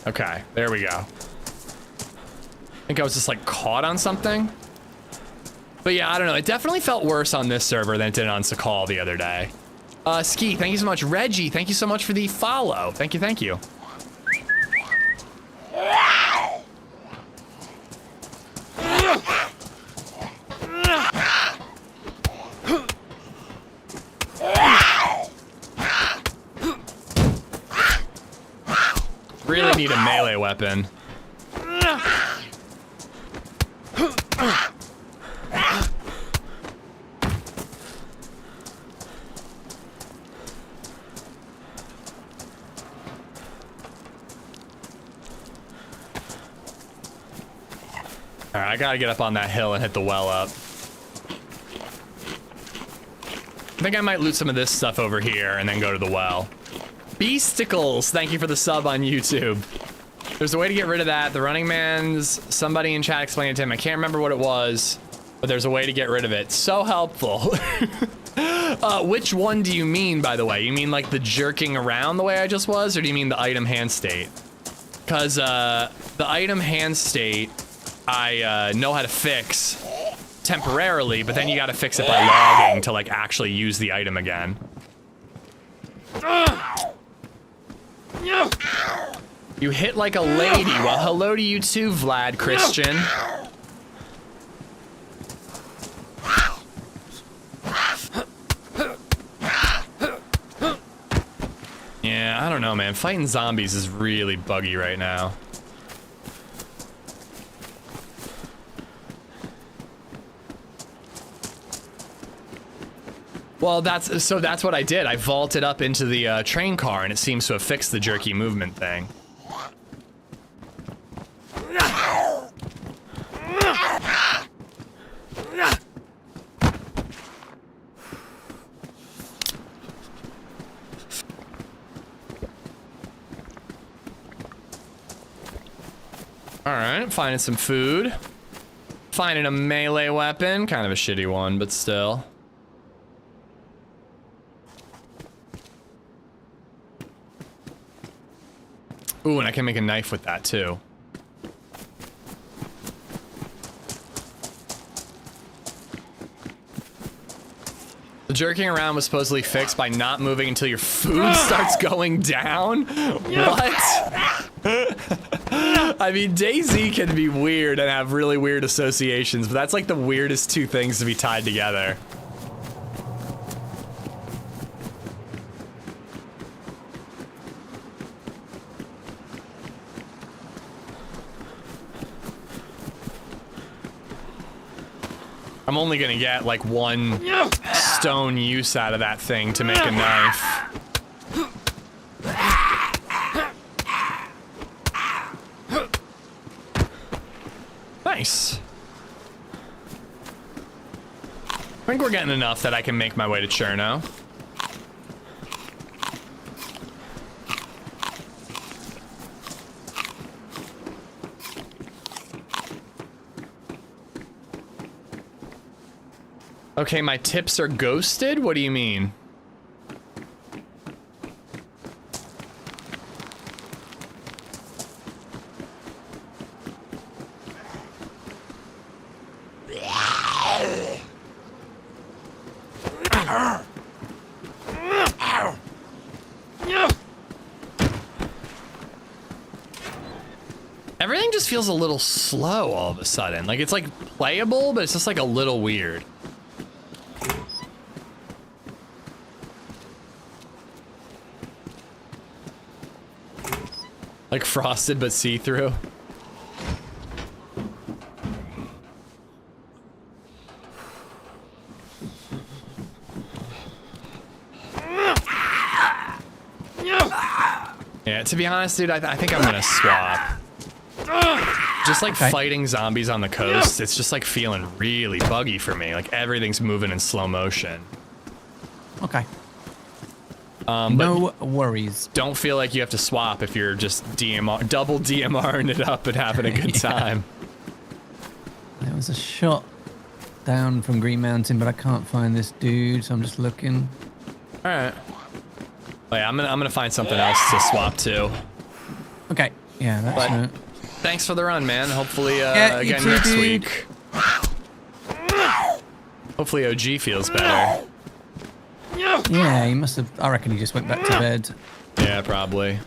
Okay, there we go. I think I was just like caught on something. But yeah, I don't know. It definitely felt worse on this server than it did on Sakal the other day. Ski, thank you so much. Reggie, thank you so much for the follow. Thank you, thank you. Really need a melee weapon. Alright, I gotta get up on that hill and hit the well up. I think I might loot some of this stuff over here and then go to the well. Beasticles, thank you for the sub on YouTube. There's a way to get rid of that. The running man's, somebody in chat explained it to him. I can't remember what it was, but there's a way to get rid of it. So helpful. Which one do you mean, by the way? You mean like the jerking around the way I just was, or do you mean the item hand state? Because the item hand state, I know how to fix temporarily, but then you gotta fix it by logging to like actually use the item again. You hit like a lady. Well, hello to you too, Vlad Christian. Yeah, I don't know, man. Fighting zombies is really buggy right now. Well, that's what I did. I vaulted up into the train car, and it seems to have fixed the jerky movement thing. All right, finding some food. Finding a melee weapon, kind of a shitty one, but still. Ooh, and I can make a knife with that too. The jerking around was supposedly fixed by not moving until your food starts going down? What? I mean, DayZ can be weird and have really weird associations, but that's like the weirdest two things to be tied together. I'm only gonna get like 1 stone use out of that thing to make a knife. Nice. I think we're getting enough that I can make my way to Cherno. Okay, my tips are ghosted? What do you mean? Everything just feels a little slow all of a sudden. Like, it's like playable, but it's just like a little weird. Like frosted but see-through. Yeah, to be honest, dude, I think I'm gonna swap. Just like fighting zombies on the coast, it's just like feeling really buggy for me. Like everything's moving in slow motion. Okay. No worries. Don't feel like you have to swap if you're just double DMRing it up and having a good time. There was a shot down from Green Mountain, but I can't find this dude, so I'm just looking. All right. Wait, I'm gonna find something else to swap to. Okay. Yeah, that's it. Thanks for the run, man. Hopefully, Yeah, again too, next dude. week. Hopefully OG feels better. Yeah, he must have. I reckon he just went back to bed. Yeah, probably.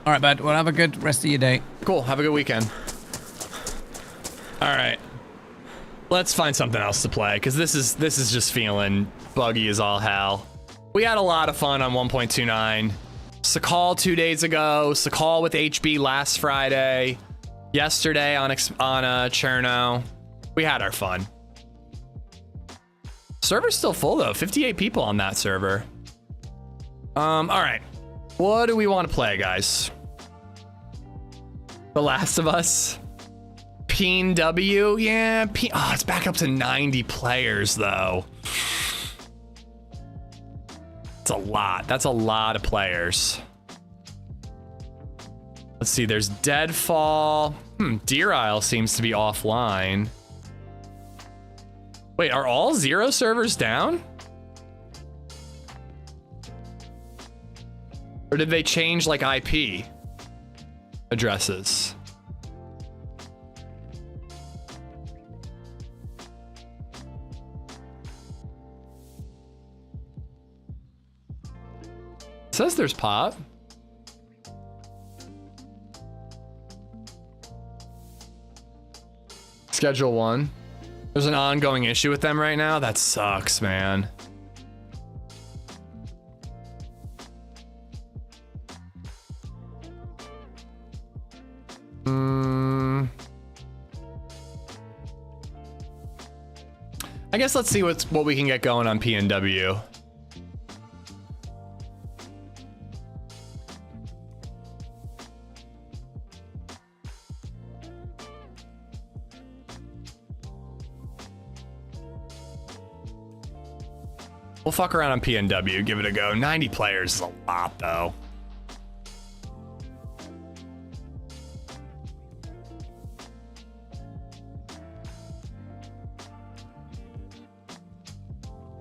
All right, bud. Well, have a good rest of your day. Cool. Have a good weekend. All right. Let's find something else to play, because this is just feeling buggy as all hell. We had a lot of fun on 1.29. Sakal 2 days ago. Sakal with HB last Friday. Yesterday on Cherno. We had our fun. Server's still full though. 58 people on that server. All right. What do we want to play, guys? The Last of Us. PNW. Yeah. Oh, it's back up to 90 players though. That's a lot. That's a lot of players. Let's see. There's Deadfall. Deer Isle seems to be offline. Wait, are all 0 servers down? Or did they change like IP addresses? It says there's pop. Schedule 1. There's an ongoing issue with them right now. That sucks, man. I guess let's see what we can get going on PNW. We'll fuck around on PNW, give it a go. 90 players is a lot, though.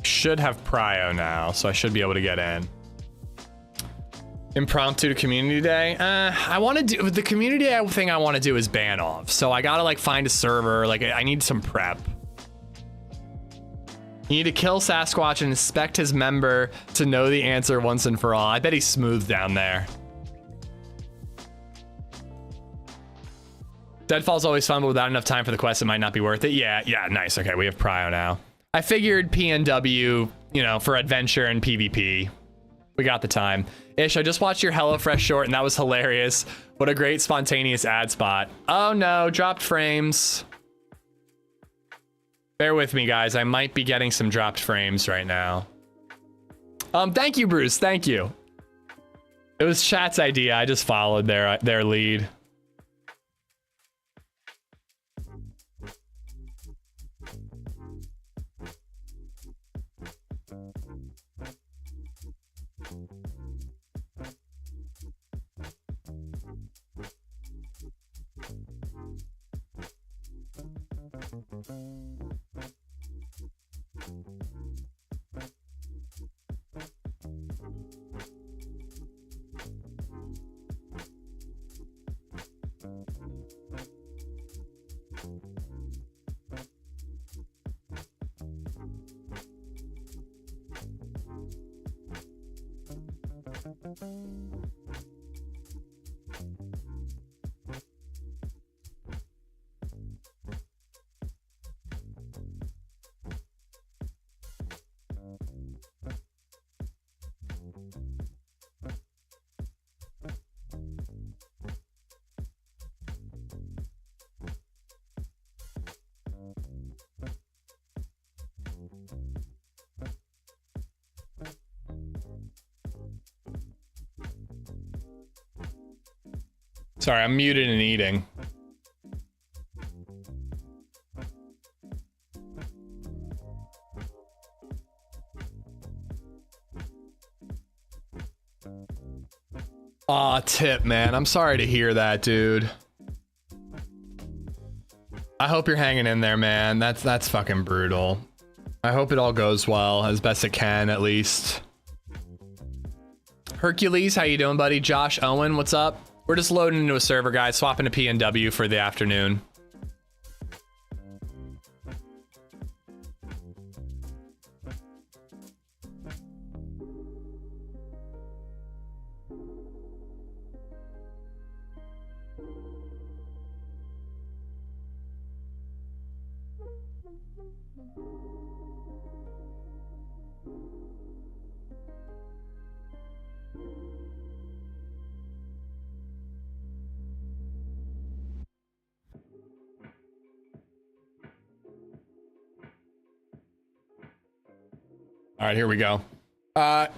Should have prio now, so I should be able to get in. Impromptu community day. I want to do the community day thing. I want to do is ban off. So I gotta like find a server. Like I need some prep. You need to kill Sasquatch and inspect his member to know the answer once and for all. I bet he's smooth down there. Deadfall's always fun, but without enough time for the quest, it might not be worth it. Yeah, nice. Okay, we have prio now. I figured PNW, you know, for adventure and PvP. We got the time. Ish, I just watched your HelloFresh short and that was hilarious. What a great spontaneous ad spot. Oh no, dropped frames. Bear with me, guys. I might be getting some dropped frames right now. Thank you, Bruce. Thank you. It was chat's idea. I just followed their lead. Sorry, I'm muted and eating. Aw, Tip, man. I'm sorry to hear that, dude. I hope you're hanging in there, man. That's fucking brutal. I hope it all goes well, as best it can, at least. Hercules, how you doing, buddy? Josh Owen, what's up? We're just loading into a server, guys, swapping to PNW for the afternoon. All right, here we go.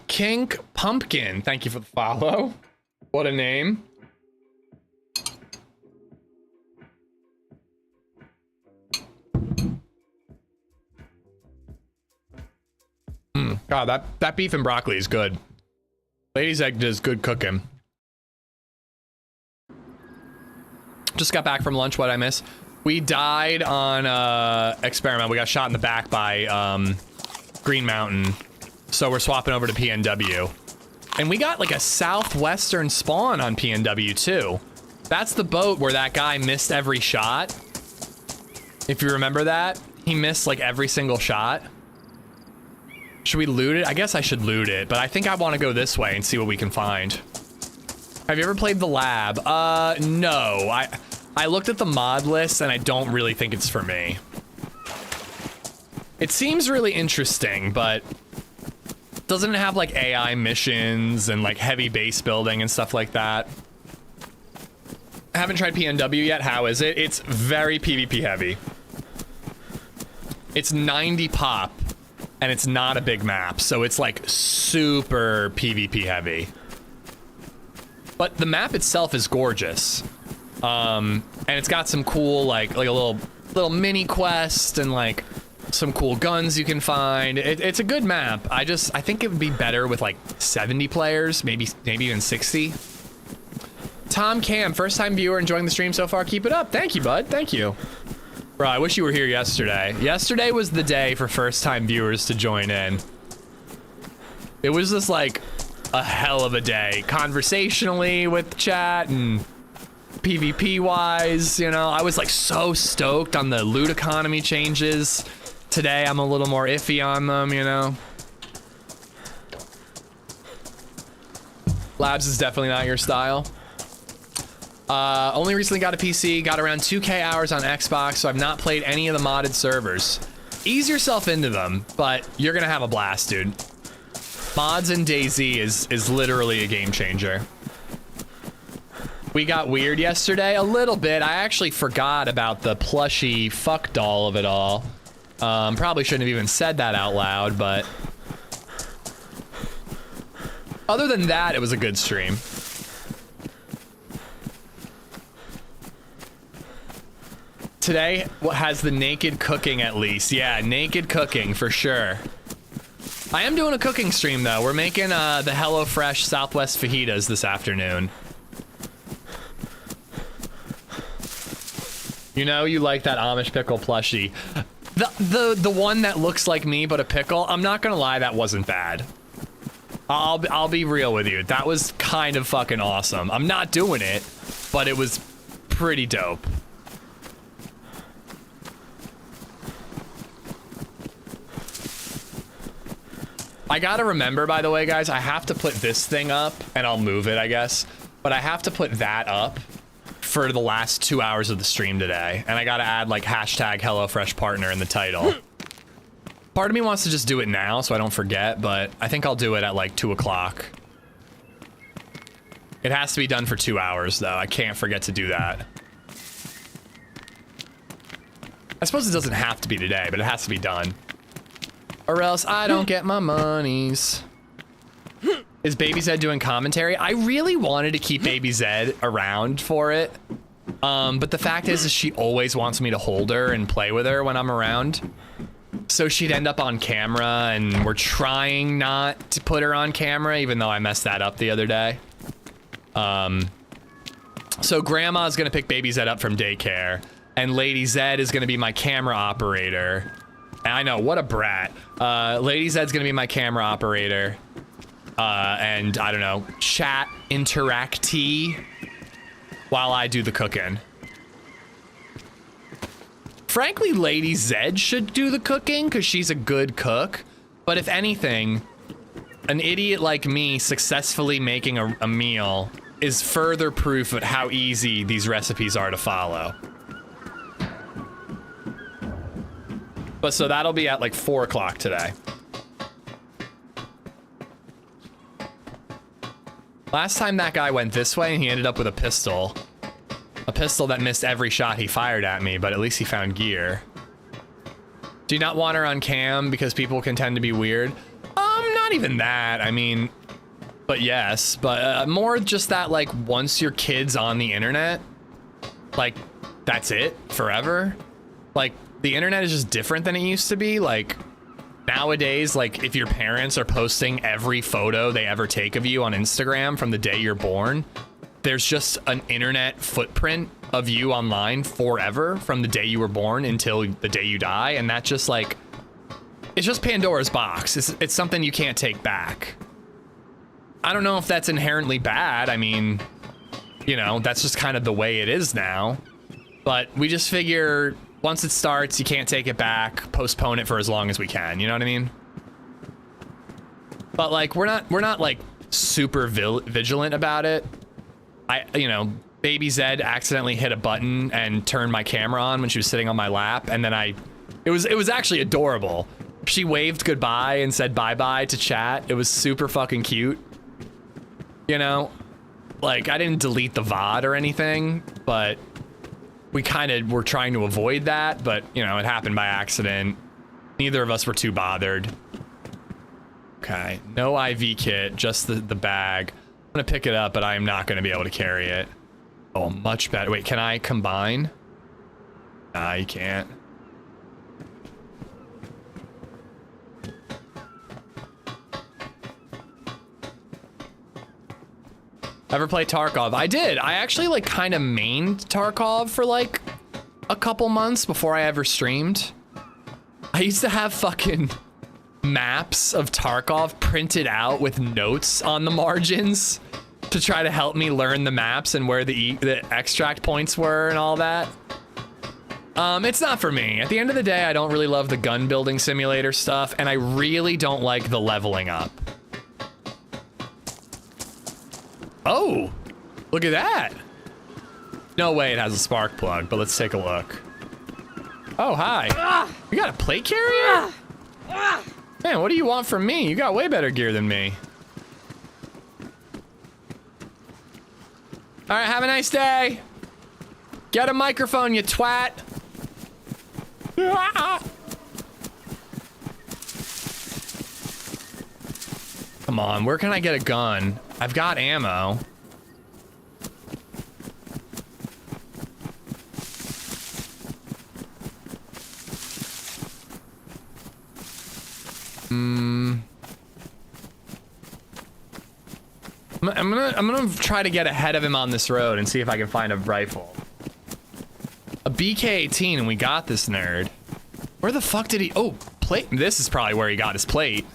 Kink Pumpkin, thank you for the follow. What a name. God, that beef and broccoli is good. LadyZed does good cooking. Just got back from lunch. What'd I miss? We died on Experiment. We got shot in the back by Green Mountain, so we're swapping over to PNW, and we got like a southwestern spawn on PNW too. That's the boat where that guy missed every shot. If you remember that, he missed like every single shot. Should we loot it? I guess I should loot it, but I think I want to go this way and see what we can find. Have you ever played the lab? No. I looked at the mod list and I don't really think it's for me. It seems really interesting, but doesn't it have like AI missions and like heavy base building and stuff like that? I haven't tried PNW yet. How is it? It's very PvP heavy. It's 90 pop and it's not a big map, so it's like super PvP heavy. But the map itself is gorgeous. And it's got some cool like a little mini quest and like some cool guns you can find. It's a good map. I think it would be better with like 70 players, maybe even 60. Tom Cam, first time viewer, enjoying the stream so far. Keep it up. Thank you, bud. Thank you. Bro, I wish you were here yesterday. Yesterday was the day for first time viewers to join in. It was just like a hell of a day, conversationally with chat and PvP wise, you know. I was like so stoked on the loot economy changes. Today, I'm a little more iffy on them, you know. Labs is definitely not your style. Only recently got a PC, got around 2K hours on Xbox, so I've not played any of the modded servers. Ease yourself into them, but you're gonna have a blast, dude. Mods in DayZ is literally a game changer. We got weird yesterday, a little bit. I actually forgot about the plushy fuck doll of it all. Probably shouldn't have even said that out loud, but other than that, it was a good stream. Today has the naked cooking at least. Yeah, naked cooking for sure. I am doing a cooking stream though. We're making the HelloFresh Southwest fajitas this afternoon. You know you like that Amish pickle plushie. The one that looks like me but a pickle, I'm not gonna lie, that wasn't bad. I'll be real with you. That was kind of fucking awesome. I'm not doing it, but it was pretty dope. I gotta remember, by the way, guys, I have to put this thing up, and I'll move it, I guess. But I have to put that up for the last 2 hours of the stream today. And I gotta add, like, hashtag HelloFresh partner in the title. Part of me wants to just do it now so I don't forget, but I think I'll do it at, like, 2 o'clock. It has to be done for 2 hours, though. I can't forget to do that. I suppose it doesn't have to be today, but it has to be done. Or else I don't get my monies. Is LadyZed doing commentary? I really wanted to keep LadyZed around for it. But the fact is she always wants me to hold her and play with her when I'm around. So she'd end up on camera, and we're trying not to put her on camera, even though I messed that up the other day. So Grandma's gonna pick LadyZed up from daycare, and LadyZed is gonna be my camera operator. I know, what a brat. LadyZed's gonna be my camera operator. And I don't know, chat interactee while I do the cooking. Frankly, LadyZed should do the cooking because she's a good cook. But if anything, an idiot like me successfully making a meal is further proof of how easy these recipes are to follow. But so that'll be at like 4 o'clock today. Last time that guy went this way and he ended up with a pistol. A pistol that missed every shot he fired at me, but at least he found gear. Do you not want her on cam because people can tend to be weird? Not even that, I mean, but yes, but more just that, like, once your kid's on the internet, like, that's it forever. Like, the internet is just different than it used to be. Like, nowadays, like, if your parents are posting every photo they ever take of you on Instagram from the day you're born, there's just an internet footprint of you online forever from the day you were born until the day you die. And that just, like, it's just Pandora's box. It's something you can't take back. I don't know if that's inherently bad. I mean, you know, that's just kind of the way it is now. But we just figure once it starts, you can't take it back, postpone it for as long as we can, you know what I mean? But like, we're not like super vigilant about it. You know, LadyZed accidentally hit a button and turned my camera on when she was sitting on my lap, and then it was actually adorable. She waved goodbye and said bye-bye to chat. It was super fucking cute. You know, like, I didn't delete the VOD or anything, but we kind of were trying to avoid that, but, you know, it happened by accident. Neither of us were too bothered. Okay, no IV kit, just the bag. I'm gonna pick it up, but I am not gonna be able to carry it. Oh, much better. Wait, can I combine? Nah, you can't. Ever play Tarkov? I did. I actually, like, kind of mained Tarkov for, like, a couple months before I ever streamed. I used to have fucking maps of Tarkov printed out with notes on the margins to try to help me learn the maps and where the extract points were and all that. It's not for me. At the end of the day, I don't really love the gun building simulator stuff, and I really don't like the leveling up. Oh, look at that. No way it has a spark plug, but let's take a look. Oh, hi. You got a plate carrier? Man, what do you want from me? You got way better gear than me. All right, have a nice day. Get a microphone, you twat. Come on, where can I get a gun? I've got ammo. I'm gonna try to get ahead of him on this road and see if I can find a rifle. A BK-18, and we got this nerd. Where the fuck did he? Oh, plate. This is probably where he got his plate.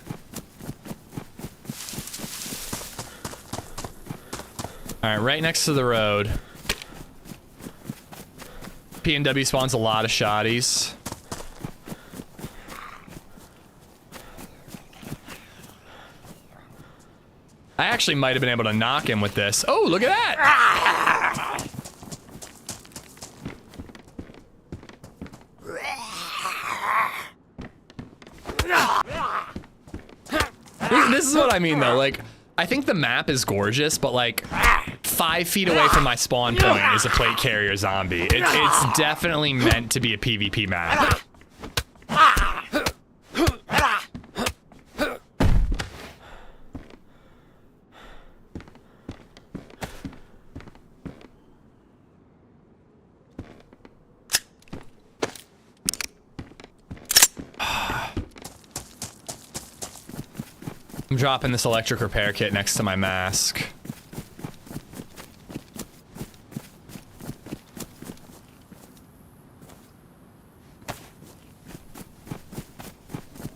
All right, right next to the road. P&W spawns a lot of shotties. I actually might have been able to knock him with this. Oh, look at that! This is what I mean, though. Like, I think the map is gorgeous, but like 5 feet away from my spawn point is a plate carrier zombie. It's definitely meant to be a PvP map. I'm dropping this electric repair kit next to my mask.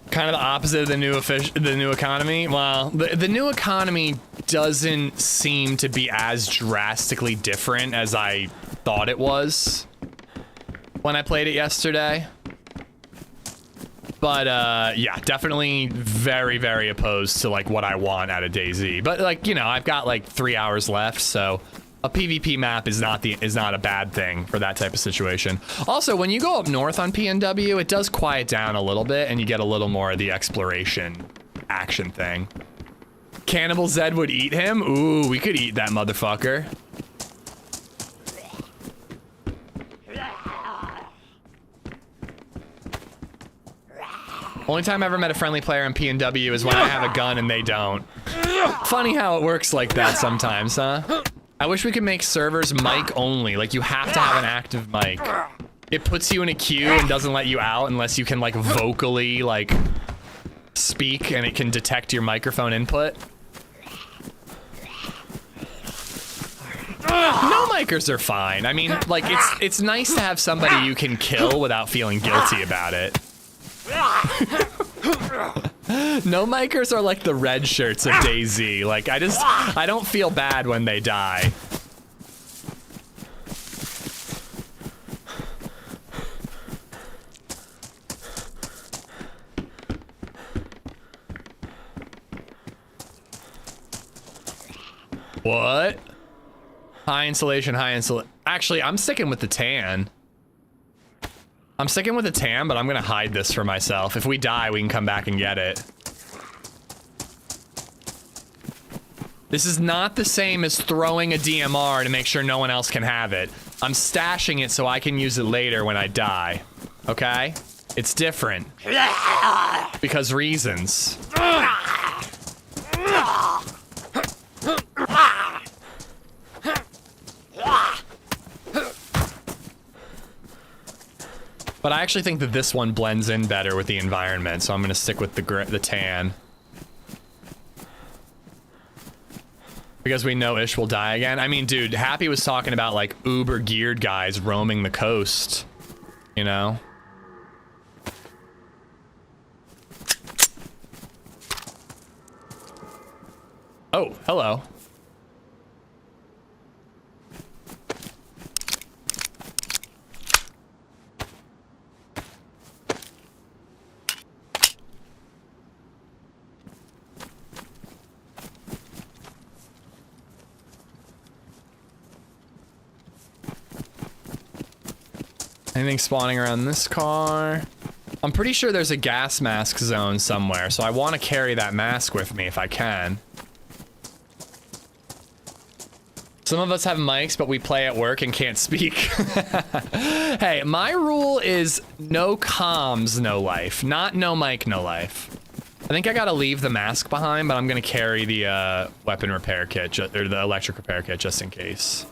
Kind of the opposite of the new economy. Well, the new economy doesn't seem to be as drastically different as I thought it was when I played it yesterday. But yeah, definitely very, very opposed to like what I want out of DayZ. But like, you know, I've got like 3 hours left, so a PvP map is not a bad thing for that type of situation. Also, when you go up north on PNW, it does quiet down a little bit and you get a little more of the exploration action thing. Cannibal Zed would eat him? Ooh, we could eat that motherfucker. Only time I ever met a friendly player in PNW is when I have a gun and they don't. Funny how it works like that sometimes, huh? I wish we could make servers mic only. Like, you have to have an active mic. It puts you in a queue and doesn't let you out unless you can, like, vocally, like, speak and it can detect your microphone input. No micers are fine. I mean, like, it's nice to have somebody you can kill without feeling guilty about it. No micers are like the red shirts of DayZ. Like, I don't feel bad when they die. What? High insulation, actually, I'm sticking with the tan. I'm sticking with the tan, but I'm gonna hide this for myself. If we die, we can come back and get it. This is not the same as throwing a DMR to make sure no one else can have it. I'm stashing it so I can use it later when I die. Okay? It's different. Because reasons. But I actually think that this one blends in better with the environment, so I'm gonna stick with the tan. Because we know Ish will die again. I mean, dude, Happy was talking about, like, uber geared guys roaming the coast, you know? Oh, hello. Anything spawning around this car? I'm pretty sure there's a gas mask zone somewhere, so I want to carry that mask with me if I can. Some of us have mics, but we play at work and can't speak. Hey, my rule is no comms, no life. Not no mic, no life. I think I gotta leave the mask behind, but I'm gonna carry the weapon repair kit, or the electric repair kit, just in case.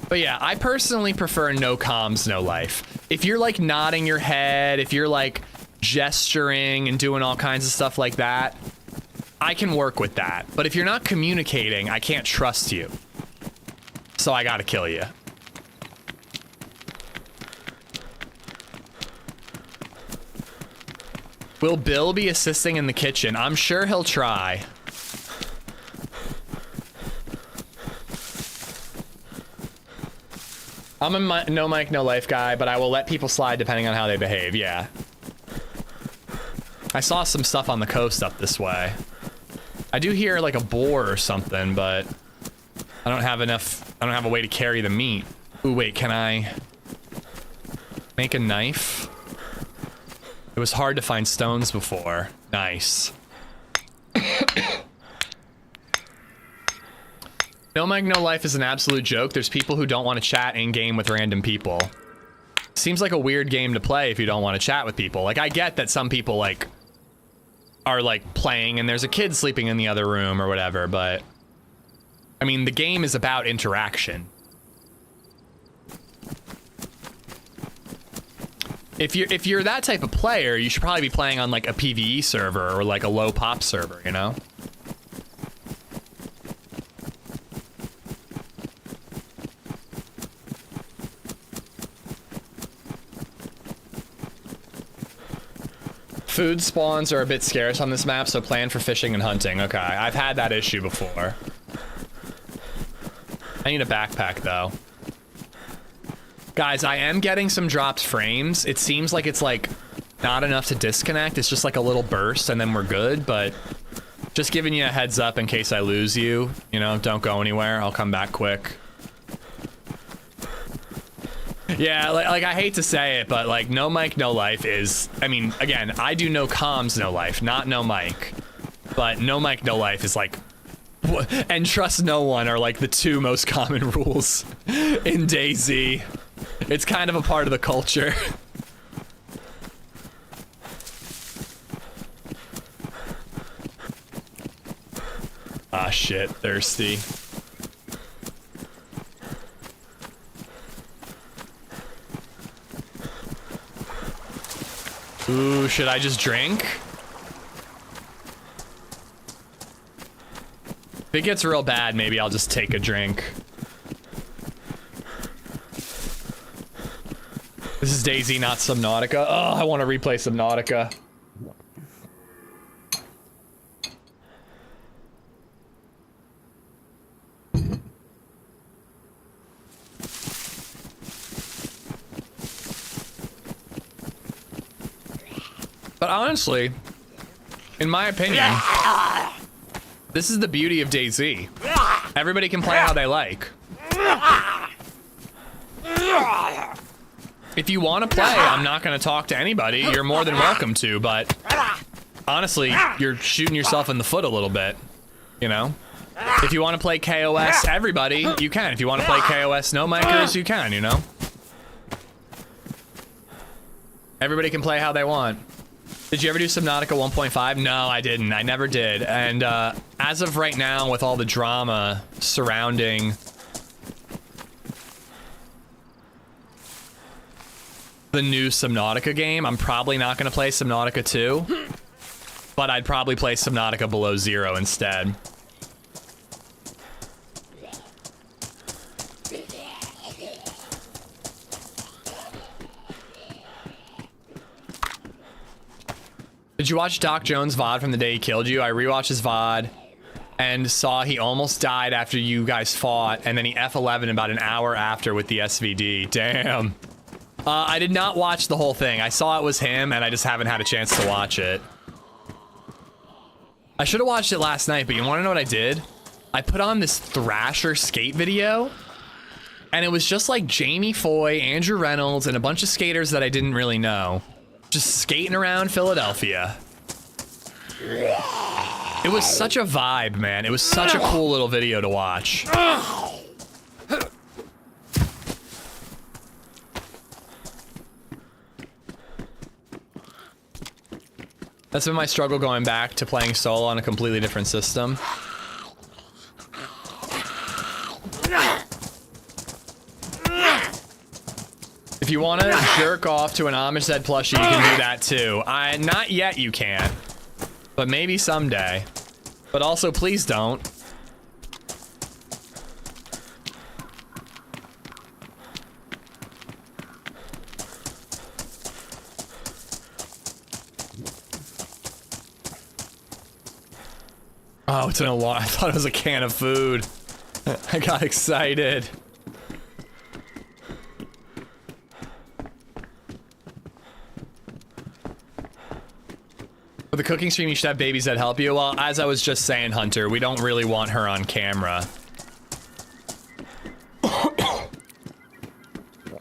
But yeah, I personally prefer no comms, no life. If you're like nodding your head, if you're like gesturing and doing all kinds of stuff like that, I can work with that. But if you're not communicating, I can't trust you. So I gotta kill you. Will Bill be assisting in the kitchen? I'm sure he'll try. I'm a no mic, no life guy, but I will let people slide depending on how they behave, yeah. I saw some stuff on the coast up this way. I do hear like a boar or something, but I don't have a way to carry the meat. Ooh, wait, can I make a knife? It was hard to find stones before. Nice. No mic, no life is an absolute joke. There's people who don't want to chat in-game with random people. Seems like a weird game to play if you don't want to chat with people. Like, I get that some people, like, are, like, playing and there's a kid sleeping in the other room or whatever, but... I mean, the game is about interaction. If you're that type of player, you should probably be playing on like a PvE server or like a low pop server, you know? Food spawns are a bit scarce on this map, so plan for fishing and hunting. Okay, I've had that issue before. I need a backpack though. Guys, I am getting some dropped frames. It seems like it's like not enough to disconnect. It's just like a little burst and then we're good, but just giving you a heads up in case I lose you. You know, don't go anywhere. I'll come back quick. Yeah, like I hate to say it, but like no mic, no life is, I mean, again, I do no comms, no life, not no mic. But no mic, no life is like, and trust no one are like the two most common rules in DayZ. It's kind of a part of the culture. Ah, shit, thirsty. Ooh, should I just drink? If it gets real bad, maybe I'll just take a drink. This is DayZ, not Subnautica. Oh, I want to replay Subnautica. But honestly, in my opinion, this is the beauty of DayZ. Everybody can play how they like. If you want to play, I'm not going to talk to anybody. You're more than welcome to, but honestly, you're shooting yourself in the foot a little bit, you know? If you want to play KOS, everybody, you can. If you want to play KOS no micers, you can, you know? Everybody can play how they want. Did you ever do Subnautica 1.5? No, I didn't. I never did. And as of right now, with all the drama surrounding the new Subnautica game, I'm probably not going to play Subnautica 2, but I'd probably play Subnautica Below Zero instead. Did you watch Doc Jones' VOD from the day he killed you? I rewatched his VOD and saw he almost died after you guys fought, and then he F11 about an hour after with the SVD. Damn. I did not watch the whole thing. I saw it was him, and I just haven't had a chance to watch it. I should have watched it last night, but you want to know what I did? I put on this Thrasher skate video, and it was just like Jamie Foy, Andrew Reynolds, and a bunch of skaters that I didn't really know. Just skating around Philadelphia. It was such a vibe, man. It was such a cool little video to watch. That's been my struggle going back to playing solo on a completely different system. If you want to jerk off to an AmishZed plushie, you can do that too. Not yet you can't, but maybe someday. But also, please don't. Oh, it's an alarm. I thought it was a can of food. I got excited. For the cooking stream, you should have LadyZed help you. Well, as I was just saying, Hunter, we don't really want her on camera.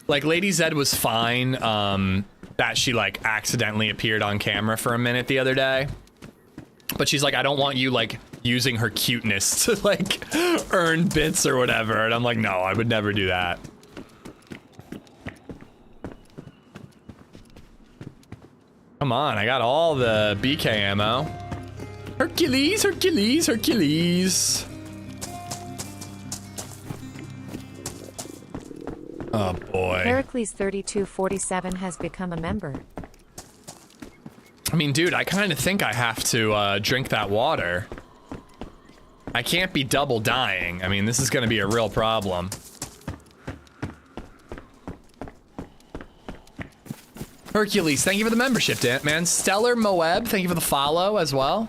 Like, LadyZed was fine, that she, like, accidentally appeared on camera for a minute the other day. But she's like, I don't want you, like, using her cuteness to, like, earn bits or whatever. And I'm like, no, I would never do that. Come on, I got all the BK ammo. Hercules, Hercules, Hercules. Oh boy. Heracles 3247 has become a member. I mean, dude, I kind of think I have to drink that water. I can't be double dying. I mean, this is gonna be a real problem. Hercules, thank you for the membership, man. Stellar Moeb, thank you for the follow as well.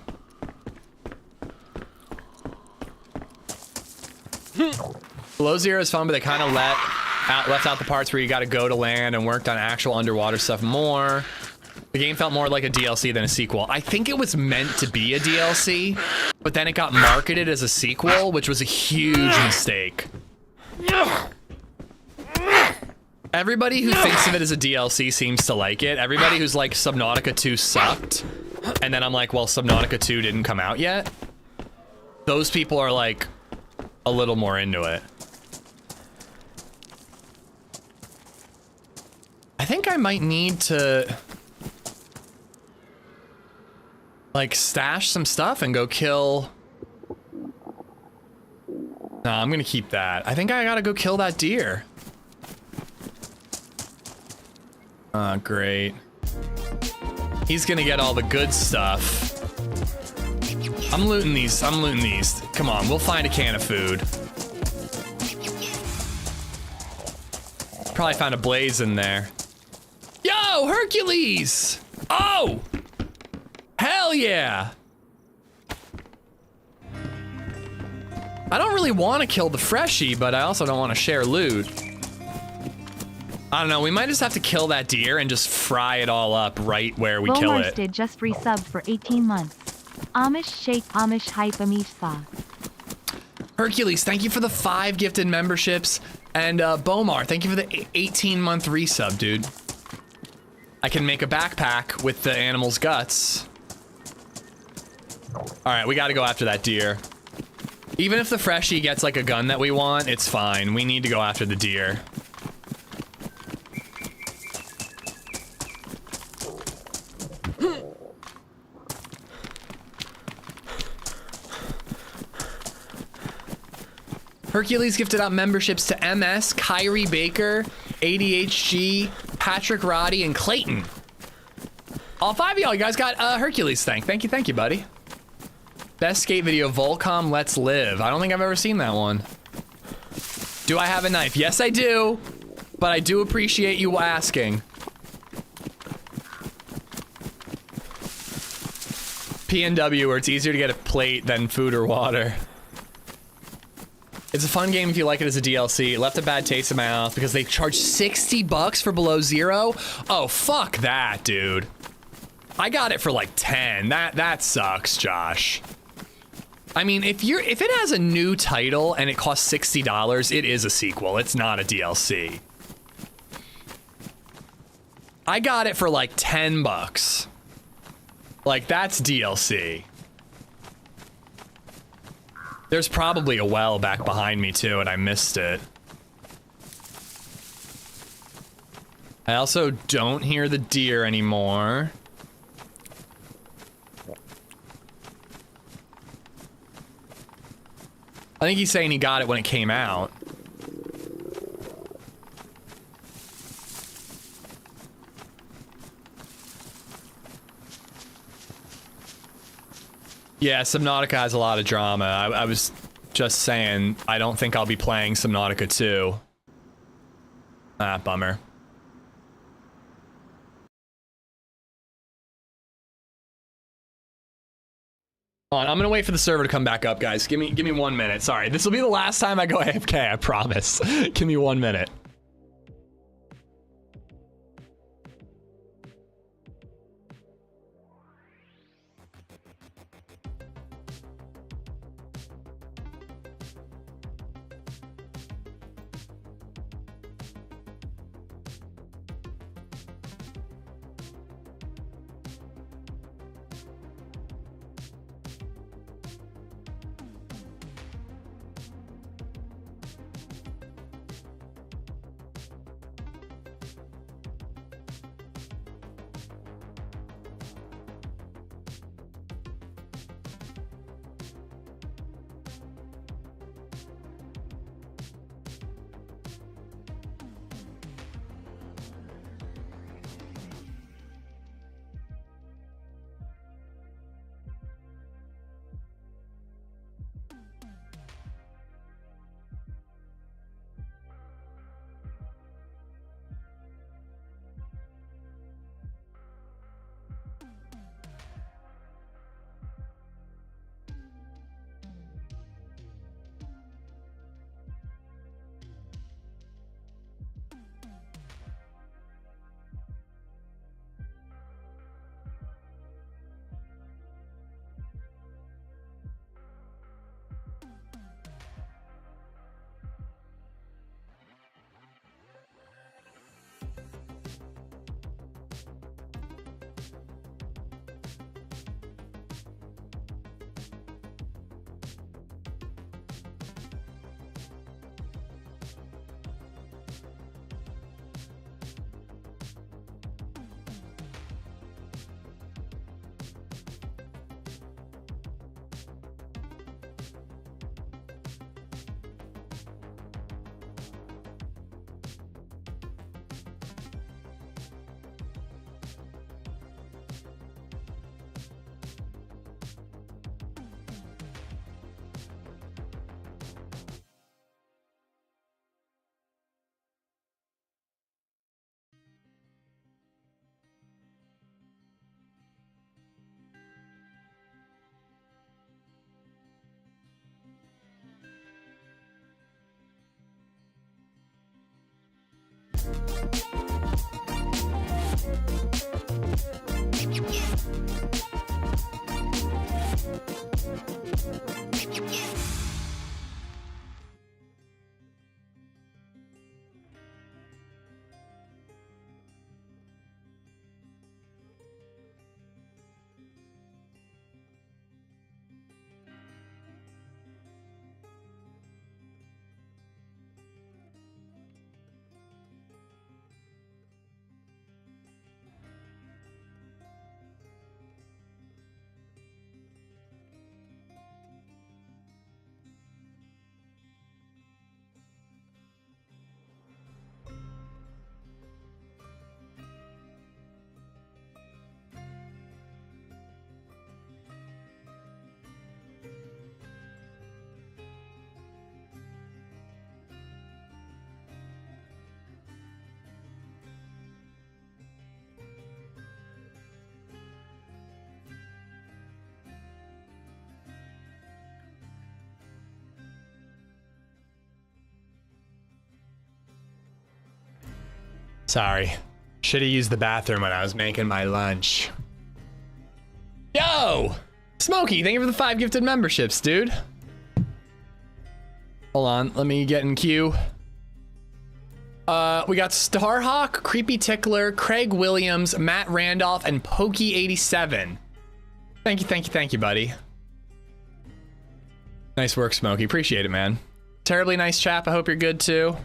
Below Zero is fun, but they kind of left out the parts where you got to go to land and worked on actual underwater stuff more. The game felt more like a DLC than a sequel. I think it was meant to be a DLC, but then it got marketed as a sequel, which was a huge mistake. Everybody who thinks of it as a DLC seems to like it. Everybody who's like, Subnautica 2 sucked, and then I'm like, well, Subnautica 2 didn't come out yet. Those people are like a little more into it. I think I might need to like stash some stuff and go kill. No, I'm gonna keep that. I think I gotta go kill that deer. Oh, great. He's gonna get all the good stuff. I'm looting these. I'm looting these. Come on, we'll find a can of food. Probably found a blaze in there. Yo, Hercules! Oh! Hell yeah! I don't really want to kill the freshie, but I also don't want to share loot. I don't know, we might just have to kill that deer and just fry it all up right where we kill it. Did just resubbed for 18 months. Amish Shake Amish Hype Amish Thaw. Hercules, thank you for the 5 gifted memberships. And Bomar, thank you for the 18-month resub, dude. I can make a backpack with the animal's guts. Alright, we gotta go after that deer. Even if the freshie gets like a gun that we want, it's fine. We need to go after the deer. Hercules gifted out memberships to MS, Kyrie Baker, ADHG, Patrick Roddy, and Clayton. All 5 of y'all, you guys got Hercules thank you, buddy. Best skate video, Volcom Let's Live. I don't think I've ever seen that one. Do I have a knife? Yes, I do, but I do appreciate you asking. PNW, where it's easier to get a plate than food or water. It's a fun game if you like it as a DLC. It left a bad taste in my mouth because they charge 60 bucks for Below Zero. Oh, fuck that, dude. I got it for like 10. That sucks, Josh. I mean, if it has a new title and it costs $60, it is a sequel. It's not a DLC. I got it for like 10 bucks. Like, that's DLC. There's probably a well back behind me too, and I missed it. I also don't hear the deer anymore. I think he's saying he got it when it came out. Yeah, Subnautica has a lot of drama. I was just saying, I don't think I'll be playing Subnautica 2. Ah, bummer. Hold on, I'm gonna wait for the server to come back up, guys. Give me 1 minute. Sorry, this will be the last time I go AFK, I promise. Give me 1 minute. Sorry. Should have used the bathroom when I was making my lunch. Yo! Smokey, thank you for the 5 gifted memberships, dude. Hold on, let me get in queue. We got Starhawk, Creepy Tickler, Craig Williams, Matt Randolph, and Pokey87. Thank you, buddy. Nice work, Smokey. Appreciate it, man. Terribly nice chap. I hope you're good, too.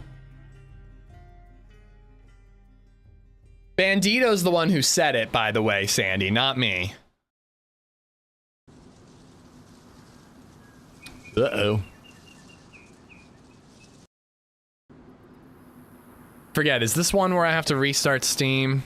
Bandito's the one who said it, by the way, Sandy, not me. Uh-oh. Forget, is this one where I have to restart Steam?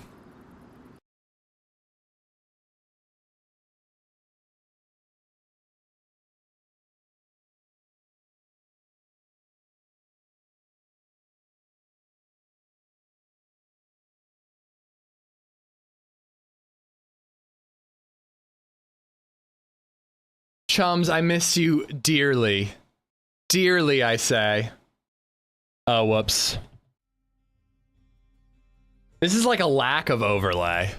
Chums, I miss you dearly. Dearly, I say. Oh, whoops. This is like a lack of overlay.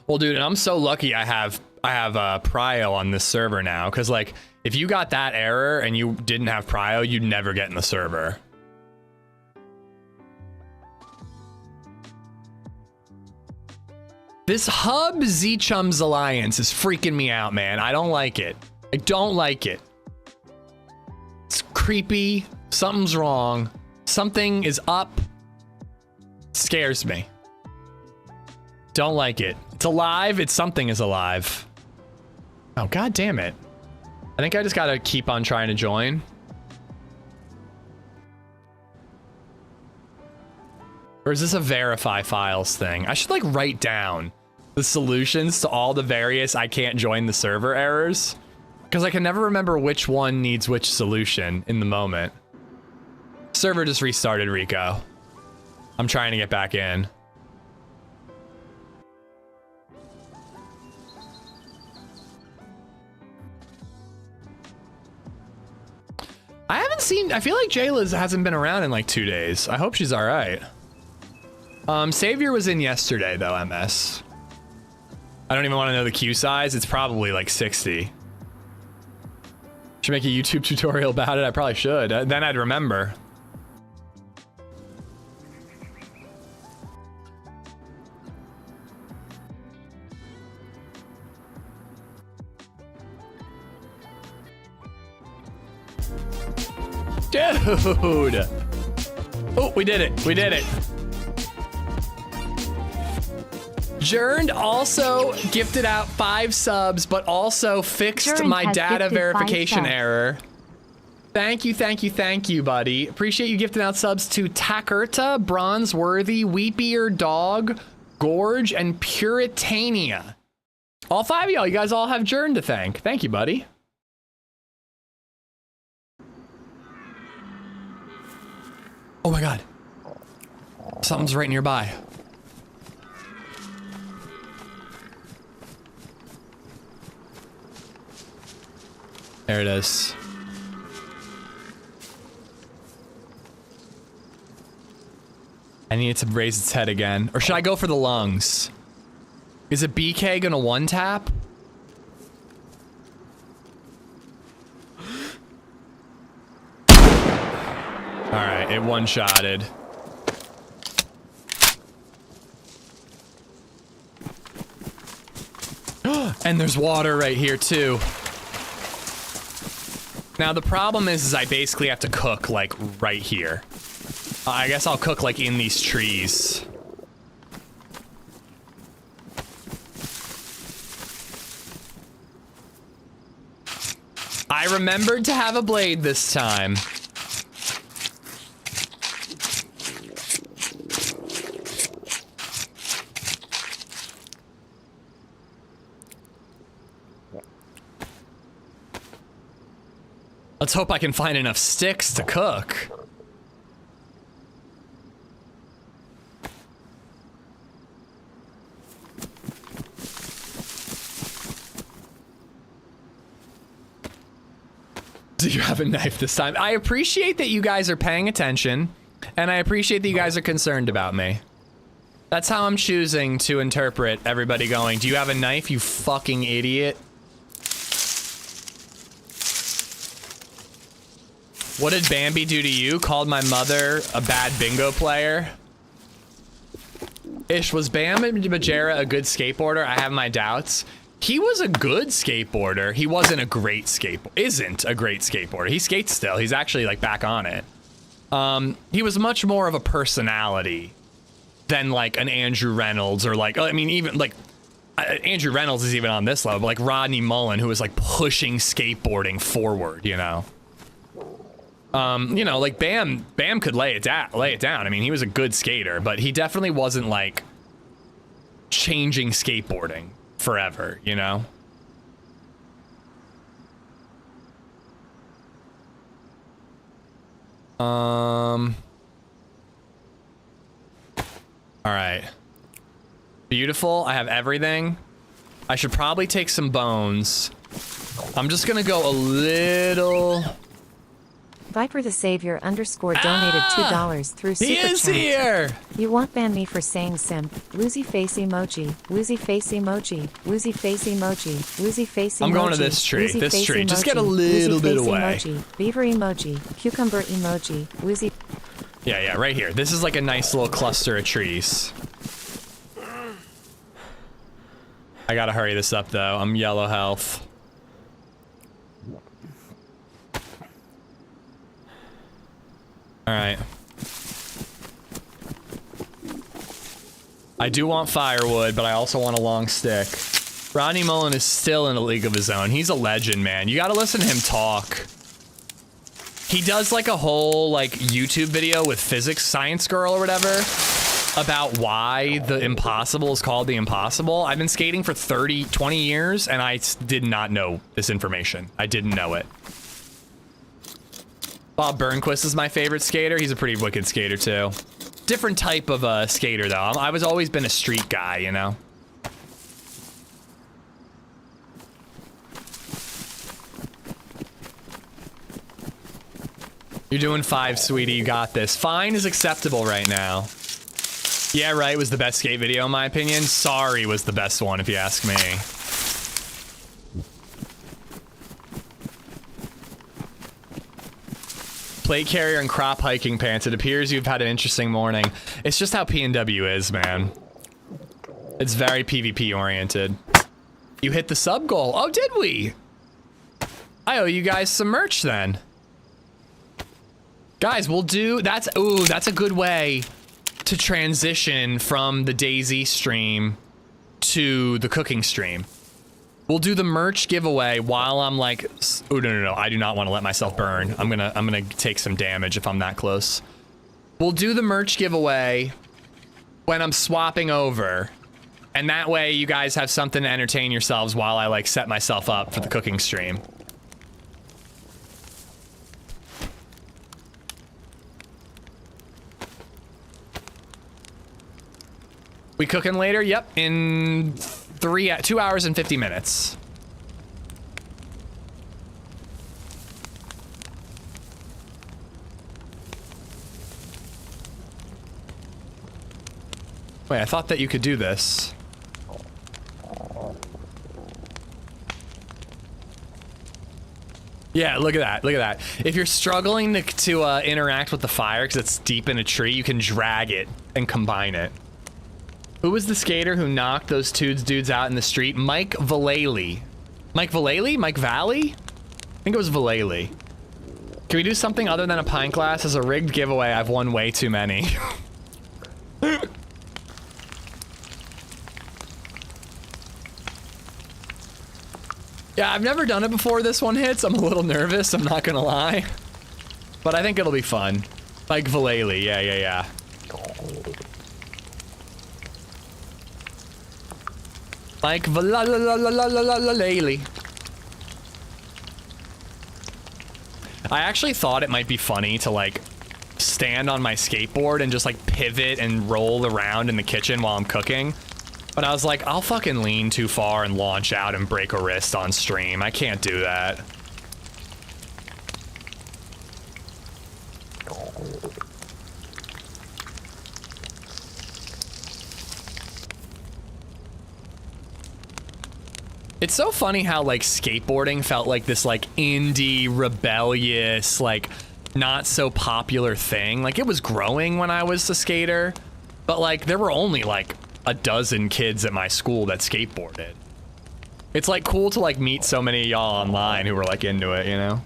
Well, dude, and I'm so lucky I have prio on this server now, because like if you got that error and you didn't have prio, you'd never get in the server. This Hub Z-Chums Alliance is freaking me out, man. I don't like it. I don't like it. It's creepy. Something's wrong. Something is up. It scares me. Don't like it. It's alive. It's something is alive. Oh, god damn it. I think I just gotta keep on trying to join. Or is this a verify files thing? I should like write down the solutions to all the various I can't join the server errors, because I can never remember which one needs which solution in the moment. Server just restarted, Rico. I'm trying to get back in. I haven't seen, I feel like Jayla hasn't been around in like 2 days. I hope she's all right. Savior was in yesterday though, MS. I don't even want to know the queue size. It's probably like 60. Should make a YouTube tutorial about it. I probably should. Then I'd remember. Dude! Oh, we did it. We did it. Jerned also gifted out 5 subs, but also fixed Jerned my has data gifted verification 5 subs. error. Thank you, thank you, thank you, buddy. Appreciate you gifting out subs to Takerta, Bronzeworthy, Weepier Dog, Gorge, and Puritania. All 5 of y'all, you guys all have Jern to thank. Thank you, buddy. Oh my god. Something's right nearby. There it is. I need it to raise its head again. Or should I go for the lungs? Is a BK gonna one tap? Alright, it one-shotted. And there's water right here too. Now the problem is I basically have to cook like right here. I guess I'll cook like in these trees. I remembered to have a blade this time. Let's hope I can find enough sticks to cook. Do you have a knife this time? I appreciate that you guys are paying attention, and I appreciate that you guys are concerned about me. That's how I'm choosing to interpret everybody going, do you have a knife, you fucking idiot? What did Bambi do to you? Called my mother a bad bingo player? Ish, was Bam Majera a good skateboarder? I have my doubts. He was a good skateboarder. He wasn't a great isn't a great skateboarder. He skates still. He's actually like back on it. He was much more of a personality than like an Andrew Reynolds or like, I mean, even like Andrew Reynolds is even on this level, but like Rodney Mullen, who was like pushing skateboarding forward, you know. You know, like Bam could lay it down. I mean, he was a good skater, but he definitely wasn't like changing skateboarding forever, you know. All right. Beautiful. I have everything. I should probably take some bones. I'm just gonna go a little. Viper the Savior _ donated $2 through Super He is Chat. here. You won't ban me for saying simp. Woozy face emoji. Woozy face emoji. Woozy face emoji. Woozy face emoji. I'm going to this tree. Woozy This face tree. Just emoji. get a little Woozy bit face away. Emoji. Beaver emoji. Cucumber emoji. Woozy. Yeah, right here. This is like a nice little cluster of trees. I gotta hurry this up though. I'm yellow health. All right. I do want firewood, but I also want a long stick. Rodney Mullen is still in a league of his own. He's a legend, man. You gotta listen to him talk. He does like a whole like YouTube video with Physics Science Girl or whatever about why the impossible is called the impossible. I've been skating for 20 years and I did not know this information. I didn't know it. Bob Burnquist is my favorite skater. He's a pretty wicked skater too. Different type of skater though. I was always been a street guy, you know. You're doing 5, sweetie. You got this. Fine is acceptable right now. Yeah, right was the best skate video in my opinion. Sorry was the best one if you ask me. Plate carrier and crop hiking pants. It appears you've had an interesting morning. It's just how PNW is, man. It's very PvP oriented. You hit the sub goal. Oh, did we? I owe you guys some merch then. Guys, we'll do, that's a good way to transition from the DayZ stream to the cooking stream. We'll do the merch giveaway while I'm like, oh no, I do not want to let myself burn. I'm gonna take some damage if I'm that close. We'll do the merch giveaway when I'm swapping over. And that way you guys have something to entertain yourselves while I like set myself up for the cooking stream. We cooking later? Yep, in 2 hours and 50 minutes. Wait, I thought that you could do this. Yeah, look at that, look at that. If you're struggling to interact with the fire because it's deep in a tree, you can drag it and combine it. Who was the skater who knocked those dudes out in the street? Mike Vallely. Mike Vallely? Mike Valley? I think it was Vallely. Can we do something other than a pint glass? As a rigged giveaway, I've won way too many. Yeah, I've never done it before this one hits. I'm a little nervous, I'm not gonna lie. But I think it'll be fun. Mike Vallely, yeah. Like Vallely. I actually thought it might be funny to like stand on my skateboard and just like pivot and roll around in the kitchen while I'm cooking. But I was like, I'll fucking lean too far and launch out and break a wrist on stream. I can't do that. It's so funny how like skateboarding felt like this like indie, rebellious, like not so popular thing. Like it was growing when I was a skater, but like there were only like a dozen kids at my school that skateboarded. It's like cool to like meet so many of y'all online who were like into it, you know?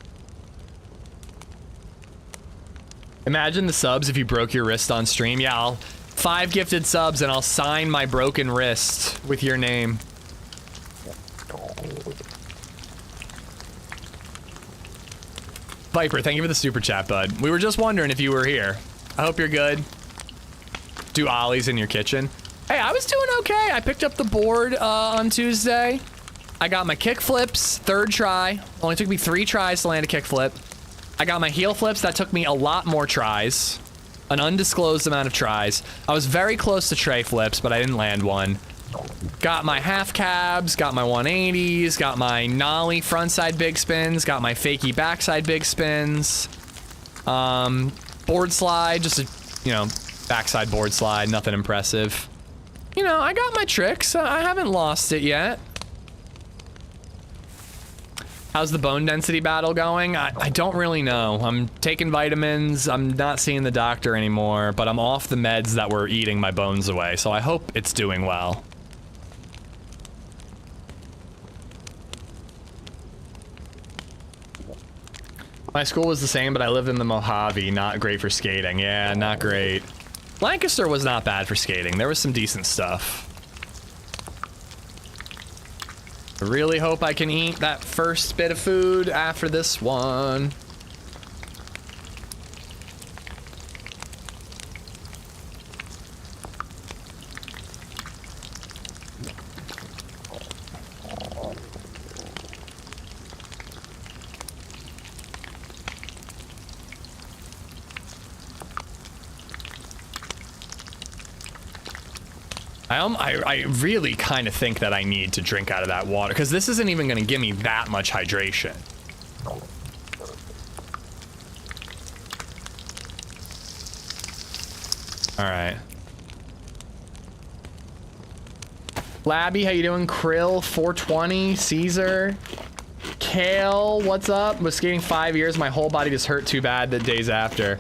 Imagine the subs if you broke your wrist on stream. Yeah, 5 gifted subs and I'll sign my broken wrist with your name. Viper, thank you for the super chat, bud. We were just wondering if you were here. I hope you're good. Do ollies in your kitchen. Hey, I was doing okay. I picked up the board on Tuesday. I got my kick flips, 3rd try. Only took me 3 tries to land a kick flip. I got my heel flips. That took me a lot more tries. An undisclosed amount of tries. I was very close to tray flips, but I didn't land one. Got my half cabs, got my 180s, got my nollie frontside big spins, got my fakie backside big spins. Board slide, just a, you know, backside board slide, nothing impressive. You know, I got my tricks. I haven't lost it yet. How's the bone density battle going? I don't really know. I'm taking vitamins. I'm not seeing the doctor anymore, but I'm off the meds that were eating my bones away, so I hope it's doing well. My school was the same, but I lived in the Mojave. Not great for skating. Yeah, not great. Lancaster was not bad for skating. There was some decent stuff. I really hope I can eat that first bit of food after this one. I really kind of think that I need to drink out of that water, because this isn't even going to give me that much hydration. All right. Labby, how you doing? Krill, 420, Caesar, Kale, what's up? Was skating 5 years. My whole body just hurt too bad the days after.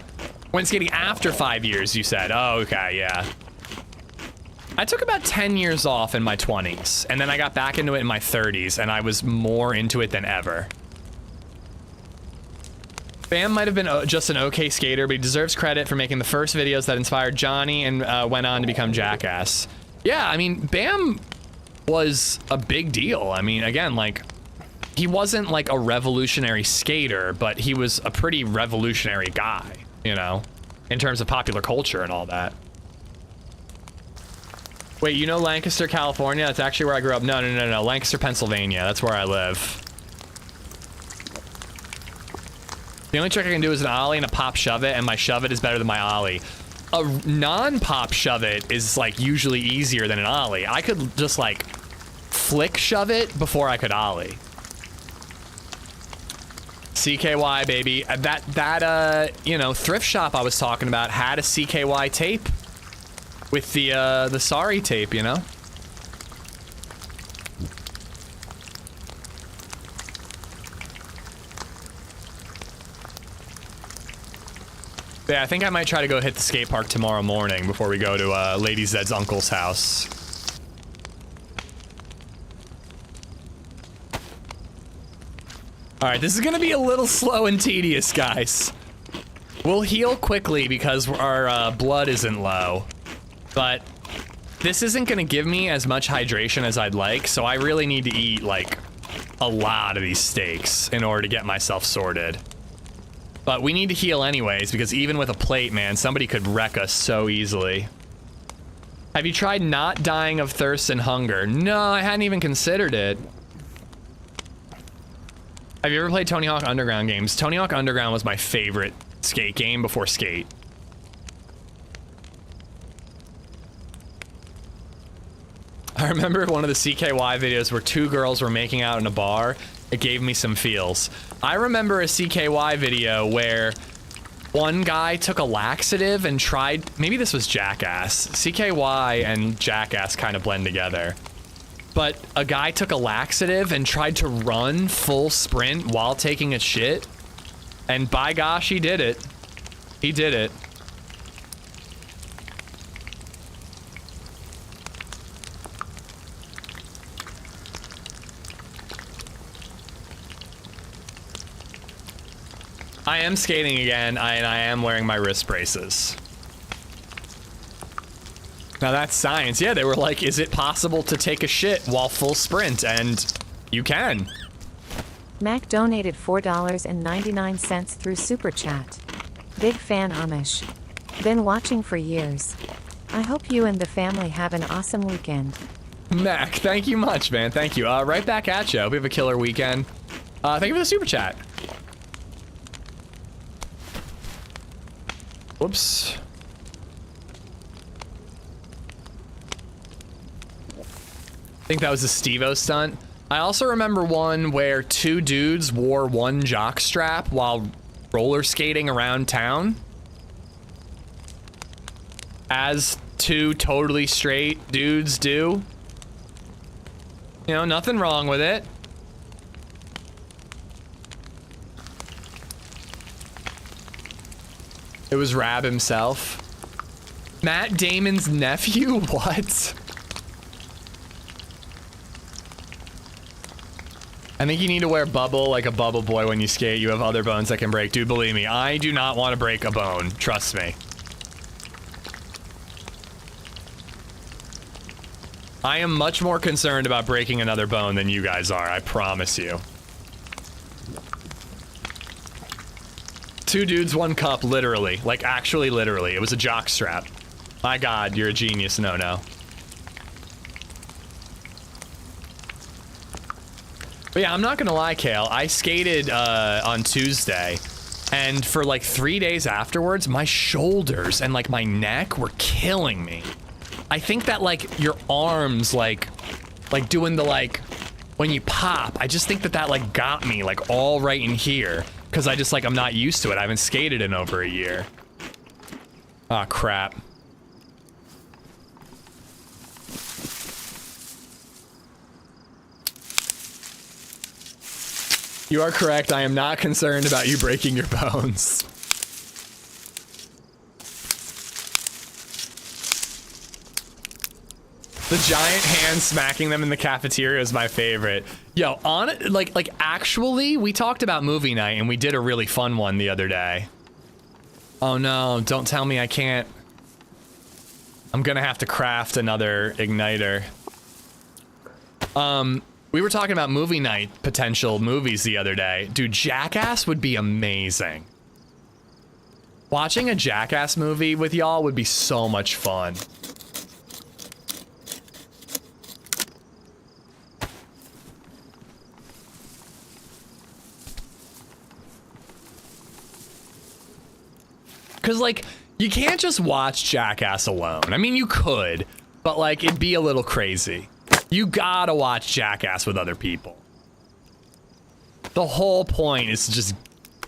When skating after 5 years, you said. Oh, okay, yeah. I took about 10 years off in my 20s, and then I got back into it in my 30s, and I was more into it than ever. Bam might have been just an okay skater, but he deserves credit for making the first videos that inspired Johnny and went on to become Jackass. Yeah, I mean, Bam was a big deal. I mean, again, like, he wasn't like a revolutionary skater, but he was a pretty revolutionary guy, you know, in terms of popular culture and all that. Wait, you know Lancaster, California? That's actually where I grew up. No. Lancaster, Pennsylvania. That's where I live. The only trick I can do is an ollie and a pop shove it, and my shove it is better than my ollie. A non-pop shove it is like usually easier than an ollie. I could just like flick shove it before I could ollie. CKY, baby. That you know, thrift shop I was talking about had a CKY tape. With the sorry tape, you know? Yeah, I think I might try to go hit the skate park tomorrow morning before we go to LadyZed's uncle's house. Alright, this is gonna be a little slow and tedious, guys. We'll heal quickly because our blood isn't low. But this isn't gonna give me as much hydration as I'd like, so I really need to eat like a lot of these steaks in order to get myself sorted. But we need to heal anyways, because even with a plate, man, somebody could wreck us so easily. Have you tried not dying of thirst and hunger? No, I hadn't even considered it. Have you ever played Tony Hawk Underground games? Tony Hawk Underground was my favorite skate game before Skate. I remember one of the CKY videos where 2 girls were making out in a bar. It gave me some feels. I remember a CKY video where one guy took a laxative and tried, maybe this was Jackass. CKY and Jackass kind of blend together. But a guy took a laxative and tried to run full sprint while taking a shit. And by gosh, he did it. He did it. I am skating again, and I am wearing my wrist braces. Now that's science. Yeah, they were like, is it possible to take a shit while full sprint? And you can. Mac donated $4.99 through Super Chat. Big fan Amish. Been watching for years. I hope you and the family have an awesome weekend. Mac, thank you much, man. Thank you. Right back at you. Hope you have a killer weekend. Thank you for the super chat. Whoops. I think that was a Steve-O stunt. I also remember one where 2 dudes wore one jock strap while roller skating around town. As 2 totally straight dudes do. You know, nothing wrong with it. It was Rab himself. Matt Damon's nephew? What? I think you need to wear bubble like a bubble boy when you skate. You have other bones that can break. Dude, believe me, I do not want to break a bone. Trust me. I am much more concerned about breaking another bone than you guys are, I promise you. 2 dudes, 1 cup, literally. Like, actually, literally. It was a jock strap. My God, you're a genius, no. But yeah, I'm not gonna lie, Kale. I skated on Tuesday, and for like 3 days afterwards, my shoulders and like my neck were killing me. I think that like your arms, like doing the like, when you pop, I just think that like got me like all right in here. Cause I just like, I'm not used to it. I haven't skated in over a year. Aw, crap. You are correct. I am not concerned about you breaking your bones. The giant hand smacking them in the cafeteria is my favorite. Yo, on it, like actually, we talked about movie night and we did a really fun one the other day. Oh no, don't tell me I can't. I'm gonna have to craft another igniter. We were talking about movie night potential movies the other day. Dude, Jackass would be amazing. Watching a Jackass movie with y'all would be so much fun. Cause like, you can't just watch Jackass alone. I mean, you could, but like, it'd be a little crazy. You gotta watch Jackass with other people. The whole point is to just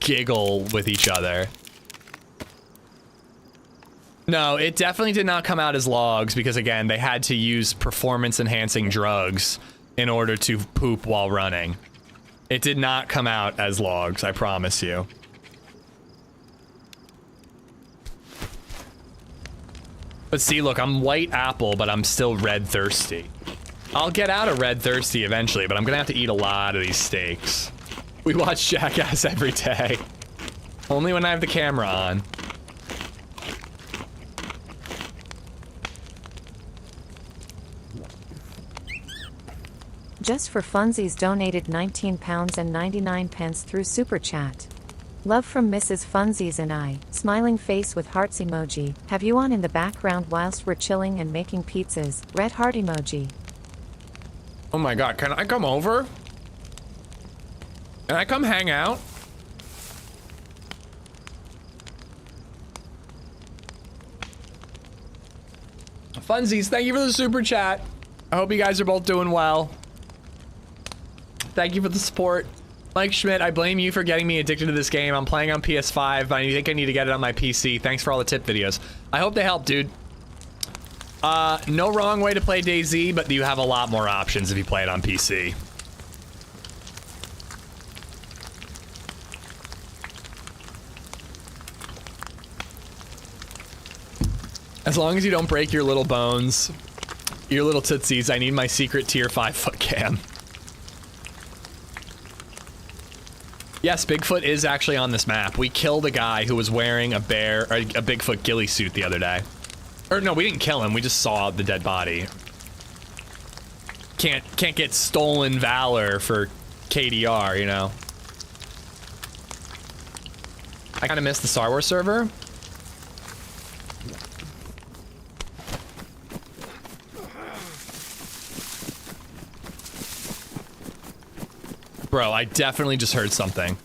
giggle with each other. No, it definitely did not come out as logs because again, they had to use performance enhancing drugs in order to poop while running. It did not come out as logs, I promise you. But see, look, I'm white apple, but I'm still red thirsty. I'll get out of red thirsty eventually, but I'm gonna have to eat a lot of these steaks. We watch Jackass every day. Only when I have the camera on. Just for Funsies donated £19.99 through Super Chat. Love from Mrs. Funsies and I, smiling face with hearts emoji. Have you on in the background whilst we're chilling and making pizzas, red heart emoji. Oh my God, can I come over? Can I come hang out? Funsies, thank you for the super chat. I hope you guys are both doing well. Thank you for the support. Mike Schmidt, I blame you for getting me addicted to this game. I'm playing on PS5, but I think I need to get it on my PC. Thanks for all the tip videos. I hope they help, dude. No wrong way to play DayZ, but you have a lot more options if you play it on PC. As long as you don't break your little bones, your little tootsies, I need my secret tier 5 foot cam. Yes, Bigfoot is actually on this map. We killed a guy who was wearing a Bigfoot ghillie suit the other day. Or no, we didn't kill him. We just saw the dead body. Can't get stolen valor for KDR, you know. I kind of missed the Star Wars server. Bro, I definitely just heard something.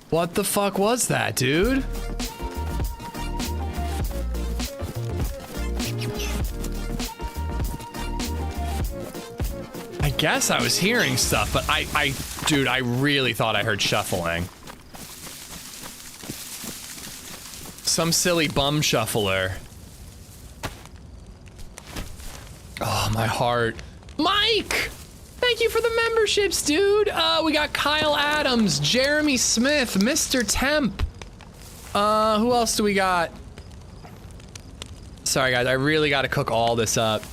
What the fuck was that, dude? I guess I was hearing stuff, but dude, I really thought I heard shuffling. Some silly bum shuffler. Oh, my heart. Mike! Thank you for the memberships, dude. We got Kyle Adams, Jeremy Smith, Mr. Temp. Who else do we got? Sorry, guys, I really got to cook all this up.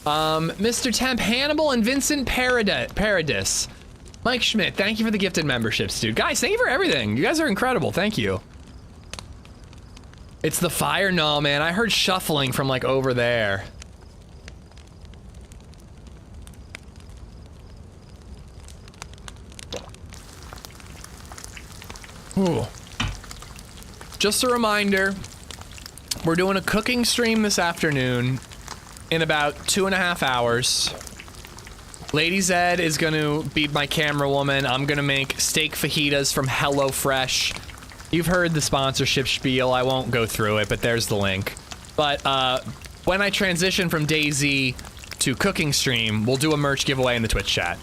Mr. Temp, Hannibal, and Vincent Paradis. Mike Schmidt, thank you for the gifted memberships, dude. Guys, thank you for everything. You guys are incredible. Thank you. It's the fire? No, man. I heard shuffling from, like, over there. Ooh. Just a reminder, we're doing a cooking stream this afternoon in about 2.5 hours. LadyZed is gonna be my camera woman. I'm gonna make steak fajitas from HelloFresh. You've heard the sponsorship spiel. I won't go through it, but there's the link. But when I transition from DayZ to cooking stream, we'll do a merch giveaway in the Twitch chat.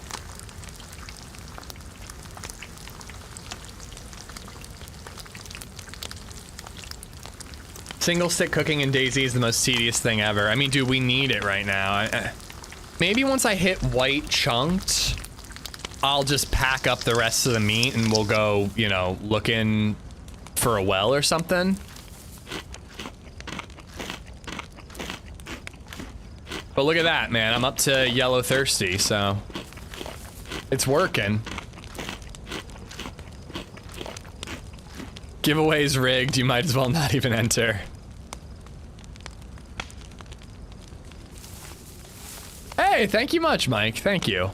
Single stick cooking in DayZ is the most tedious thing ever. I mean, dude, we need it right now. Maybe once I hit white chunked, I'll just pack up the rest of the meat and we'll go, you know, looking for a well or something. But look at that, man. I'm up to yellow thirsty, so it's working. Giveaway's rigged. You might as well not even enter. Hey, thank you much, Mike. Thank you.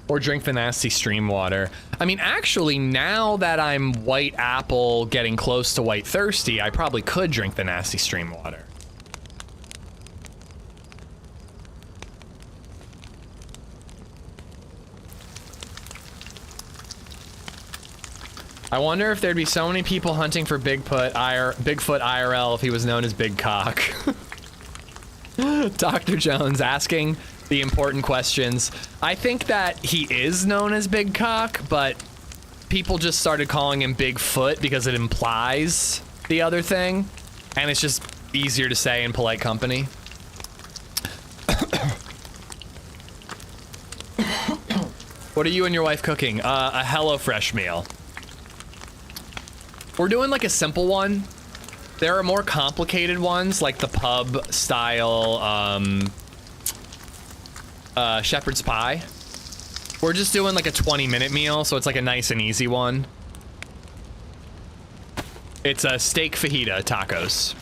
Or drink the nasty stream water. I mean, actually, now that I'm white apple getting close to white thirsty, I probably could drink the nasty stream water. I wonder if there'd be so many people hunting for Bigfoot IRL if he was known as Big Cock. Dr. Jones asking the important questions. I think that he is known as Big Cock, but people just started calling him Bigfoot because it implies the other thing, and it's just easier to say in polite company. What are you and your wife cooking? A HelloFresh meal. We're doing like a simple one. There are more complicated ones, like the pub style shepherd's pie. We're just doing like a 20-minute meal, so it's like a nice and easy one. It's a steak fajita tacos.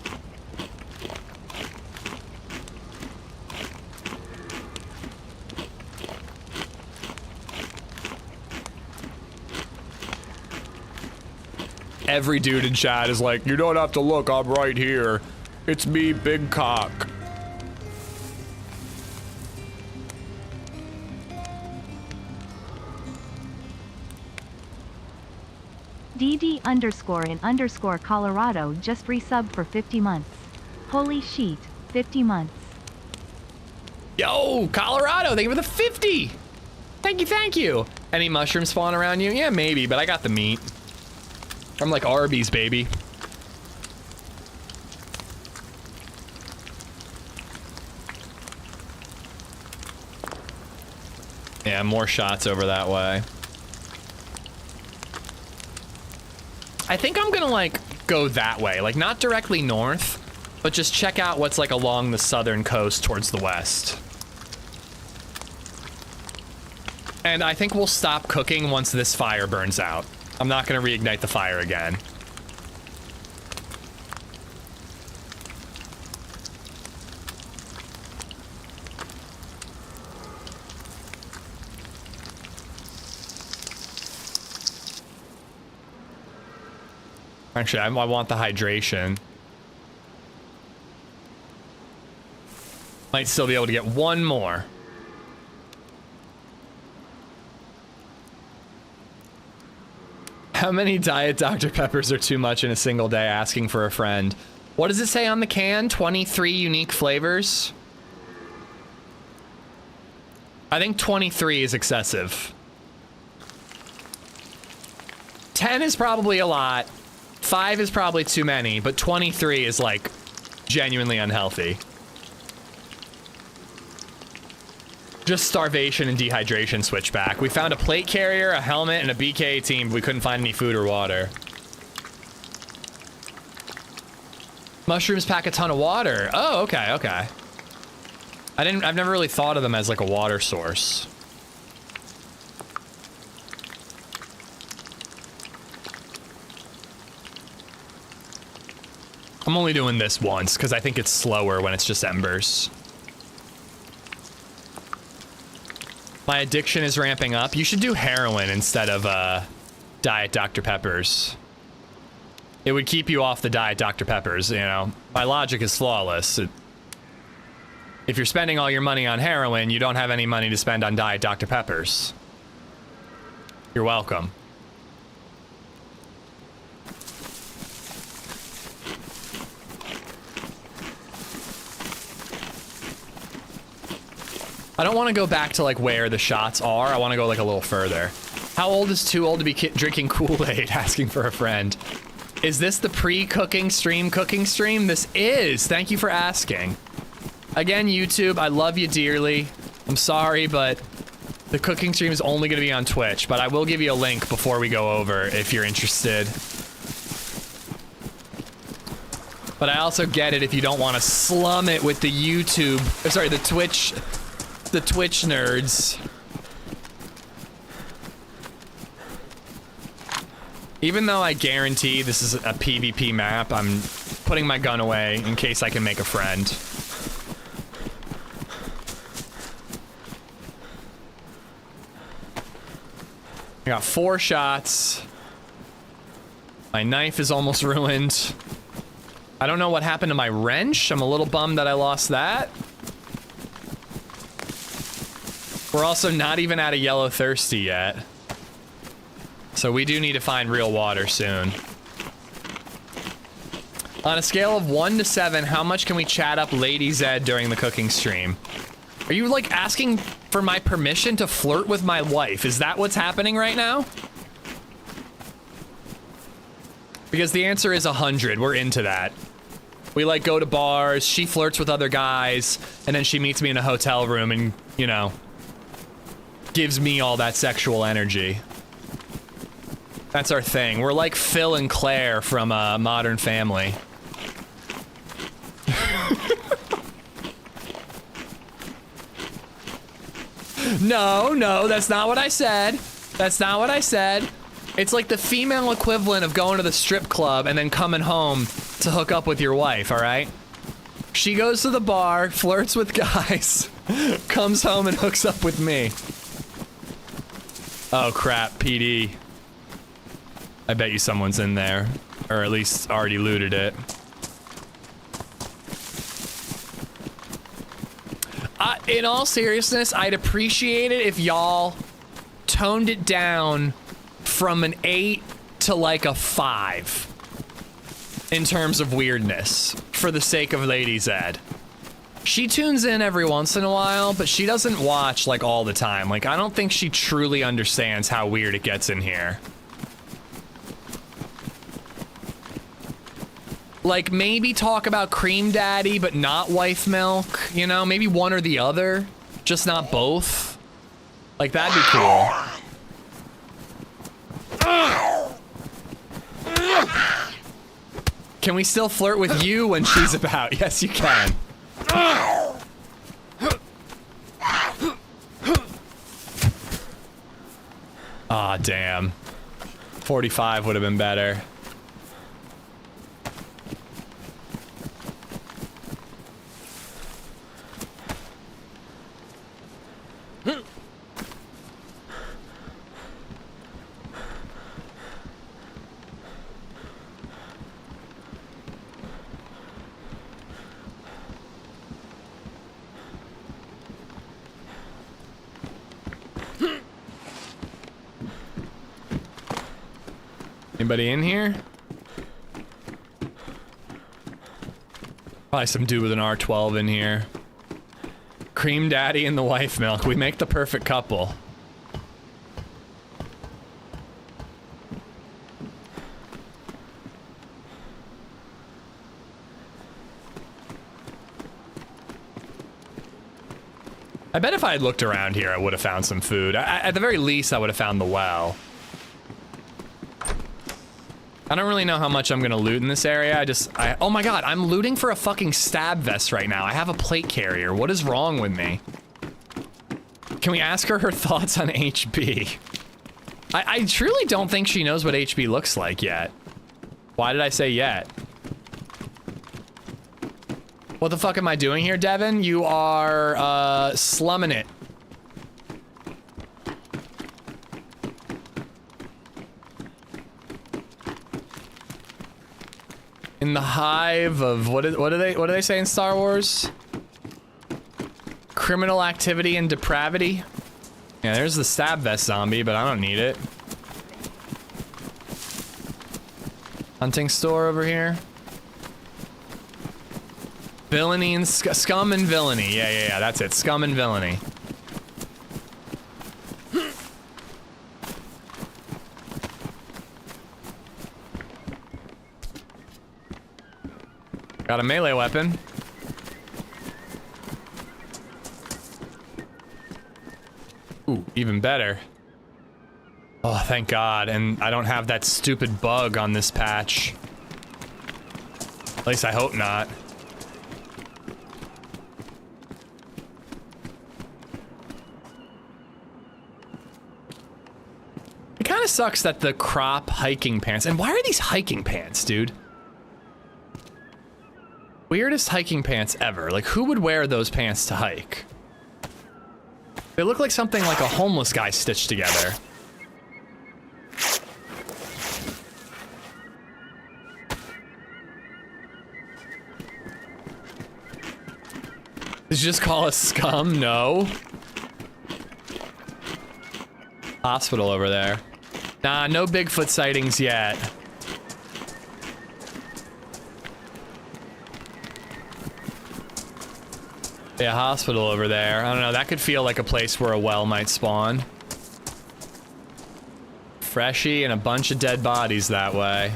Every dude in chat is like, you don't have to look, I'm right here. It's me, Big Cock. DD_in_Colorado just resubbed for 50 months. Holy sheet, 50 months. Yo, Colorado, thank you for the 50. Thank you. Any mushrooms spawn around you? Yeah, maybe, but I got the meat. I'm like Arby's, baby. Yeah, more shots over that way. I think I'm gonna like go that way, like not directly north, but just check out what's like along the southern coast towards the west. And I think we'll stop cooking once this fire burns out. I'm not gonna reignite the fire again. Actually, I want the hydration. Might still be able to get one more. How many Diet Dr. Peppers are too much in a single day? Asking for a friend. What does it say on the can? 23 unique flavors? I think 23 is excessive. 10 is probably a lot. 5 is probably too many, but 23 is like genuinely unhealthy. Just starvation and dehydration switch back. We found a plate carrier, a helmet, and a BK-18, but we couldn't find any food or water. Mushrooms pack a ton of water. Oh, okay, okay. I've never really thought of them as like a water source. I'm only doing this once because I think it's slower when it's just embers. My addiction is ramping up. You should do heroin instead of Diet Dr. Peppers. It would keep you off the Diet Dr. Peppers, you know. My logic is flawless. If you're spending all your money on heroin, you don't have any money to spend on Diet Dr. Peppers. You're welcome. I don't want to go back to like where the shots are. I want to go like a little further. How old is too old to be drinking Kool-Aid? Asking for a friend. Is this the pre-cooking stream cooking stream? This is. Thank you for asking. Again, YouTube, I love you dearly. I'm sorry, but the cooking stream is only going to be on Twitch, but I will give you a link before we go over if you're interested. But I also get it if you don't want to slum it with the YouTube, sorry, the Twitch nerds. Even though I guarantee this is a PvP map, I'm putting my gun away in case I can make a friend. I got 4 shots. My knife is almost ruined. I don't know what happened to my wrench. I'm a little bummed that I lost that. We're also not even at a yellow thirsty yet. So we do need to find real water soon. On a scale of 1 to 7, how much can we chat up LadyZed during the cooking stream? Are you like asking for my permission to flirt with my wife? Is that what's happening right now? Because the answer is 100. We're into that. We like go to bars, she flirts with other guys, and then she meets me in a hotel room and, you know, gives me all that sexual energy. That's our thing. We're like Phil and Claire from Modern Family. No, that's not what I said. That's not what I said. It's like the female equivalent of going to the strip club and then coming home to hook up with your wife, all right? She goes to the bar, flirts with guys, comes home and hooks up with me. Oh crap, PD. I bet you someone's in there, or at least already looted it. In all seriousness, I'd appreciate it if y'all toned it down from an 8 to like a 5 in terms of weirdness, for the sake of LadyZed. She tunes in every once in a while, but she doesn't watch like all the time. Like, I don't think she truly understands how weird it gets in here. Like, maybe talk about Cream Daddy, but not wife milk, you know? Maybe one or the other, just not both. Like, that'd be cool. Can we still flirt with you when she's about? Yes, you can. damn. 45 would have been better. Anybody in here? Probably some dude with an R12 in here. Cream daddy and the wife milk. We make the perfect couple. I bet if I had looked around here, I would have found some food. At the very least, I would have found the well. I don't really know how much I'm gonna loot in this area. Oh my god, I'm looting for a fucking stab vest right now. I have a plate carrier. What is wrong with me? Can we ask her thoughts on HB? I truly don't think she knows what HB looks like yet. Why did I say yet? What the fuck am I doing here, Devin? You are, slumming it. In the hive of what do they say in Star Wars? Criminal activity and depravity. Yeah, there's the stab vest zombie, but I don't need it. Hunting store over here. Villainy and scum and villainy. Yeah, that's it. Scum and villainy. Got a melee weapon. Ooh, even better. Oh, thank God. And I don't have that stupid bug on this patch. At least I hope not. It kind of sucks that the crop hiking pants. And why are these hiking pants, dude? Weirdest hiking pants ever. Like, who would wear those pants to hike? They look like something like a homeless guy stitched together. Did you just call us scum? No. Hospital over there. Nah, no Bigfoot sightings yet. Yeah, hospital over there. I don't know, that could feel like a place where a well might spawn. Freshy and a bunch of dead bodies that way.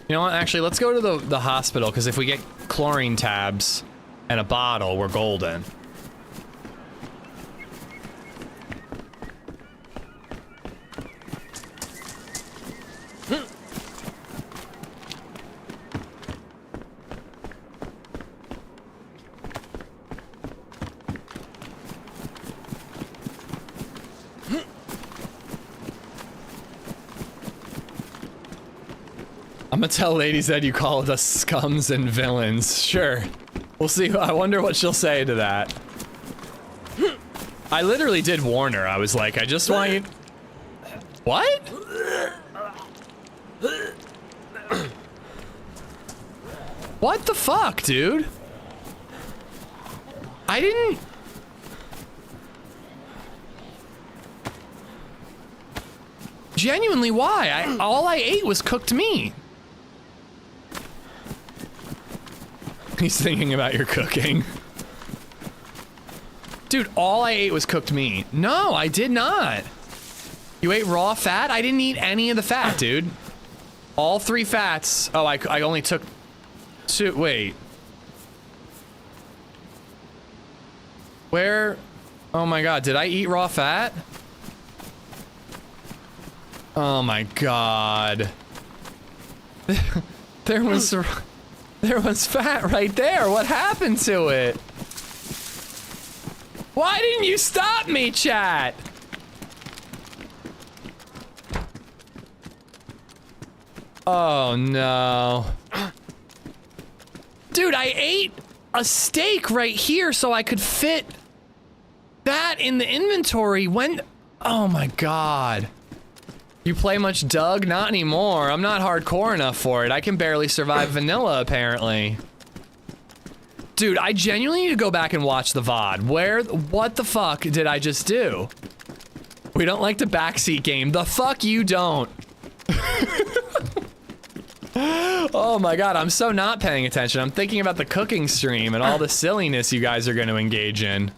You know what, actually, let's go to the hospital, because if we get chlorine tabs and a bottle, we're golden. I'm gonna tell LadyZed you called us scums and villains. Sure. We'll see. I wonder what she'll say to that. I literally did warn her. I was like, I just want you... What? What the fuck, dude? I didn't... Genuinely, why? All I ate was cooked meat. He's thinking about your cooking. Dude, all I ate was cooked meat. No, I did not. You ate raw fat? I didn't eat any of the fat, dude. All 3 fats. Oh, I only took 2. Wait. Where? Oh my God, did I eat raw fat? Oh my God. There was fat right there. What happened to it? Why didn't you stop me, chat? Oh no. Dude, I ate a steak right here so I could fit that in the inventory when... Oh my god. You play much Doug? Not anymore. I'm not hardcore enough for it. I can barely survive vanilla, apparently. Dude, I genuinely need to go back and watch the VOD. What the fuck did I just do? We don't like the backseat game. The fuck you don't. Oh my god, I'm so not paying attention. I'm thinking about the cooking stream and all the silliness you guys are going to engage in.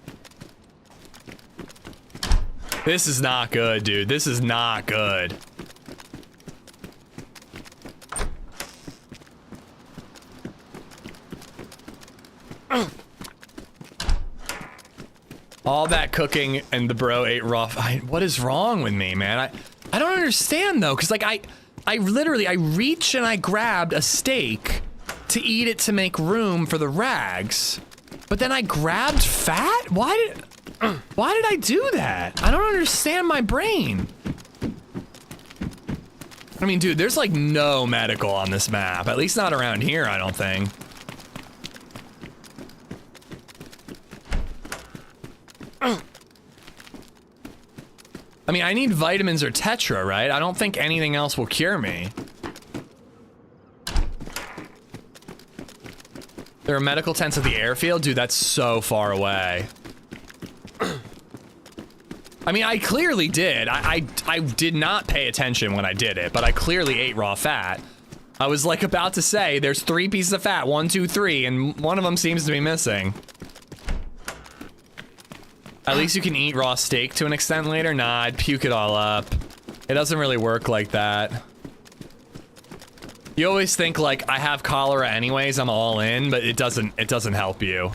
This is not good, dude. This is not good. All that cooking and the bro ate raw. What is wrong with me, man? I don't understand though, because like I literally reached and I grabbed a steak to eat it to make room for the rags, but then I grabbed fat? Why did I do that? I don't understand my brain. I mean, dude, there's like no medical on this map, at least not around here, I don't think. I mean, I need vitamins or Tetra, right? I don't think anything else will cure me. There are medical tents at the airfield? Dude, that's so far away. I mean, I clearly did. I did not pay attention when I did it, but I clearly ate raw fat. I was like about to say, there's 3 pieces of fat, 1, 2, 3, and one of them seems to be missing. At least you can eat raw steak to an extent later. Nah, I'd puke it all up. It doesn't really work like that. You always think like, I have cholera anyways, I'm all in, but it doesn't help you.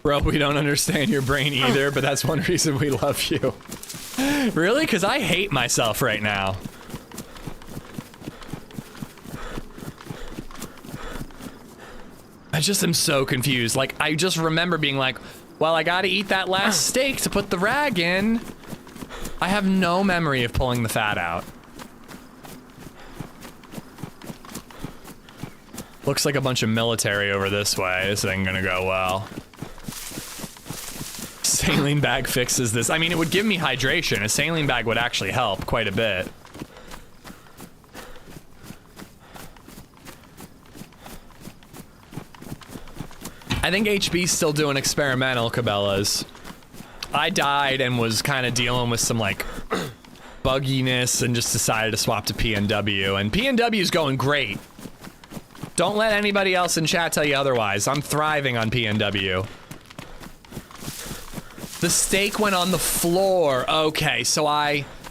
Bro, we don't understand your brain either, but that's one reason we love you. Really? Because I hate myself right now. I just am so confused. Like, I just remember being like, well, I gotta eat that last steak to put the rag in. I have no memory of pulling the fat out. Looks like a bunch of military over this way. This ain't gonna go well. Saline bag fixes this. I mean, it would give me hydration. A saline bag would actually help quite a bit. I think HB's still doing experimental, Cabela's. I died and was kind of dealing with some like bugginess and just decided to swap to PNW, and PNW's going great. Don't let anybody else in chat tell you otherwise. I'm thriving on PNW. The steak went on the floor. Okay, so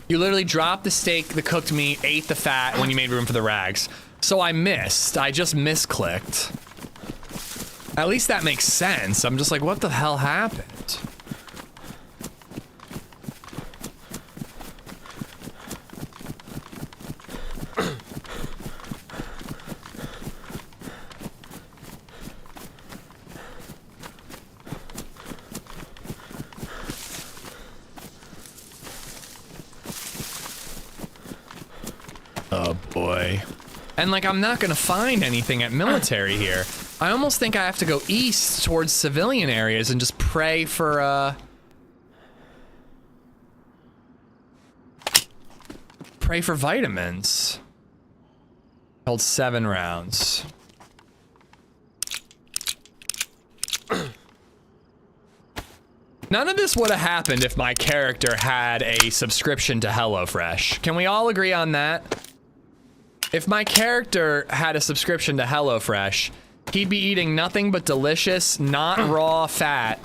you literally dropped the steak, the cooked meat, ate the fat when you made room for the rags. So I missed. I just misclicked. At least that makes sense. I'm just like, what the hell happened? Oh boy. And like, I'm not gonna find anything at military here. I almost think I have to go east towards civilian areas and just pray for vitamins. Held 7 rounds. None of this would have happened if my character had a subscription to HelloFresh. Can we all agree on that? If my character had a subscription to HelloFresh, he'd be eating nothing but delicious, not raw fat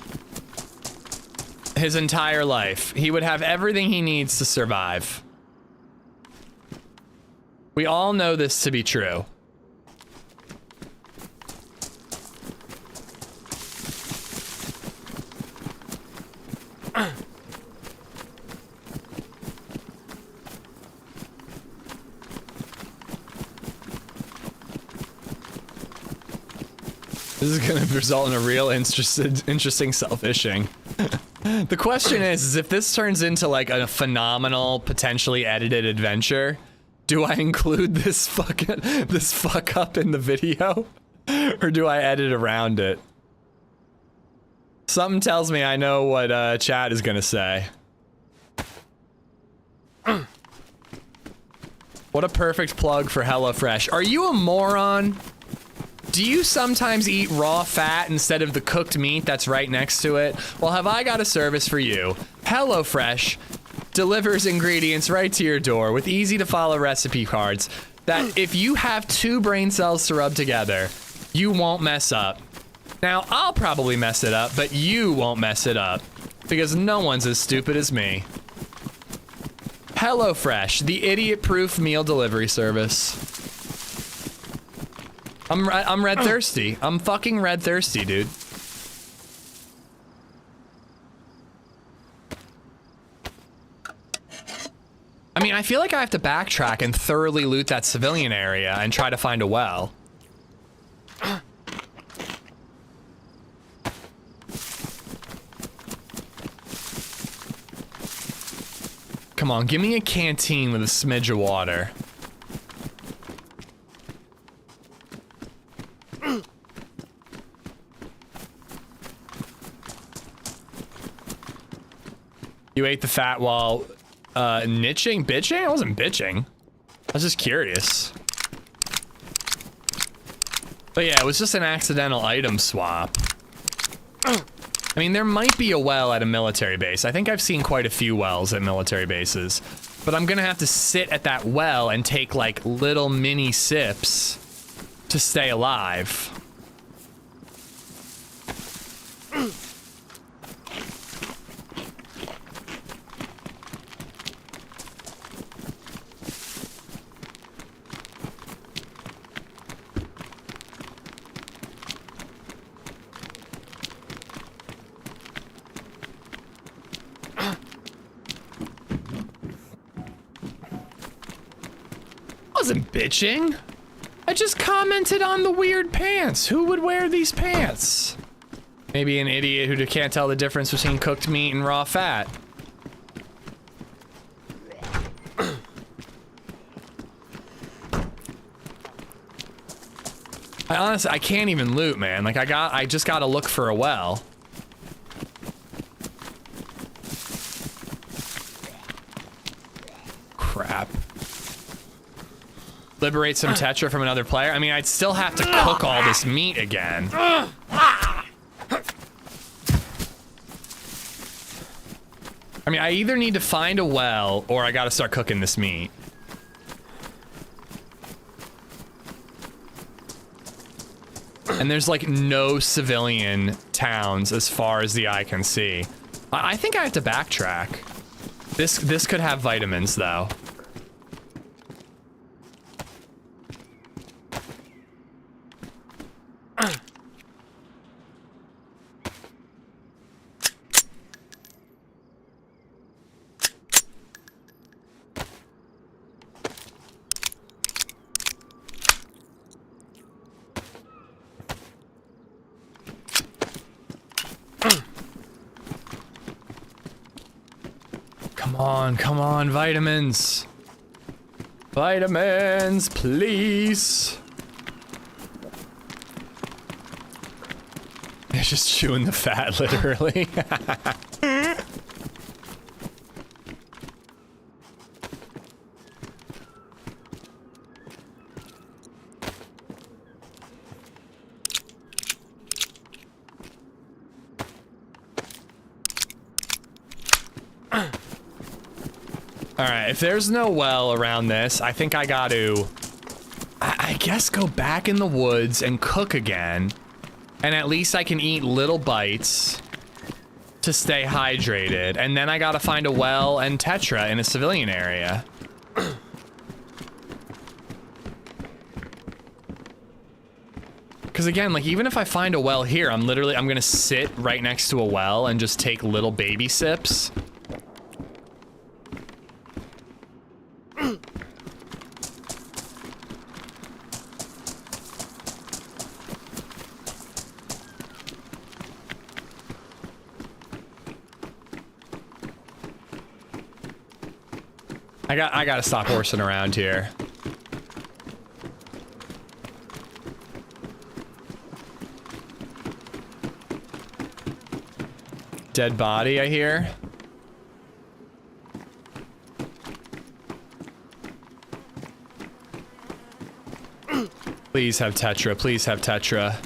his entire life. He would have everything he needs to survive. We all know this to be true. This is gonna result in a real interesting self-ishing. The question is if this turns into like a phenomenal, potentially edited adventure, do I include this fuck up in the video? Or do I edit around it? Something tells me I know what chat is gonna say. What a perfect plug for HelloFresh. Are you a moron? Do you sometimes eat raw fat instead of the cooked meat that's right next to it? Well, have I got a service for you. HelloFresh delivers ingredients right to your door with easy to follow recipe cards that if you have 2 brain cells to rub together, you won't mess up. Now, I'll probably mess it up, but you won't mess it up because no one's as stupid as me. HelloFresh, the idiot-proof meal delivery service. I'm red thirsty. I'm fucking red thirsty, dude. I mean, I feel like I have to backtrack and thoroughly loot that civilian area and try to find a well. Come on, give me a canteen with a smidge of water. You ate the fat while niching? Bitching? I wasn't bitching. I was just curious. But yeah, it was just an accidental item swap. I mean, there might be a well at a military base. I think I've seen quite a few wells at military bases. But I'm gonna have to sit at that well and take like little mini sips to stay alive. Wasn't bitching. I just commented on the weird pants. Who would wear these pants? Maybe an idiot who can't tell the difference between cooked meat and raw fat. I can't even loot, man. Like I just gotta look for a well. Crap. Liberate some tetra from another player? I mean, I'd still have to cook all this meat again. I mean, I either need to find a well or I gotta start cooking this meat. And there's like no civilian towns as far as the eye can see. I think I have to backtrack. This could have vitamins though. Come on, vitamins. Vitamins, please. They're just chewing the fat, literally. Alright, if there's no well around this, I think I got to, I guess, go back in the woods and cook again. And at least I can eat little bites to stay hydrated. And then I gotta find a well and tetra in a civilian area. Because again, like, even if I find a well here, I'm gonna sit right next to a well and just take little baby sips. I gotta stop horsing around here. Dead body, I hear. Please have Tetra, please have Tetra.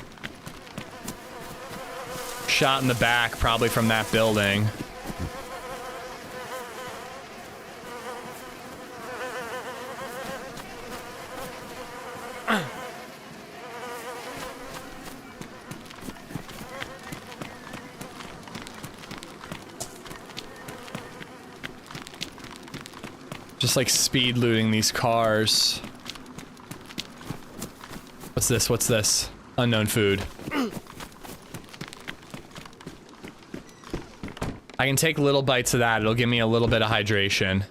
Shot in the back, probably from that building. Just like speed looting these cars. What's this? What's this? Unknown food. I can take little bites of that. It'll give me a little bit of hydration.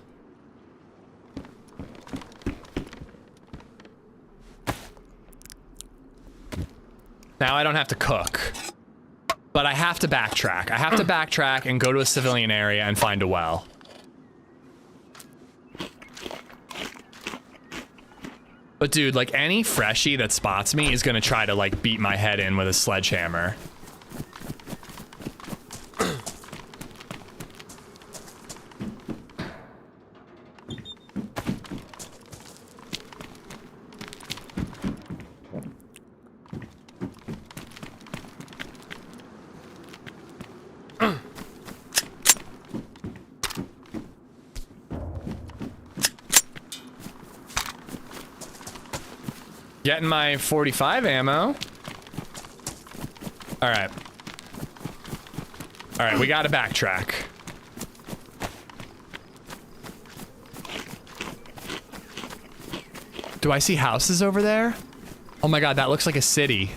Now I don't have to cook. But I have to backtrack. I have to backtrack and go to a civilian area and find a well. But dude, like any freshie that spots me is gonna try to like beat my head in with a sledgehammer. Getting my 45 ammo. All right. All right, we gotta backtrack. Do I see houses over there? Oh my god, that looks like a city.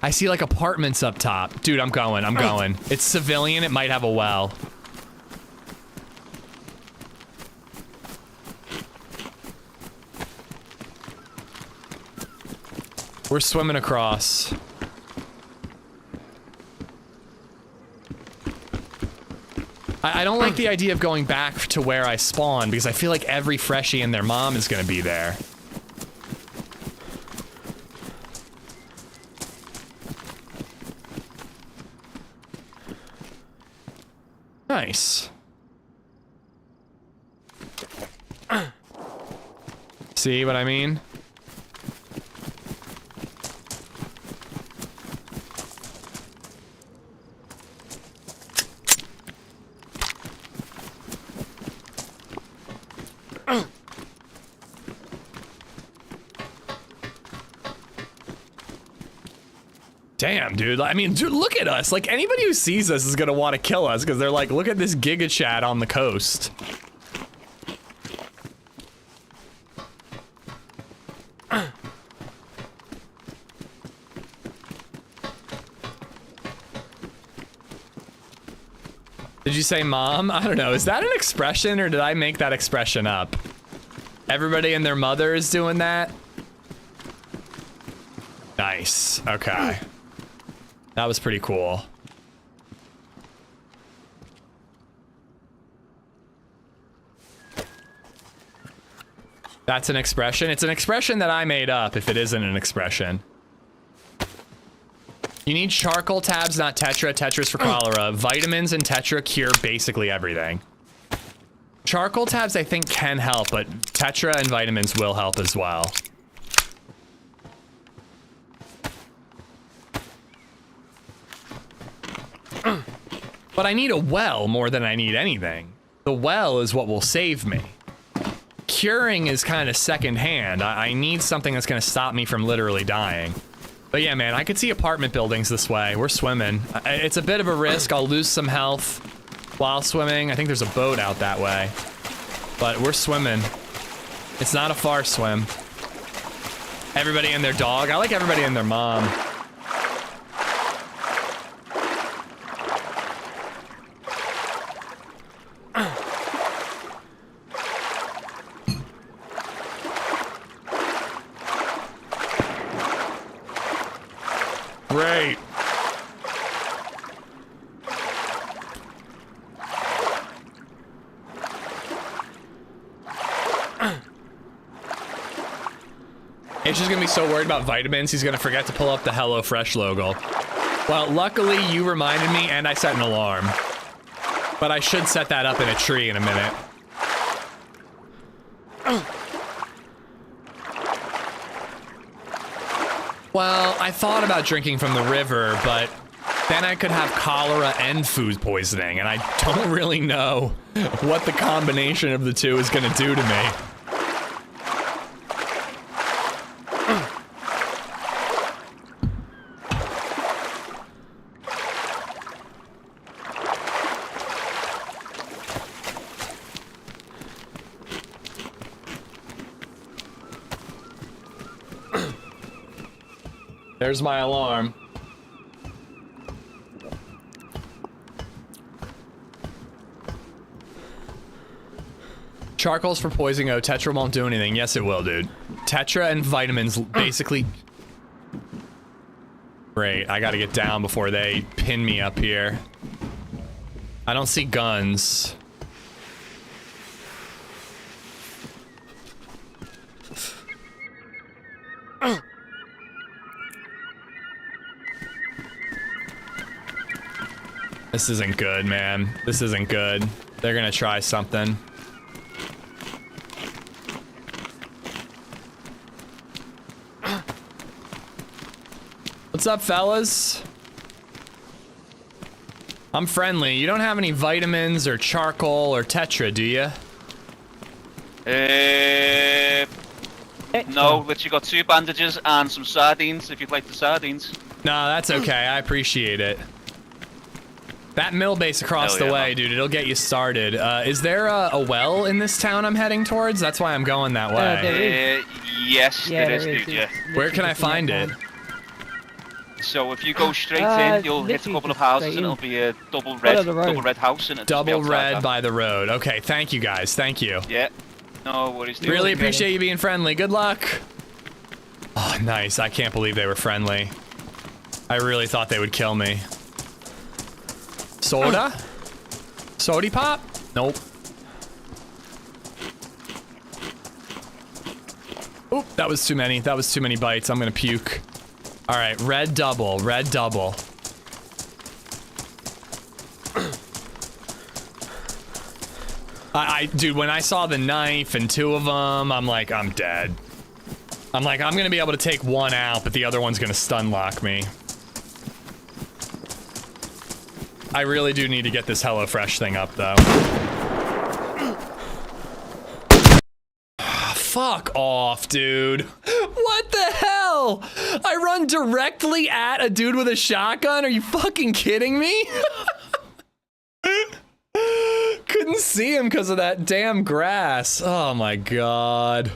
I see like apartments up top. Dude, I'm going, I'm going. It's civilian, it might have a well. We're swimming across. I don't like the idea of going back to where I spawned because I feel like every freshie and their mom is gonna be there. Nice. See what I mean? Damn, dude. I mean, dude, look at us. Like, anybody who sees us is gonna want to kill us because they're like, look at this Giga Chat on the coast. Did you say mom? I don't know. Is that an expression or did I make that expression up? Everybody and their mother is doing that? Nice. Okay. That was pretty cool. That's an expression? It's an expression that I made up if it isn't an expression. You need charcoal tabs, not Tetra. Tetra's for cholera. Vitamins and Tetra cure basically everything. Charcoal tabs I think can help, but Tetra and vitamins will help as well. But I need a well more than I need anything. The well is what will save me. Curing is kind of secondhand. I need something that's gonna stop me from literally dying. But yeah, man, I could see apartment buildings this way. We're swimming. It's a bit of a risk. I'll lose some health while swimming. I think there's a boat out that way. But we're swimming. It's not a far swim. Everybody and their dog. I like everybody and their mom. Great. It's just gonna be so worried about vitamins, he's gonna forget to pull up the HelloFresh logo. Well, luckily you reminded me and I set an alarm. But I should set that up in a tree in a minute. Well, I thought about drinking from the river, but then I could have cholera and food poisoning, and I don't really know what the combination of the two is gonna do to me. There's my alarm. Charcoal's for poisoning. Oh, Tetra won't do anything. Yes, it will, dude. Tetra and vitamins basically... Great, I gotta get down before they pin me up here. I don't see guns. This isn't good, man. This isn't good. They're gonna try something. What's up, fellas? I'm friendly. You don't have any vitamins or charcoal or Tetra, do you? No, but you got 2 bandages and some sardines, if you'd like the sardines. No, that's okay. I appreciate it. That mill base across the way, dude, it'll get you started. Is there a well in this town I'm heading towards? That's why I'm going that way. Yes, there is, dude, yeah. Where can I find it? So if you go straight in, you'll hit a couple of houses and it'll be a double red house. And double red by the road. Okay, thank you guys, thank you. Yeah, no worries, dude. Really appreciate you being friendly. Good luck. Oh, nice. I can't believe they were friendly. I really thought they would kill me. Soda? Sody pop? Nope. Oop, that was too many. That was too many bites. I'm gonna puke. All right, red double, red double. Dude, when I saw the knife and 2 of them, I'm like, I'm dead. I'm like, I'm gonna be able to take one out, but the other one's gonna stun lock me. I really do need to get this HelloFresh thing up, though. Fuck off, dude. What the hell? I run directly at a dude with a shotgun? Are you fucking kidding me? Couldn't see him because of that damn grass. Oh my god.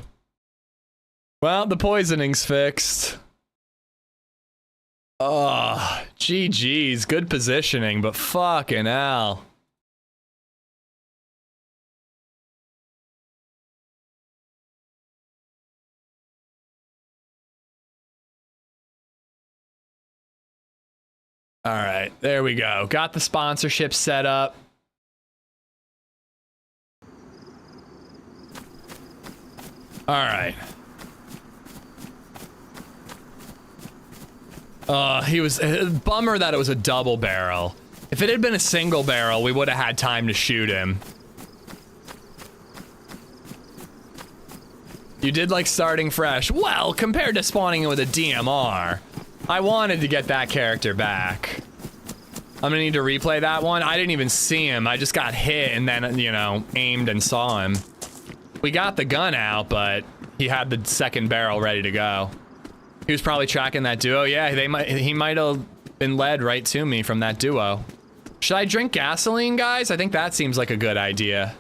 Well, the poisoning's fixed. Oh, GG's, good positioning, but fucking hell. All right, there we go. Got the sponsorship set up. All right. He was bummer that it was a double barrel. If it had been a single barrel, we would have had time to shoot him. You did like starting fresh. Well, compared to spawning with a DMR, I wanted to get that character back. I'm gonna need to replay that one. I didn't even see him. I just got hit and then, you know, aimed and saw him. We got the gun out, but he had the second barrel ready to go. He was probably tracking that duo. Yeah, he might have been led right to me from that duo. Should I drink gasoline, guys? I think that seems like a good idea.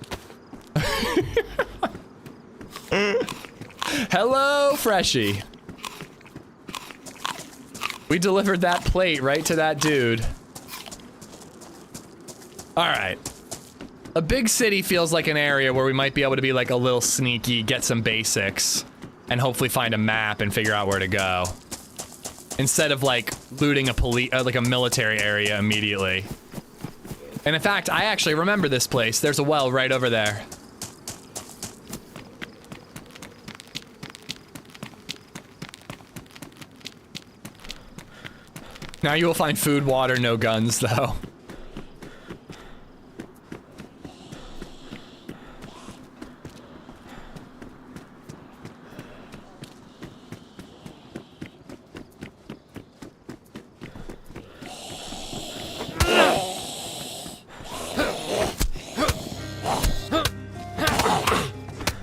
Hello, Freshie. We delivered that plate right to that dude. All right. A big city feels like an area where we might be able to be like a little sneaky, get some basics, and hopefully find a map and figure out where to go. Instead of like looting a like a military area immediately. And in fact, I actually remember this place. There's a well right over there. Now you will find food, water, no guns, though.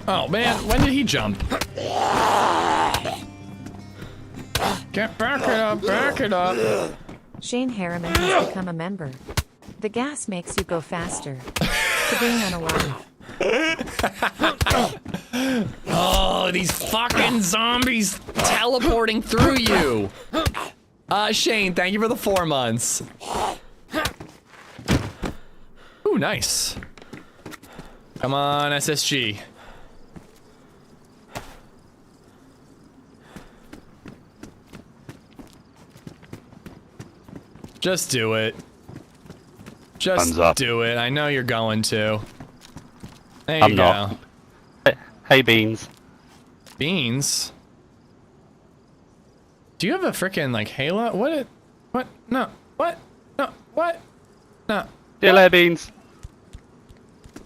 Oh man, when did he jump? Get back it up, back it up. Shane Harriman has become a member. The gas makes you go faster. To being unalive. Oh, these fucking zombies teleporting through you. Shane, thank you for the 4 months. Ooh, nice. Come on, SSG. Just do it. Just do it. I know you're going to. There you go. Hey, Beans. Beans? Do you have a freaking like Halo? What? What? No. What? No. What? No. See you later, Beans.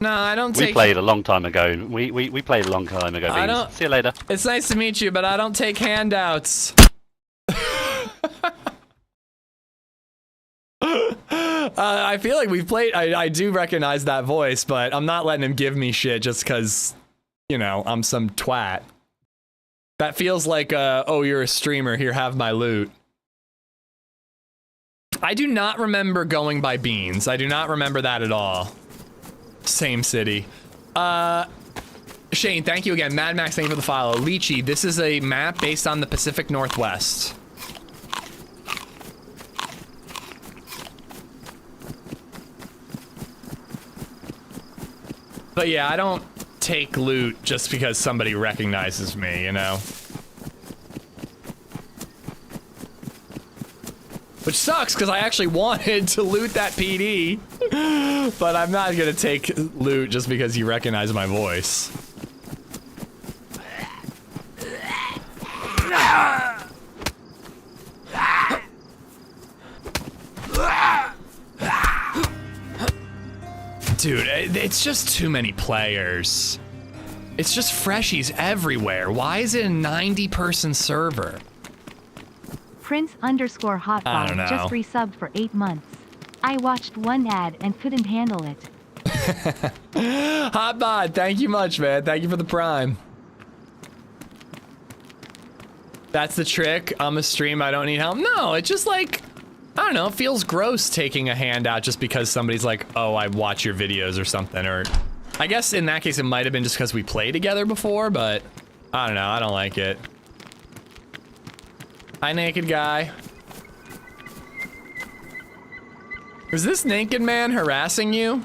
No, I don't take... We played a long time ago. We played a long time ago, Beans. I don't... See you later. It's nice to meet you, but I don't take handouts. I feel like we've played... I do recognize that voice, but I'm not letting him give me shit just because, you know, I'm some twat. That feels like, oh, you're a streamer, here, have my loot. I do not remember going by Beans. I do not remember that at all. Same city. Shane, thank you again. Mad Max, thank you for the follow. Lychee, this is a map based on the Pacific Northwest. But yeah, I don't take loot just because somebody recognizes me, you know? Which sucks, because I actually wanted to loot that PD. But I'm not gonna take loot just because you recognize my voice. Dude, it's just too many players. It's just freshies everywhere. Why is it a 90-person server? Prince_Hotbar I don't know. just resubbed for 8 months. I watched one ad and couldn't handle it. Hotbod, thank you much, man. Thank you for the prime. That's the trick. I'm a stream, I don't need help. No, it's just like, I don't know, it feels gross taking a handout just because somebody's like, oh, I watch your videos or something. Or I guess in that case, it might have been just because we played together before, but I don't know, I don't like it. Hi, naked guy. Is this naked man harassing you?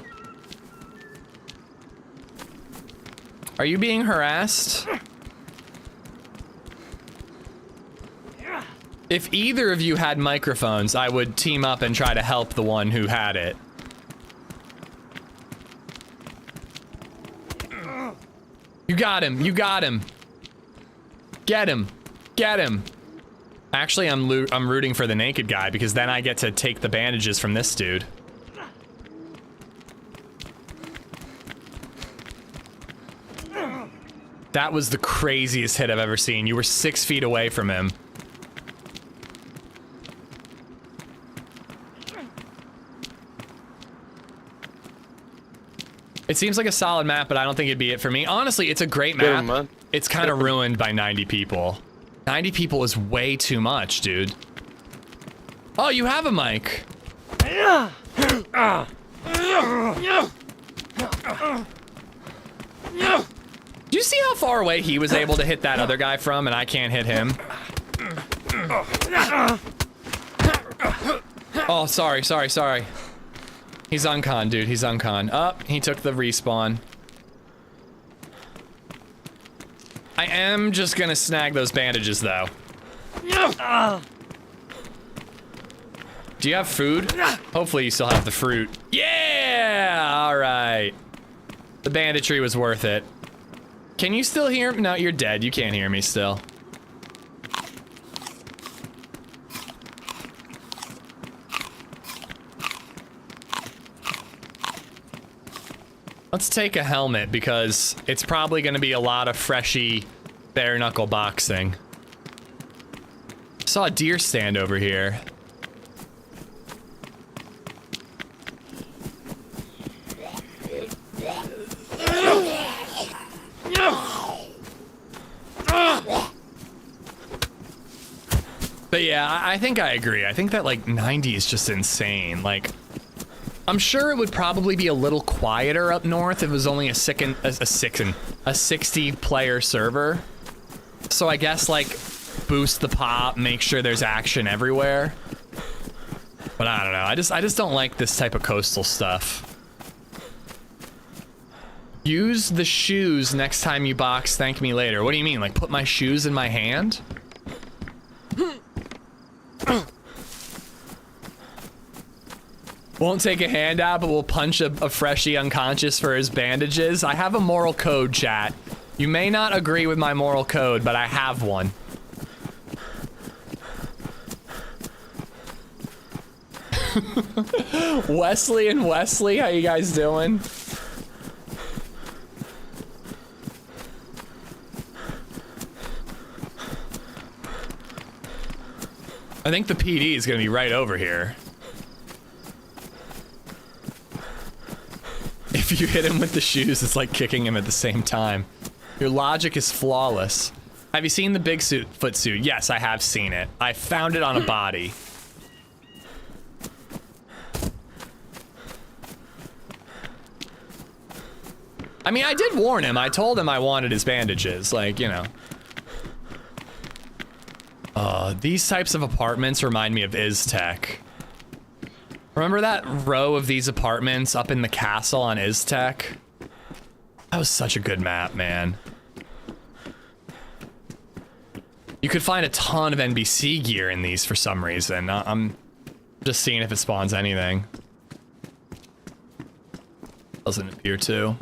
Are you being harassed? If either of you had microphones, I would team up and try to help the one who had it. You got him, you got him. Get him, get him. Actually, I'm rooting for the naked guy because then I get to take the bandages from this dude. That was the craziest hit I've ever seen. You were 6 feet away from him. It seems like a solid map, but I don't think it'd be it for me. Honestly, it's a great map. It's kind of ruined by 90 people. 90 people is way too much, dude. Oh, you have a mic. Do you see how far away he was able to hit that other guy from, and I can't hit him? Oh, sorry. He's uncon, dude. He's uncon. Up, he took the respawn. I am just gonna snag those bandages, though. Do you have food? Hopefully you still have the fruit. Yeah! Alright. The banditry was worth it. Can you still hear me? No, you're dead. You can't hear me still. Let's take a helmet because it's probably going to be a lot of freshy bare knuckle boxing. Saw a deer stand over here. But yeah, I think I agree. I think that like 90 is just insane. Like, I'm sure it would probably be a little quieter up north if it was only a 60 player server. So I guess like boost the pop, make sure there's action everywhere. But I don't know. I just don't like this type of coastal stuff. Use the shoes next time you box, thank me later. What do you mean? Like put my shoes in my hand? Won't take a handout, but will punch a freshie unconscious for his bandages. I have a moral code, chat. You may not agree with my moral code, but I have one. Wesley and Wesley, how you guys doing? I think the PD is gonna be right over here. If you hit him with the shoes, it's like kicking him at the same time. Your logic is flawless. Have you seen the Bigfoot suit? Yes, I have seen it. I found it on a body. I mean, I did warn him. I told him I wanted his bandages, like, you know. These types of apartments remind me of Iztec. Remember that row of these apartments up in the castle on Iztec? That was such a good map, man. You could find a ton of NBC gear in these for some reason. I'm just seeing if it spawns anything. Doesn't appear to.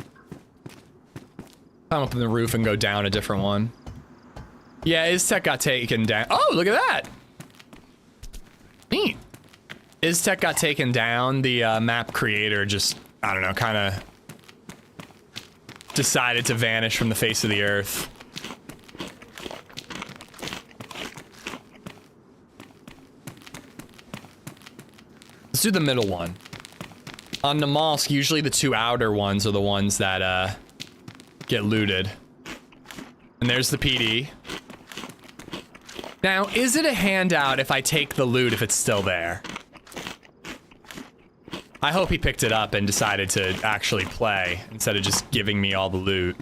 Climb up in the roof and go down a different one. Yeah, Iztec got taken down. Oh, look at that! Neat. Iztec got taken down. The map creator just, I don't know, kind of decided to vanish from the face of the earth. Let's do the middle one. On Namalsk, usually the two outer ones are the ones that get looted. And there's the PD. Now, is it a handout if I take the loot if it's still there? I hope he picked it up and decided to actually play instead of just giving me all the loot.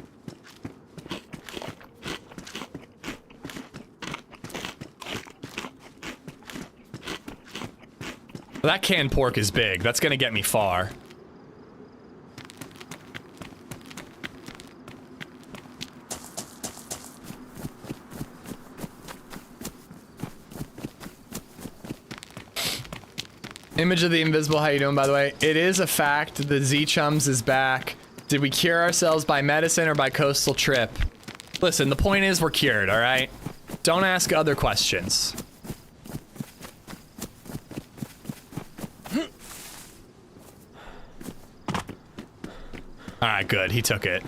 Well, that canned pork is big. That's gonna get me far. Image of the invisible, how you doing, by the way? It is a fact, the Z-Chums is back. Did we cure ourselves by medicine or by coastal trip? Listen, the point is we're cured, alright? Don't ask other questions. Alright, good, he took it.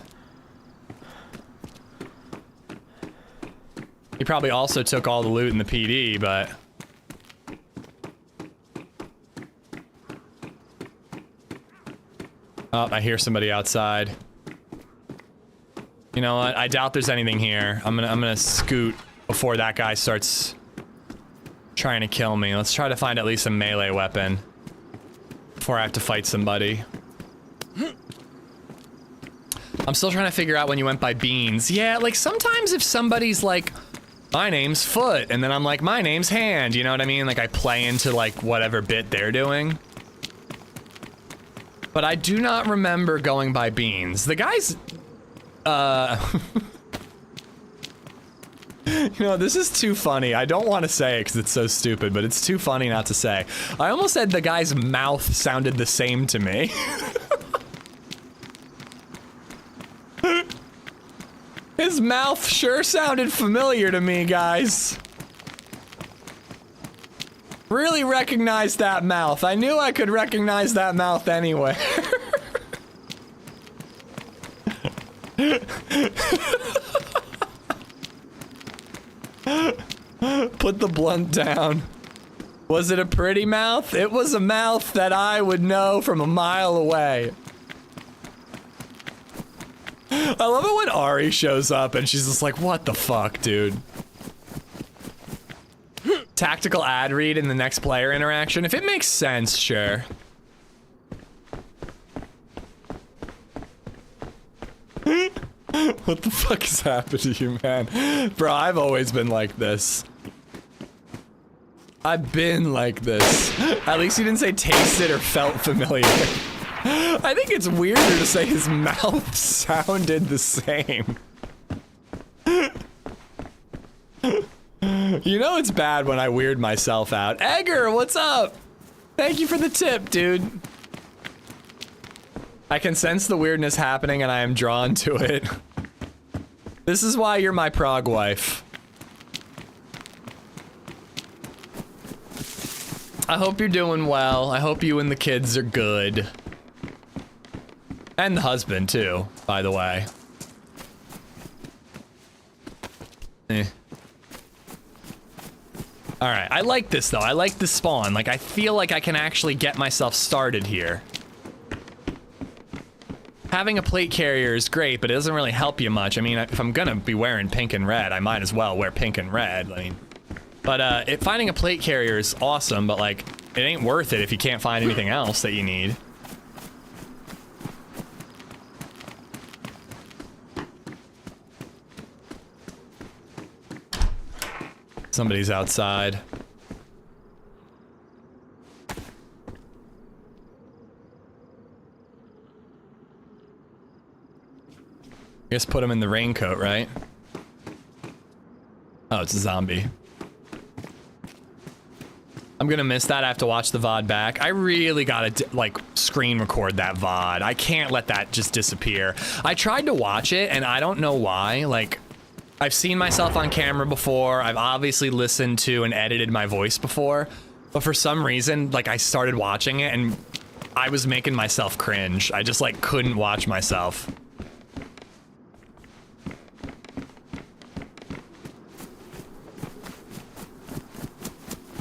He probably also took all the loot in the PD, but... Oh, I hear somebody outside. You know what? I doubt there's anything here. I'm gonna scoot before that guy starts trying to kill me. Let's try to find at least a melee weapon before I have to fight somebody. I'm still trying to figure out when you went by Beans. Yeah, like sometimes if somebody's like, my name's Foot, and then I'm like, my name's Hand, you know what I mean? Like I play into like whatever bit they're doing. But I do not remember going by Beans. The guy's, you know, this is too funny. I don't want to say it because it's so stupid, but it's too funny not to say. I almost said the guy's mouth sounded the same to me. His mouth sure sounded familiar to me, guys. Really recognized that mouth. I knew I could recognize that mouth anyway. Put the blunt down. Was it a pretty mouth? It was a mouth that I would know from a mile away. I love it when Ari shows up and she's just like, what the fuck, dude? Tactical ad read in the next player interaction. If it makes sense, sure. What the fuck has happened to you, man? Bro, I've always been like this. I've been like this. At least you didn't say tasted or felt familiar. I think it's weirder to say his mouth sounded the same. You know it's bad when I weird myself out. Egger, what's up? Thank you for the tip, dude. I can sense the weirdness happening and I am drawn to it. This is why you're my prog wife. I hope you're doing well. I hope you and the kids are good. And the husband too, by the way. Alright, I like this though. I like the spawn. Like, I feel like I can actually get myself started here. Having a plate carrier is great, but it doesn't really help you much. I mean, if I'm gonna be wearing pink and red, I might as well wear pink and red. I mean, but finding a plate carrier is awesome, but like, it ain't worth it if you can't find anything else that you need. Somebody's outside. I guess put him in the raincoat, right? Oh, it's a zombie. I'm gonna miss that. I have to watch the VOD back. I really gotta, like, screen record that VOD. I can't let that just disappear. I tried to watch it, and I don't know why. Like, I've seen myself on camera before. I've obviously listened to and edited my voice before. But for some reason, like, I started watching it, and I was making myself cringe. I just, like, couldn't watch myself.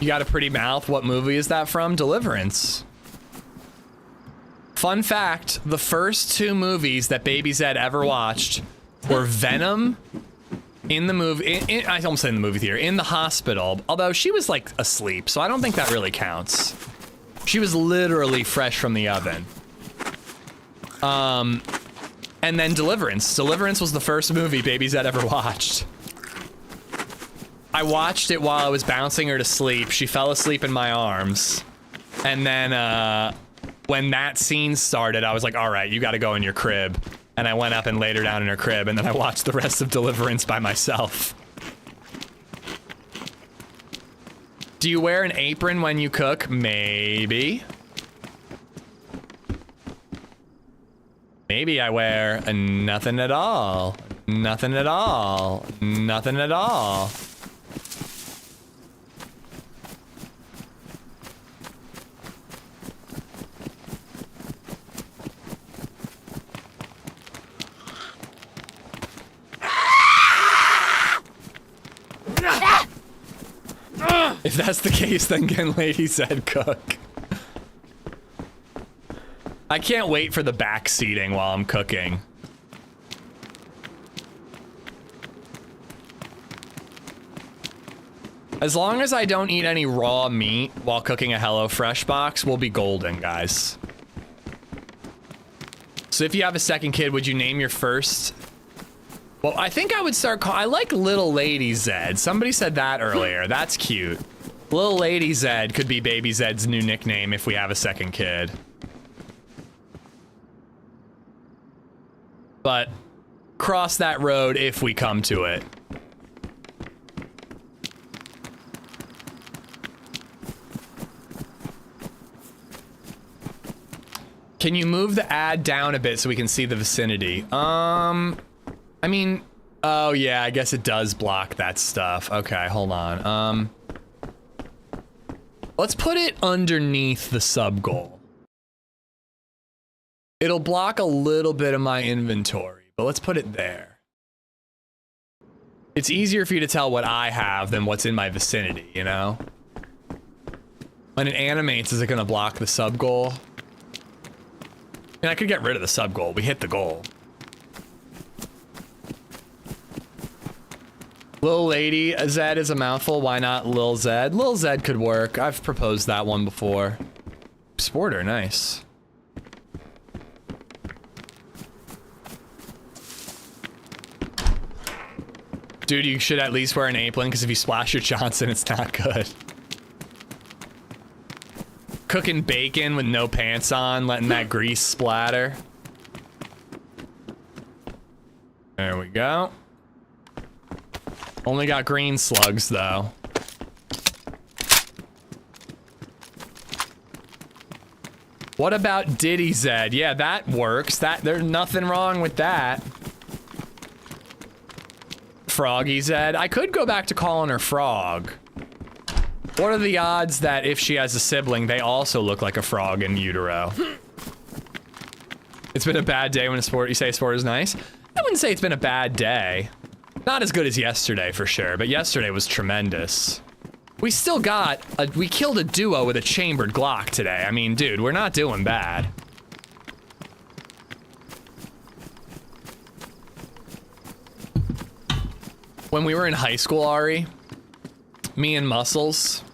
You got a pretty mouth. What movie is that from? Deliverance. Fun fact, the first two movies that BabyZed ever watched were Venom in the movie, I almost said in the movie theater, in the hospital, although she was like asleep, so I don't think that really counts. She was literally fresh from the oven. And then Deliverance. Deliverance was the first movie BabyZed ever watched. I watched it while I was bouncing her to sleep. She fell asleep in my arms. And then, when that scene started, I was like, all right, you gotta go in your crib. And I went up and laid her down in her crib, and then I watched the rest of Deliverance by myself. Do you wear an apron when you cook? Maybe. Maybe I wear a nothing at all. Nothing at all. Nothing at all. If that's the case, then can LadyZed cook? I can't wait for the back seating while I'm cooking. As long as I don't eat any raw meat while cooking a HelloFresh box, we'll be golden, guys. So if you have a second kid, would you name your first? Well, I think I would start I like Little LadyZed. Somebody said that earlier. That's cute. Little LadyZed could be BabyZed's new nickname if we have a second kid. But cross that road if we come to it. Can you move the ad down a bit so we can see the vicinity? I mean, oh yeah, I guess it does block that stuff. Okay, hold on. Let's put it underneath the sub goal. It'll block a little bit of my inventory, but let's put it there. It's easier for you to tell what I have than what's in my vicinity, you know? When it animates, is it gonna block the sub goal? And I could get rid of the sub goal. We hit the goal. Lil LadyZed is a mouthful. Why not Lil Zed? Lil Zed could work. I've proposed that one before. Sporter, nice. Dude, you should at least wear an apron, because if you splash your Johnson, it's not good. Cooking bacon with no pants on, letting that grease splatter. There we go. Only got green slugs, though. What about DayZ? Yeah, that works. There's nothing wrong with that. FroggyZed. I could go back to calling her Frog. What are the odds that if she has a sibling, they also look like a frog in utero? It's been a bad day when you say a sport is nice. I wouldn't say it's been a bad day. Not as good as yesterday for sure, but yesterday was tremendous. We still got we killed a duo with a chambered Glock today. I mean, dude, we're not doing bad. When we were in high school, Ari, me and Muscles,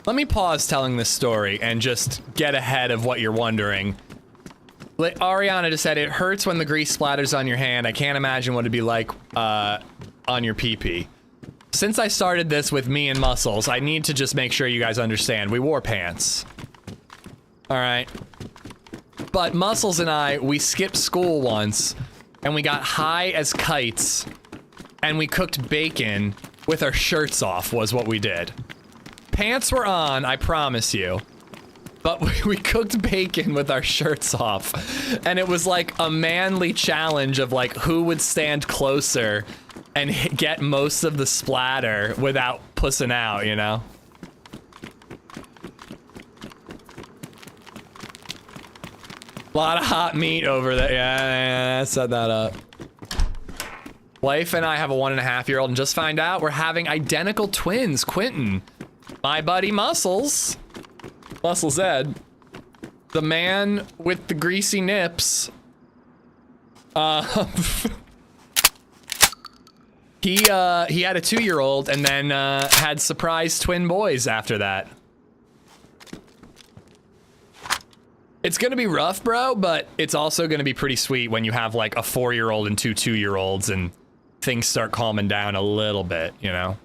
let me pause telling this story and just get ahead of what you're wondering. Ariana just said, it hurts when the grease splatters on your hand. I can't imagine what it'd be like on your pee-pee. Since I started this with me and Muscles, I need to just make sure you guys understand. We wore pants. All right. But Muscles and I, we skipped school once, and we got high as kites, and we cooked bacon with our shirts off was what we did. Pants were on, I promise you. But we cooked bacon with our shirts off. And it was like a manly challenge of like who would stand closer and get most of the splatter without pussing out, you know? A lot of hot meat over there. Yeah, set that up. Wife and I have a 1.5-year-old and just find out we're having identical twins. Quentin, my buddy Muscles. LadyZed, the man with the greasy nips. He had a 2-year-old and then had surprise twin boys after that. It's gonna be rough, bro, but it's also gonna be pretty sweet when you have like a 4-year-old and 2 2-year-olds and things start calming down a little bit, you know?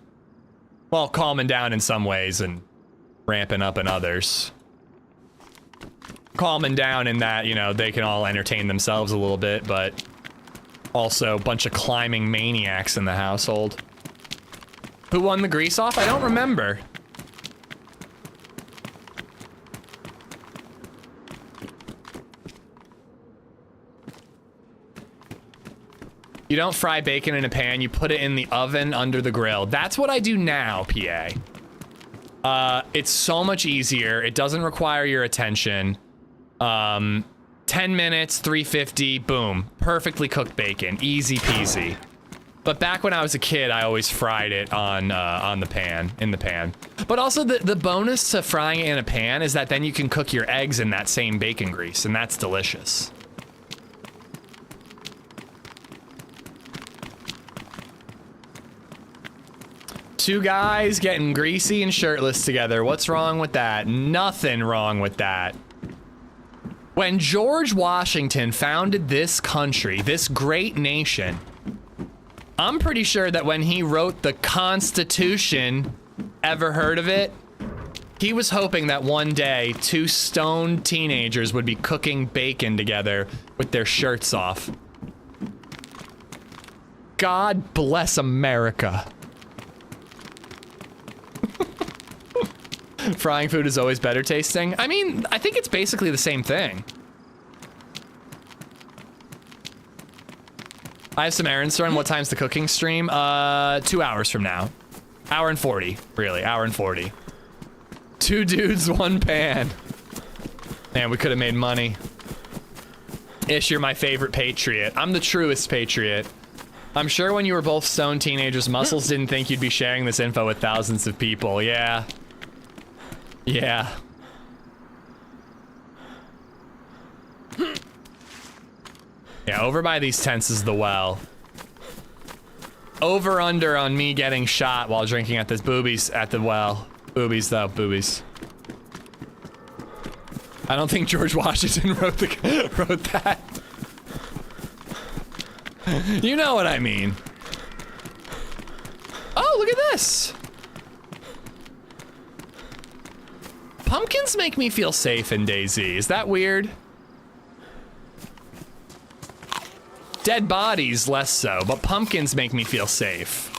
Well, calming down in some ways and ramping up in others. Calming down in that, you know, they can all entertain themselves a little bit, but also a bunch of climbing maniacs in the household. Who won the grease off? I don't remember. You don't fry bacon in a pan, you put it in the oven under the grill. That's what I do now, PA. It's so much easier. It doesn't require your attention. 10 minutes, 350, boom. Perfectly cooked bacon, easy peasy. But back when I was a kid, I always fried it in the pan. But also the bonus to frying it in a pan is that then you can cook your eggs in that same bacon grease, and that's delicious. Two guys getting greasy and shirtless together. What's wrong with that? Nothing wrong with that. When George Washington founded this country, this great nation, I'm pretty sure that when he wrote the Constitution, ever heard of it? He was hoping that one day 2 stoned teenagers would be cooking bacon together with their shirts off. God bless America. Frying food is always better tasting. I mean, I think it's basically the same thing. I have some errands to run. What time's the cooking stream? 2 hours from now. Hour and 40, really, hour and 40. 2 dudes, 1 pan. Man, we could have made money. Ish, you're my favorite patriot. I'm the truest patriot. I'm sure when you were both stoned teenagers, Muscles didn't think you'd be sharing this info with thousands of people. Yeah. Yeah. Yeah, over by these tents is the well. Over under on me getting shot while drinking at this boobies at the well. Boobies though, boobies. I don't think George Washington wrote that. You know what I mean. Oh, look at this. Pumpkins make me feel safe in DayZ. Is that weird? Dead bodies, less so, but pumpkins make me feel safe.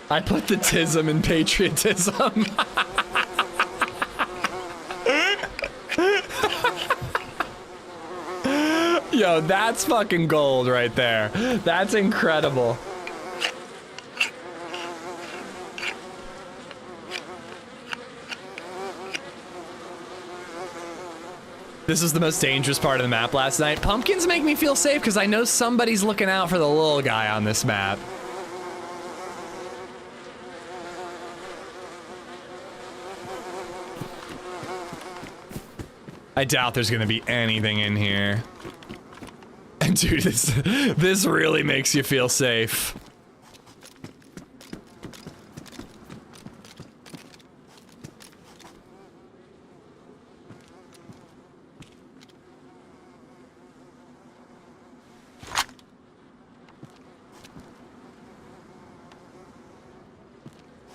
I put the tism in patriotism. Yo, that's fucking gold right there. That's incredible. This is the most dangerous part of the map last night. Pumpkins make me feel safe because I know somebody's looking out for the little guy on this map. I doubt there's gonna be anything in here. And dude, this really makes you feel safe.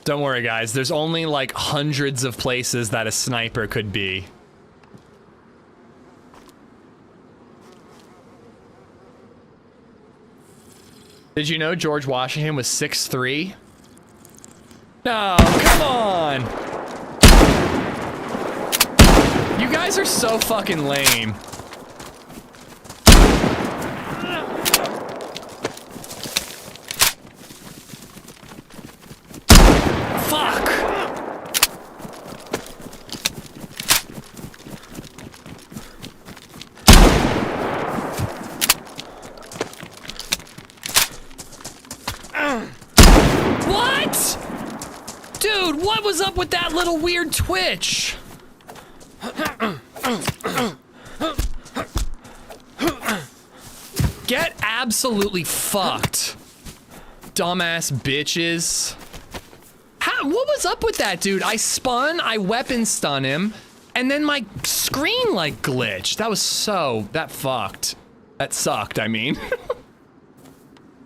Don't worry, guys. There's only like hundreds of places that a sniper could be. Did you know George Washington was 6'3"? No, come on! You guys are so fucking lame. Fuck! What? Dude, what was up with that little weird twitch? Get absolutely fucked. Dumbass bitches. What was up with that, dude? I spun, I weapon stun him, and then my screen like glitched. That fucked. That sucked, I mean.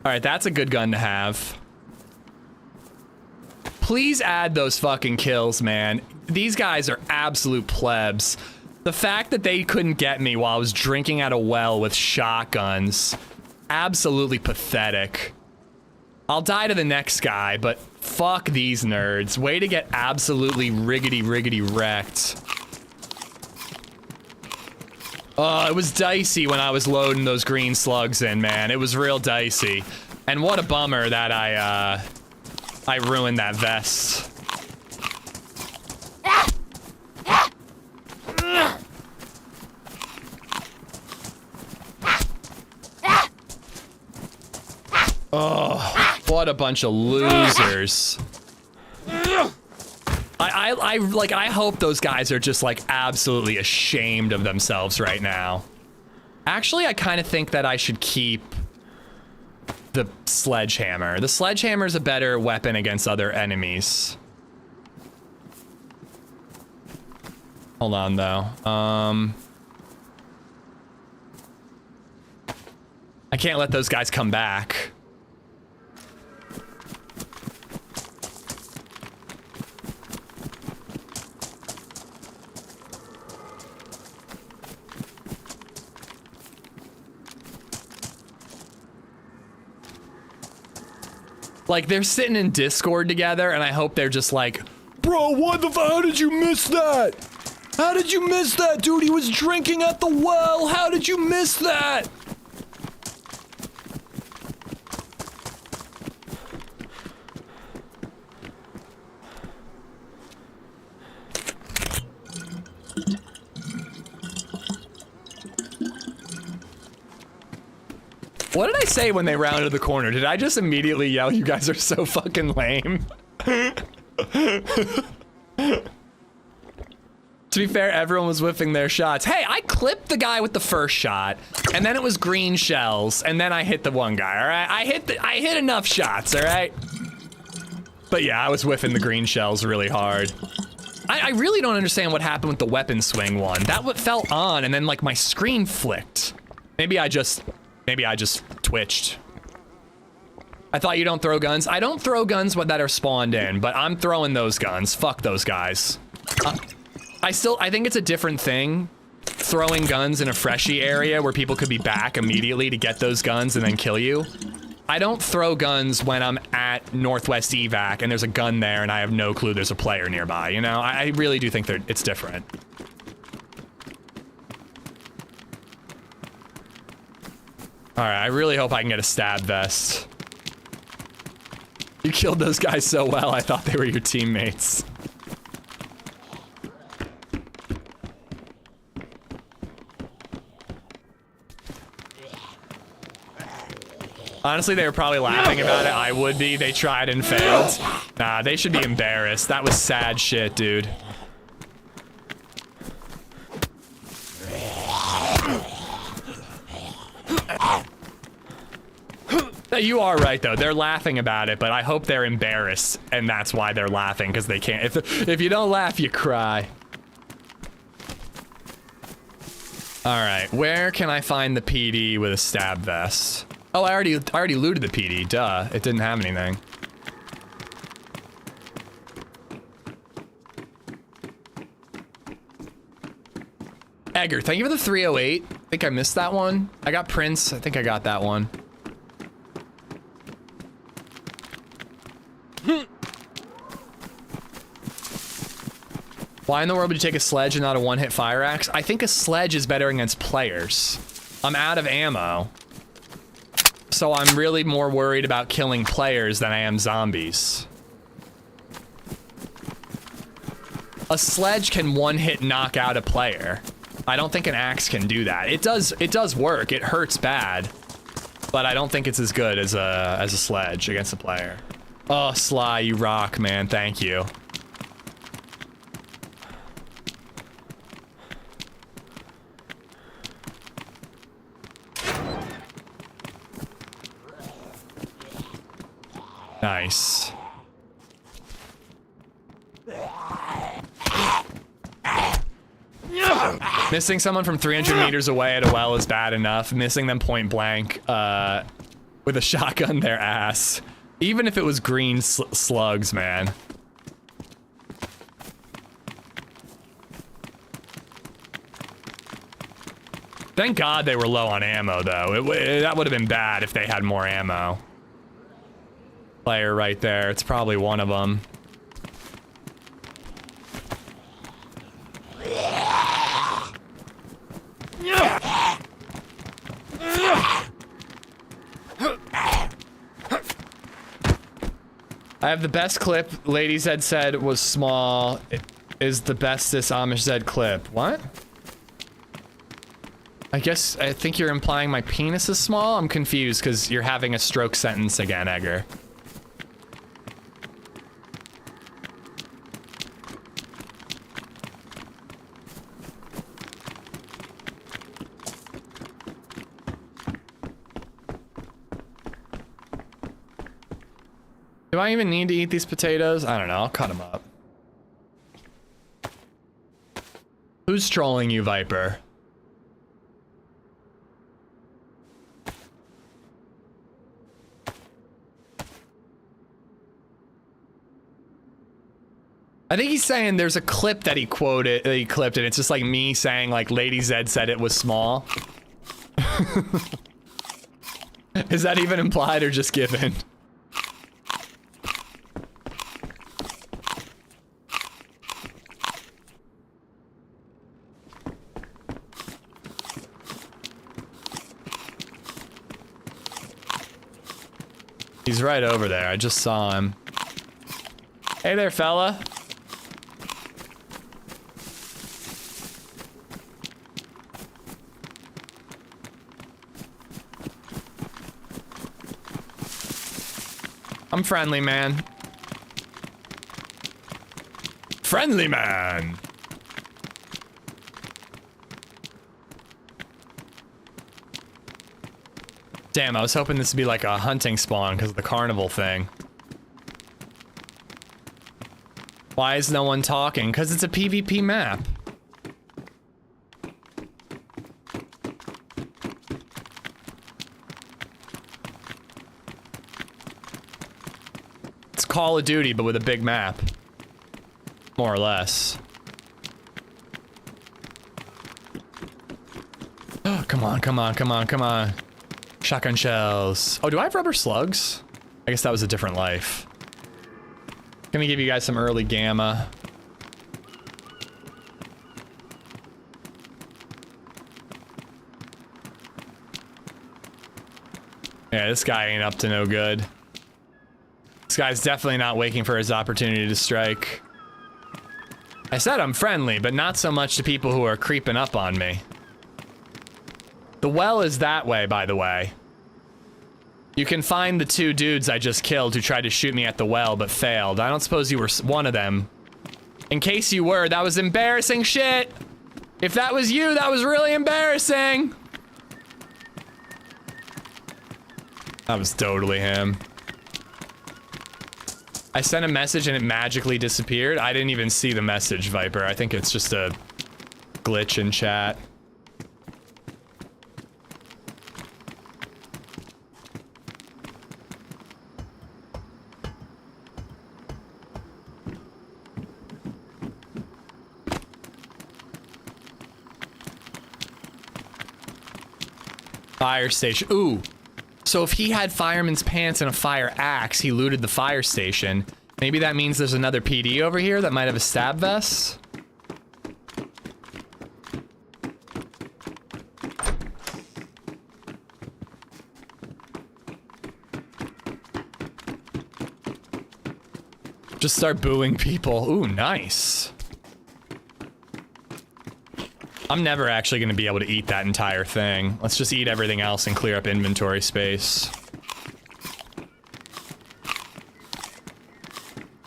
Alright, that's a good gun to have. Please add those fucking kills, man. These guys are absolute plebs. The fact that they couldn't get me while I was drinking at a well with shotguns, absolutely pathetic. I'll die to the next guy, but fuck these nerds. Way to get absolutely riggedy wrecked. Oh, it was dicey when I was loading those green slugs in, man. It was real dicey. And what a bummer that I ruined that vest. Oh, what a bunch of losers. I hope those guys are just like absolutely ashamed of themselves right now. Actually, I kind of think that I should keep the sledgehammer. The sledgehammer is a better weapon against other enemies. Hold on though. I can't let those guys come back. Like, they're sitting in Discord together, and I hope they're just like, bro, what the f- how did you miss that? How did you miss that, dude? He was drinking at the well. How did you miss that? What did I say when they rounded the corner? Did I just immediately yell, you guys are so fucking lame? To be fair, everyone was whiffing their shots. Hey, I clipped the guy with the first shot, and then it was green shells, and then I hit the one guy, all right? I hit enough shots, all right? But yeah, I was whiffing the green shells really hard. I really don't understand what happened with the weapon swing one. That what fell on, and then like my screen flicked. Maybe I just twitched. I thought you don't throw guns. I don't throw guns that are spawned in, but I'm throwing those guns. Fuck those guys. I think it's a different thing, throwing guns in a freshy area where people could be back immediately to get those guns and then kill you. I don't throw guns when I'm at Northwest Evac and there's a gun there and I have no clue there's a player nearby, you know? I really do think it's different. All right, I really hope I can get a stab vest. You killed those guys so well, I thought they were your teammates. Honestly, they were probably laughing about it. I would be. They tried and failed. Nah, they should be embarrassed. That was sad shit, dude. You are right, though. They're laughing about it, but I hope they're embarrassed, and that's why they're laughing, because they can't. If you don't laugh, you cry. All right, where can I find the PD with a stab vest? Oh, I already looted the PD. Duh, it didn't have anything. Edgar, thank you for the 308. I think I missed that one. I got Prince. I think I got that one. Why in the world would you take a sledge and not a one-hit fire axe? I think a sledge is better against players. I'm out of ammo. So I'm really more worried about killing players than I am zombies. A sledge can one-hit knock out a player. I don't think an axe can do that. It does work. It hurts bad. But I don't think it's as good as a sledge against a player. Oh, Sly, you rock, man. Thank you. Nice. Missing someone from 300 meters away at a well is bad enough. Missing them point blank with a shotgun their ass. Even if it was green slugs, man. Thank God they were low on ammo, though. That would have been bad if they had more ammo. Player right there. It's probably one of them. I have the best clip. LadyZed said was small. It is the bestest AmishZed clip. What? I think you're implying my penis is small? I'm confused because you're having a stroke sentence again, Edgar. Do I even need to eat these potatoes? I don't know. I'll cut them up. Who's trolling you, Viper? I think he's saying there's a clip that he quoted, that he clipped, and it's just like me saying like LadyZed said it was small. Is that even implied or just given? He's right over there. I just saw him. Hey there, fella. I'm friendly, man. Friendly man. Damn, I was hoping this would be like a hunting spawn because of the carnival thing. Why is no one talking? Because it's a PvP map. It's Call of Duty, but with a big map. More or less. Oh, come on, come on, come on, come on. Shotgun shells. Oh, do I have rubber slugs? I guess that was a different life. Gonna give you guys some early gamma. Yeah, this guy ain't up to no good. This guy's definitely not waiting for his opportunity to strike. I said I'm friendly, but not so much to people who are creeping up on me. The well is that way, by the way. You can find the 2 dudes I just killed who tried to shoot me at the well, but failed. I don't suppose you were one of them. In case you were, that was embarrassing shit! If that was you, that was really embarrassing! That was totally him. I sent a message and it magically disappeared. I didn't even see the message, Viper. I think it's just a glitch in chat. Fire station. Ooh. So if he had fireman's pants and a fire axe, he looted the fire station. Maybe that means there's another PD over here that might have a stab vest? Just start booing people. Ooh, nice. I'm never actually gonna be able to eat that entire thing. Let's just eat everything else and clear up inventory space.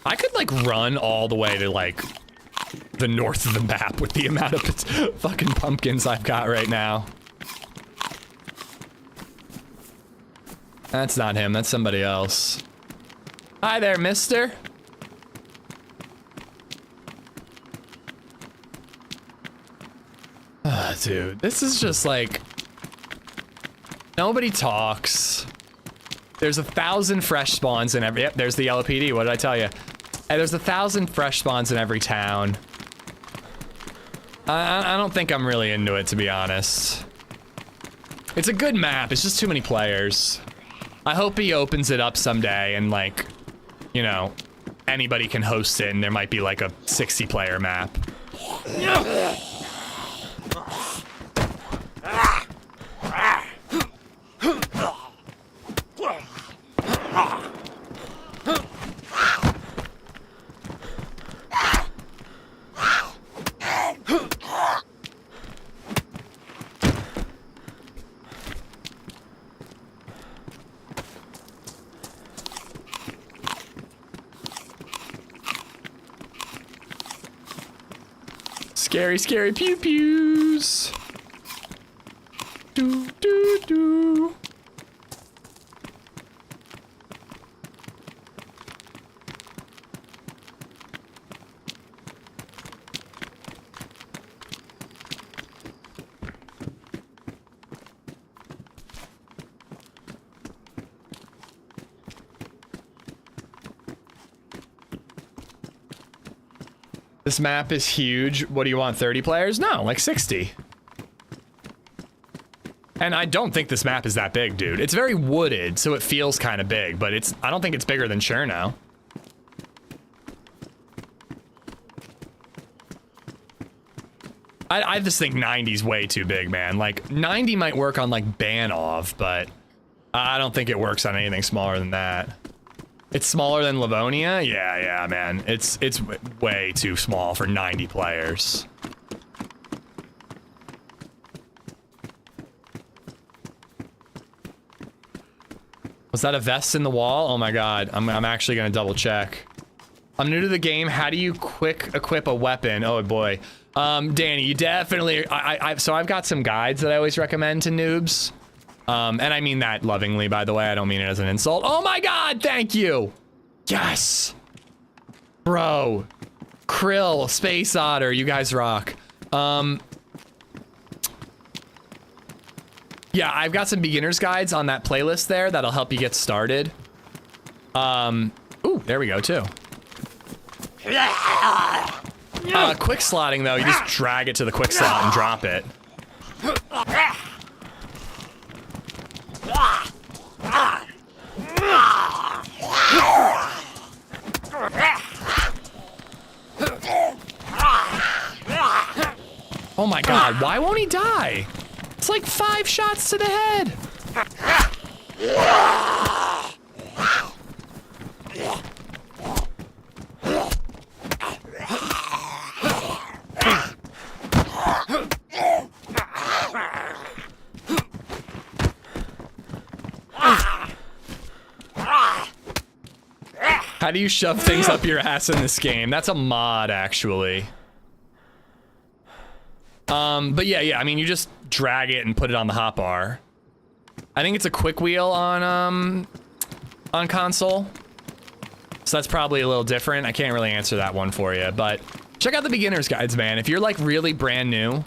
I could like run all the way to like the north of the map with the amount of fucking pumpkins I've got right now. That's not him, that's somebody else. Hi there, mister. Dude, this is just like... Nobody talks. There's 1,000 fresh spawns in every... Yep, there's the yellow PD, what did I tell you? Hey, there's 1,000 fresh spawns in every town. I don't think I'm really into it, to be honest. It's a good map, it's just too many players. I hope he opens it up someday and like, you know, anybody can host it and there might be like a 60-player map. Scary, scary pew pews. Do do do. This map is huge. What do you want, 30 players? No, like 60. And I don't think this map is that big, dude. It's very wooded, so it feels kind of big, but I don't think it's bigger than Cherno. I just think 90's way too big, man. Like, 90 might work on, like, Banov, but I don't think it works on anything smaller than that. It's smaller than Livonia? Yeah, man. It's way too small for 90 players. Was that a vest in the wall? Oh my god. I'm actually gonna double check. I'm new to the game. How do you quick equip a weapon? Oh boy. Danny, you definitely... So I've got some guides that I always recommend to noobs. And I mean that lovingly, by the way. I don't mean it as an insult. Oh my god, thank you! Yes! Bro. Krill, Space Otter, you guys rock. Yeah, I've got some beginner's guides on that playlist there that'll help you get started. Ooh, there we go, too. Quick slotting, though, you just drag it to the quick slot and drop it. Oh my god, why won't he die? It's like 5 shots to the head. How do you shove things up your ass in this game? That's a mod, actually. But yeah, I mean, you just drag it and put it on the hotbar. I think it's a quick wheel on console. So that's probably a little different. I can't really answer that one for you, but check out the beginner's guides, man. If you're like really brand new,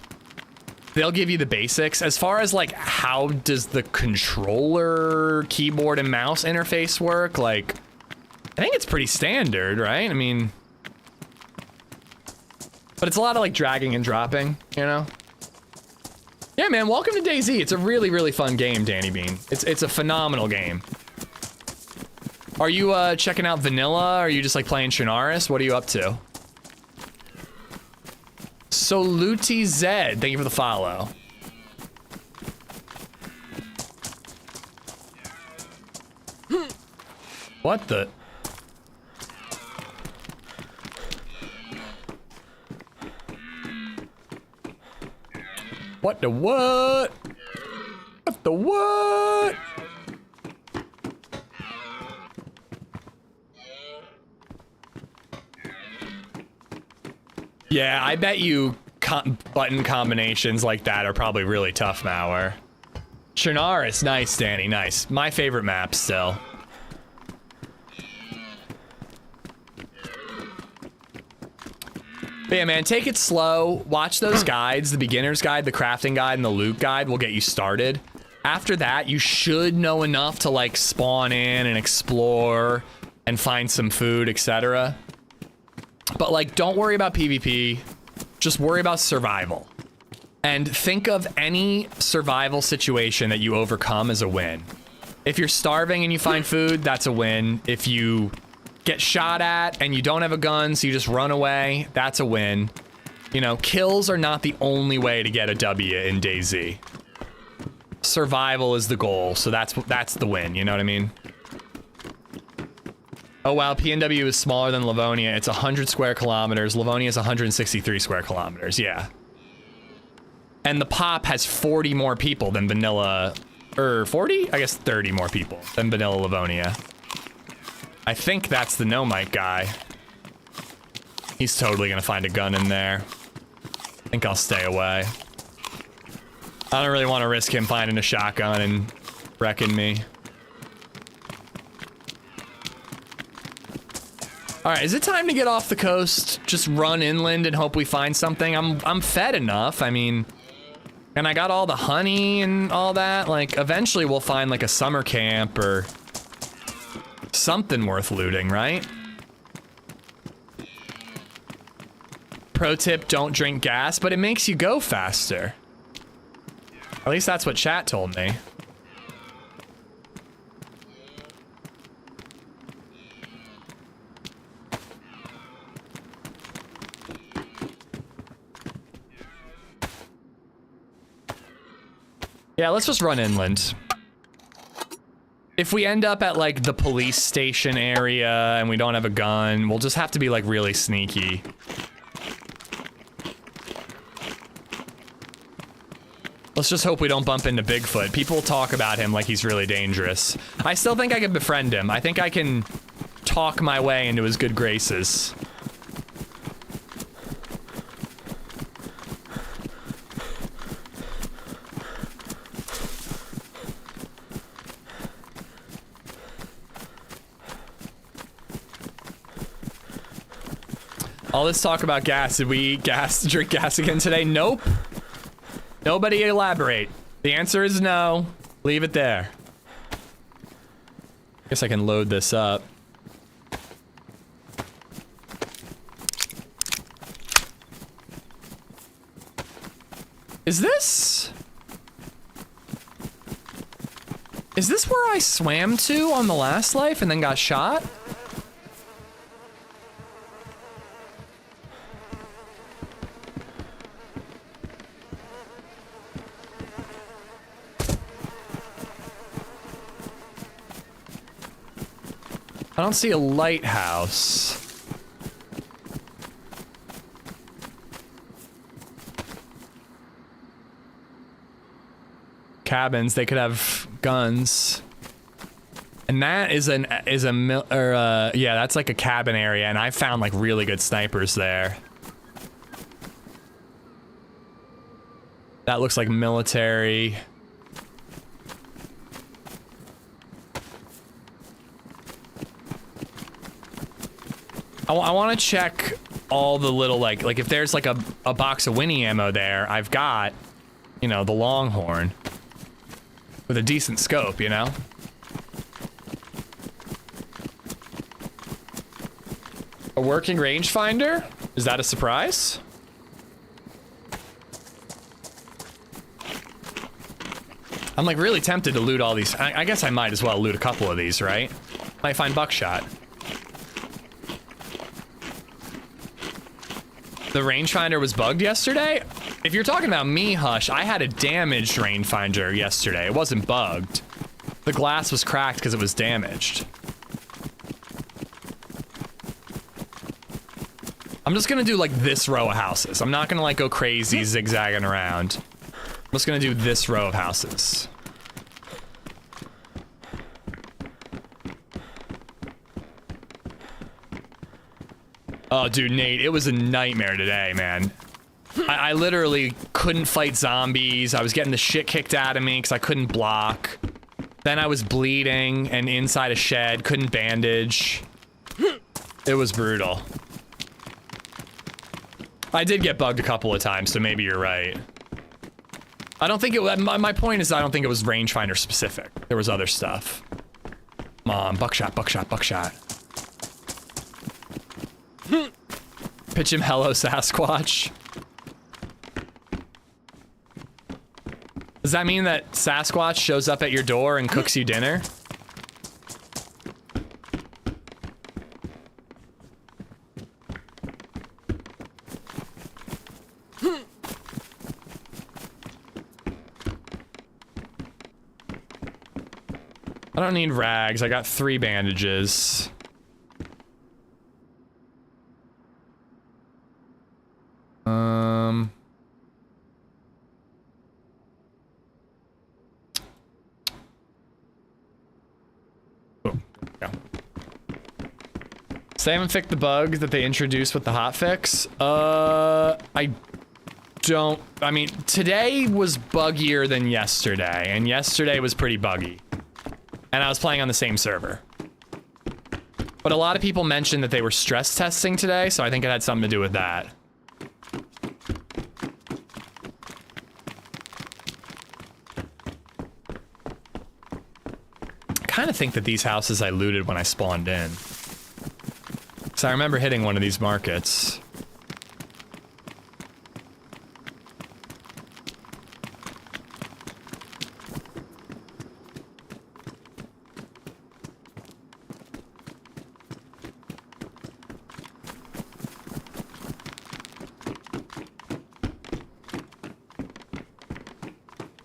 they'll give you the basics. As far as like, how does the controller, keyboard, and mouse interface work? Like, I think it's pretty standard, right? I mean, but it's a lot of like dragging and dropping, you know? Yeah, man, welcome to DayZ. It's a really, really fun game, Danny Bean. It's a phenomenal game. Are you checking out vanilla? Or are you just like playing Chernarus? What are you up to? So LadyZed, thank you for the follow. What the? What the what? What the what? Yeah, I bet you button combinations like that are probably really tough, Mauer. Chernarus, nice, Danny, nice. My favorite map still. But yeah, man, take it slow. Watch those guides. The beginner's guide, the crafting guide, and the loot guide will get you started. After that, you should know enough to like spawn in and explore and find some food, etc. But like, don't worry about PvP. Just worry about survival. And think of any survival situation that you overcome as a win. If you're starving and you find food, that's a win. If you get shot at and you don't have a gun, so you just run away, that's a win. You know, kills are not the only way to get a W in DayZ. Survival is the goal, so that's the win, you know what I mean? Oh wow, PNW is smaller than Livonia. It's 100 square kilometers. Livonia is 163 square kilometers, yeah. And the pop has 40 more people than vanilla, 40? I guess 30 more people than vanilla Livonia. I think that's the no mic guy. He's totally gonna find a gun in there. I think I'll stay away. I don't really want to risk him finding a shotgun and wrecking me. Alright, is it time to get off the coast? Just run inland and hope we find something? I'm fed enough, I mean... And I got all the honey and all that. Like, eventually we'll find like a summer camp or... something worth looting, right? Pro tip, don't drink gas, but it makes you go faster. At least that's what chat told me. Yeah, let's just run inland. If we end up at like the police station area and we don't have a gun, we'll just have to be like really sneaky. Let's just hope we don't bump into Bigfoot. People talk about him like he's really dangerous. I still think I can befriend him. I think I can talk my way into his good graces. All this talk about gas, did we drink gas again today? Nope. Nobody elaborate. The answer is no. Leave it there. Guess I can load this up. Is this where I swam to on the last life and then got shot? I don't see a lighthouse. Cabins, they could have guns. And that is yeah, that's like a cabin area, and I found like really good snipers there. That looks like military. I want to check all the little, like if there's like a box of Winnie ammo there, I've got, you know, the Longhorn. With a decent scope, you know? A working rangefinder? Is that a surprise? I'm like really tempted to loot all these. I guess I might as well loot a couple of these, right? Might find buckshot. The rangefinder was bugged yesterday? If you're talking about me, Hush, I had a damaged rangefinder yesterday. It wasn't bugged. The glass was cracked because it was damaged. I'm just gonna do like this row of houses. I'm not gonna like go crazy zigzagging around. I'm just gonna do this row of houses. Oh, dude, Nate, it was a nightmare today, man. I literally couldn't fight zombies. I was getting the shit kicked out of me because I couldn't block. Then I was bleeding and inside a shed, couldn't bandage. It was brutal. I did get bugged a couple of times, so maybe you're right. I don't think it, my point is I don't think it was rangefinder specific. There was other stuff. Mom, buckshot, buckshot, buckshot. Pitch him hello, Sasquatch. Does that mean that Sasquatch shows up at your door and cooks you dinner? I don't need rags. I got 3 bandages. So they haven't fixed the bug that they introduced with the hotfix? I mean, today was buggier than yesterday, and yesterday was pretty buggy. And I was playing on the same server. But a lot of people mentioned that they were stress testing today, so I think it had something to do with that. I kind of think that these houses I looted when I spawned in. So I remember hitting one of these markets.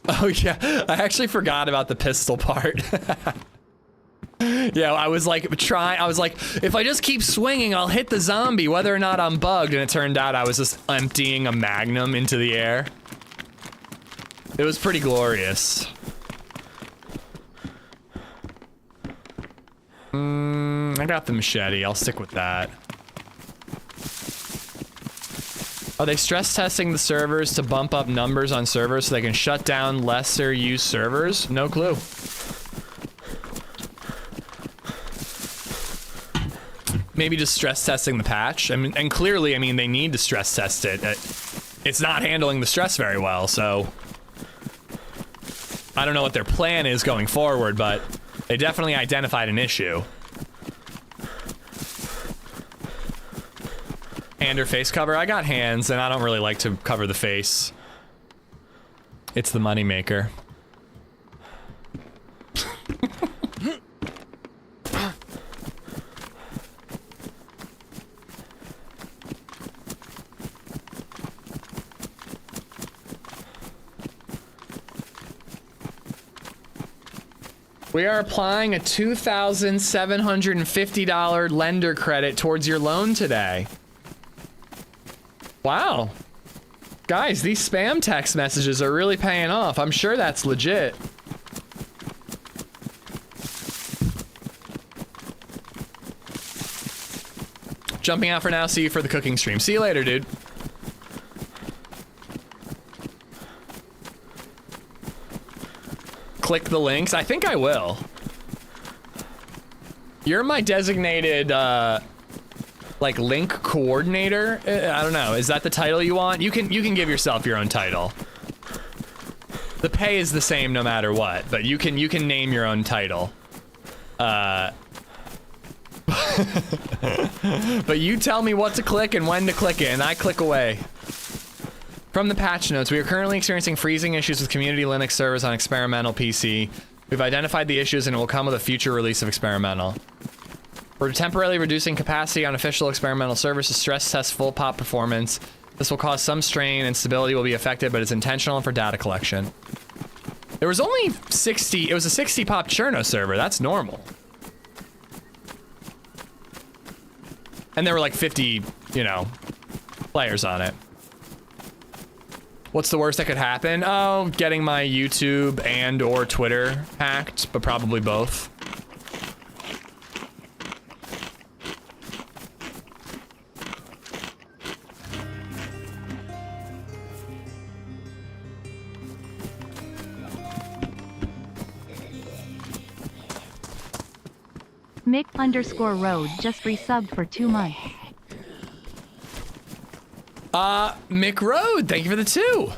Oh yeah, I actually forgot about the pistol part. Yeah, I was like if I just keep swinging, I'll hit the zombie, whether or not I'm bugged. And it turned out I was just emptying a magnum into the air. It was pretty glorious. I got the machete. I'll stick with that. Are they stress testing the servers to bump up numbers on servers so they can shut down lesser used servers? No clue. Maybe just stress testing the patch. I mean, and clearly, I mean, they need to stress test it. It's not handling the stress very well, so I don't know what their plan is going forward, but they definitely identified an issue. Hand or face cover? I got hands, and I don't really like to cover the face. It's the moneymaker. We are applying a $2,750 lender credit towards your loan today. Wow. Guys, these spam text messages are really paying off. I'm sure that's legit. Jumping out for now. See you for the cooking stream. See you later, dude. Click the links. I think I will. You're my designated, like, link coordinator. I don't know. Is that the title you want? You can give yourself your own title. The pay is the same no matter what, but you can name your own title. But you tell me what to click and when to click it, and I click away. From the patch notes, we are currently experiencing freezing issues with community Linux servers on Experimental PC. We've identified the issues and it will come with a future release of Experimental. We're temporarily reducing capacity on official Experimental servers to stress test full pop performance. This will cause some strain and stability will be affected, but it's intentional and for data collection. There was only 60, it was a 60 pop Cherno server, that's normal. And there were like 50, you know, players on it. What's the worst that could happen? Oh, getting my YouTube and or Twitter hacked, but probably both. Mick_Road just resubbed for 2 months. Mick Road, thank you for the 2.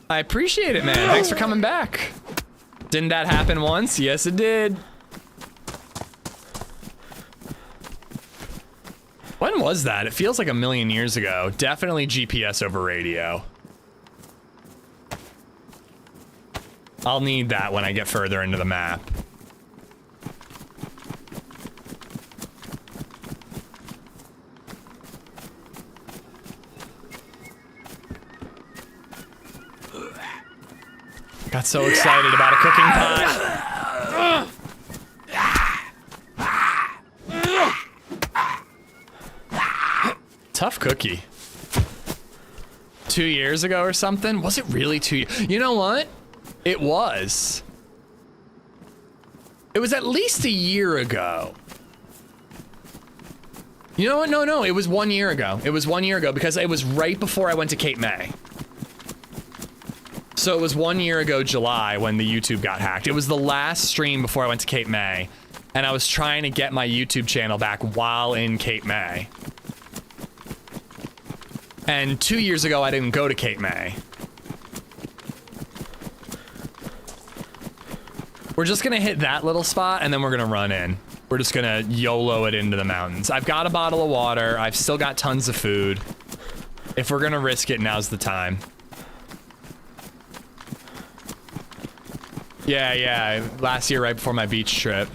I appreciate it, man. Thanks for coming back. Didn't that happen once? Yes, it did. When was that? It feels like a million years ago. Definitely GPS over radio. I'll need that when I get further into the map. Got so excited about a cooking pot. Tough cookie. 2 years ago or something? Was it really 2 years? You know what? It was. It was at least a year ago. You know what? No, it was 1 year ago. It was 1 year ago because it was right before I went to Cape May. So it was 1 year ago, July, when the YouTube got hacked. It was the last stream before I went to Cape May, and I was trying to get my YouTube channel back while in Cape May. And 2 years ago, I didn't go to Cape May. We're just gonna hit that little spot, and then we're gonna run in. We're just gonna YOLO it into the mountains. I've got a bottle of water. I've still got tons of food. If we're gonna risk it, now's the time. Yeah, last year right before my beach trip.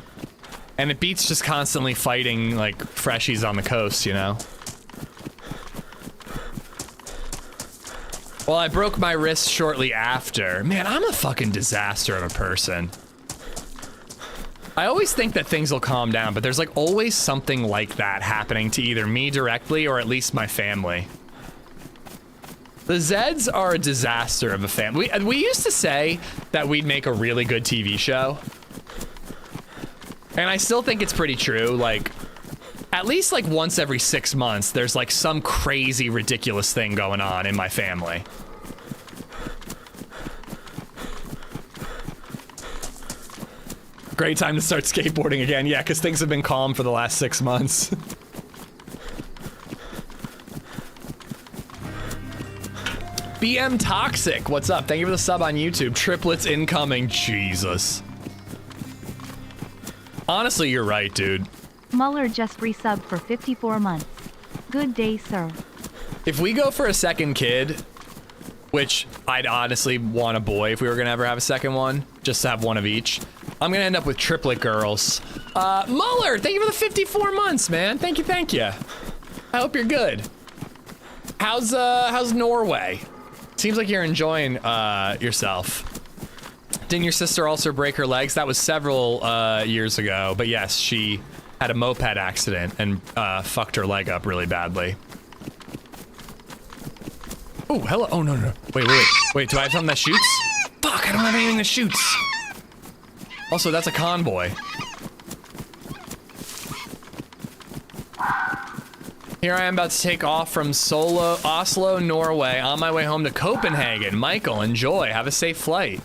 And it beats just constantly fighting, like, freshies on the coast, you know? Well, I broke my wrist shortly after. Man, I'm a fucking disaster of a person. I always think that things will calm down, but there's like always something like that happening to either me directly or at least my family. The Zeds are a disaster of a family. We used to say that we'd make a really good TV show. And I still think it's pretty true. Like, at least like once every 6 months, there's like some crazy, ridiculous thing going on in my family. Great time to start skateboarding again. Yeah, because things have been calm for the last 6 months. BM Toxic, what's up? Thank you for the sub on YouTube. Triplets incoming. Jesus. Honestly, you're right, dude. Muller just resubbed for 54 months. Good day, sir. If we go for a second kid, which I'd honestly want a boy if we were gonna ever have a second one, just to have one of each, I'm gonna end up with triplet girls. Muller, thank you for the 54 months, man. Thank you, thank you. I hope you're good. How's Norway? Seems like you're enjoying yourself. Didn't your sister also break her legs? That was several years ago, but yes, she had a moped accident and fucked her leg up really badly. Oh, hello. Oh, no. Wait, do I have something that shoots? Fuck, I don't have anything that shoots. Also, that's a convoy. Here I am about to take off from Oslo, Norway, on my way home to Copenhagen. Michael, enjoy. Have a safe flight.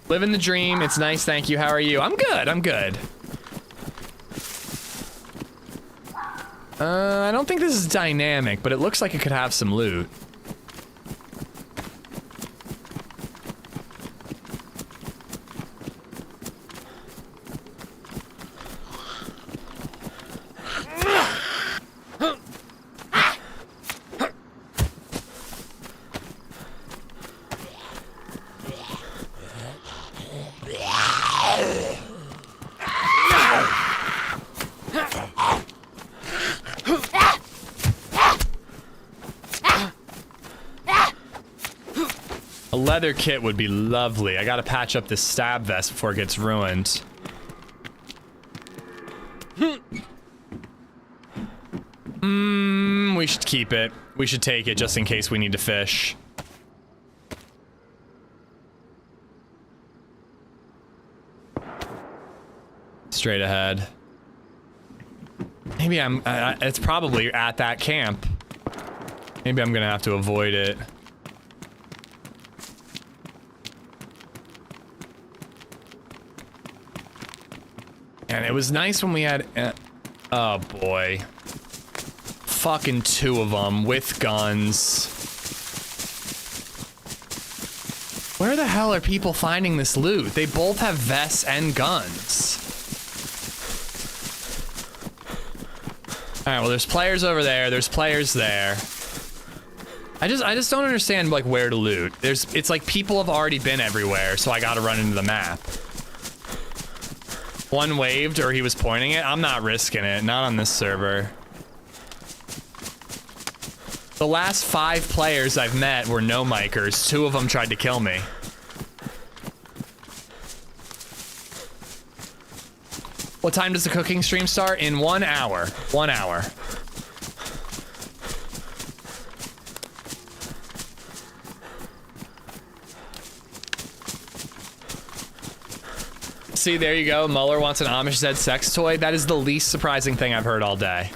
Living the dream. It's nice, thank you. How are you? I'm good. I don't think this is dynamic, but it looks like it could have some loot. Leather kit would be lovely. I gotta patch up this stab vest before it gets ruined. We should keep it. We should take it just in case we need to fish. Straight ahead. Maybe it's probably at that camp. Maybe I'm gonna have to avoid it. And it was nice when we had, oh boy. Fucking 2 of them with guns. Where the hell are people finding this loot? They both have vests and guns. Alright, well there's players over there, there's players there. I just don't understand like where to loot. It's like people have already been everywhere, so I gotta run into the map. One waved or he was pointing it. I'm not risking it, not on this server. The last 5 players I've met were no-micers. 2 of them tried to kill me. What time does the cooking stream start? In 1 hour. 1 hour. See, there you go. Muller wants an AmishZed sex toy. That is the least surprising thing I've heard all day.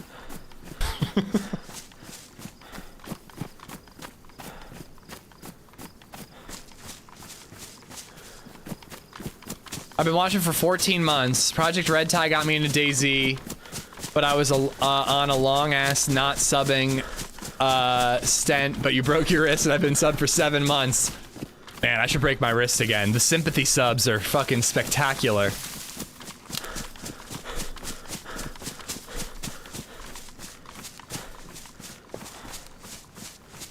I've been watching for 14 months. Project Red Tie got me into DayZ, but I was on a long-ass not subbing stint, but you broke your wrist and I've been subbed for 7 months. Man, I should break my wrist again. The sympathy subs are fucking spectacular.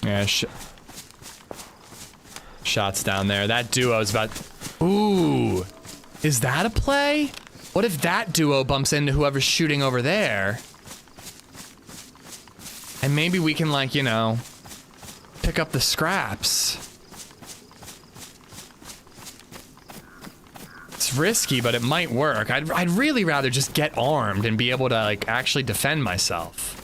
Yeah, shots down there. That duo's about... Ooh. Is that a play? What if that duo bumps into whoever's shooting over there? And maybe we can, like, you know, pick up the scraps. It's It's risky, but it might work. I'd really rather just get armed and be able to like actually defend myself.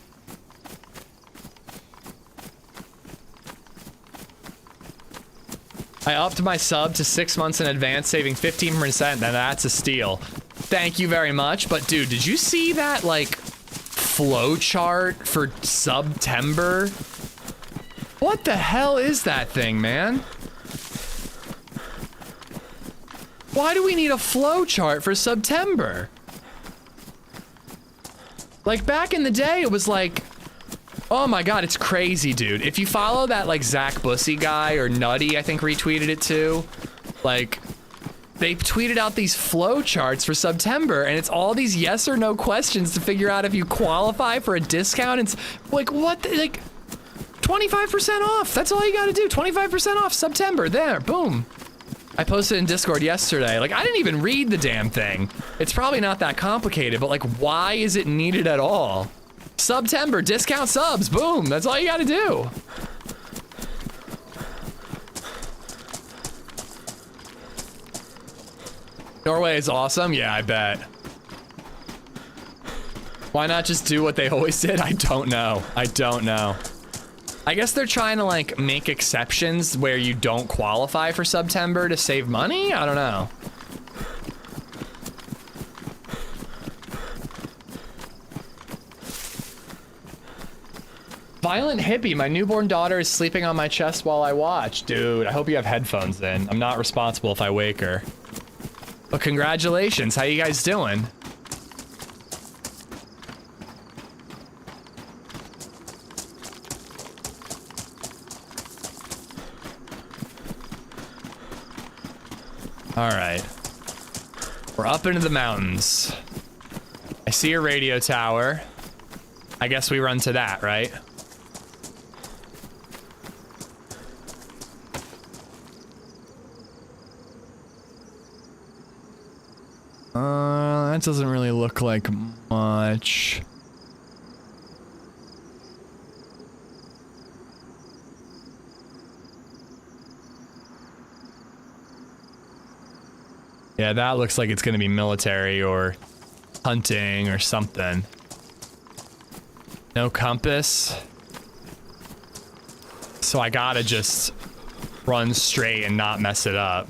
I upped my sub to 6 months in advance, saving 15%, and that's a steal. Thank you very much, but dude, did you see that, like, flow chart for September? What the hell is that thing, man? Why do we need a flow chart for September? Like, back in the day, it was like, oh my god, it's crazy, dude. If you follow that, like, Zach Bussy guy, or Nutty, I think, retweeted it too, like, they tweeted out these flow charts for September, and it's all these yes or no questions to figure out if you qualify for a discount. It's like, what the, like, 25% off. That's all you gotta do. 25% off September. There, boom. I posted in Discord yesterday. Like, I didn't even read the damn thing. It's probably not that complicated, but, like, why is it needed at all? September, discount subs, boom, that's all you gotta do. Norway is awesome, yeah, I bet. Why not just do what they always did? I don't know, I don't know. I guess they're trying to like make exceptions where you don't qualify for September to save money? I don't know. Violent hippie, my newborn daughter is sleeping on my chest while I watch. Dude, I hope you have headphones in. I'm not responsible if I wake her. But congratulations, how you guys doing? All right. We're up into the mountains. I see a radio tower. I guess we run to that, right? That doesn't really look like much. Yeah, that looks like it's gonna be military or hunting or something. No compass. So I gotta just run straight and not mess it up.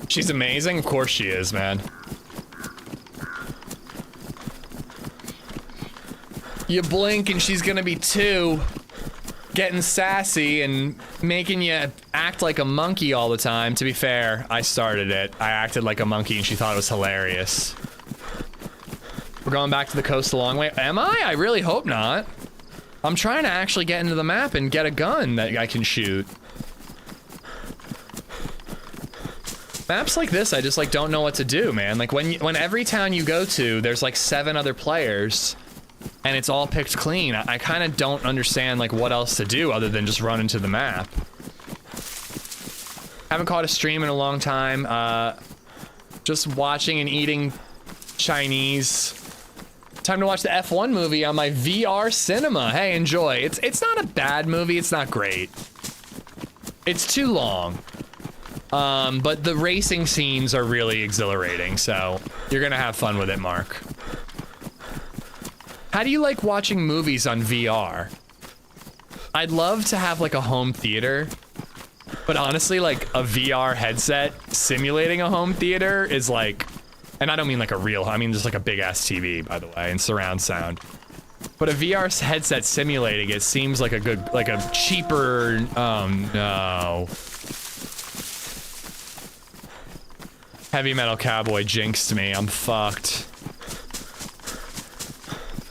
She's amazing? Of course she is, man. You blink and she's gonna be 2, getting sassy and making you act like a monkey all the time. To be fair, I started it. I acted like a monkey and she thought it was hilarious. We're going back to the coast a long way. Am I? I really hope not. I'm trying to actually get into the map and get a gun that I can shoot. Maps like this, I just like don't know what to do, man. Like when every town you go to, there's like 7 other players and it's all picked clean. I kind of don't understand like what else to do other than just run into the map. Haven't caught a stream in a long time. Just watching and eating Chinese. Time to watch the F1 movie on my VR cinema. Hey, enjoy. It's not a bad movie. It's not great. It's too long. But the racing scenes are really exhilarating, so you're gonna have fun with it, Mark. How do you like watching movies on VR? I'd love to have like a home theater, but honestly, like a VR headset simulating a home theater is like, and I don't mean like a real, I mean just like a big ass TV, by the way, and surround sound. But a VR headset simulating it seems like a good, like a cheaper, oh no. Heavy Metal Cowboy jinxed me, I'm fucked.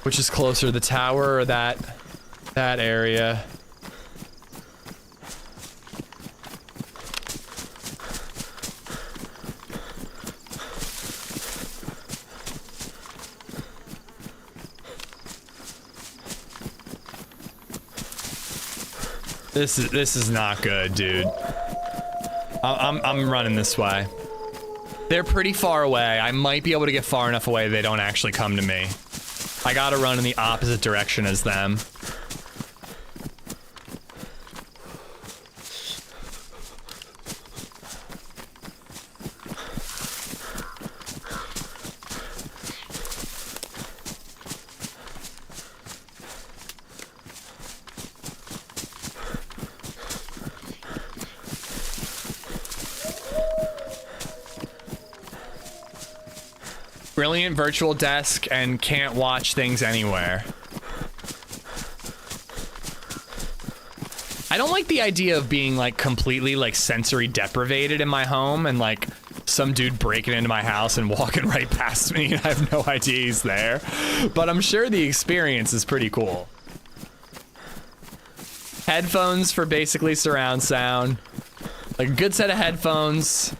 Which is closer, the tower or that area? This is not good, dude. I'm running this way. They're pretty far away. I might be able to get far enough away they don't actually come to me. I gotta run in the opposite direction as them. Brilliant virtual desk and can't watch things anywhere. I don't like the idea of being like completely like sensory deprivated in my home and like some dude breaking into my house and walking right past me and I have no idea he's there. But I'm sure the experience is pretty cool. Headphones for basically surround sound. Like a good set of headphones.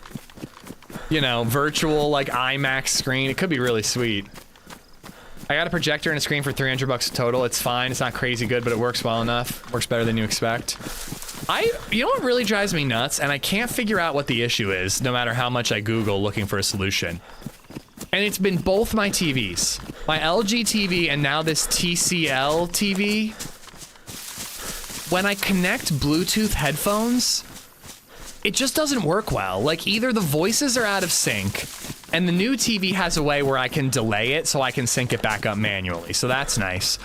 You know, virtual like IMAX screen. It could be really sweet. I got a projector and a screen for $300 total. It's fine. It's not crazy good, but it works well enough. Works better than you expect. You know what really drives me nuts? And I can't figure out what the issue is, no matter how much I Google looking for a solution. And it's been both my TVs. My LG TV and now this TCL TV. When I connect Bluetooth headphones, it just doesn't work well. Like either the voices are out of sync, and the new TV has a way where I can delay it so I can sync it back up manually. So that's nice.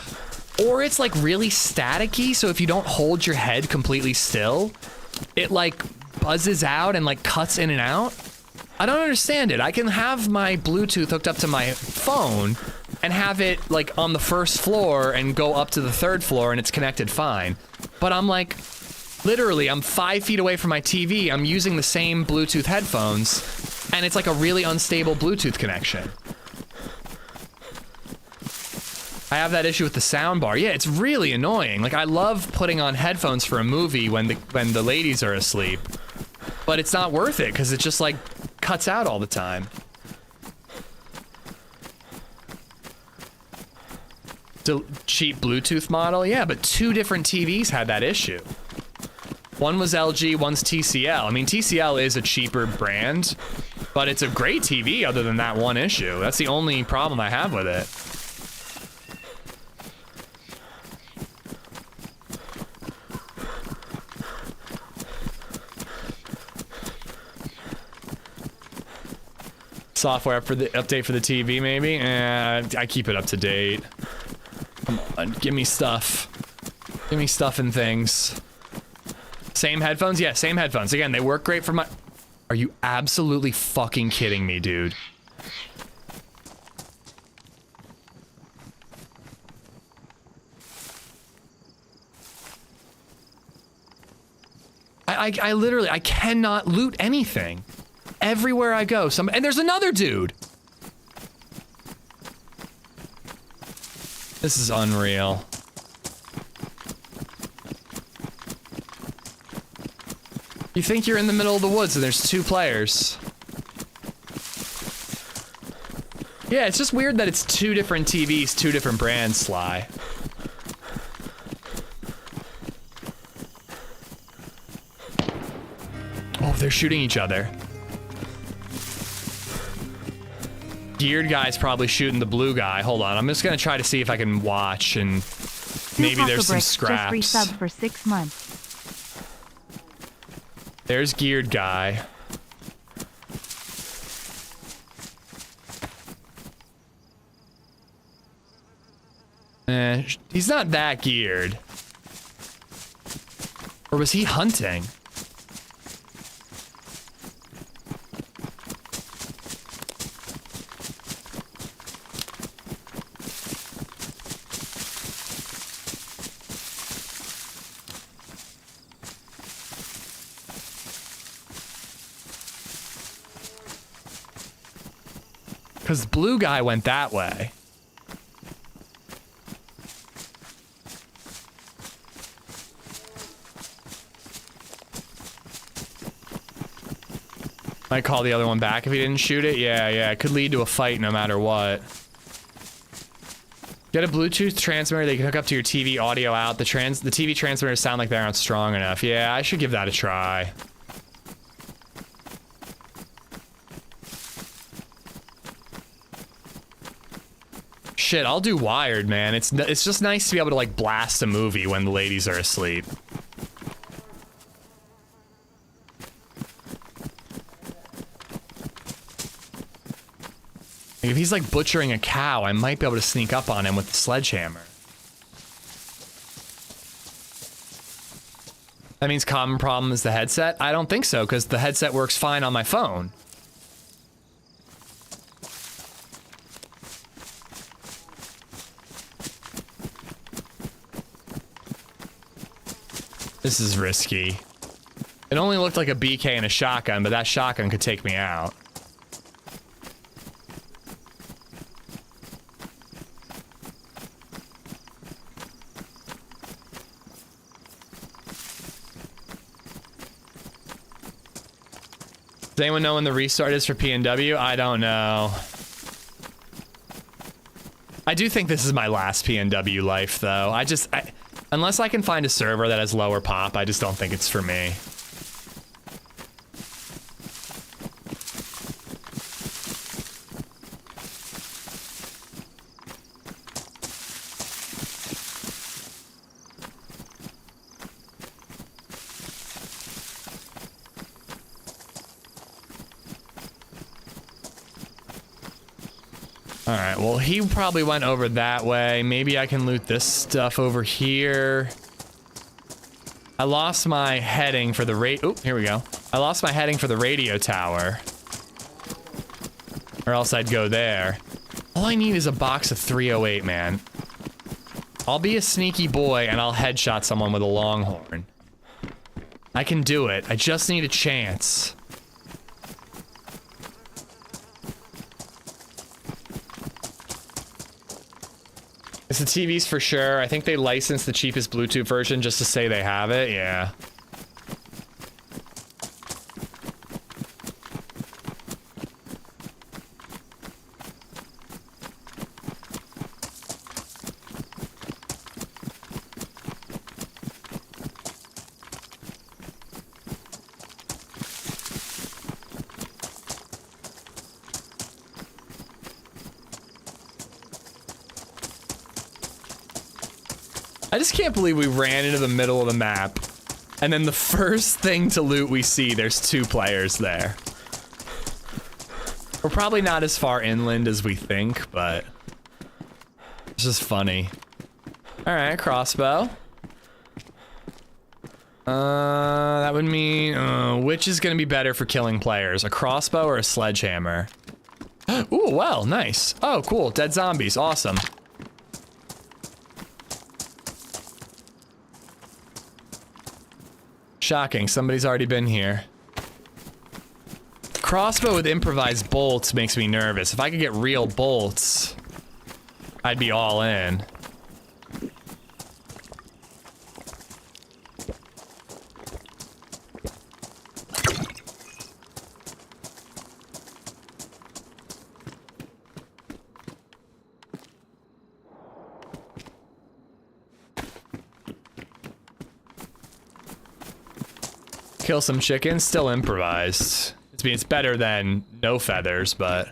Or it's like really staticky, so if you don't hold your head completely still, it like buzzes out and like cuts in and out. I don't understand it. I can have my Bluetooth hooked up to my phone and have it like on the first floor and go up to the third floor and it's connected fine. But I'm like, literally, I'm 5 feet away from my TV. I'm using the same Bluetooth headphones, and it's like a really unstable Bluetooth connection. I have that issue with the sound bar. Yeah, it's really annoying. Like, I love putting on headphones for a movie when the ladies are asleep, but it's not worth it because it just like cuts out all the time. Cheap Bluetooth model? Yeah, but 2 different TVs had that issue. One was LG, one's TCL. I mean, TCL is a cheaper brand, but it's a great TV other than that one issue. That's the only problem I have with it. Software for the update for the TV, maybe? I keep it up to date. Come on, give me stuff. Give me stuff and things. Same headphones? Yeah, same headphones. Again, they work great for my... Are you absolutely fucking kidding me, dude? I literally, I cannot loot anything. Everywhere I go, and there's another dude. This is unreal. You think you're in the middle of the woods and there's 2 players. Yeah, it's just weird that it's 2 different TVs, 2 different brands, Sly. Oh, they're shooting each other. Geared guy's probably shooting the blue guy. Hold on, I'm just gonna try to see if I can watch and maybe there's some scraps. Just resubbed for 6 months. There's geared guy. He's not that geared. Or was he hunting? Because the blue guy went that way. Might call the other one back if he didn't shoot it. Yeah, it could lead to a fight no matter what. Get a Bluetooth transmitter that you can hook up to your TV audio out. The TV transmitters sound like they aren't strong enough. Yeah, I should give that a try. Shit, I'll do wired, man. It's just nice to be able to like blast a movie when the ladies are asleep. Like, if he's like butchering a cow, I might be able to sneak up on him with the sledgehammer. That means common problem is the headset? I don't think so, because the headset works fine on my phone. This is risky. It only looked like a BK and a shotgun, but that shotgun could take me out. Does anyone know when the restart is for PNW? I don't know. I do think this is my last PNW life, though. Unless I can find a server that has lower pop, I just don't think it's for me. Alright, well, he probably went over that way. Maybe I can loot this stuff over here. I lost my heading for the oh, here we go. I lost my heading for the radio tower. Or else I'd go there. All I need is a box of 308, man. I'll be a sneaky boy and I'll headshot someone with a longhorn. I can do it. I just need a chance. It's the TVs for sure. I think they licensed the cheapest Bluetooth version just to say they have it. Yeah. I just can't believe we ran into the middle of the map. And then the first thing to loot we see, there's 2 players there. We're probably not as far inland as we think, but it's just funny. All right, crossbow. That would mean, which is gonna be better for killing players, a crossbow or a sledgehammer? Ooh, well, nice. Oh, cool, dead zombies, awesome. Shocking, somebody's already been here. Crossbow with improvised bolts makes me nervous. If I could get real bolts, I'd be all in. Kill some chickens, still improvised. I mean, it's better than no feathers, but...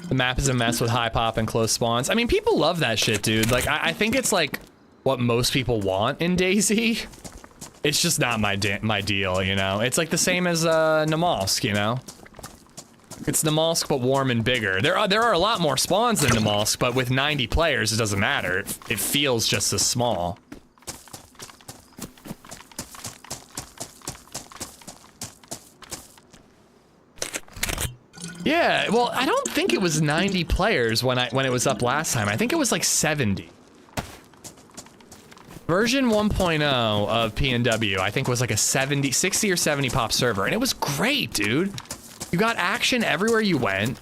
The map is a mess with high pop and close spawns. I mean, people love that shit, dude. Like, I think it's like what most people want in DayZ. It's just not my deal, you know? It's like the same as Namalsk, you know? It's Namalsk, but warm and bigger. There are a lot more spawns than Namalsk, but with 90 players, it doesn't matter. It feels just as small. Yeah, well, I don't think it was 90 players when it was up last time. I think it was like 70. Version 1.0 of PNW, I think was like a 60 or 70 pop server, and it was great, dude. You got action everywhere you went,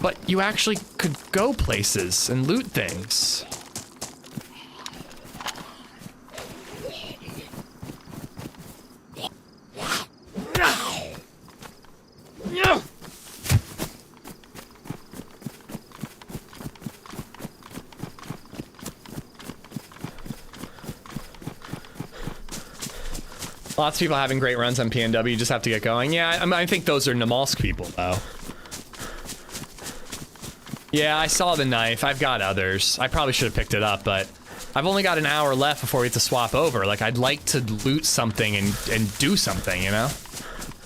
but you actually could go places and loot things. Lots of people having great runs on PNW, you just have to get going. Yeah, I mean, I think those are Namalsk people, though. Yeah, I saw the knife. I've got others. I probably should have picked it up, but I've only got an hour left before we have to swap over. Like, I'd like to loot something and do something, you know?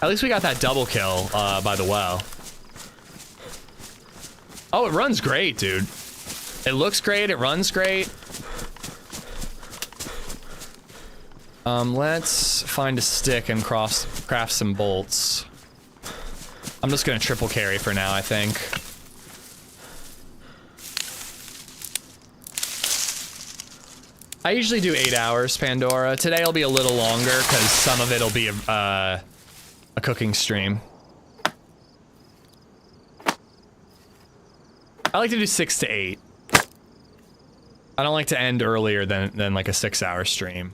At least we got that double kill by the well. Oh, it runs great, dude. It looks great, it runs great. Let's find a stick and craft some bolts. I'm just gonna triple carry for now, I think. I usually do 8 hours, Pandora. Today will be a little longer because some of it'll be a cooking stream. I like to do 6 to 8. I don't like to end earlier than like a 6-hour stream.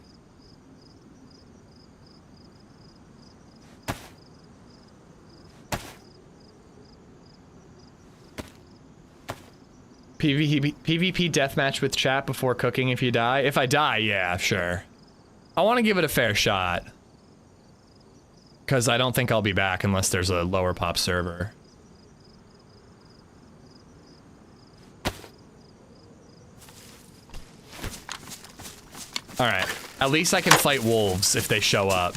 PvP deathmatch with chat before cooking if you die? If I die, yeah, sure. I want to give it a fair shot. Because I don't think I'll be back unless there's a lower pop server. Alright. At least I can fight wolves if they show up.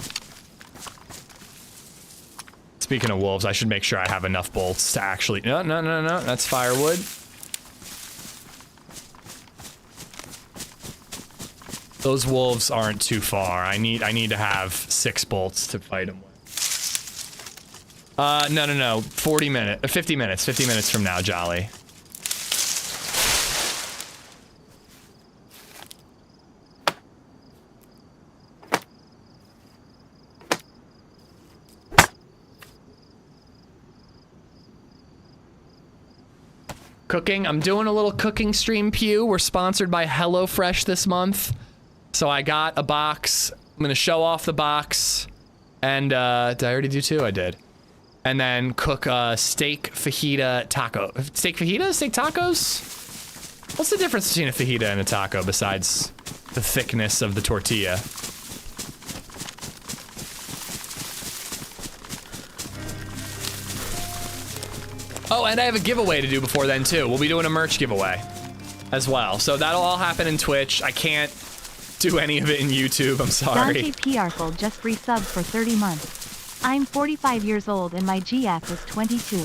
Speaking of wolves, I should make sure I have enough bolts to actually... No, that's firewood. Those wolves aren't too far. I need to have 6 bolts to fight them with. No. 50 minutes. 50 minutes from now, Jolly. Cooking. I'm doing a little cooking stream, Pew. We're sponsored by HelloFresh this month. So I got a box. I'm gonna show off the box. And, did I already do 2? I did. And then cook a steak fajita taco. Steak fajita? Steak tacos? What's the difference between a fajita and a taco besides the thickness of the tortilla? Oh, and I have a giveaway to do before then, too. We'll be doing a merch giveaway as well. So that'll all happen in Twitch. I can't do any of it in YouTube. I'm sorry. Dante Piarkle just resubbed for 30 months. I'm 45 years old and my GF is 22.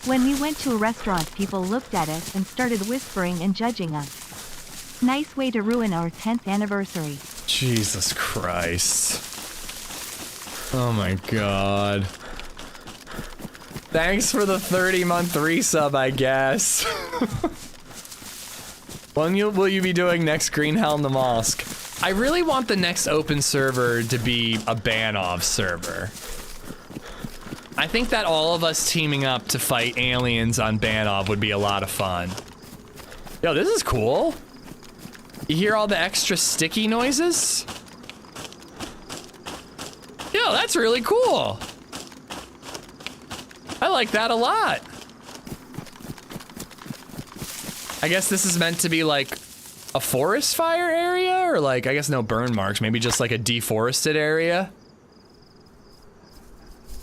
When we went to a restaurant, people looked at us and started whispering and judging us. Nice way to ruin our 10th anniversary. Jesus Christ. Oh my god. Thanks for the 30-month resub, I guess. When will you be doing next Green Hell in the Mosque? I really want the next open server to be a Banov server. I think that all of us teaming up to fight aliens on Banov would be a lot of fun. Yo, this is cool. You hear all the extra sticky noises? Yo, that's really cool. I like that a lot. I guess this is meant to be like a forest fire area, or like, I guess no burn marks, maybe just like a deforested area.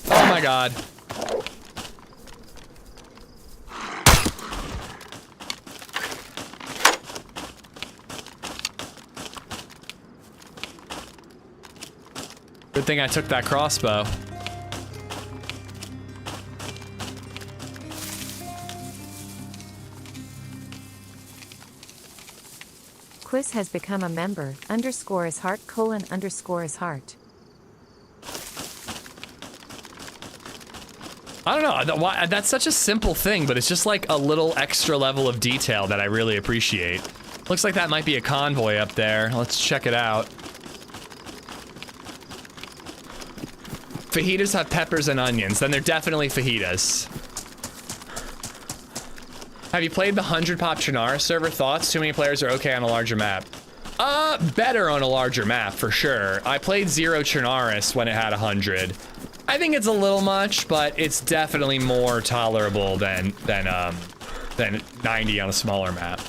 Oh my god. Good thing I took that crossbow. Quiz has become a member, _is_heart, _is_heart. I don't know, that's such a simple thing, but it's just like a little extra level of detail that I really appreciate. Looks like that might be a convoy up there. Let's check it out. Fajitas have peppers and onions, then they're definitely fajitas. Have you played the 100 pop Chernarus server? Thoughts? Too many players are okay on a larger map. Better on a larger map, for sure. I played 0 Chernarus when it had 100. I think it's a little much, but it's definitely more tolerable than 90 on a smaller map.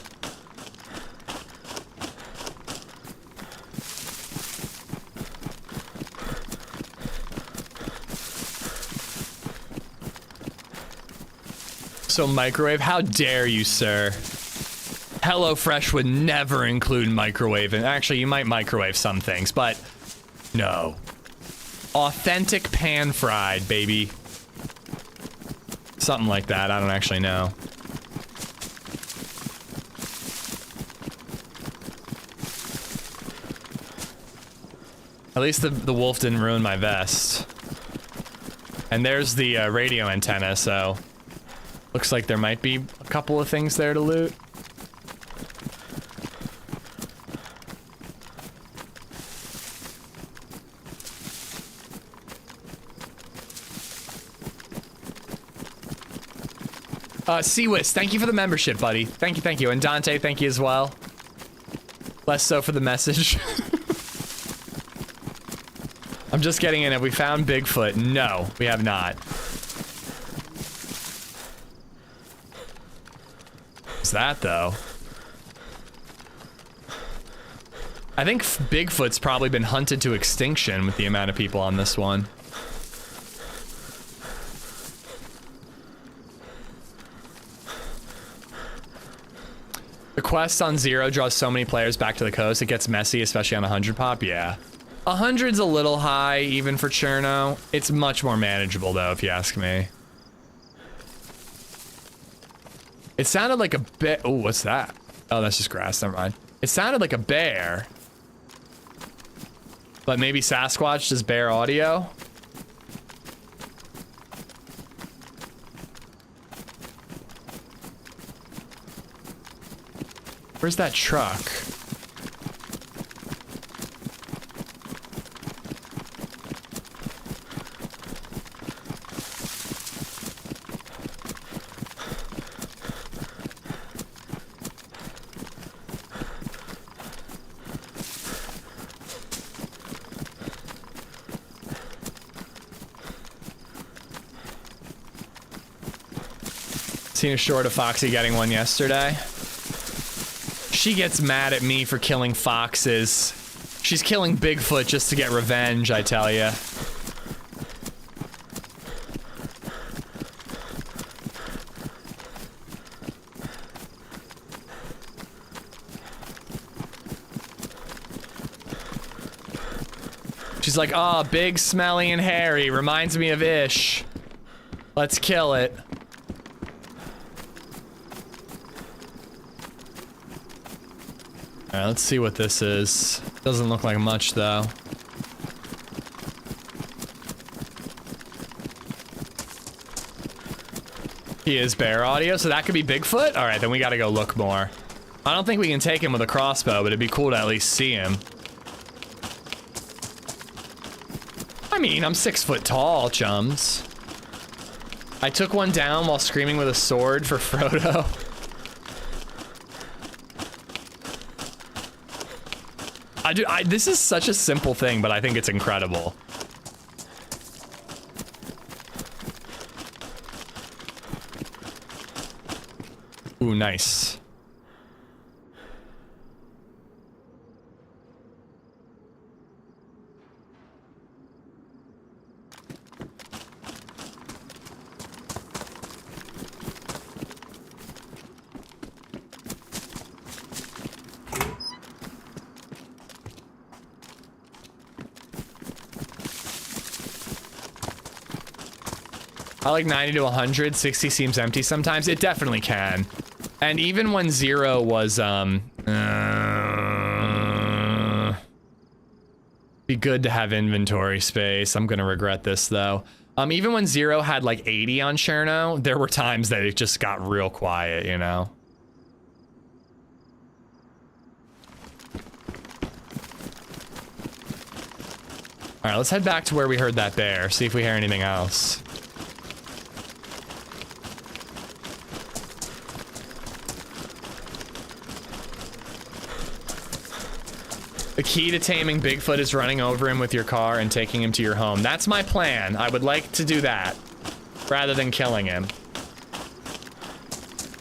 So microwave? How dare you, sir? HelloFresh would never include microwave, and actually you might microwave some things, but no. Authentic pan-fried, baby. Something like that, I don't actually know. At least the wolf didn't ruin my vest. And there's the radio antenna, so... looks like there might be a couple of things there to loot. Seawist, thank you for the membership, buddy. Thank you, thank you. And Dante, thank you as well. Less so for the message. I'm just getting in. Have we found Bigfoot? No, we have not. What's that, though? I think Bigfoot's probably been hunted to extinction with the amount of people on this one. The quest on 0 draws so many players back to the coast, it gets messy, especially on 100 pop, yeah. 100's a little high, even for Cherno. It's much more manageable, though, if you ask me. It sounded like a bear. Oh, what's that? Oh, that's just grass, never mind. It sounded like a bear. But maybe Sasquatch does bear audio? Where's that truck? Seen a short of Foxy getting one yesterday. She gets mad at me for killing foxes. She's killing Bigfoot just to get revenge, I tell ya. She's like, oh, big, smelly, and hairy. Reminds me of Ish. Let's kill it. Alright, let's see what this is. Doesn't look like much, though. He is bear audio, so that could be Bigfoot? Alright, then we gotta go look more. I don't think we can take him with a crossbow, but it'd be cool to at least see him. I mean, I'm 6 foot tall, chums. I took one down while screaming with a sword for Frodo. This is such a simple thing, but I think it's incredible. Ooh, nice. I like 90 to 100, 60 seems empty sometimes. It definitely can. And even when 0 was, be good to have inventory space. I'm gonna regret this, though. Even when 0 had like 80 on Cherno, there were times that it just got real quiet, you know? Alright, let's head back to where we heard that bear, see if we hear anything else. The key to taming Bigfoot is running over him with your car and taking him to your home. That's my plan. I would like to do that, rather than killing him.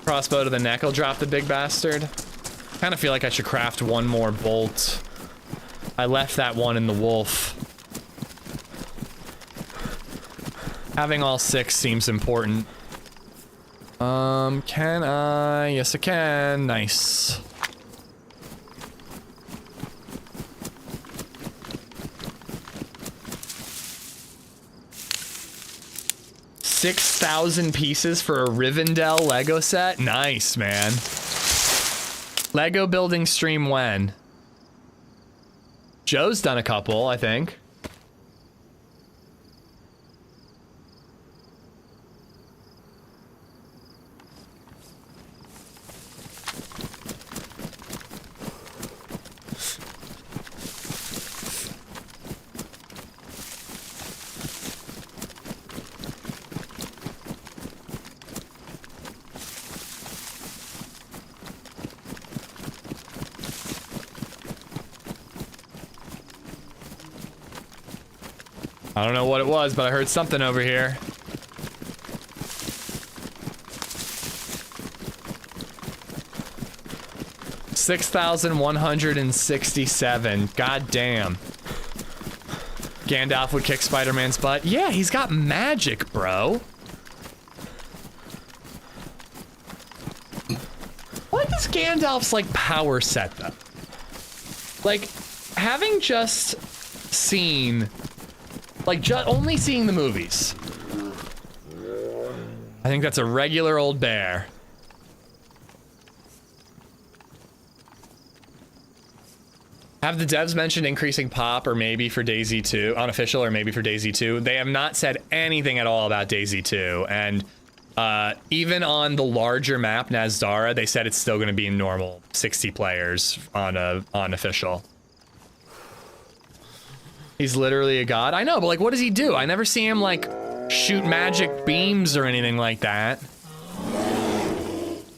Crossbow to the neck will drop the big bastard. Kind of feel like I should craft one more bolt. I left that one in the wolf. Having all 6 seems important. Can I? Yes, I can. Nice. 6,000 pieces for a Rivendell Lego set? Nice, man. Lego building stream when? Joe's done a couple, I think. I don't know what it was, but I heard something over here. $6,167. God damn. Gandalf would kick Spider-Man's butt. Yeah, he's got magic, bro. What is Gandalf's, like, power set, though? Like, having just seen... Like, only seeing the movies. I think that's a regular old bear. Have the devs mentioned increasing pop or maybe for DayZ 2, unofficial or maybe for DayZ 2? They have not said anything at all about DayZ 2, and even on the larger map, Nazdara, they said it's still going to be normal 60 players on official. He's literally a god. I know, but like, what does he do? I never see him like shoot magic beams or anything like that.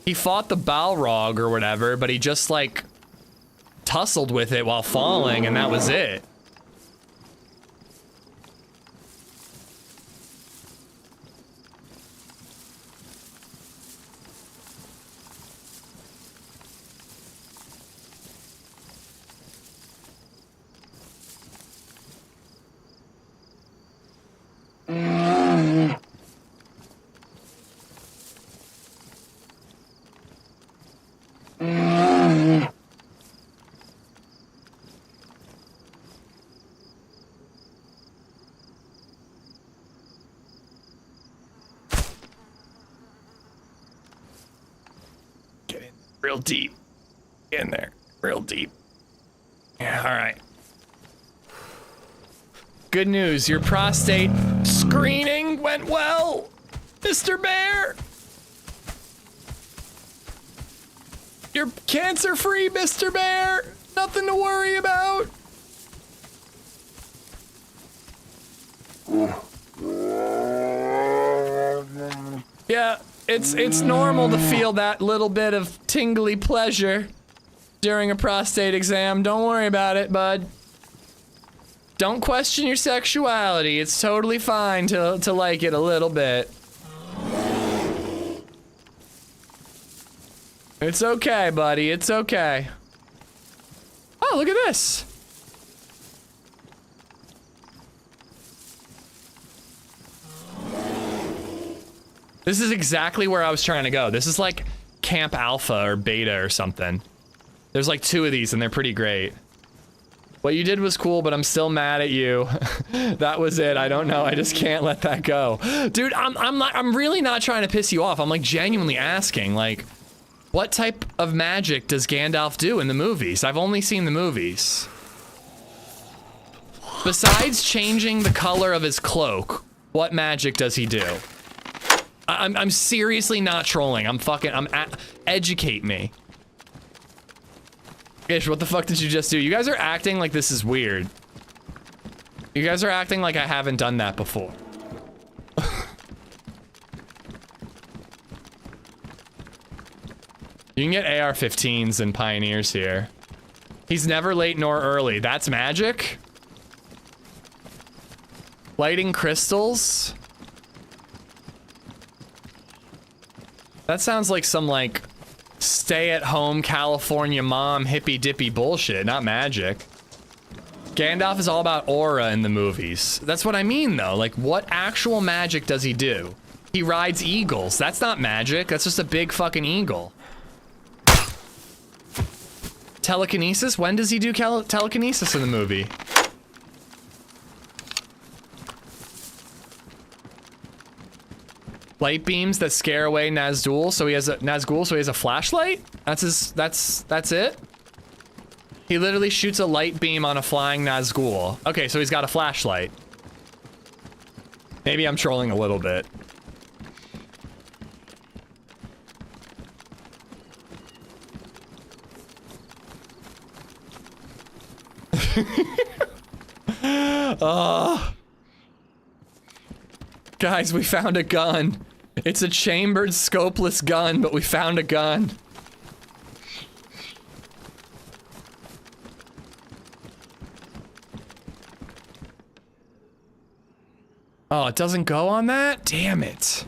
He fought the Balrog or whatever, but he just like tussled with it while falling, and that was it. Get in real deep. Get in there. Real deep. Yeah, all right. Good news, your prostate screening went well, Mr. Bear. You're cancer-free, Mr. Bear. Nothing to worry about. Yeah, it's normal to feel that little bit of tingly pleasure during a prostate exam. Don't worry about it, bud. Don't question your sexuality. It's totally fine to like it a little bit. It's okay, buddy. It's okay. Oh, look at this. This is exactly where I was trying to go. This is like Camp Alpha or Beta or something. There's like 2 of these and they're pretty great. What you did was cool, but I'm still mad at you. That was it. I don't know. I just can't let that go. Dude, I'm really not trying to piss you off. I'm like genuinely asking, like, what type of magic does Gandalf do in the movies? I've only seen the movies. Besides changing the color of his cloak, what magic does he do? I'm seriously not trolling. Educate me. Ish, what the fuck did you just do? You guys are acting like this is weird. You guys are acting like I haven't done that before. You can get AR-15s and Pioneers here. He's never late nor early. That's magic? Lighting crystals? That sounds like some, like, stay-at-home California mom hippy-dippy bullshit, not magic. Gandalf is all about aura in the movies. That's what I mean, though. Like, what actual magic does he do? He rides eagles. That's not magic. That's just a big fucking eagle. Telekinesis? When does he do telekinesis in the movie? Light beams that scare away Nazgul, so he has a flashlight? That's it? He literally shoots a light beam on a flying Nazgul. Okay, so he's got a flashlight. Maybe I'm trolling a little bit. Guys, we found a gun. It's a chambered, scopeless gun, but we found a gun. Oh, it doesn't go on that? Damn it.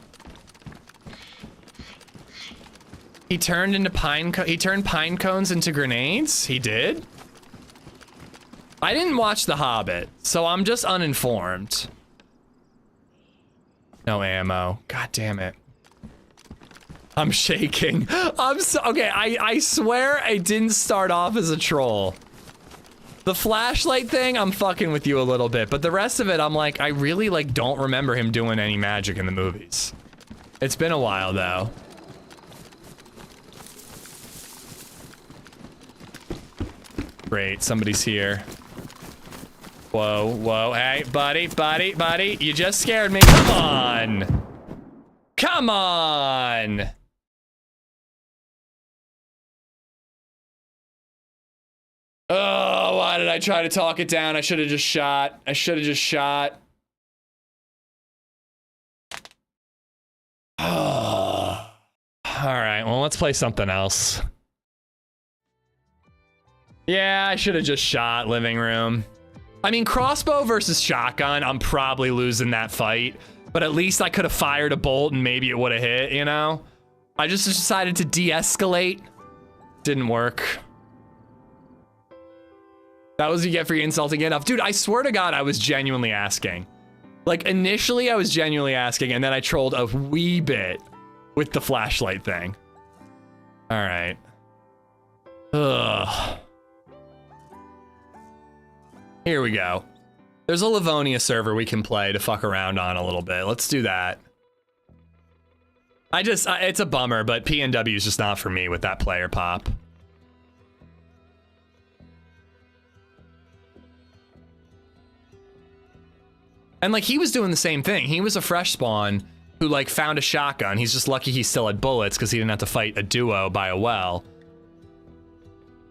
He turned pine cones into grenades? He did? I didn't watch The Hobbit, so I'm just uninformed. No ammo. God damn it. I'm shaking. Okay, I swear I didn't start off as a troll. The flashlight thing, I'm fucking with you a little bit, but the rest of it, I'm like, I really like don't remember him doing any magic in the movies. It's been a while though. Great, somebody's here. Whoa, whoa, hey, buddy, you just scared me. Come on. Come on. Oh, why did I try to talk it down? I should have just shot. Oh. All right, well, let's play something else. Yeah, I should have just shot living room. I mean, crossbow versus shotgun, I'm probably losing that fight, but at least I could have fired a bolt and maybe it would have hit, you know? I just decided to de-escalate. Didn't work. That was what you get for insulting enough. Dude, I swear to God, I was genuinely asking. Like, initially, I was genuinely asking, and then I trolled a wee bit with the flashlight thing. All right. Ugh. Here we go. There's a Livonia server we can play to fuck around on a little bit. Let's do that. It's a bummer, but PNW is just not for me with that player pop. And like, he was doing the same thing. He was a fresh spawn who like found a shotgun. He's just lucky he still had bullets because he didn't have to fight a duo by a well.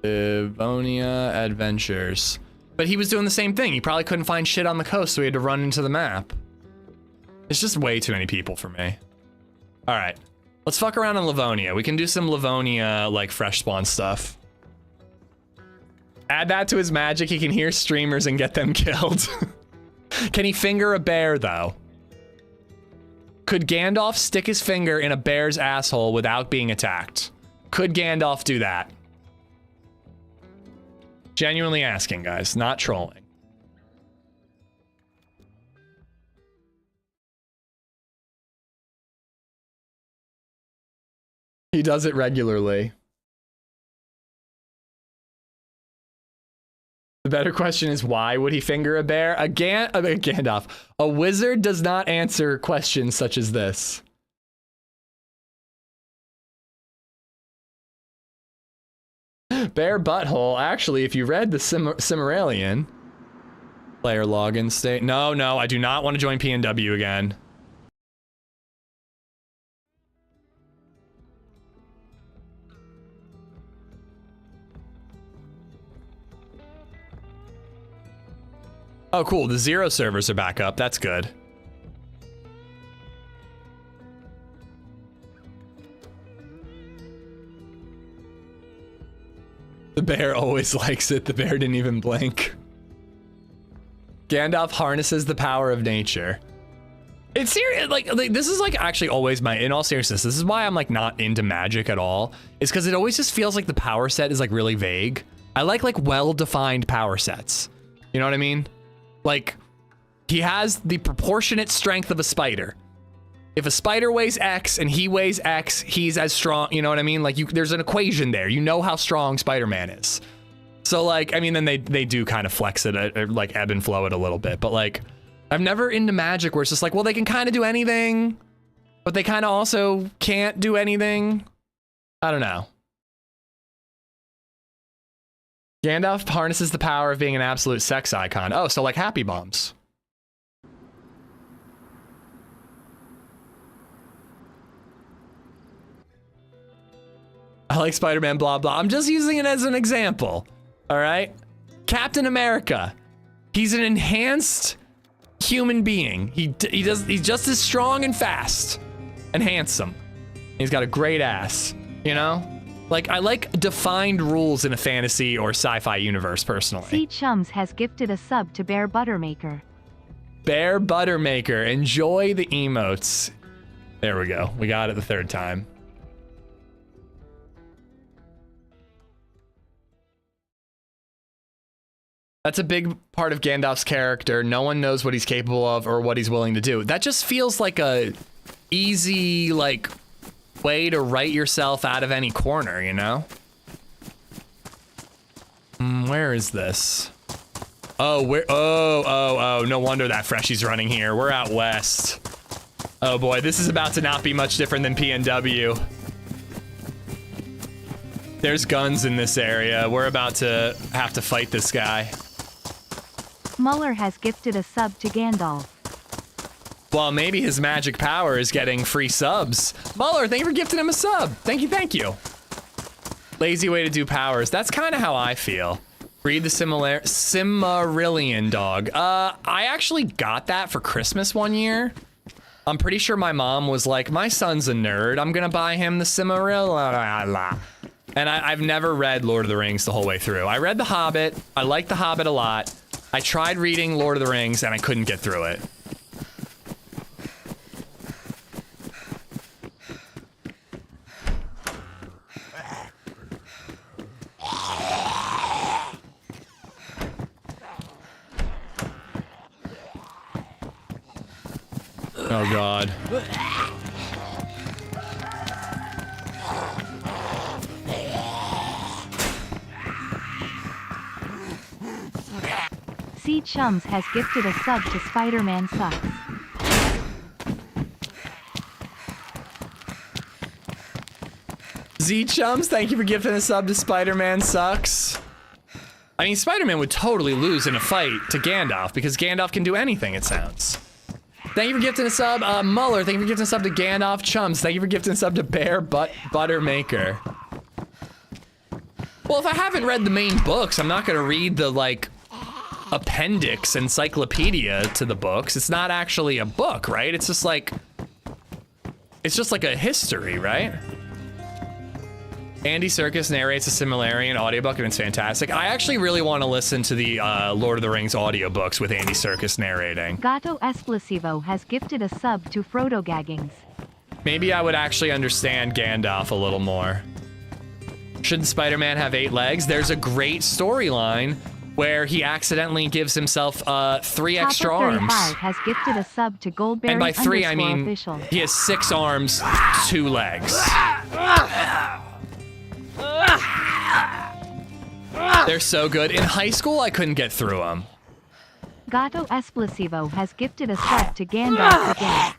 Livonia Adventures. But he was doing the same thing. He probably couldn't find shit on the coast, so he had to run into the map. It's just way too many people for me. All right, let's fuck around in Livonia. We can do some Livonia like fresh spawn stuff. Add that to his magic. He can hear streamers and get them killed. Can he finger a bear though? Could Gandalf stick his finger in a bear's asshole without being attacked? Could Gandalf do that? Genuinely asking, guys, not trolling. He does it regularly. The better question is, why would he finger a bear? Gandalf. A wizard does not answer questions such as this. Bear butthole. Actually, if you read the Cimmerillion player login state. No, I do not want to join PNW again. Oh, cool. The 0 servers are back up. That's good. The bear always likes it. The bear didn't even blink. Gandalf harnesses the power of nature. It's serious. Like this is like actually always my, in all seriousness, this is why I'm like not into magic at all. It's because it always just feels like the power set is like really vague. I like well-defined power sets. You know what I mean? Like, he has the proportionate strength of a spider. If a spider weighs X and he weighs X, he's as strong, you know what I mean? Like, there's an equation there. You know how strong Spider-Man is. So, like, I mean, then they do kind of flex it, or like ebb and flow it a little bit. But, like, I'm never into magic where it's just like, well, they can kind of do anything, but they kind of also can't do anything. I don't know. Gandalf harnesses the power of being an absolute sex icon. Oh, so like happy bombs. I like Spider-Man, blah, blah. I'm just using it as an example. All right. Captain America. He's an enhanced human being. He's just as strong and fast and handsome. He's got a great ass, you know? Like, I like defined rules in a fantasy or sci-fi universe, personally. C. Chums has gifted a sub to Bear Buttermaker. Bear Buttermaker. Enjoy the emotes. There we go. We got it the third time. That's a big part of Gandalf's character. No one knows what he's capable of or what he's willing to do. That just feels like a easy, like, way to write yourself out of any corner, you know? Where is this? Oh, no wonder that freshie's running here. We're out west. Oh boy, this is about to not be much different than PNW. There's guns in this area. We're about to have to fight this guy. Muller has gifted a sub to Gandalf. Well, maybe his magic power is getting free subs. Muller, thank you for gifting him a sub. Thank you, thank you. Lazy way to do powers. That's kind of how I feel. Read the Cimmerillion dog. I actually got that for Christmas one year. I'm pretty sure my mom was like, my son's a nerd. I'm gonna buy him the Cimmerillion. And I've never read Lord of the Rings the whole way through. I read The Hobbit. I liked The Hobbit a lot. I tried reading Lord of the Rings and I couldn't get through it. Oh God. C Chums has gifted a sub to Spider-Man Sucks. Z Chums, thank you for gifting a sub to Spider-Man Sucks. I mean, Spider-Man would totally lose in a fight to Gandalf because Gandalf can do anything, it sounds. Thank you for gifting a sub. Muller, thank you for gifting a sub to Gandalf. Chums, thank you for gifting a sub to Bear Buttermaker. Well, if I haven't read the main books, I'm not gonna read the, like, appendix encyclopedia to the books. It's not actually a book, right? It's just like a history, right? Andy Serkis narrates a Silmarillion audiobook and it's fantastic. I actually really want to listen to the Lord of the Rings audiobooks with Andy Serkis narrating. Gato Esplosivo has gifted a sub to Frodo Gaggings. Maybe I would actually understand Gandalf a little more. Shouldn't Spider-Man have 8 legs? There's a great storyline where he accidentally gives himself 3 extra arms. Has gifted a sub to Goldberry And by 3, I mean official. he has 6 arms, 2 legs. They're so good. In high school, I couldn't get through them. Gato Esplosivo has gifted a sub to Gandalf again.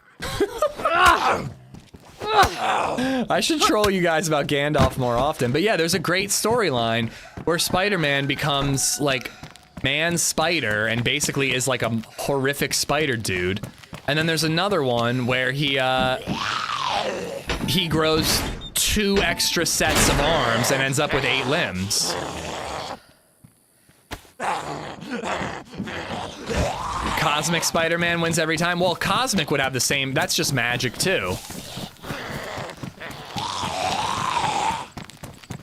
I should troll you guys about Gandalf more often. But yeah, there's a great storyline where Spider-Man becomes like Man-Spider and basically is like a horrific spider dude. And then there's another one where he grows 2 extra sets of arms and ends up with 8 limbs. Cosmic Spider-Man wins every time. Well, Cosmic would have the same. That's just magic too.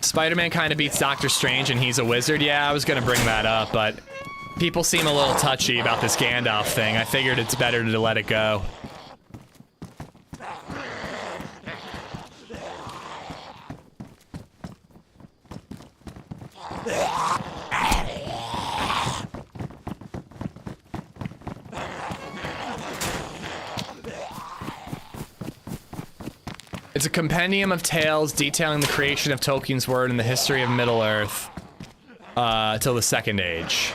Spider-Man kind of beats Doctor Strange and he's a wizard. Yeah, I was gonna bring that up, but people seem a little touchy about this Gandalf thing. I figured it's better to let it go. It's a compendium of tales detailing the creation of Tolkien's word and the history of Middle-earth till the Second Age.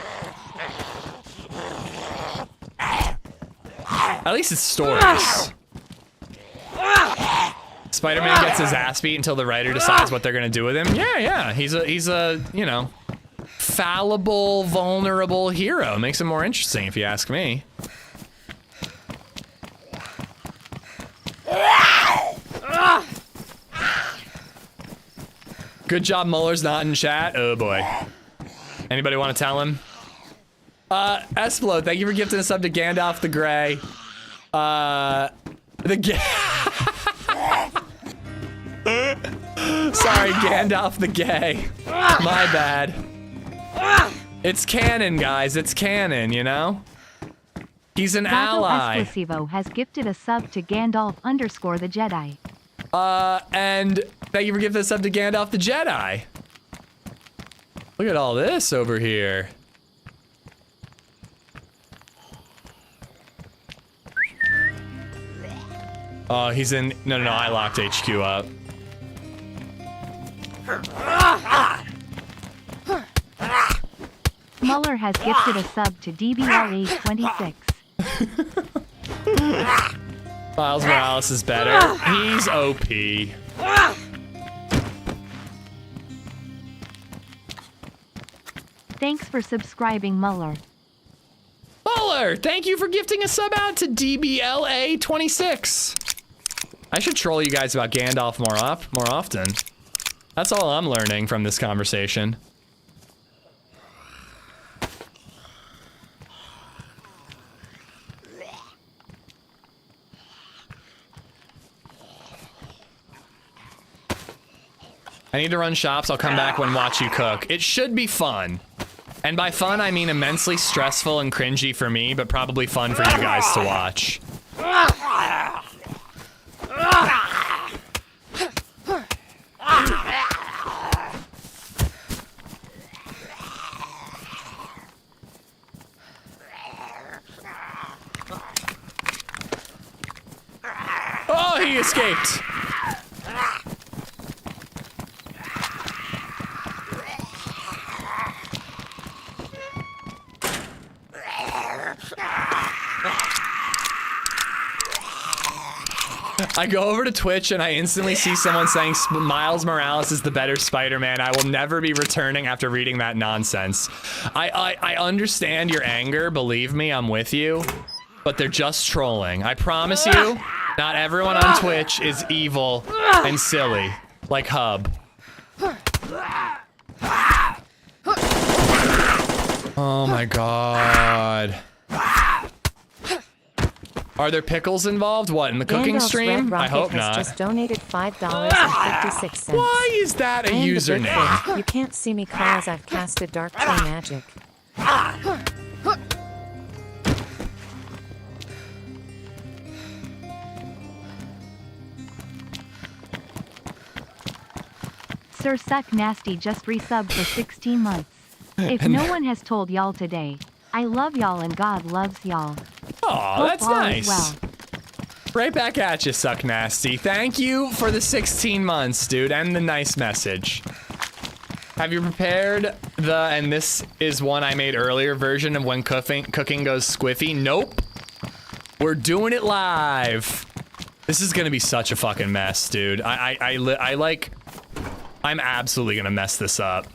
At least it's stories. Spider-Man gets his ass beat until the writer decides what they're gonna do with him. Yeah, he's a you know, fallible, vulnerable hero. Makes him more interesting if you ask me. Good job, Muller's not in chat. Oh boy. Anybody want to tell him? Esplo, thank you for gifting us up to Gandalf the Grey. Sorry, Gandalf the Gay. My bad. It's canon, guys. It's canon, you know? He's an Vato ally. Exclusivo has gifted a sub to Gandalf _ the Jedi. And thank you for giving this up to Gandalf the Jedi. Look at all this over here. Oh, he's in. No, I locked HQ up. Muller has gifted a sub to DBLA26. Miles Morales is better. He's OP. Thanks for subscribing, Muller. Muller, thank you for gifting a sub out to DBLA26. I should troll you guys about Gandalf more often. That's all I'm learning from this conversation. I need to run shops. I'll come back when watch you cook. It should be fun. And by fun, I mean immensely stressful and cringy for me, but probably fun for you guys to watch. Oh, he escaped. I go over to Twitch and I instantly see someone saying Miles Morales is the better Spider-Man. I will never be returning after reading that nonsense. I understand your anger, believe me, I'm with you, but they're just trolling. I promise you, not everyone on Twitch is evil and silly, like Hub. Oh my god. Are there pickles involved? What, in the cooking stream? I hope not. Just donated $5.56. Why is that a username? You can't see me cause I've casted Dark Tree Magic. Sir Suck Nasty just resubbed for 16 months. If no one has told y'all today, I love y'all and God loves y'all. Oh, that's nice. Well. Right back at you, Suck Nasty. Thank you for the 16 months, dude, and the nice message. Have you prepared and this is one I made earlier, version of when cooking goes squiffy? Nope. We're doing it live. This is gonna be such a fucking mess, dude. I'm absolutely gonna mess this up.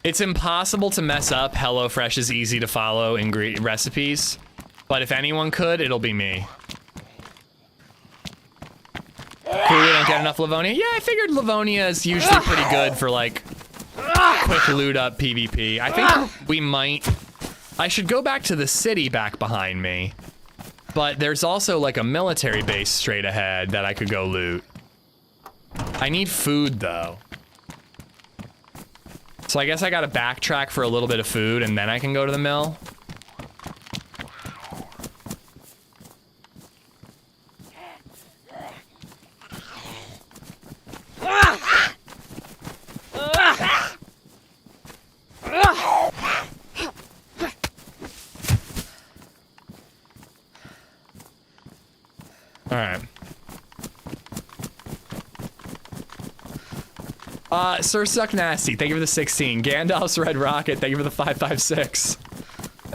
It's impossible to mess up HelloFresh's easy to follow recipes, but if anyone could, it'll be me. Cool, we don't get enough Livonia? Yeah, I figured Livonia is usually pretty good for like quick loot up PvP. I think we might, I should go back to the city back behind me, but there's also like a military base straight ahead that I could go loot. I need food though. So I guess I gotta backtrack for a little bit of food and then I can go to the mill. All right. Sir Suck Nasty, thank you for the 16. Gandalf's Red Rocket, thank you for the 556.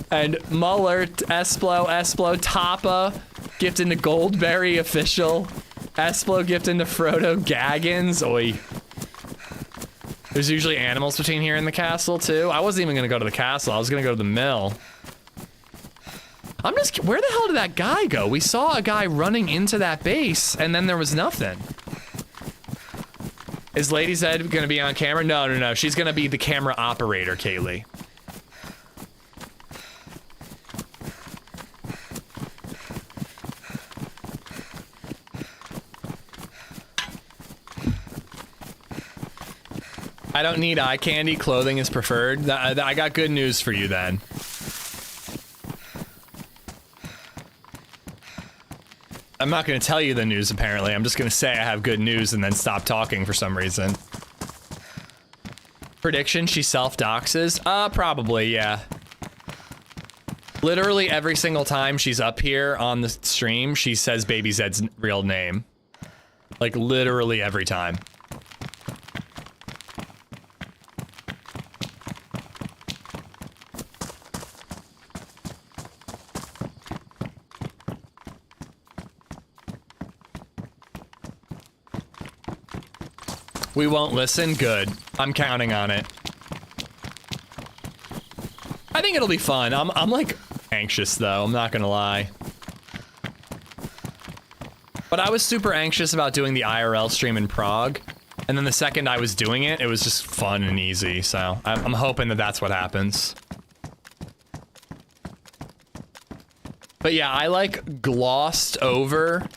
And Muller, Esplo, Tapa, gift into Goldberry official. Esplo gift into Frodo Gaggins. Oi. There's usually animals between here and the castle too. I wasn't even gonna go to the castle, I was gonna go to the mill. Where the hell did that guy go? We saw a guy running into that base and then there was nothing. Is LadyZed gonna be on camera? No. She's gonna be the camera operator, Kaylee. I don't need eye candy. Clothing is preferred. I got good news for you then. I'm not going to tell you the news, apparently. I'm just going to say I have good news and then stop talking for some reason. Prediction, she self-doxes? Probably, yeah. Literally every single time she's up here on the stream, she says BabyZed's real name. Like, literally every time. We won't listen? Good. I'm counting on it. I think it'll be fun. I'm like anxious though, I'm not gonna lie. But I was super anxious about doing the IRL stream in Prague. And then the second I was doing it, it was just fun and easy. So I'm hoping that that's what happens. But yeah, I like glossed over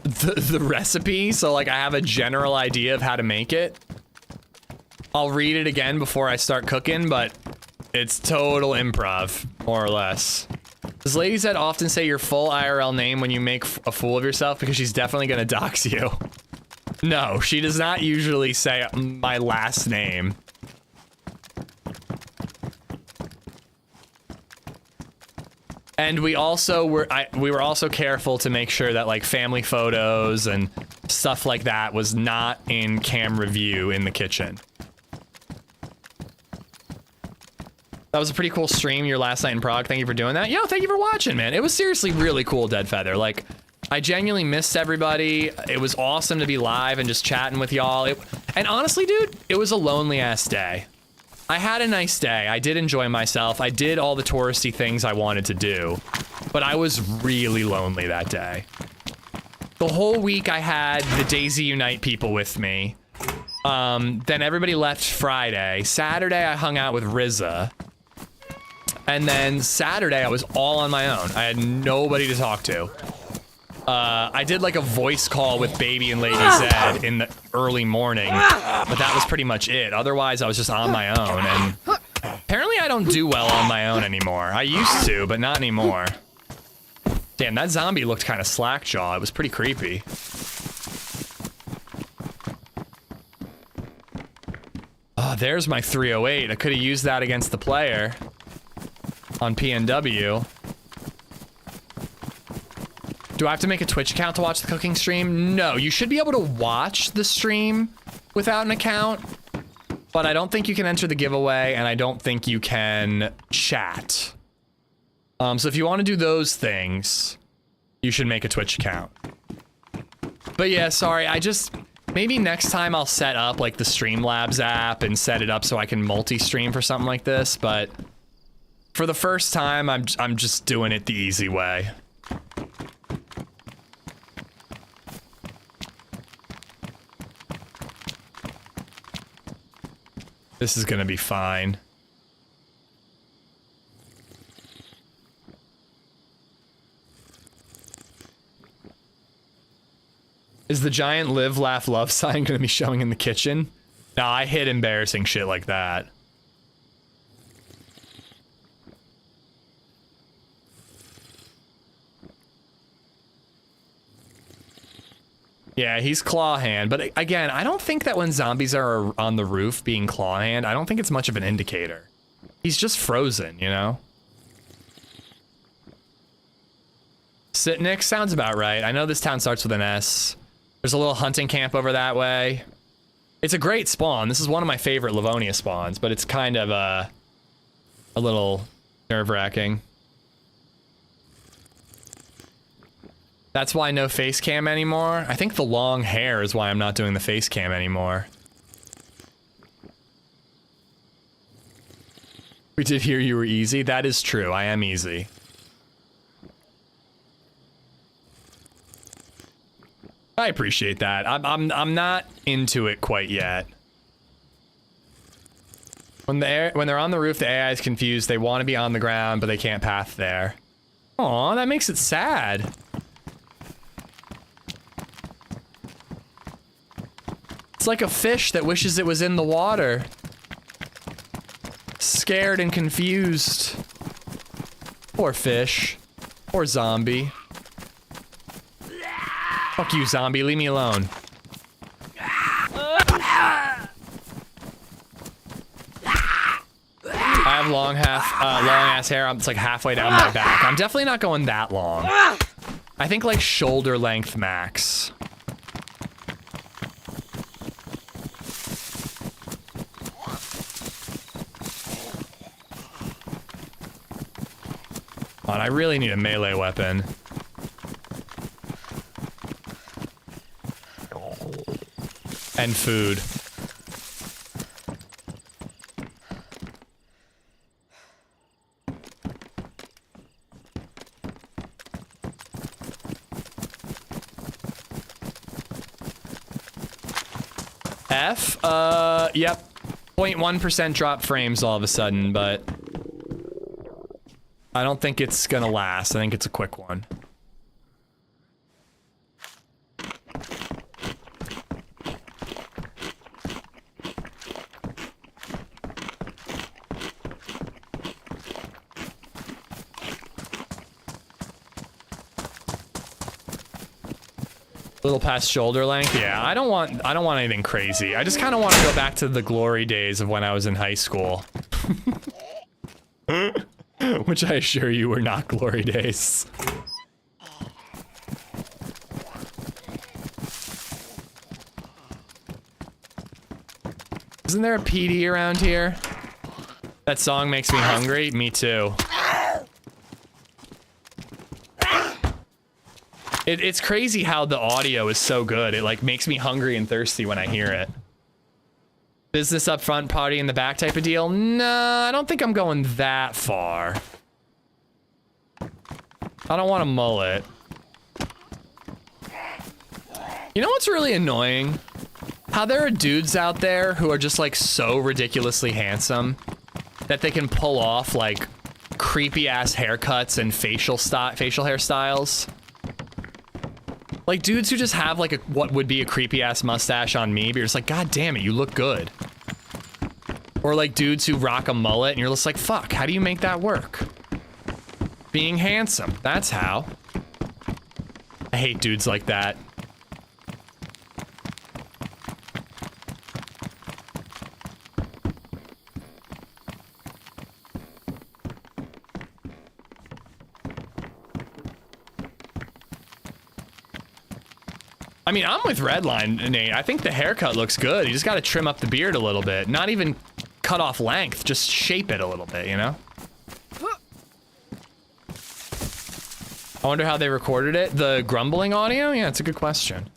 the recipe, so like I have a general idea of how to make it. I'll read it again before I start cooking, but it's total improv, more or less. Does LadyZed often say your full IRL name when you make a fool of yourself? Because she's definitely gonna dox you. No, she does not usually say my last name. And we also we were also careful to make sure that like family photos and stuff like that was not in camera view in the kitchen. That was a pretty cool stream your last night in Prague. Thank you for doing that. Yo, thank you for watching, man. It was seriously really cool, Dead Feather. Like, I genuinely missed everybody. It was awesome to be live and just chatting with y'all. And honestly, dude, it was a lonely ass day. I had a nice day. I did enjoy myself. I did all the touristy things I wanted to do, but I was really lonely that day. The whole week I had the DayZ Unite people with me. Then everybody left Friday. Saturday I hung out with Rizza. And then Saturday I was all on my own. I had nobody to talk to. I did like a voice call with Baby and LadyZed in the early morning, but that was pretty much it. Otherwise, I was just on my own, and apparently I don't do well on my own anymore. I used to, but not anymore. Damn, that zombie looked kind of slackjaw. It was pretty creepy. Oh, there's my 308. I could have used that against the player on PNW. Do I have to make a Twitch account to watch the cooking stream? No, you should be able to watch the stream without an account, but I don't think you can enter the giveaway, and I don't think you can chat. So if you want to do those things, you should make a Twitch account. But yeah, sorry, maybe next time I'll set up like the Streamlabs app and set it up so I can multi-stream for something like this, but for the first time, I'm just doing it the easy way. This is gonna be fine. Is the giant live, laugh, love sign gonna be showing in the kitchen? No, I hid embarrassing shit like that. Yeah, he's claw hand, but again, I don't think that when zombies are on the roof being claw hand, I don't think it's much of an indicator. He's just frozen, you know? Sitnik sounds about right. I know this town starts with an S. There's a little hunting camp over that way. It's a great spawn. This is one of my favorite Livonia spawns, but it's kind of a little nerve-wracking. That's why no face cam anymore. I think the long hair is why I'm not doing the face cam anymore. We did hear you were easy. That is true. I am easy. I appreciate that. I'm not into it quite yet. When they're on the roof, the AI is confused. They want to be on the ground, but they can't path there. Aw, that makes it sad. It's like a fish that wishes it was in the water. Scared and confused. Poor fish. Poor zombie. Fuck you, zombie. Leave me alone. I have long ass hair. It's like halfway down my back. I'm definitely not going that long. I think like shoulder length max. God, I really need a melee weapon. And food. F? Yep. 0.1% drop frames all of a sudden, but I don't think it's gonna last. I think it's a quick one. Little past shoulder length. Yeah, I don't want anything crazy. I just kind of want to go back to the glory days of when I was in high school. Which I assure you were not glory days. Isn't there a PD around here? That song makes me hungry. Me too. It's crazy how the audio is so good. It like makes me hungry and thirsty when I hear it. Business up front, party in the back type of deal? Nah, I don't think I'm going that far. I don't want a mullet. You know what's really annoying? How there are dudes out there who are just like so ridiculously handsome that they can pull off like creepy ass haircuts and facial hairstyles. Like dudes who just have like what would be a creepy ass mustache on me, but you're just like, God damn it, you look good. Or like dudes who rock a mullet and you're just like, fuck, how do you make that work? Being handsome, that's how. I hate dudes like that. I mean, I'm with Redline, Nate. I think the haircut looks good. You just got to trim up the beard a little bit. Not even cut off length, just shape it a little bit, you know? I wonder how they recorded it. The grumbling audio? Yeah, it's a good question.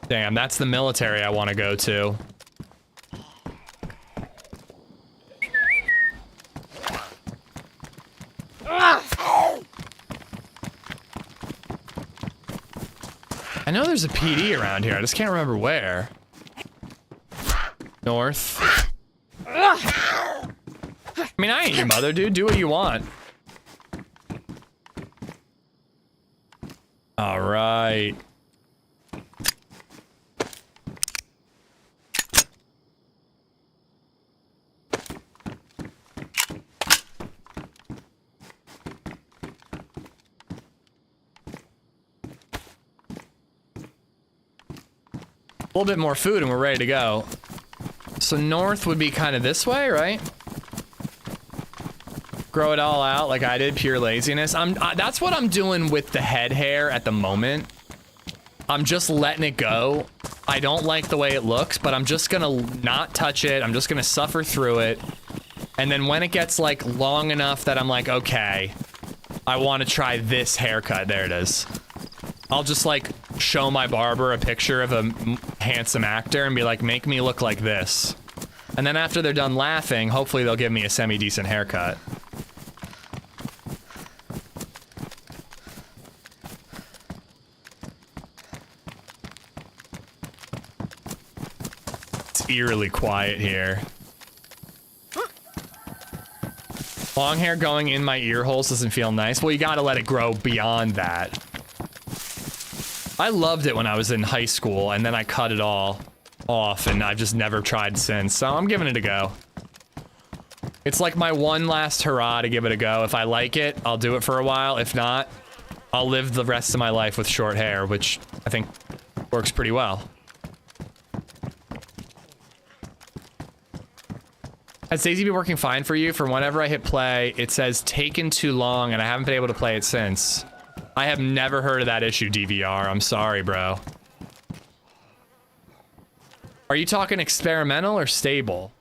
Damn, that's the military I want to go to. I know there's a PD around here. I just can't remember where. North. I mean, I ain't your mother, dude. Do what you want. All right. A little bit more food and we're ready to go. So north would be kind of this way, right? Grow it all out like I did, pure laziness. That's what I'm doing with the head hair at the moment. I'm just letting it go. I don't like the way it looks, but I'm just gonna not touch it. I'm just gonna suffer through it. And then when it gets like long enough that I'm like, okay, I want to try this haircut. There it is. I'll just like show my barber a picture of a handsome actor and be like, make me look like this. And then after they're done laughing, hopefully they'll give me a semi-decent haircut. It's eerily quiet here. Long hair going in my ear holes doesn't feel nice. Well, you gotta let it grow beyond that. I loved it when I was in high school, and then I cut it all off, and I've just never tried since, so I'm giving it a go. It's like my one last hurrah to give it a go. If I like it, I'll do it for a while. If not, I'll live the rest of my life with short hair, which I think works pretty well. Has DayZ been working fine for you? From whenever I hit play, it says taken too long and I haven't been able to play it since. I have never heard of that issue, DVR. I'm sorry, bro. Are you talking experimental or stable?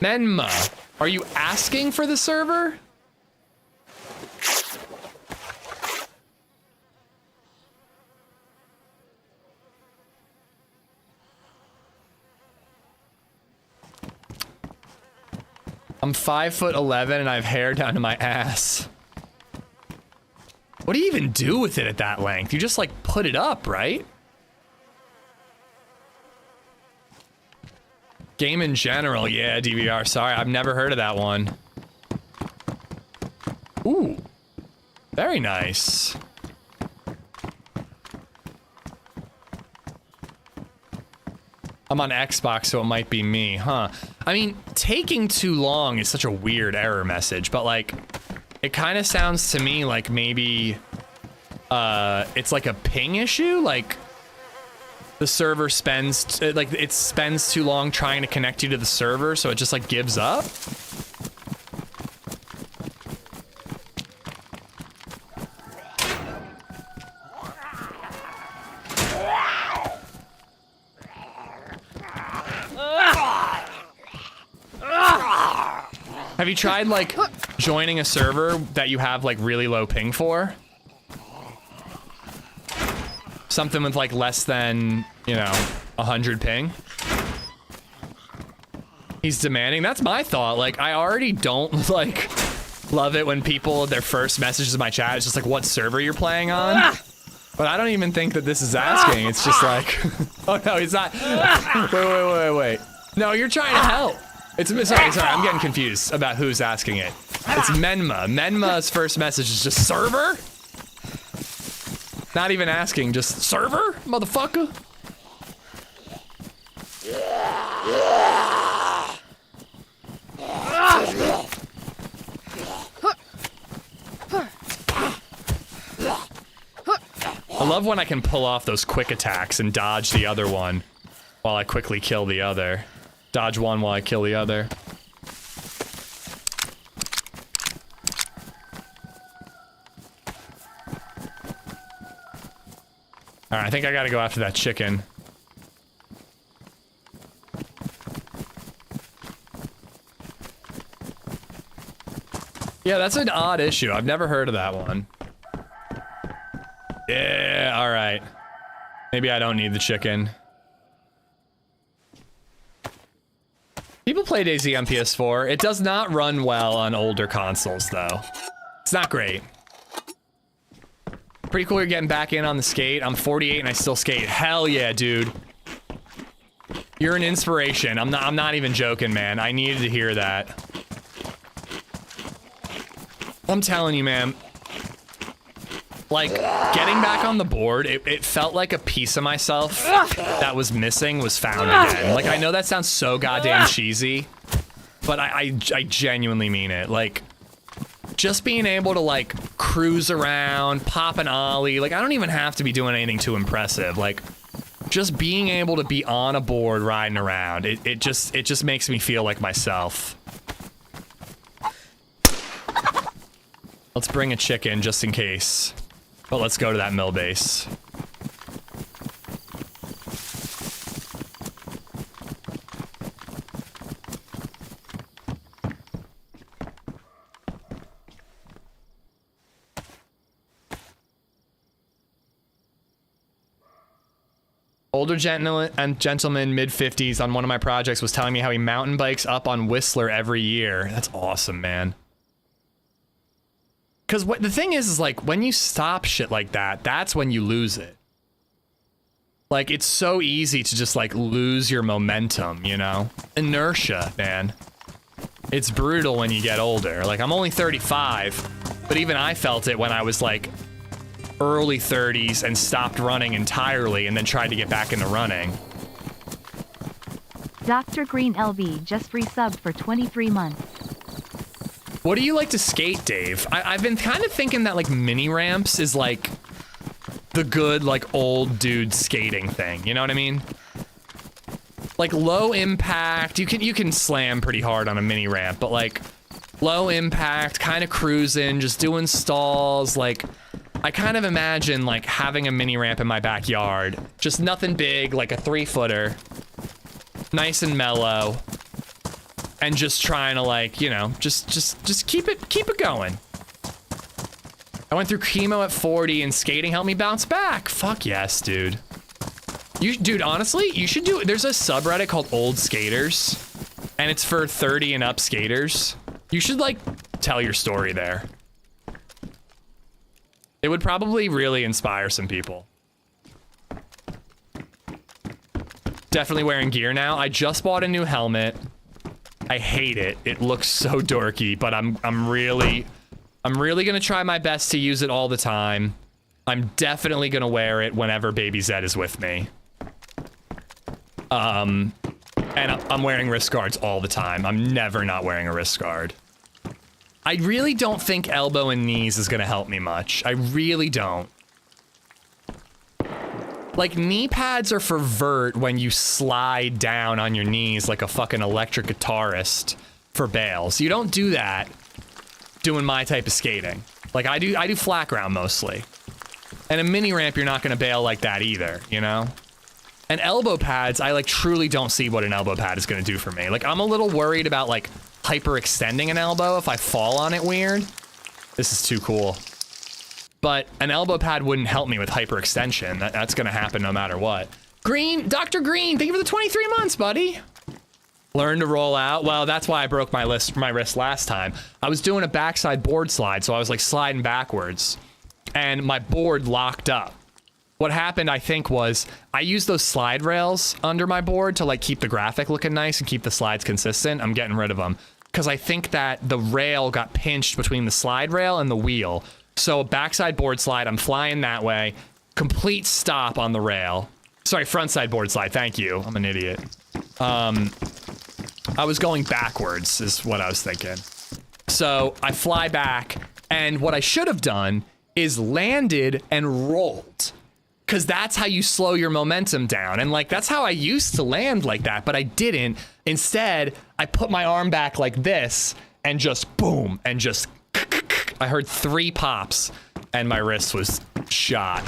Menma, are you asking for the server? I'm 5'11" and I have hair down to my ass. What do you even do with it at that length? You just like put it up, right? Game in general, yeah, DVR. Sorry, I've never heard of that one. Ooh, very nice. I'm on Xbox, so it might be me, huh? I mean, taking too long is such a weird error message, but like, it kind of sounds to me like maybe it's like a ping issue, like the server spends, like it spends too long trying to connect you to the server, so it just like gives up. Have you tried like joining a server that you have like really low ping for? Something with like less than, you know, 100 ping? He's demanding. That's my thought. Like, I already don't like love it when people, their first messages in my chat is just like, what server you're playing on? But I don't even think that this is asking. It's just like, oh no, he's not. Wait. No, you're trying to help. It's sorry, I'm getting confused about who's asking it. It's Menma. Menma's first message is just server? Not even asking, just server, motherfucker? I love when I can pull off those quick attacks and dodge the other one while I quickly kill the other. Dodge one while I kill the other. Alright, I think I gotta go after that chicken. Yeah, that's an odd issue. I've never heard of that one. Yeah, alright. Maybe I don't need the chicken. People play DayZ on PS4. It does not run well on older consoles, though. It's not great. Pretty cool you're getting back in on the skate. I'm 48 and I still skate. Hell yeah, dude. You're an inspiration. I'm not even joking, man. I needed to hear that. I'm telling you, man. Like, getting back on the board, it felt like a piece of myself that was missing was found again. Like, I know that sounds so goddamn cheesy, but I genuinely mean it. Like, just being able to, like, cruise around, pop an ollie, like, I don't even have to be doing anything too impressive. Like, just being able to be on a board riding around, it just makes me feel like myself. Let's bring a chicken just in case. But let's go to that mill base. Older gentleman, mid-50s on one of my projects was telling me how he mountain bikes up on Whistler every year. That's awesome, man. Because what the thing is like, when you stop shit like that, that's when you lose it. Like, it's so easy to just, like, lose your momentum, you know? Inertia, man. It's brutal when you get older. Like, I'm only 35, but even I felt it when I was, like, early 30s and stopped running entirely and then tried to get back into running. Dr. Green LV just resubbed for 23 months. What do you like to skate, Dave? I've been kind of thinking that like mini ramps is like the good like old dude skating thing. You know what I mean? Like low impact, you can slam pretty hard on a mini ramp, but like low impact, kind of cruising, just doing stalls. Like I kind of imagine like having a mini ramp in my backyard, just nothing big, like a 3-footer, nice and mellow, and just trying to like, you know, just keep it going. I went through chemo at 40 and skating helped me bounce back. Fuck yes, dude. Dude, honestly, you should do it. There's a subreddit called Old Skaters, and it's for 30 and up skaters. You should like tell your story there. It would probably really inspire some people. Definitely wearing gear now. I just bought a new helmet. I hate it. It looks so dorky, but I'm really gonna try my best to use it all the time. I'm definitely gonna wear it whenever BabyZed is with me. And I'm wearing wrist guards all the time. I'm never not wearing a wrist guard. I really don't think elbow and knees is gonna help me much. I really don't. Like, knee pads are for vert when you slide down on your knees like a fucking electric guitarist for bails. You don't do that doing my type of skating. Like, I do flat ground mostly. And a mini ramp, you're not gonna bail like that either, you know? And elbow pads, I like truly don't see what an elbow pad is gonna do for me. Like, I'm a little worried about like hyperextending an elbow if I fall on it weird. This is too cool. But an elbow pad wouldn't help me with hyperextension. That's gonna happen no matter what. Green, Dr. Green, thank you for the 23 months, buddy. Learn to roll out. Well, that's why I broke my wrist last time. I was doing a backside board slide, so I was like sliding backwards, and my board locked up. What happened, I think, was I used those slide rails under my board to like keep the graphic looking nice and keep the slides consistent. I'm getting rid of them because I think that the rail got pinched between the slide rail and the wheel. So backside board slide, I'm flying that way, complete stop on the rail. Sorry, frontside board slide, thank you. I'm an idiot. I was going backwards is what I was thinking. So I fly back, and what I should have done is landed and rolled. Because that's how you slow your momentum down. And like, that's how I used to land like that, but I didn't. Instead, I put my arm back like this and just boom, and just I heard 3 pops and my wrist was shot.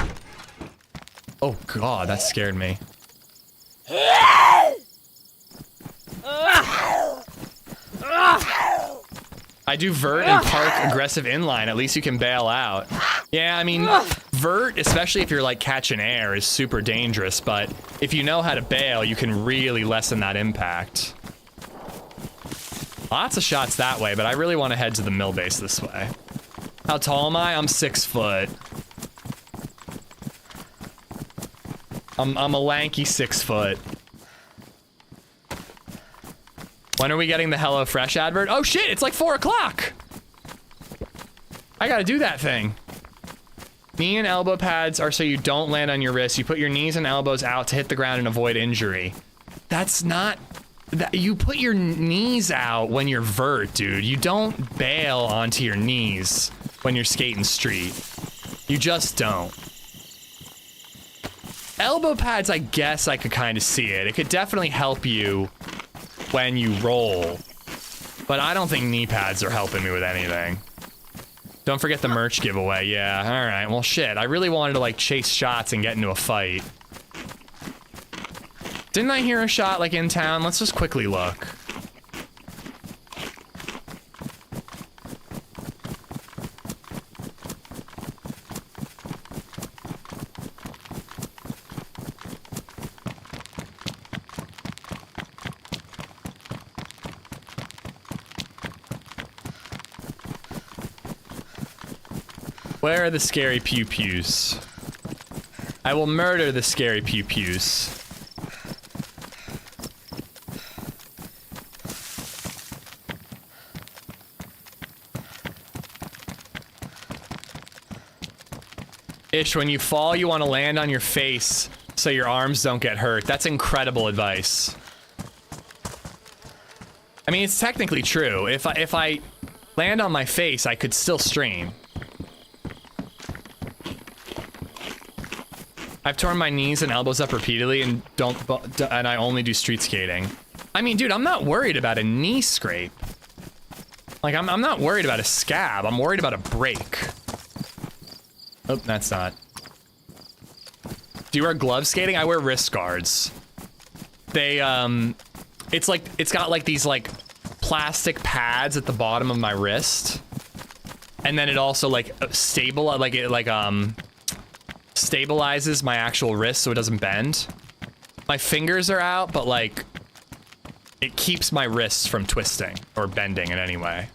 Oh God, that scared me. I do vert and park aggressive inline. At least you can bail out. Yeah, I mean, vert, especially if you're like catching air, is super dangerous, but if you know how to bail, you can really lessen that impact. Lots of shots that way, but I really want to head to the mill base this way. How tall am I? I'm 6 foot. I'm a lanky 6 foot. When are we getting the HelloFresh advert? Oh shit, it's like 4 o'clock. I gotta do that thing. Knee and elbow pads are so you don't land on your wrist. You put your knees and elbows out to hit the ground and avoid injury. That's not... You put your knees out when you're vert, dude. You don't bail onto your knees when you're skating street. You just don't. Elbow pads, I guess I could kind of see it. It could definitely help you when you roll. But I don't think knee pads are helping me with anything. Don't forget the merch giveaway. Yeah, all right. Well, shit. I really wanted to, like, chase shots and get into a fight. Didn't I hear a shot, like, in town? Let's just quickly look. Where are the scary pew-pews? I will murder the scary pew-pews. Ish, when you fall, you want to land on your face so your arms don't get hurt. That's incredible advice. I mean, it's technically true. If I land on my face, I could still stream. I've torn my knees and elbows up repeatedly and I only do street skating. I mean, dude, I'm not worried about a knee scrape. Like, I'm not worried about a scab. I'm worried about a break. Oh, that's not. Do you wear glove skating? I wear wrist guards. They, it's got like these like plastic pads at the bottom of my wrist. And then it also like stabilizes my actual wrist so it doesn't bend. My fingers are out, but like, it keeps my wrists from twisting or bending in any way.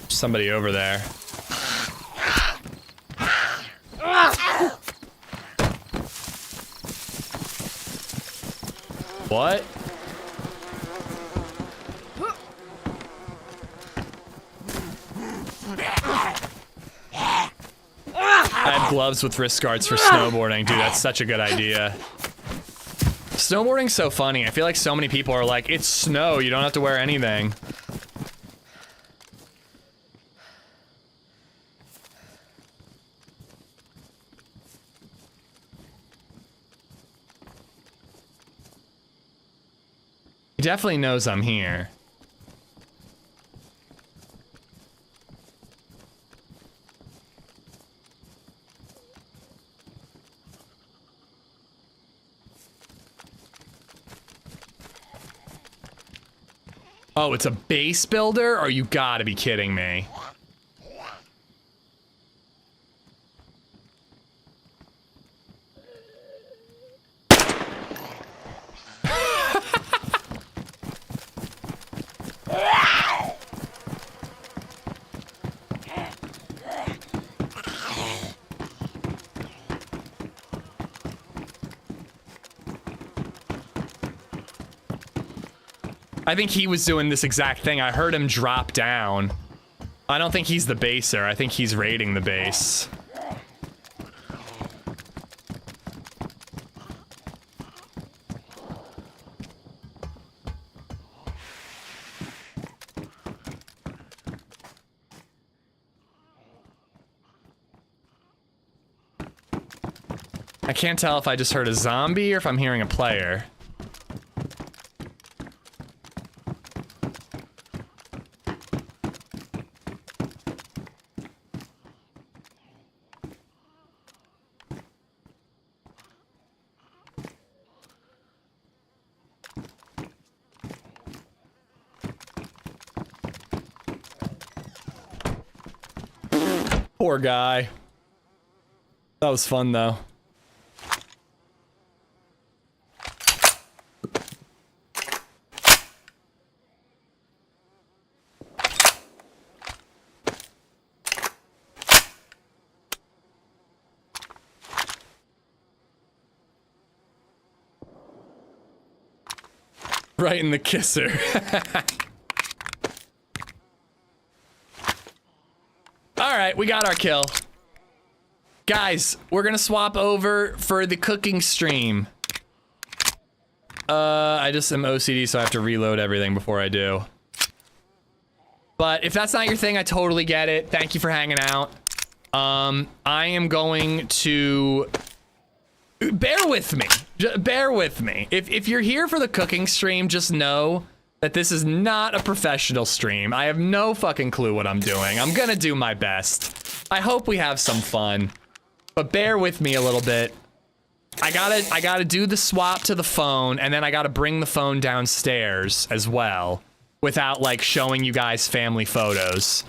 Somebody over there. What? I have gloves with wrist guards for snowboarding. Dude, that's such a good idea. Snowboarding's so funny. I feel like so many people are like, it's snow, you don't have to wear anything. He definitely knows I'm here. Oh, it's a base builder? Or you gotta be kidding me. I think he was doing this exact thing. I heard him drop down. I don't think he's the baser. I think he's raiding the base. I can't tell if I just heard a zombie or if I'm hearing a player. Poor guy. That was fun, though. Right in the kisser. Alright, we got our kill. Guys, we're gonna swap over for the cooking stream. I just am OCD, so I have to reload everything before I do. But if that's not your thing, I totally get it. Thank you for hanging out. I am going to... Bear with me. Bear with me. If you're here for the cooking stream, just know that this is not a professional stream. I have no fucking clue what I'm doing. I'm gonna do my best. I hope we have some fun. But bear with me a little bit. I gotta do the swap to the phone, and then I gotta bring the phone downstairs as well, without like showing you guys family photos.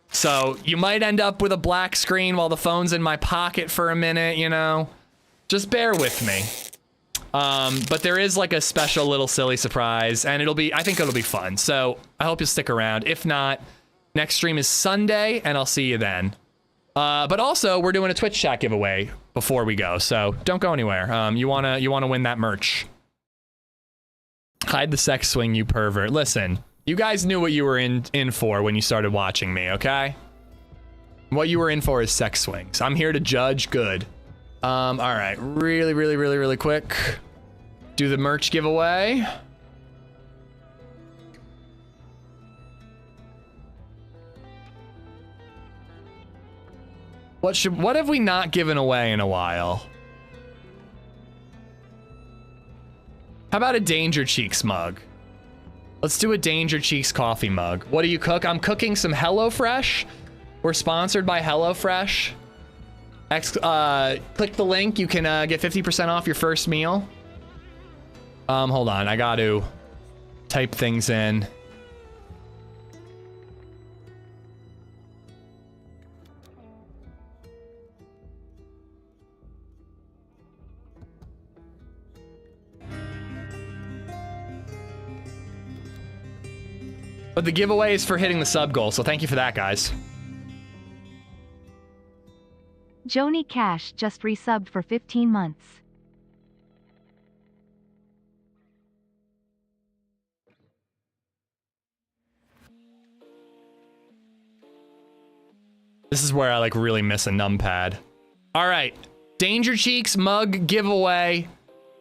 So you might end up with a black screen while the phone's in my pocket for a minute, you know? Just bear with me. But there is like a special little silly surprise, and I think it'll be fun. So I hope you'll stick around. If not, next stream is Sunday, and I'll see you then. But also, we're doing a Twitch chat giveaway before we go, so don't go anywhere. You wanna win that merch. Hide the sex swing, you pervert. Listen, You guys knew what you were in for when you started watching me, okay? What you were in for is sex swings. I'm here to judge good. All right, really quick. Do the merch giveaway. What have we not given away in a while? How about a Danger Cheeks mug? Let's do a Danger Cheeks coffee mug. What do you cook? I'm cooking some HelloFresh. We're sponsored by HelloFresh. Click the link. You can get 50% off your first meal. Hold on. I got to type things in. But the giveaway is for hitting the sub goal, so thank you for that, guys. Joni Cash just resubbed for 15 months. This is where I like really miss a numpad. All right, Danger Cheeks mug giveaway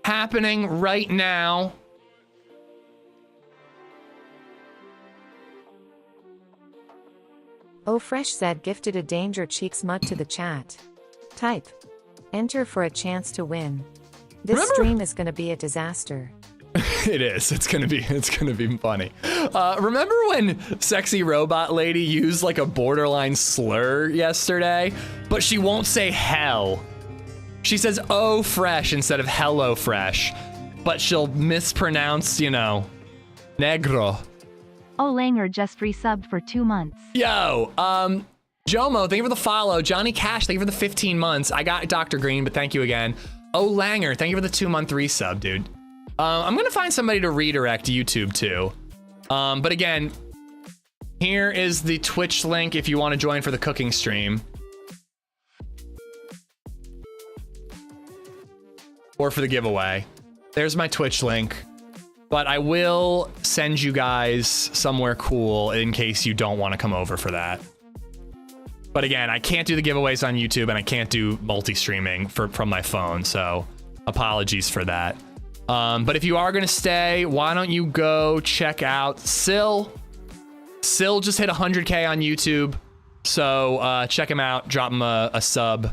happening right now. LiveStream gifted a Danger Cheeks mug to the chat. Type. Enter for a chance to win. This stream is gonna be a disaster. It is. It's gonna be funny. Remember when Sexy Robot Lady used like a borderline slur yesterday? But she won't say hell. She says "oh fresh" instead of "hello fresh," but she'll mispronounce, you know, negro. Oh, Langer just resubbed for 2 months. Yo, Jomo, thank you for the follow. Johnny Cash, thank you for the 15 months. I got Dr. Green, but thank you again. Oh, Langer, thank you for the 2-month resub, dude. I'm gonna find somebody to redirect YouTube to. But again, here is the Twitch link if you want to join for the cooking stream. Or for the giveaway. There's my Twitch link. But I will send you guys somewhere cool in case you don't want to come over for that. But again, I can't do the giveaways on YouTube and I can't do multi-streaming from my phone, so apologies for that. But if you are going to stay, why don't you go check out Syl. Syl just hit 100K on YouTube, so check him out, drop him a sub,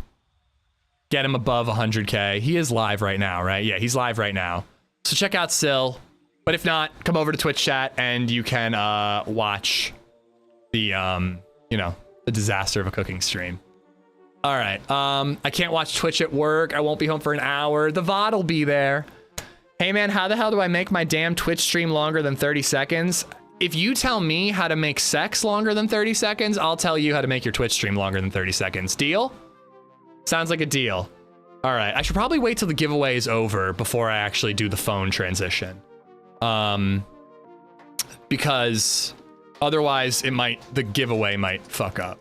get him above 100K. He is live right now, right? Yeah, he's live right now. So check out Syl. But if not, come over to Twitch chat and you can watch the, you know, the disaster of a cooking stream. All right. I can't watch Twitch at work. I won't be home for an hour. The VOD will be there. Hey, man, how the hell do I make my damn Twitch stream longer than 30 seconds? If you tell me how to make sex longer than 30 seconds, I'll tell you how to make your Twitch stream longer than 30 seconds. Deal? Sounds like a deal. All right. I should probably wait till the giveaway is over before I actually do the phone transition. Because otherwise the giveaway might fuck up.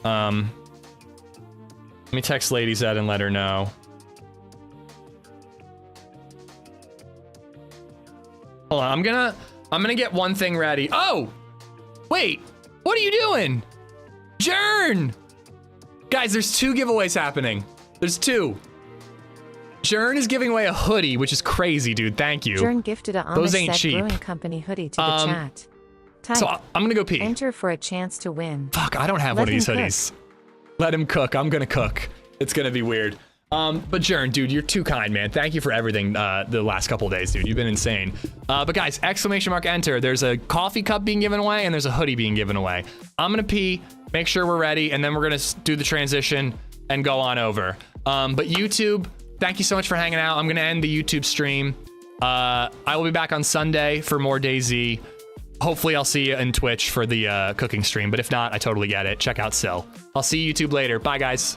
Let me text LadyZed and let her know. Hold on, I'm gonna get one thing ready. Oh, wait, what are you doing? Jern! Guys, there's 2 giveaways happening. There's 2. Jern is giving away a hoodie, which is crazy, dude. Thank you. Jern gifted a AmishZed Brewing Company hoodie to the chat. Type, so I'm gonna go pee. Enter for a chance to win. Fuck, I don't have one of these hoodies. Let him cook. I'm gonna cook. It's gonna be weird. But Jern, dude, you're too kind, man. Thank you for everything the last couple days, dude. You've been insane. But guys, !enter. There's a coffee cup being given away and there's a hoodie being given away. I'm gonna pee, make sure we're ready, and then we're gonna do the transition and go on over. But YouTube, thank you so much for hanging out. I'm going to end the YouTube stream. I will be back on Sunday for more DayZ. Hopefully I'll see you in Twitch for the cooking stream. But if not, I totally get it. Check out Syl. I'll see you YouTube later. Bye, guys.